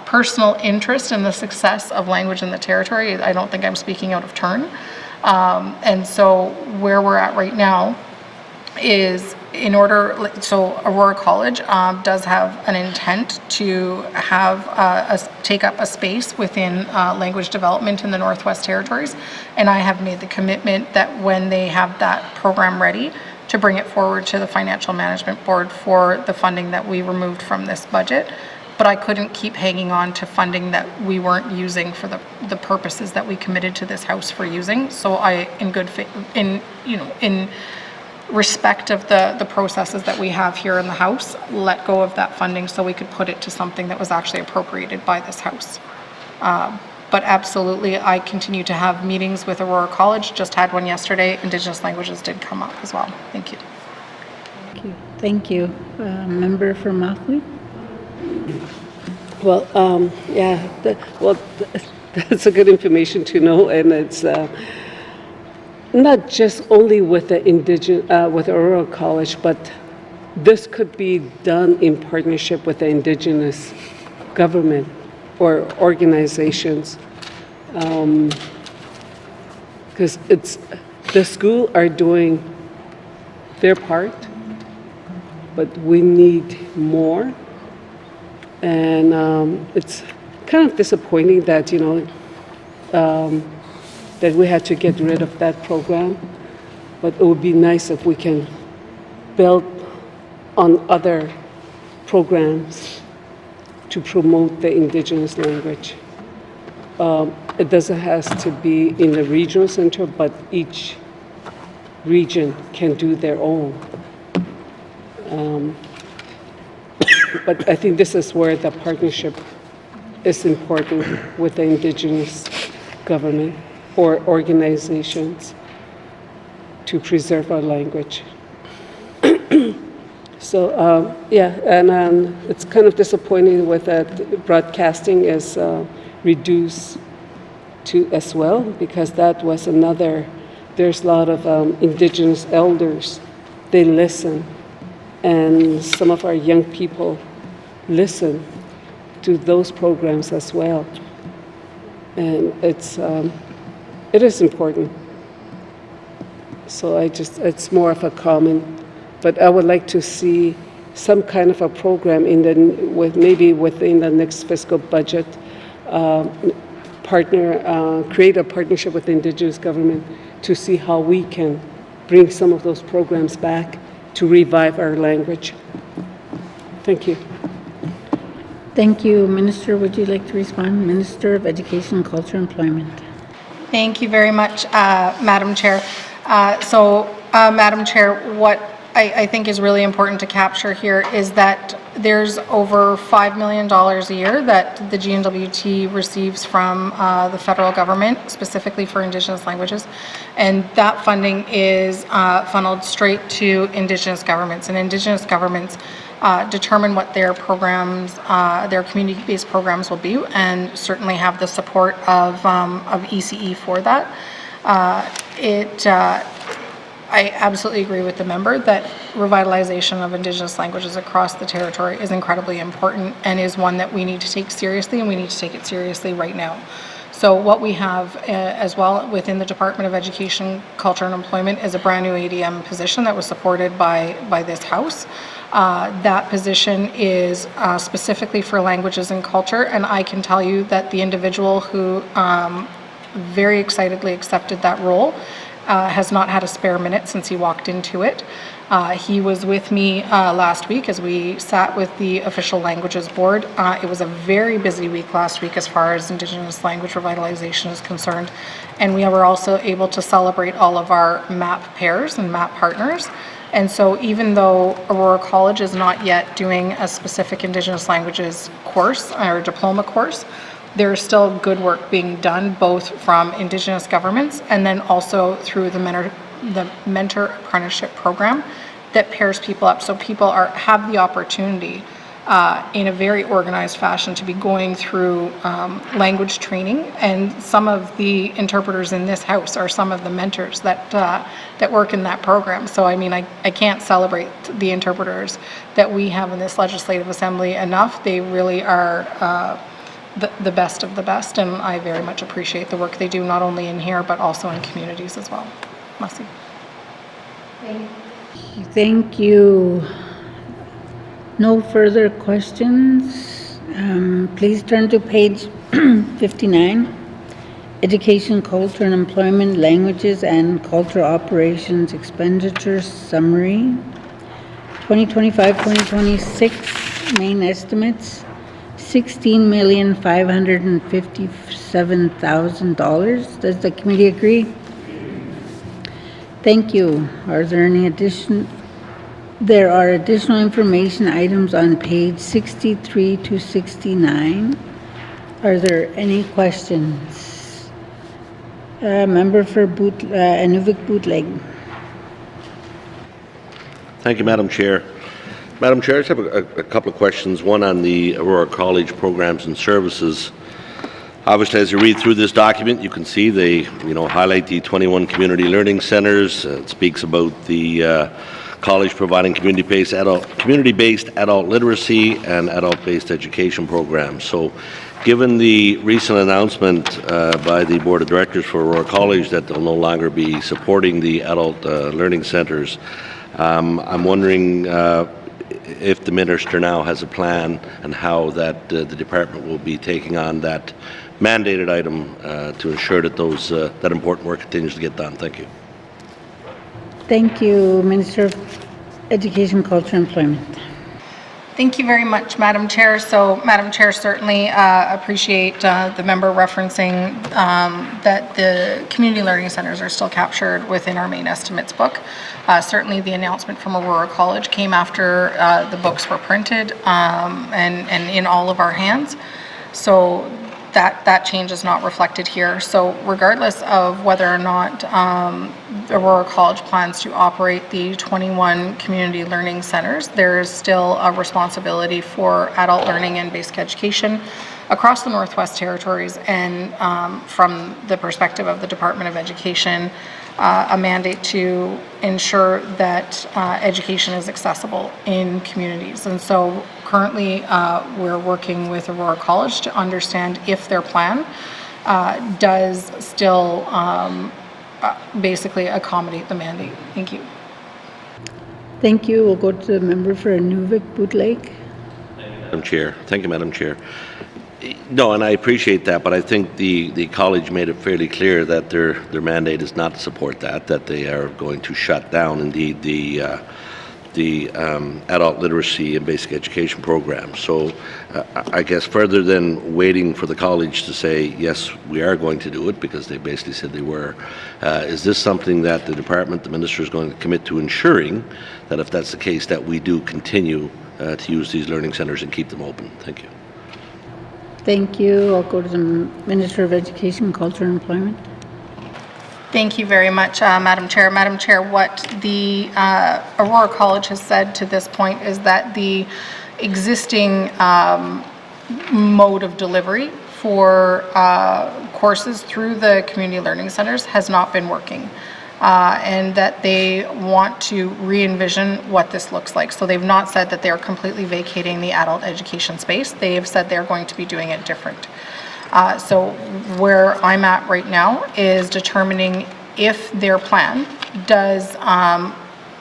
personal interest in the success of language in the territory, I don't think I'm speaking out of turn. And so where we're at right now is so Aurora College does have an intent to have take up a space within language development in the Northwest Territories, and I have made the commitment that when they have that program ready, to bring it forward to the Financial Management Board for the funding that we removed from this budget. But I couldn't keep hanging on to funding that we weren't using for the purposes that we committed to this House for using. So I, in good faith, in respect of the processes that we have here in the House, let go of that funding so we could put it to something that was actually appropriated by this House. But absolutely, I continue to have meetings with Aurora College, just had one yesterday. Indigenous languages did come up as well. Thank you. Thank you. Thank you. Member for Moultrie? Well, that's a good information to know, and it's not just only with the with Aurora College, but this could be done in partnership with the Indigenous government or organizations, because the school are doing their part, but we need more. And it's kind of disappointing that, that we had to get rid of that program. But it would be nice if we can build on other programs to promote the Indigenous language. It doesn't have to be in the regional center, but each region can do their own. But I think this is where the partnership is important with the Indigenous government or organizations. to preserve our language. So, yeah, and it's kind of disappointing with that broadcasting is reduced to as well, because that was another, there's a lot of Indigenous elders, they listen, and some of our young people listen to those programs as well. And it is important. So it's more of a comment, but I would like to see some kind of a program maybe within the next fiscal budget, create a partnership with the Indigenous government to see how we can bring some of those programs back to revive our language. Thank you. Thank you. Minister, would you like to respond? Minister of Education, Culture, and Employment. Thank you very much, Madam Chair. Madam Chair, what I think is really important to capture here is that there's over $5 million a year that the GNWT receives from the federal government, specifically for Indigenous languages, and that funding is funneled straight to Indigenous governments, and Indigenous governments determine what their programs, their community-based programs will be, and certainly have the support of ECE for that. I absolutely agree with the member that revitalization of Indigenous languages across the territory is incredibly important and is one that we need to take seriously, and we need to take it seriously right now. So what we have as well within the Department of Education, Culture and Employment is a brand new ADM position that was supported by this House. That position is specifically for languages and culture, and I can tell you that the individual who very excitedly accepted that role has not had a spare minute since he walked into it. He was with me last week as we sat with the Official Languages Board. It was a very busy week last week as far as Indigenous language revitalization is concerned, and we were also able to celebrate all of our MAP pairs and MAP partners. And so even though Aurora College is not yet doing a specific Indigenous languages course or diploma course, there's still good work being done both from Indigenous governments and then also through the mentor apprenticeship program that pairs people up. So people have the opportunity in a very organized fashion to be going through language training, and some of the interpreters in this House are some of the mentors that work in that program. So I mean, I can't celebrate the interpreters that we have in this Legislative Assembly enough. They really are the best of the best, and I very much appreciate the work they do, not only in here, but also in communities as well. Merci. Thank you. No further questions. Please turn to page 59. Education, Culture and Employment, Languages and Cultural Operations Expenditures Summary. 2025-2026 main estimates. $16,557,000. Does the committee agree? Thank you. Are there any addition? There are additional information items on page 63 to 69. Are there any questions? Member for Inuvik Bootleg. Thank you, Madam Chair. Madam Chair, I just have a couple of questions, one on the Aurora College programs and services. Obviously, as you read through this document, you can see they highlight the 21 community learning centers. It speaks about the college providing community-based adult literacy and adult-based education programs. So given the recent announcement by the Board of Directors for Aurora College that they'll no longer be supporting the adult learning centers, I'm wondering if the Minister now has a plan and how that the Department will be taking on that mandated item to ensure that that important work continues to get done. Thank you. Thank you, Minister of Education, Culture and Employment. Thank you very much, Madam Chair. So, Madam Chair, certainly appreciate the member referencing that the community learning centers are still captured within our main estimates book. Certainly the announcement from Aurora College came after the books were printed and in all of our hands. So that change is not reflected here. So regardless of whether or not Aurora College plans to operate the 21 community learning centers, there is still a responsibility for adult learning and basic education across the Northwest Territories, and from the perspective of the Department of Education, a mandate to ensure that education is accessible in communities. And so currently we're working with Aurora College to understand if their plan does still basically accommodate the mandate. Thank you. Thank you. We'll go to the member for Nunavik-Bootleg. Madam Chair. Thank you, Madam Chair. No, and I appreciate that, but I think the college made it fairly clear that their mandate is not to support that they are going to shut down, indeed, the adult literacy and basic education program. So I guess further than waiting for the college to say, yes, we are going to do it, because they basically said they were, is this something that the department, the minister, is going to commit to ensuring that if that's the case, that we do continue to use these learning centers and keep them open? Thank you. Thank you. I'll go to the Minister of Education, Culture and Employment. Thank you very much, Madam Chair. Madam Chair, what the Aurora College has said to this point is that the existing mode of delivery for courses through the community learning centers has not been working, and that they want to re-envision what this looks like. So they've not said that they're completely vacating the adult education space. They have said they're going to be doing it different. So where I'm at right now is determining if their plan does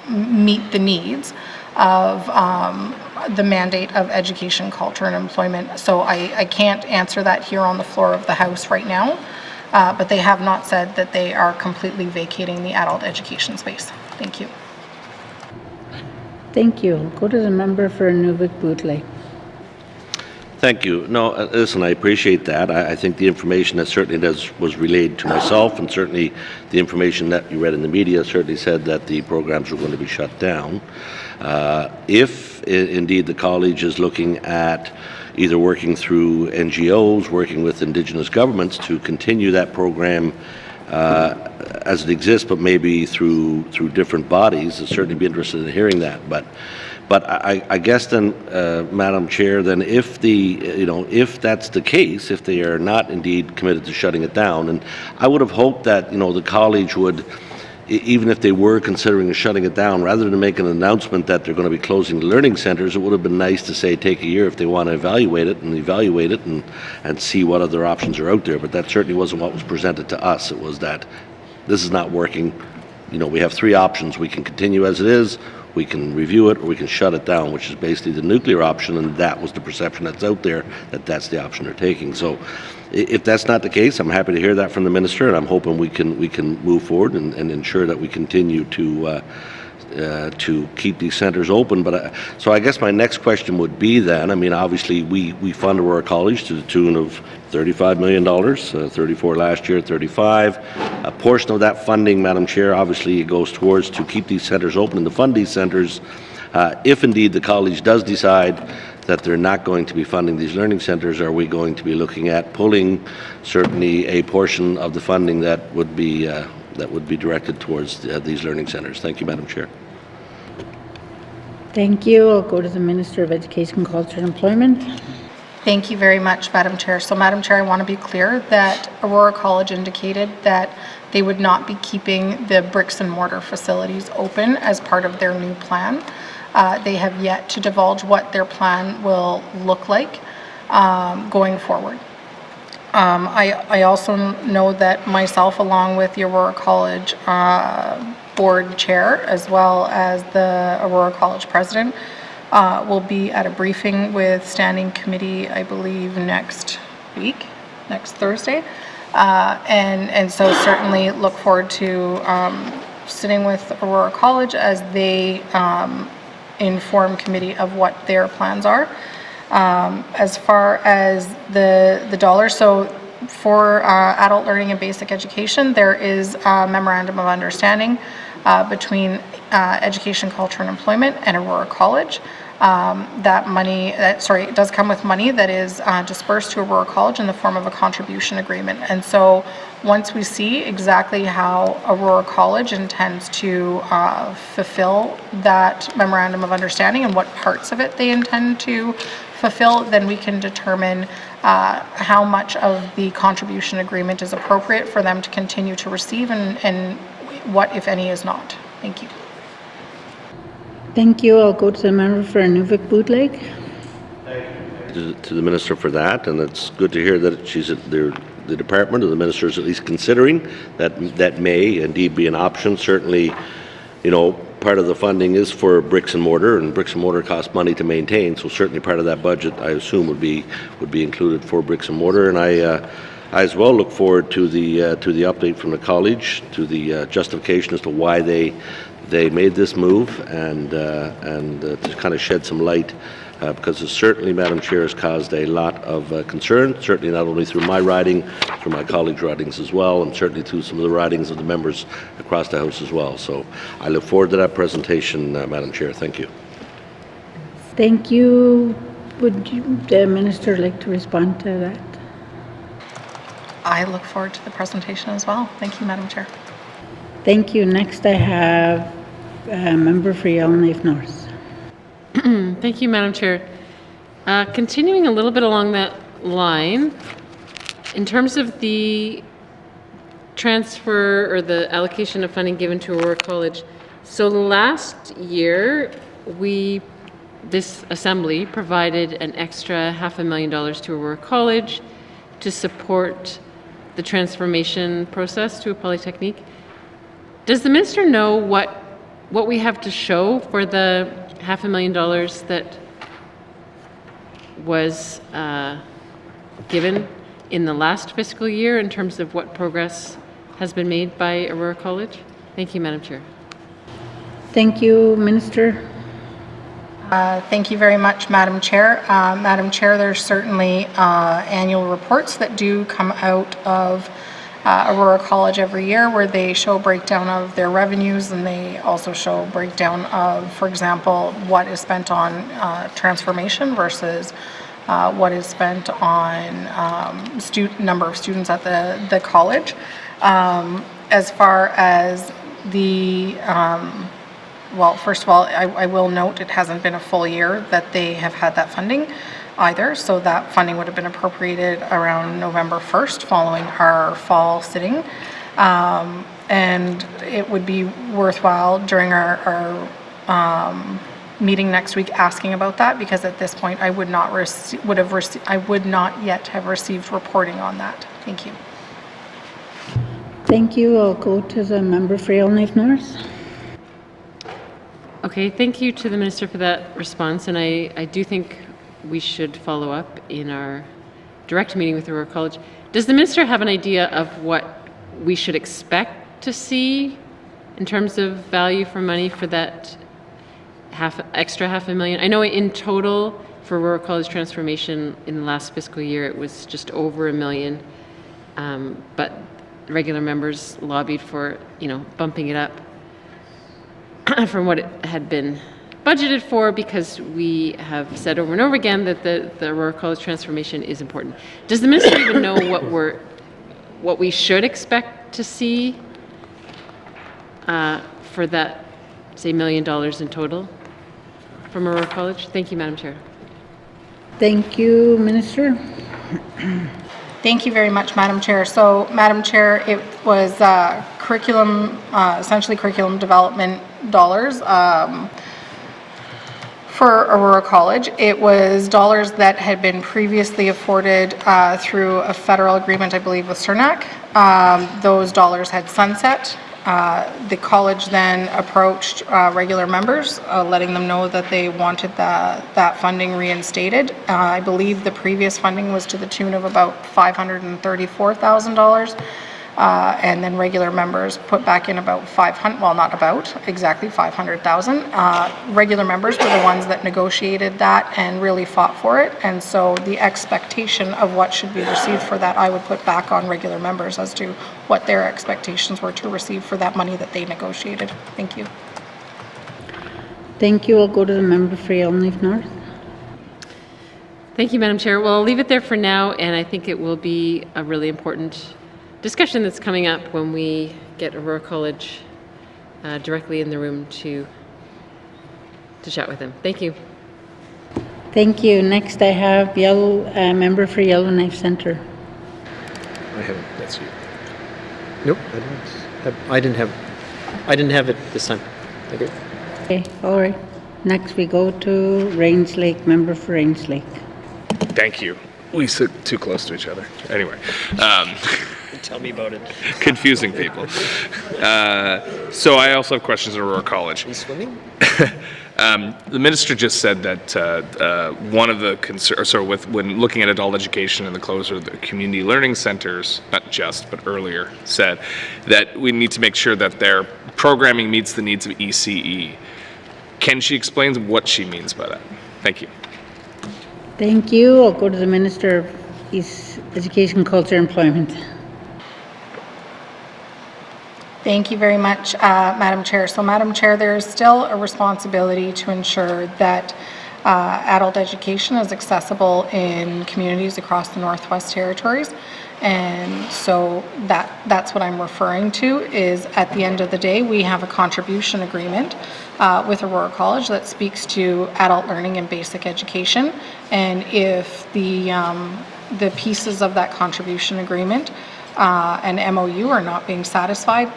meet the needs of the mandate of education, culture, and employment. So I can't answer that here on the floor of the House right now, but they have not said that they are completely vacating the adult education space. Thank you. Thank you. Go to the member for Nunavik-Bootleg. Thank you. No, listen, I appreciate that. I think the information that certainly was relayed to myself, and certainly the information that you read in the media certainly said that the programs were going to be shut down. If indeed the college is looking at either working through NGOs, working with Indigenous governments to continue that program as it exists, but maybe through different bodies, I'd certainly be interested in hearing that. But I guess then, Madam Chair, then if if that's the case, if they are not indeed committed to shutting it down, and I would have hoped that the college would, even if they were considering shutting it down, rather than make an announcement that they're going to be closing the learning centers, it would have been nice to say take a year if they want to evaluate it and see what other options are out there. But that certainly wasn't what was presented to us. It was that this is not working. We have three options. We can continue as it is, we can review it, or we can shut it down, which is basically the nuclear option, and that was the perception that's out there, that that's the option they're taking. So if that's not the case, I'm happy to hear that from the minister, and I'm hoping we can move forward and ensure that we continue to keep these centers open. But so I guess my next question would be then, obviously we fund Aurora College to the tune of $35 million, 34 last year, 35. A portion of that funding, Madam Chair, obviously it goes towards to keep these centers open and to fund these centers. If indeed the college does decide that they're not going to be funding these learning centers, are we going to be looking at pulling certainly a portion of the funding that would be directed towards these learning centers? Thank you, Madam Chair. Thank you. I'll go to the Minister of Education, Culture and Employment. Thank you very much, Madam Chair. So, Madam Chair, I want to be clear that Aurora College indicated that they would not be keeping the bricks and mortar facilities open as part of their new plan. They have yet to divulge what their plan will look like going forward. I also know that myself, along with the Aurora College board chair, as well as the Aurora College president, will be at a briefing with standing committee, I believe, next Thursday. And so certainly look forward to sitting with Aurora College as they inform committee of what their plans are. As far as the dollars, so for adult learning and basic education, there is a memorandum of understanding between Education, Culture and Employment and Aurora College. that money, it does come with money that is dispersed to Aurora College in the form of a contribution agreement. And so once we see exactly how Aurora College intends to fulfill that memorandum of understanding and what parts of it they intend to fulfill, then we can determine how much of the contribution agreement is appropriate for them to continue to receive and what, if any, is not. Thank you. Thank you. I'll go to the member for Nuvik Bootleg. To the minister for that, and it's good to hear that the department or the minister is at least considering that may indeed be an option. Certainly, part of the funding is for bricks and mortar costs money to maintain. So certainly part of that budget, I assume, would be included for bricks and mortar. And I as well look forward to the update from the college, to the justification as to why they made this move, and to kind of shed some light. Because it certainly, Madam Chair, has caused a lot of concern, certainly not only through my riding, through my colleagues' ridings as well, and certainly through some of the ridings of the members across the House as well. So I look forward to that presentation, Madam Chair. Thank you. Thank you. Would the minister like to respond to that? I look forward to the presentation as well. Thank you, Madam Chair. Thank you. Next, I have a member for Yellowknife North. Thank you, Madam Chair. Continuing a little bit along that line, in terms of the transfer or the allocation of funding given to Aurora College, so last year this assembly provided an extra $500,000 to Aurora College to support the transformation process to a polytechnic. Does the minister know what we have to show for the $500,000 that was given in the last fiscal year in terms of what progress has been made by Aurora College? Thank you, Madam Chair. Thank you, Minister. Thank you very much, Madam Chair. Madam Chair, there's certainly annual reports that do come out of Aurora College every year where they show a breakdown of their revenues, and they also show a breakdown of, for example, what is spent on transformation versus what is spent on number of students at the college. As far as the well, first of all, I will note it hasn't been a full year that they have had that funding either, so that funding would have been appropriated around November 1st following our fall sitting. And it would be worthwhile during our meeting next week asking about that, because at this point I would not yet have received reporting on that. Thank you. Thank you. I'll go to the member for Yellowknife North. Okay, thank you to the minister for that response, and I do think we should follow up in our direct meeting with Aurora College. Does the minister have an idea of what we should expect to see in terms of value for money for that extra $500,000? I know in total for Aurora College transformation in the last fiscal year it was just over $1 million, but regular members lobbied for bumping it up from what it had been budgeted for, because we have said over and over again that the Aurora College transformation is important. Does the minister even know what we should expect to see for that, say, $1 million in total from Aurora College? Thank you, Madam Chair. Thank you, Minister. Thank you very much, Madam Chair. So, Madam Chair, it was essentially curriculum development dollars for Aurora College. It was dollars that had been previously afforded through a federal agreement, I believe, with CERNAC. Those dollars had sunset. The college then approached regular members, letting them know that they wanted that funding reinstated. I believe the previous funding was to the tune of about $534,000. And then regular members put back in about 500, well, not about, exactly 500,000. Regular members were the ones that negotiated that and really fought for it. And so the expectation of what should be received for that, I would put back on regular members as to what their expectations were to receive for that money that they negotiated. Thank you. Thank you. I'll go to the member for Yellowknife North. Thank you, Madam Chair. Well, I'll leave it there for now, and I think it will be a really important discussion that's coming up when we get Aurora College directly in the room to chat with them. Thank you. Thank you. Next, I have member for Yellowknife Centre. I haven't. That's you. Nope, I didn't have it this time. Thank you. Okay, all right. Next, we go to Rains Lake, member for Rains Lake. Thank you. We sit too close to each other. Anyway. Tell me about it. Confusing people. So I also have questions on Aurora College. Are you swimming? The minister just said that one of the concerns, when looking at adult education and the closure of the community learning centers, not just, but earlier said, that we need to make sure that their programming meets the needs of ECE. Can she explain what she means by that? Thank you. Thank you. I'll go to the Minister of Education, Culture, Employment. Thank you very much, Madam Chair. So, Madam Chair, there is still a responsibility to ensure that adult education is accessible in communities across the Northwest Territories. And so that's what I'm referring to, is at the end of the day, we have a contribution agreement with Aurora College that speaks to adult learning and basic education. And if the pieces of that contribution agreement and MOU are not being satisfied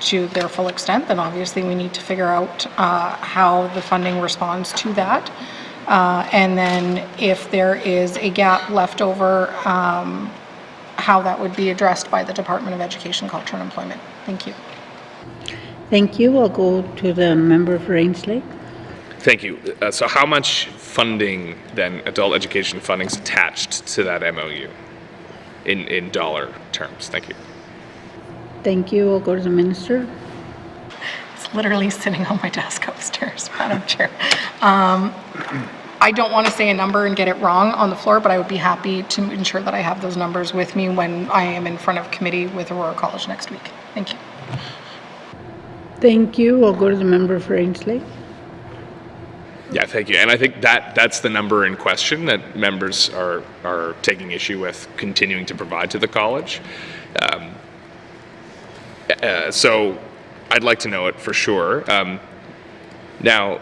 to their full extent, then obviously we need to figure out how the funding responds to that. And then if there is a gap left over, how that would be addressed by the Department of Education, Culture and Employment. Thank you. Thank you. I'll go to the member for Rains Lake. Thank you. So how much funding, then, adult education funding is attached to that MOU in dollar terms? Thank you. Thank you. I'll go to the minister. It's literally sitting on my desk upstairs, Madam Chair. I don't want to say a number and get it wrong on the floor, but I would be happy to ensure that I have those numbers with me when I am in front of committee with Aurora College next week. Thank you. Thank you. I'll go to the member for Rains Lake. Yeah, thank you. And I think that's the number in question that members are taking issue with continuing to provide to the college. So I'd like to know it for sure. Now,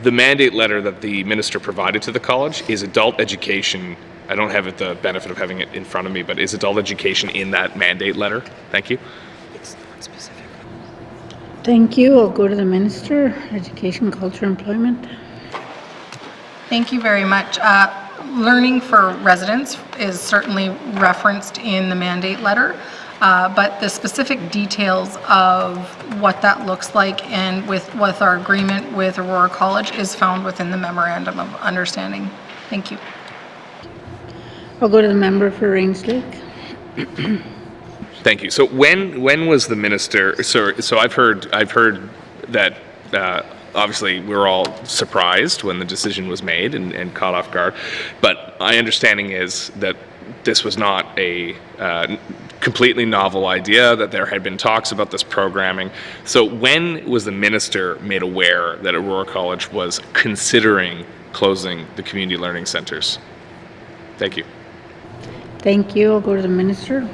the mandate letter that the minister provided to the college is adult education. I don't have the benefit of having it in front of me, but is adult education in that mandate letter? Thank you. It's not specific. Thank you. I'll go to the Minister, Education, Culture, Employment. Thank you very much. Learning for residents is certainly referenced in the mandate letter, but the specific details of what that looks like and with our agreement with Aurora College is found within the Memorandum of Understanding. Thank you. I'll go to the member for Rains Lake. Thank you. So when was the minister? So I've heard that obviously we're all surprised when the decision was made and caught off guard. But my understanding is that this was not a completely novel idea, that there had been talks about this programming. So when was the minister made aware that Aurora College was considering closing the community learning centers? Thank you. Thank you. I'll go to the minister.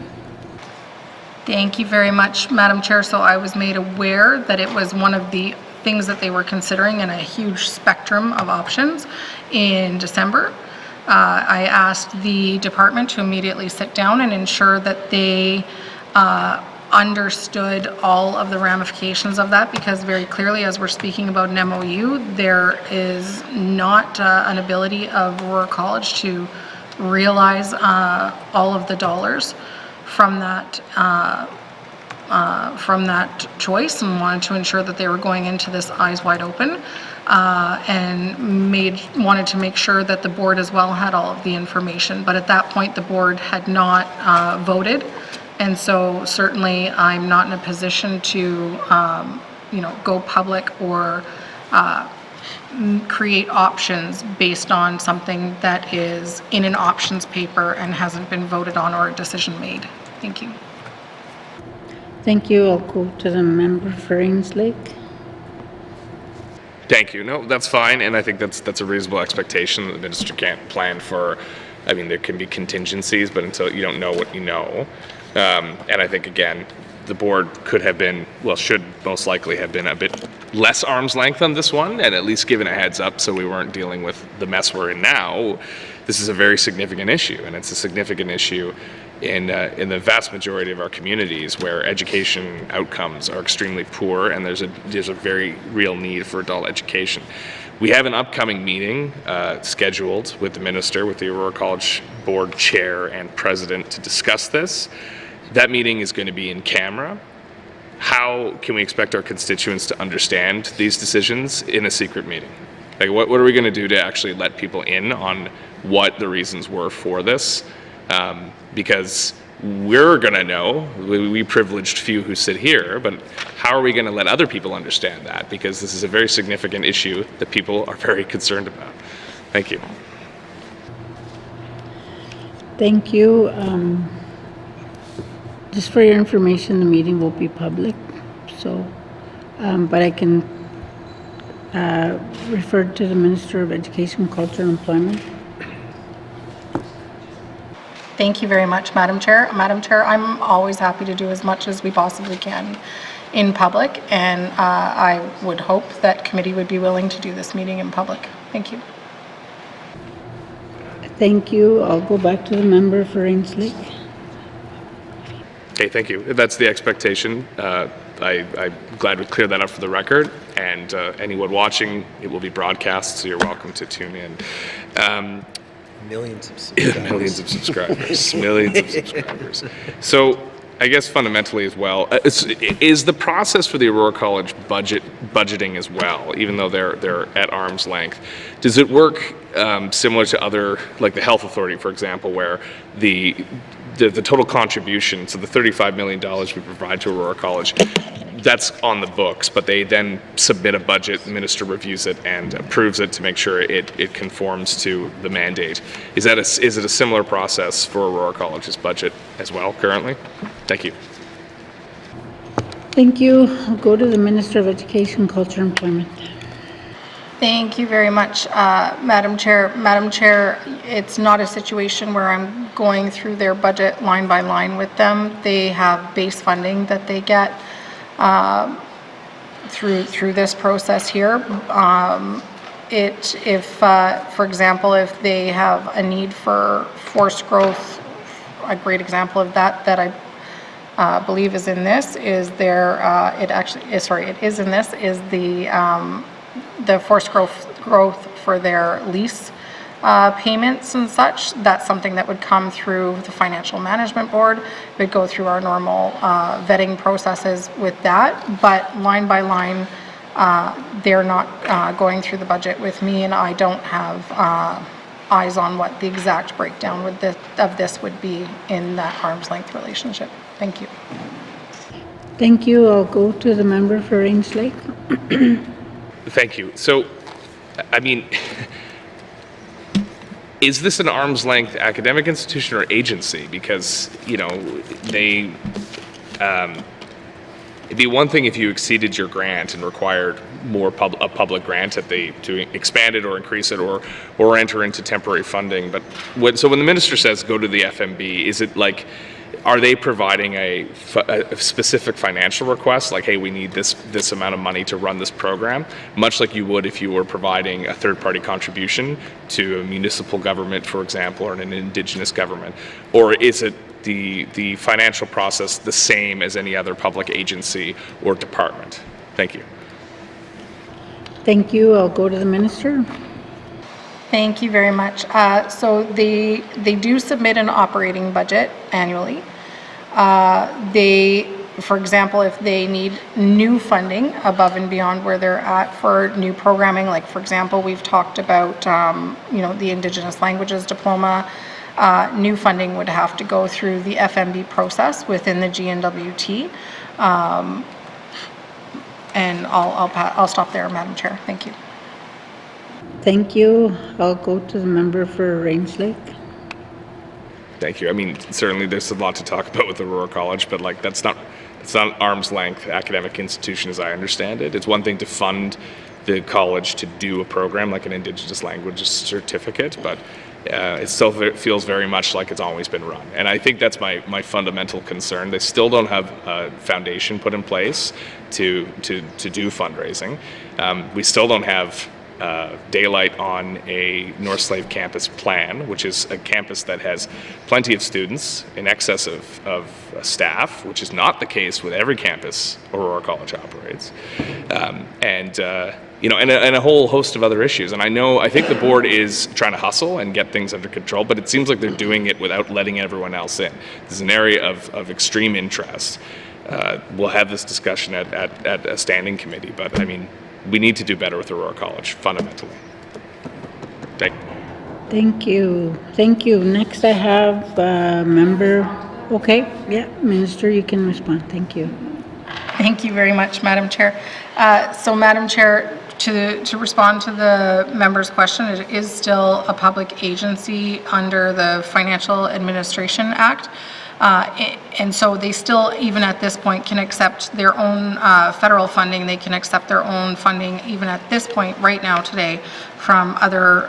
Thank you very much, Madam Chair. So I was made aware that it was one of the things that they were considering in a huge spectrum of options in December. I asked the department to immediately sit down and ensure that they understood all of the ramifications of that, because very clearly, as we're speaking about an MOU, there is not an ability of Aurora College to realize all of the dollars from that choice, and wanted to ensure that they were going into this eyes wide open, and wanted to make sure that the board as well had all of the information. But at that point, the board had not voted, and so certainly I'm not in a position to go public or create options based on something that is in an options paper and hasn't been voted on or a decision made. Thank you. Thank you. I'll go to the member for Rains Lake. Thank you. No, that's fine, and I think that's a reasonable expectation that the minister can't plan for. I mean, there can be contingencies, but until you don't know what you know, and I think again, the board could have been, well, should most likely have been a bit less arm's length on this one, and at least given a heads up so we weren't dealing with the mess we're in now. This is a very significant issue, and it's a significant issue in the vast majority of our communities where education outcomes are extremely poor, and there's a very real need for adult education. We have an upcoming meeting scheduled with the minister, with the Aurora College board chair and president to discuss this. That meeting is going to be in camera. How can we expect our constituents to understand these decisions in a secret meeting? Like, what are we going to do to actually let people in on what the reasons were for this? Because we're going to know, we privileged few who sit here, but how are we going to let other people understand that? Because this is a very significant issue that people are very concerned about. Thank you. Thank you. Just for your information, the meeting will be public, so, but I can refer to the Minister of Education, Culture and Employment. Thank you very much, Madam Chair. Madam Chair, I'm always happy to do as much as we possibly can in public, and I would hope that committee would be willing to do this meeting in public. Thank you. Thank you. I'll go back to the member for Rains Lake. Okay, thank you. That's the expectation. I'm glad we cleared that up for the record, and anyone watching, it will be broadcast, so you're welcome to tune in. Millions of subscribers. Millions of subscribers. Millions of subscribers. So I guess fundamentally as well, is the process for the Aurora College budgeting as well, even though they're at arm's length, does it work similar to other, like the Health Authority, for example, where the total contribution, so the $35 million we provide to Aurora College, that's on the books, but they then submit a budget, the minister reviews it and approves it to make sure it conforms to the mandate. Is it a similar process for Aurora College's budget as well currently? Thank you. Thank you. I'll go to the Minister of Education, Culture and Employment. Thank you very much, Madam Chair. Madam Chair, it's not a situation where I'm going through their budget line by line with them. They have base funding that they get through this process here. For example, if they have a need for forced growth, a great example of that I believe is in this is the forced growth for their lease payments and such. That's something that would come through the Financial Management Board. It would go through our normal vetting processes with that, but line by line, they're not going through the budget with me, and I don't have eyes on what the exact breakdown of this would be in that arm's length relationship. Thank you. Thank you. I'll go to the member for Rains Lake. Thank you. So, I mean, is this an arm's length academic institution or agency? Because, you know, it'd be one thing if you exceeded your grant and required more a public grant to expand it or increase it or enter into temporary funding. But when the minister says go to the FMB, is it like, are they providing a specific financial request, like, hey, we need this amount of money to run this program, much like you would if you were providing a third-party contribution to a municipal government, for example, or an Indigenous government? Or is it the financial process the same as any other public agency or department? Thank you. Thank you. I'll go to the minister. Thank you very much. So they do submit an operating budget annually. For example, if they need new funding above and beyond where they're at for new programming, like for example, we've talked about the Indigenous Languages Diploma, new funding would have to go through the FMB process within the GNWT. And I'll stop there, Madam Chair. Thank you. Thank you. I'll go to the member for Rains Lake. Thank you. I mean, certainly there's a lot to talk about with Aurora College, but like it's not an arm's length academic institution as I understand it. It's one thing to fund the college to do a program like an Indigenous languages certificate, but it still feels very much like it's always been run. And I think that's my fundamental concern. They still don't have a foundation put in place to do fundraising. We still don't have daylight on a North Slave campus plan, which is a campus that has plenty of students in excess of staff, which is not the case with every campus Aurora College operates, and a whole host of other issues. And I think the board is trying to hustle and get things under control, but it seems like they're doing it without letting everyone else in. This is an area of extreme interest. We'll have this discussion at a standing committee, but I mean, we need to do better with Aurora College, fundamentally. Thank you. Thank you. Next I have member, okay, yeah, Minister, you can respond. Thank you. Thank you very much, Madam Chair. So, Madam Chair, to respond to the member's question, it is still a public agency under the Financial Administration Act. And so they still, even at this point, can accept their own federal funding. They can accept their own funding, even at this point, right now, today, from other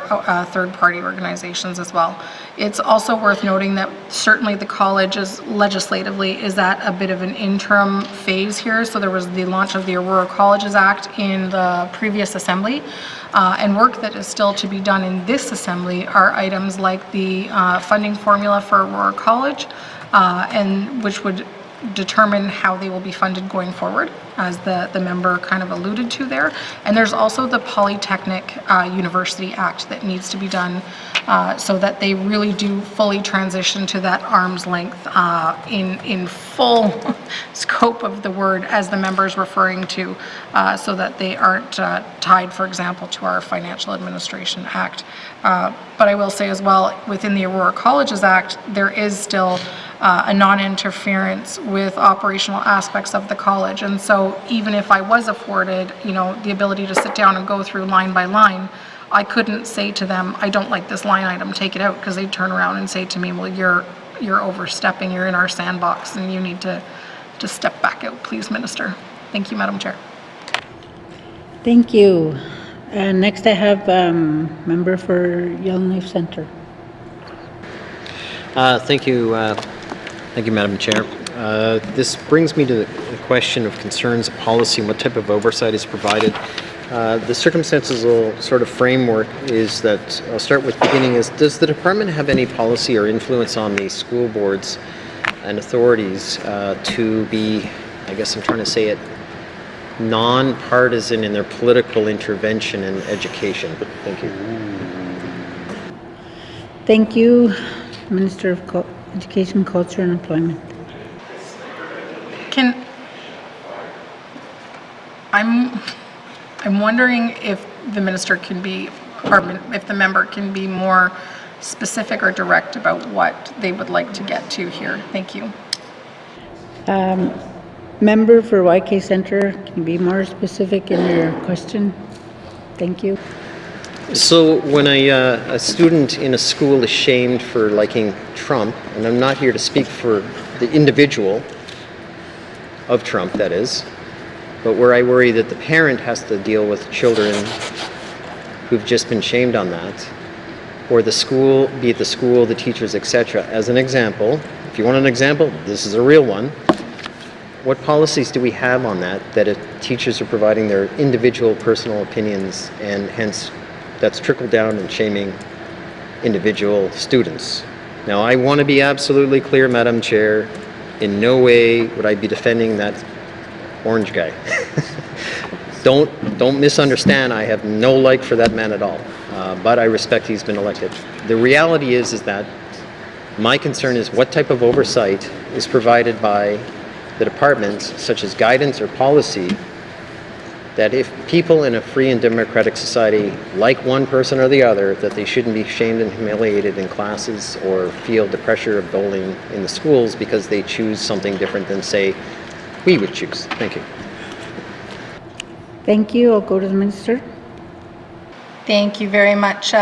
third-party organizations as well. It's also worth noting that certainly the college legislatively is at a bit of an interim phase here. So there was the launch of the Aurora Colleges Act in the previous assembly. And work that is still to be done in this assembly are items like the funding formula for Aurora College, and which would determine how they will be funded going forward, as the member kind of alluded to there. And there's also the Polytechnic University Act that needs to be done so that they really do fully transition to that arm's length in full scope of the word, as the member is referring to, so that they aren't tied, for example, to our Financial Administration Act. But I will say as well, within the Aurora Colleges Act, there is still a non-interference with operational aspects of the college. And so even if I was afforded, the ability to sit down and go through line by line, I couldn't say to them, I don't like this line item, take it out, because they'd turn around and say to me, well, you're overstepping, you're in our sandbox, and you need to step back out, please, Minister. Thank you, Madam Chair. Thank you. Next I have member for Yellowknife Centre. Thank you, Madam Chair. This brings me to the question of concerns of policy and what type of oversight is provided. The circumstances sort of framework is that, I'll start with beginning is, does the department have any policy or influence on the school boards and authorities to be, I guess I'm trying to say it, non-partisan in their political intervention in education? Thank you. Thank you, Minister of Education, Culture and Employment. I'm wondering if the minister can be, or if the member can be more specific or direct about what they would like to get to here. Thank you. Member for YK Centre, can you be more specific in your question? Thank you. So when a student in a school is shamed for liking Trump, and I'm not here to speak for the individual of Trump, that is, but where I worry that the parent has to deal with children who've just been shamed on that, or the school, be it the school, the teachers, etc. As an example, if you want an example, this is a real one. What policies do we have on that if teachers are providing their individual personal opinions, and hence that's trickled down and shaming individual students? Now, I want to be absolutely clear, Madam Chair, in no way would I be defending that orange guy. Don't misunderstand, I have no like for that man at all, but I respect he's been elected. The reality is that my concern is what type of oversight is provided by the departments, such as guidance or policy, that if people in a free and democratic society like one person or the other, that they shouldn't be shamed and humiliated in classes or feel the pressure of bullying in the schools because they choose something different than, say, we would choose. Thank you. Thank you. I'll go to the Minister. Thank you very much.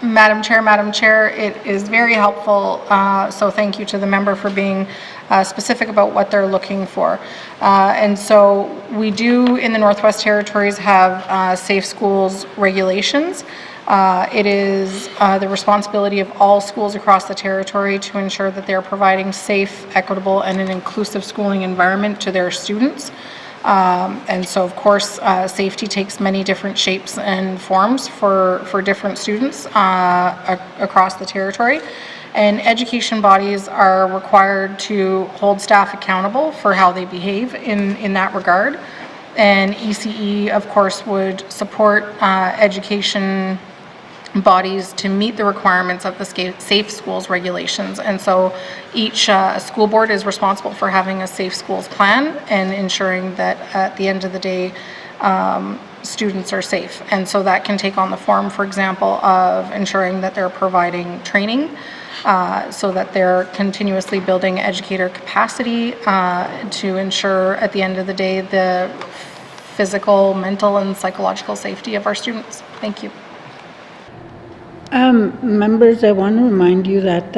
Madam Chair, it is very helpful, so thank you to the member for being specific about what they're looking for. And so we do in the Northwest Territories have safe schools regulations. It is the responsibility of all schools across the territory to ensure that they're providing safe, equitable, and an inclusive schooling environment to their students. And so, of course, safety takes many different shapes and forms for different students across the territory. And education bodies are required to hold staff accountable for how they behave in that regard. And ECE, of course, would support education bodies to meet the requirements of the Safe Schools regulations. And so each school board is responsible for having a safe schools plan and ensuring that at the end of the day, students are safe. And so that can take on the form, for example, of ensuring that they're providing training so that they're continuously building educator capacity to ensure at the end of the day the physical, mental, and psychological safety of our students. Thank you. Members, I want to remind you that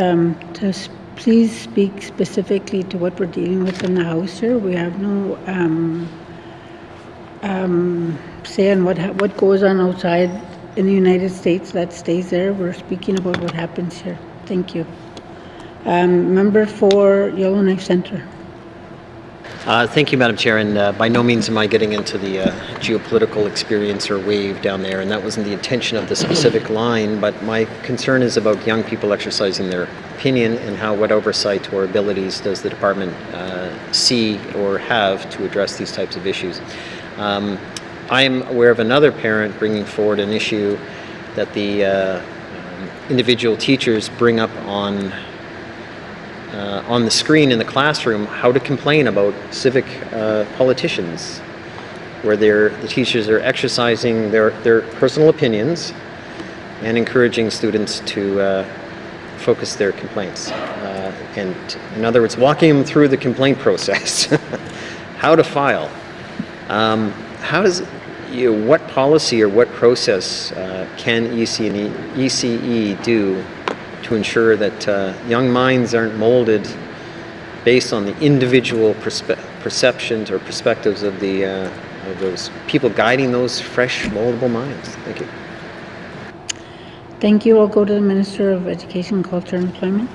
please speak specifically to what we're dealing with in the House here. We have no say on what goes on outside in the United States. That stays there. We're speaking about what happens here. Thank you. Member for Yellowknife Centre. Thank you, Madam Chair, and by no means am I getting into the geopolitical experience or wave down there, and that wasn't the intention of the specific line, but my concern is about young people exercising their opinion and what oversight or abilities does the department see or have to address these types of issues. I am aware of another parent bringing forward an issue that the individual teachers bring up on the screen in the classroom, how to complain about civic politicians, where the teachers are exercising their personal opinions and encouraging students to focus their complaints. And in other words, walking them through the complaint process, how to file. What policy or what process can ECE do to ensure that young minds aren't molded based on the individual perceptions or perspectives of those people guiding those fresh, moldable minds? Thank you. Thank you. I'll go to the Minister of Education, Culture and Employment.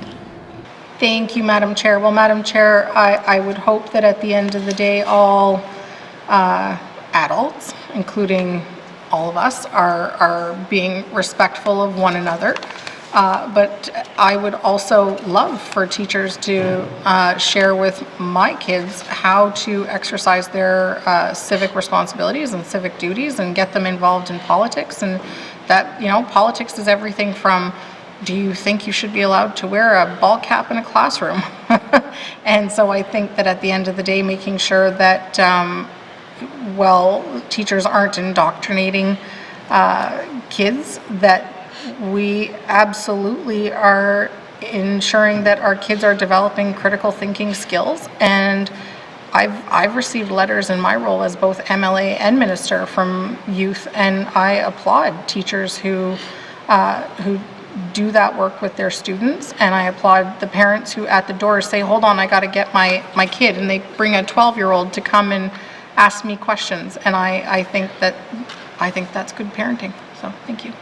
Thank you, Madam Chair. Well, Madam Chair, I would hope that at the end of the day, all adults, including all of us, are being respectful of one another. But I would also love for teachers to share with my kids how to exercise their civic responsibilities and civic duties and get them involved in politics. And that, politics is everything from, do you think you should be allowed to wear a ball cap in a classroom? And so I think that at the end of the day, making sure that, teachers aren't indoctrinating kids, that we absolutely are ensuring that our kids are developing critical thinking skills. And I've received letters in my role as both MLA and minister from youth, and I applaud teachers who do that work with their students, and I applaud the parents who at the door say, hold on, I got to get my kid, and they bring a 12-year-old to come and ask me questions. And I think that's good parenting. So thank you.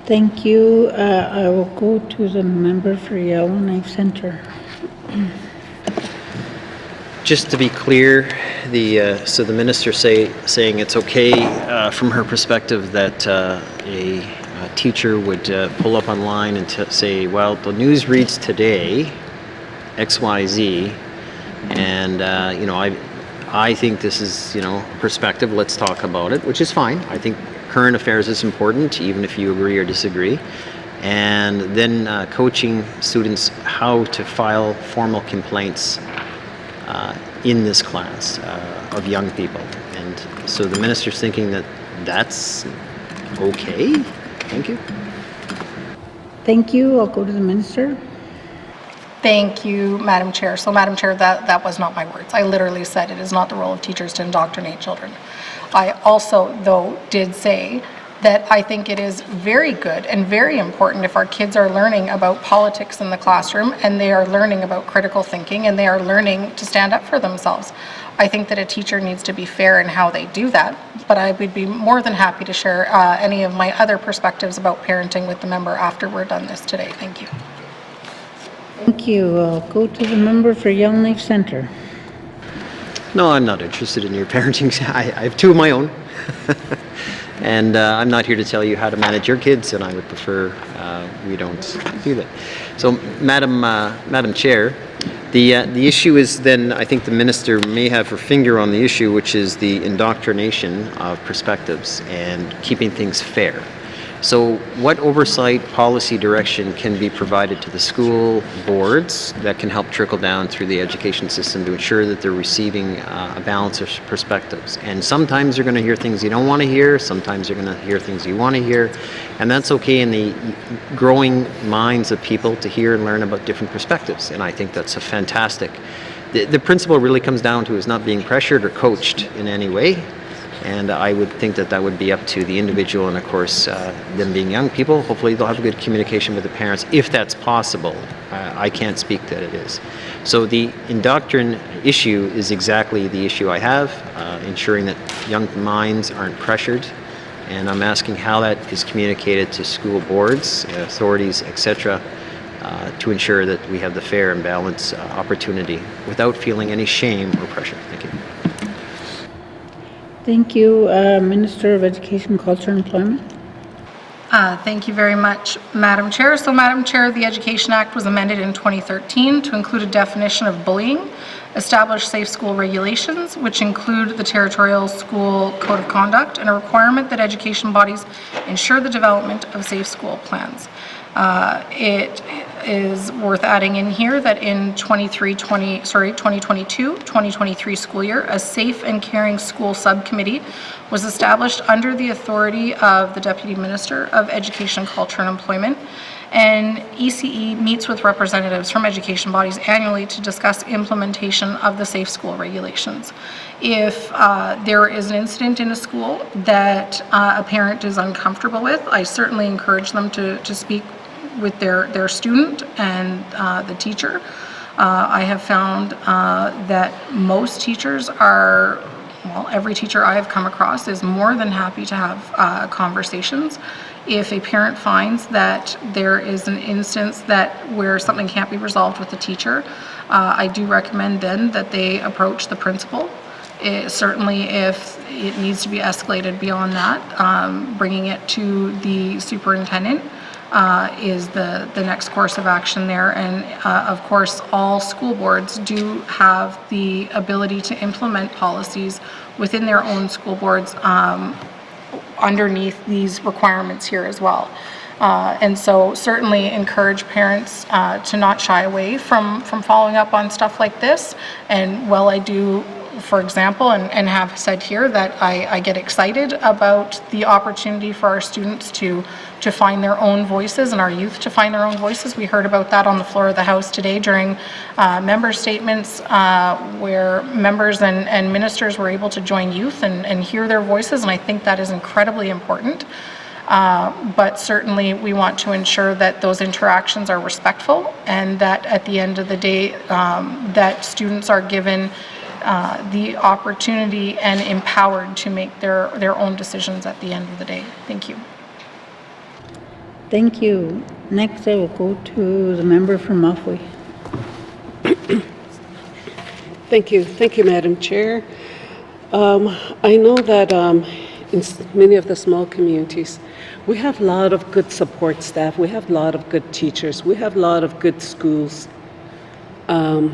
Thank you. I will go to the member for Yellowknife Centre. Just to be clear, so the minister saying it's okay from her perspective that a teacher would pull up online and say, well, the news reads today XYZ, and I think this is perspective. Let's talk about it, which is fine. I think current affairs is important, even if you agree or disagree. And then coaching students how to file formal complaints in this class of young people. And so the minister's thinking that that's okay. Thank you. Thank you. I'll go to the minister. Thank you, Madam Chair. So, Madam Chair, that was not my words. I literally said it is not the role of teachers to indoctrinate children. I also, though, did say that I think it is very good and very important if our kids are learning about politics in the classroom and they are learning about critical thinking and they are learning to stand up for themselves. I think that a teacher needs to be fair in how they do that, but I would be more than happy to share any of my other perspectives about parenting with the member after we're done this today. Thank you. Thank you. I'll go to the member for Yellowknife Centre. No, I'm not interested in your parenting. I have two of my own. And I'm not here to tell you how to manage your kids, and I would prefer we don't do that. So, Madam Chair, the issue is then, I think the minister may have her finger on the issue, which is the indoctrination of perspectives and keeping things fair. So what oversight policy direction can be provided to the school boards that can help trickle down through the education system to ensure that they're receiving a balance of perspectives? And sometimes you're going to hear things you don't want to hear, sometimes you're going to hear things you want to hear, and that's okay in the growing minds of people to hear and learn about different perspectives, and I think that's a fantastic. The principle really comes down to is not being pressured or coached in any way. And I would think that that would be up to the individual, and of course, them being young people, hopefully they'll have a good communication with the parents, if that's possible. I can't speak that it is. So the indoctrination issue is exactly the issue I have, ensuring that young minds aren't pressured. And I'm asking how that is communicated to school boards, authorities, etc., to ensure that we have the fair and balanced opportunity without feeling any shame or pressure. Thank you. Thank you. Minister of Education, Culture and Employment. Thank you very much, Madam Chair. So, Madam Chair, the Education Act was amended in 2013 to include a definition of bullying, establish safe school regulations, which include the Territorial School Code of Conduct, and a requirement that education bodies ensure the development of safe school plans. It is worth adding in here that in 2022-2023 school year, a Safe and Caring School Subcommittee was established under the authority of the Deputy Minister of Education, Culture and Employment, and ECE meets with representatives from education bodies annually to discuss implementation of the safe school regulations. If there is an incident in a school that a parent is uncomfortable with, I certainly encourage them to speak with their student and the teacher. I have found that most teachers are, well, every teacher I have come across is more than happy to have conversations. If a parent finds that there is an instance where something can't be resolved with the teacher, I do recommend then that they approach the principal. Certainly if it needs to be escalated beyond that, bringing it to the superintendent is the next course of action there. And of course, all school boards do have the ability to implement policies within their own school boards underneath these requirements here as well. And so certainly encourage parents to not shy away from following up on stuff like this. And while I do, for example, and have said here that I get excited about the opportunity for our students to find their own voices and our youth to find their own voices. We heard about that on the floor of the House today during member statements where members and ministers were able to join youth and hear their voices, and I think that is incredibly important. But certainly we want to ensure that those interactions are respectful and that at the end of the day that students are given the opportunity and empowered to make their own decisions at the end of the day. Thank you. Thank you. Next, I will go to the member from Mafway. Thank you, Madam Chair. I know that in many of the small communities, we have a lot of good support staff, we have a lot of good teachers, we have a lot of good schools. I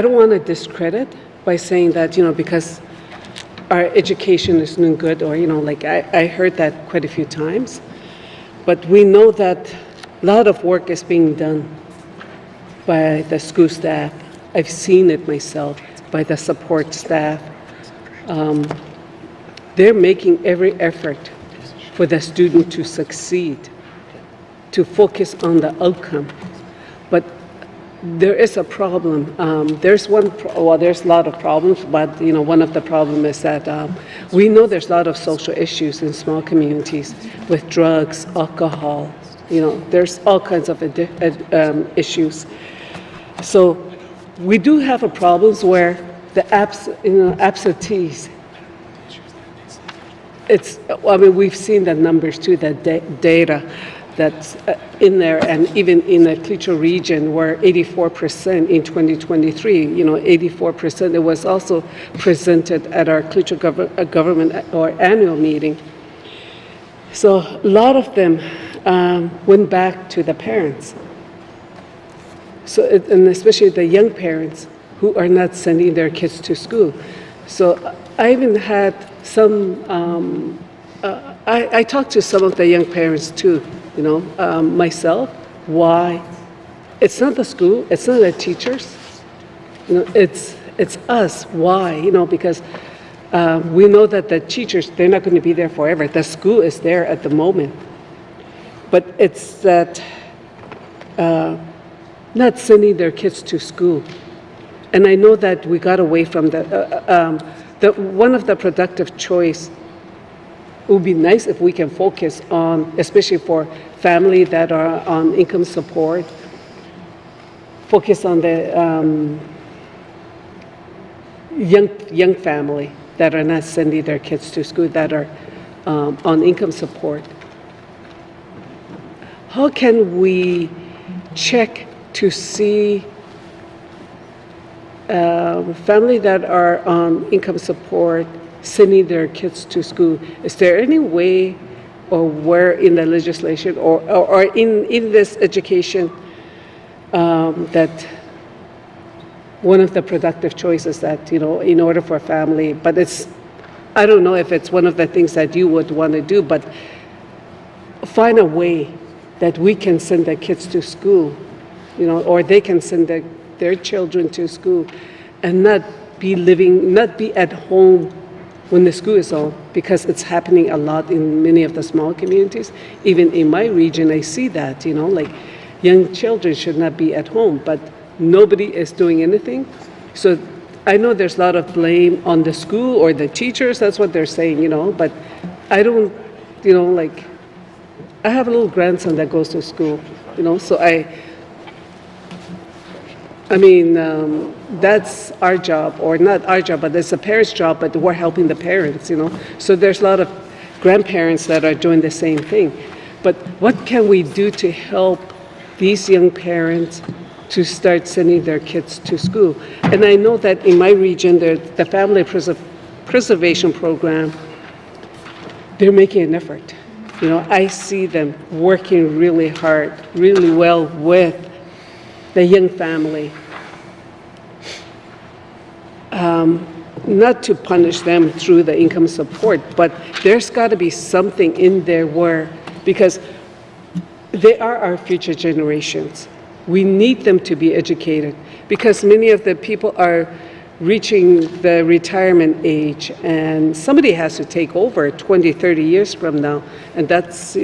don't want to discredit by saying that, because our education is doing good, or, like I heard that quite a few times. But we know that a lot of work is being done by the school staff. I've seen it myself, by the support staff. They're making every effort for the student to succeed, to focus on the outcome. But there is a problem. There's there's a lot of problems, but one of the problems is that we know there's a lot of social issues in small communities with drugs, alcohol. There's all kinds of issues. So we do have a problems where the absentees. We've seen the numbers too, the data that's in there, and even in the Klitschko region, where 84% in 2023, 84%, it was also presented at our Klitschko government or annual meeting. So a lot of them went back to the parents. So, and especially the young parents who are not sending their kids to school. So I even had some, I talked to some of the young parents too, myself, why. It's not the school, it's not the teachers, it's us, why, because we know that the teachers, they're not going to be there forever. The school is there at the moment. But it's that not sending their kids to school. And I know that we got away from one of the productive choice. It would be nice if we can focus on, especially for family that are on income support, focus on the young family that are not sending their kids to school, that are on income support. How can we check to see family that are on income support sending their kids to school? Is there any way or where in the legislation or in this education that one of the productive choices that, in order for a family, but I don't know if it's one of the things that you would want to do, but find a way that we can send the kids to school, or they can send their children to school and not be at home when the school is on, because it's happening a lot in many of the small communities. Even in my region, I see that, like young children should not be at home, but nobody is doing anything. So I know there's a lot of blame on the school or the teachers, that's what they're saying, but I don't, I have a little grandson that goes to school, so that's our job, or not our job, but it's the parents' job, but we're helping the parents, So there's a lot of grandparents that are doing the same thing. But what can we do to help these young parents to start sending their kids to school? And I know that in my region, the Family Preservation Program, they're making an effort. I see them working really hard, really well with the young family. Not to punish them through the income support, but there's got to be something in there because they are our future generations. We need them to be educated because many of the people are reaching the retirement age and somebody has to take over 20, 30 years from now. And that's,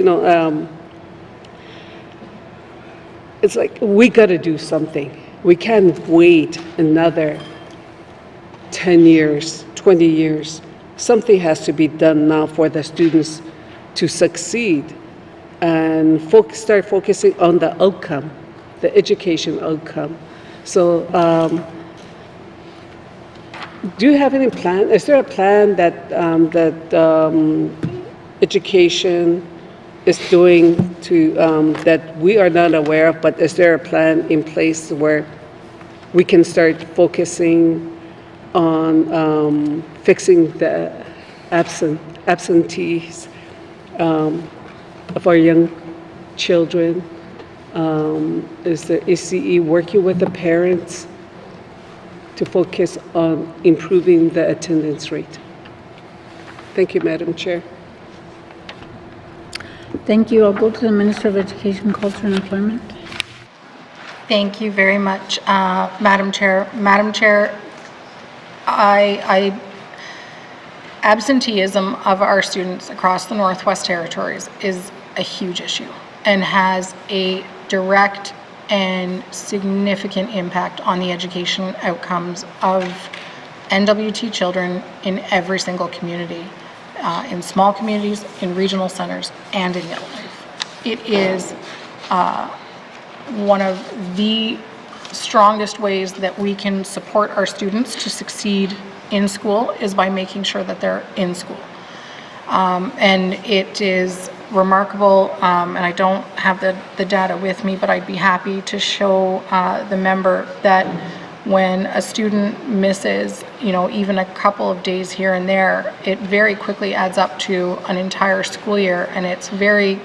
it's like we got to do something. We can't wait another 10 years, 20 years. Something has to be done now for the students to succeed and start focusing on the outcome, the education outcome. So do you have any plan? Is there a plan that education is doing to that we are not aware of, but is there a plan in place where we can start focusing on fixing the absentees of our young children? Is the ECE working with the parents to focus on improving the attendance rate? Thank you, Madam Chair. Thank you. I'll go to the Minister of Education, Culture and Employment. Thank you very much, Madam Chair. Madam Chair, absenteeism of our students across the Northwest Territories is a huge issue and has a direct and significant impact on the education outcomes of NWT children in every single community, in small communities, in regional centers, and in Yellowknife. It is one of the strongest ways that we can support our students to succeed in school is by making sure that they're in school. And it is remarkable, and I don't have the data with me, but I'd be happy to show the member that when a student misses, even a couple of days here and there, it very quickly adds up to an entire school year, and it's very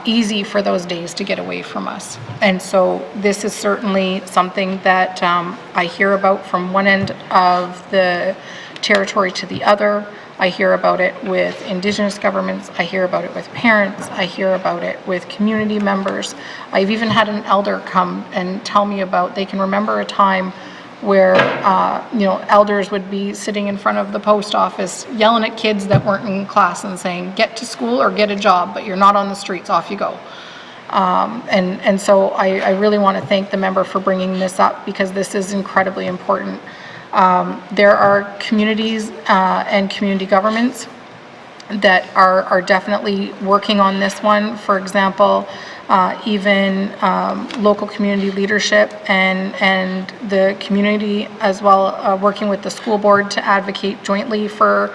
easy for those days to get away from us. And so this is certainly something that I hear about from one end of the territory to the other. I hear about it with Indigenous governments, I hear about it with parents, I hear about it with community members. I've even had an elder come and tell me about, they can remember a time where elders would be sitting in front of the post office yelling at kids that weren't in class and saying, get to school or get a job, but you're not on the streets, off you go. And so I really want to thank the member for bringing this up, because this is incredibly important. There are communities and community governments that are definitely working on this one. For example, even local community leadership and the community as well, working with the school board to advocate jointly for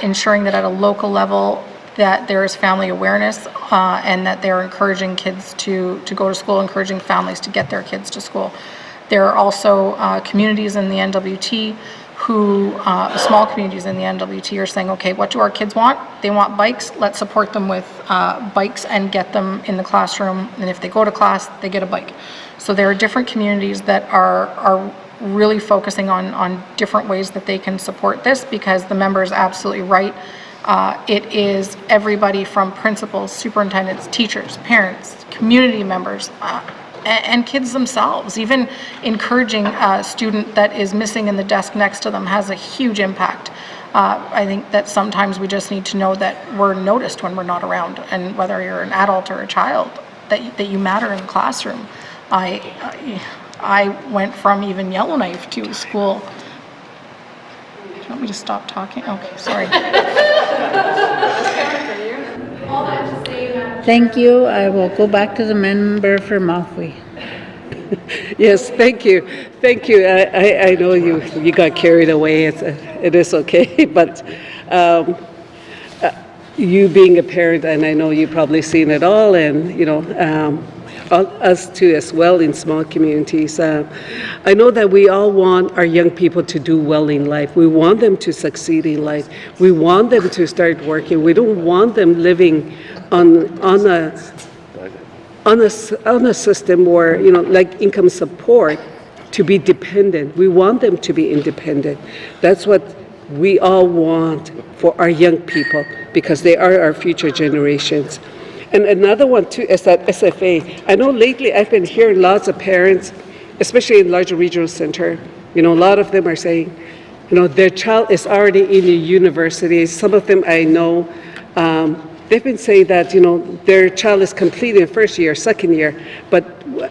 ensuring that at a local level that there is family awareness and that they're encouraging kids to go to school, encouraging families to get their kids to school. There are also communities in the NWT who, small communities in the NWT are saying, okay, what do our kids want? They want bikes, let's support them with bikes and get them in the classroom, and if they go to class, they get a bike. So there are different communities that are really focusing on different ways that they can support this, because the member is absolutely right. It is everybody from principals, superintendents, teachers, parents, community members, and kids themselves. Even encouraging a student that is missing in the desk next to them has a huge impact. I think that sometimes we just need to know that we're noticed when we're not around, and whether you're an adult or a child, that you matter in the classroom. I went from even Yellowknife to school. Do you want me to stop talking? Okay, sorry. Thank you. I will go back to the member for Mafui. Yes, thank you. Thank you. I know you got carried away. It is okay, but you being a parent, and I know you've probably seen it all, and us too as well in small communities. I know that we all want our young people to do well in life. We want them to succeed in life. We want them to start working. We don't want them living on a system where, like income support, to be dependent. We want them to be independent. That's what we all want for our young people, because they are our future generations. And another one too is that SFA. I know lately I've been hearing lots of parents, especially in larger regional center, a lot of them are saying, their child is already in the university. Some of them I know, they've been saying that, their child is completing first year, second year, but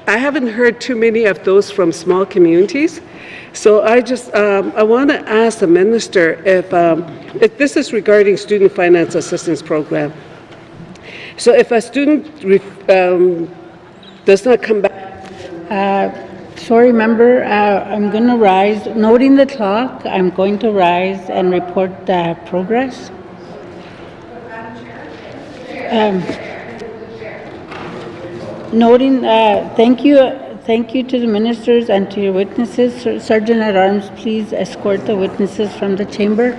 I haven't heard too many of those from small communities. So I want to ask the minister if this is regarding Student Finance Assistance Program. So if a student does not come back. Sorry, member, I'm going to rise. Noting the clock, I'm going to rise and report the progress. Noting, thank you to the ministers and to your witnesses. Sergeant at Arms, please escort the witnesses from the chamber.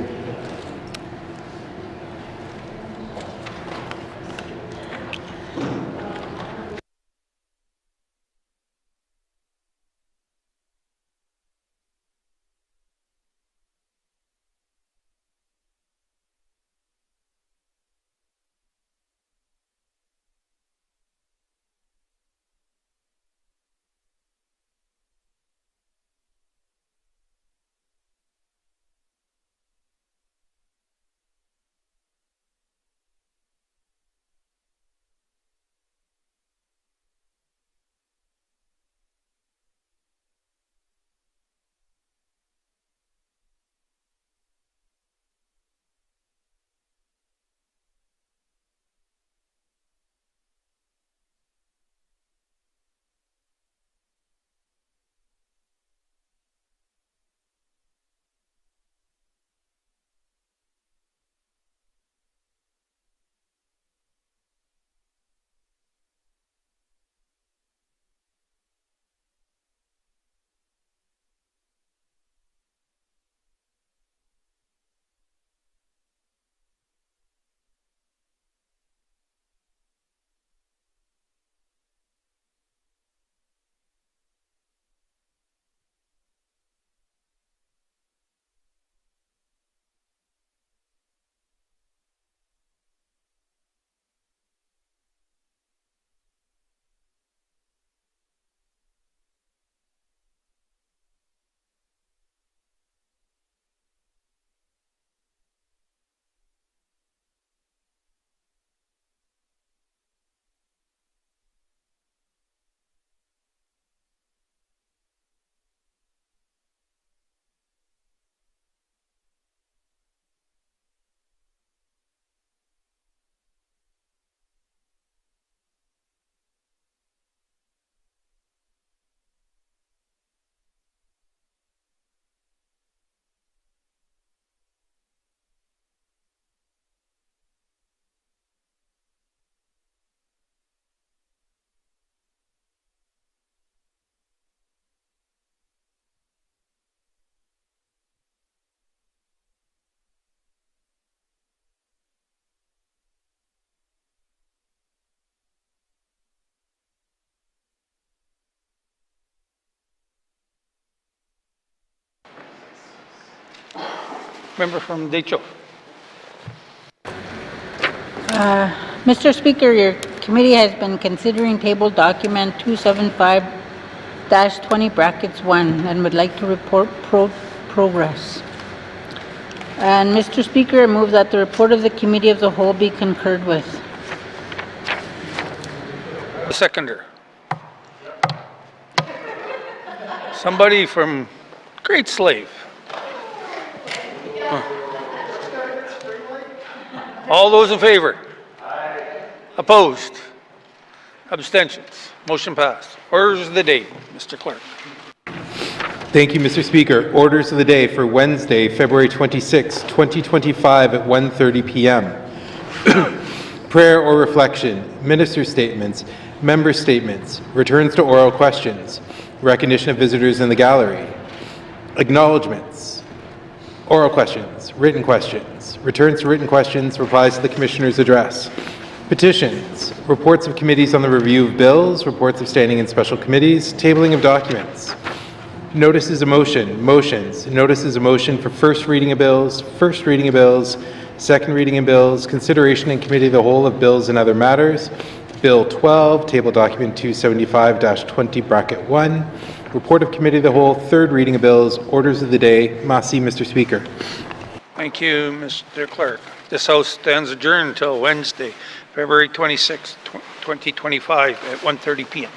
Member from Decho. Mr. Speaker, your committee has been considering table document 275-20(1) and would like to report progress. And Mr. Speaker, I move that the report of the Committee of the Whole be concurred with. The seconder. Somebody from Great Slave. All those in favor? Opposed? Abstentions? Motion passed. Orders of the day, Mr. Clerk. Thank you, Mr. Speaker. Orders of the day for Wednesday, February 26, 2025 at 1:30 p.m. Prayer or reflection, minister statements, member statements, returns to oral questions, recognition of visitors in the gallery, acknowledgements, oral questions, returns to written questions, replies to the Commissioner's address, petitions, reports of committees on the review of bills, reports of standing and special committees, tabling of documents, notices of motion, motions, notices of motion for first reading of bills, second reading of bills, consideration in committee of the whole of bills and other matters, Bill 12, table document 275-20(1), report of committee of the whole, third reading of bills, orders of the day. Merci, Mr. Speaker. Thank you, Mr. Clerk. This House stands adjourned until Wednesday, February 26, 2025 at 1:30 p.m.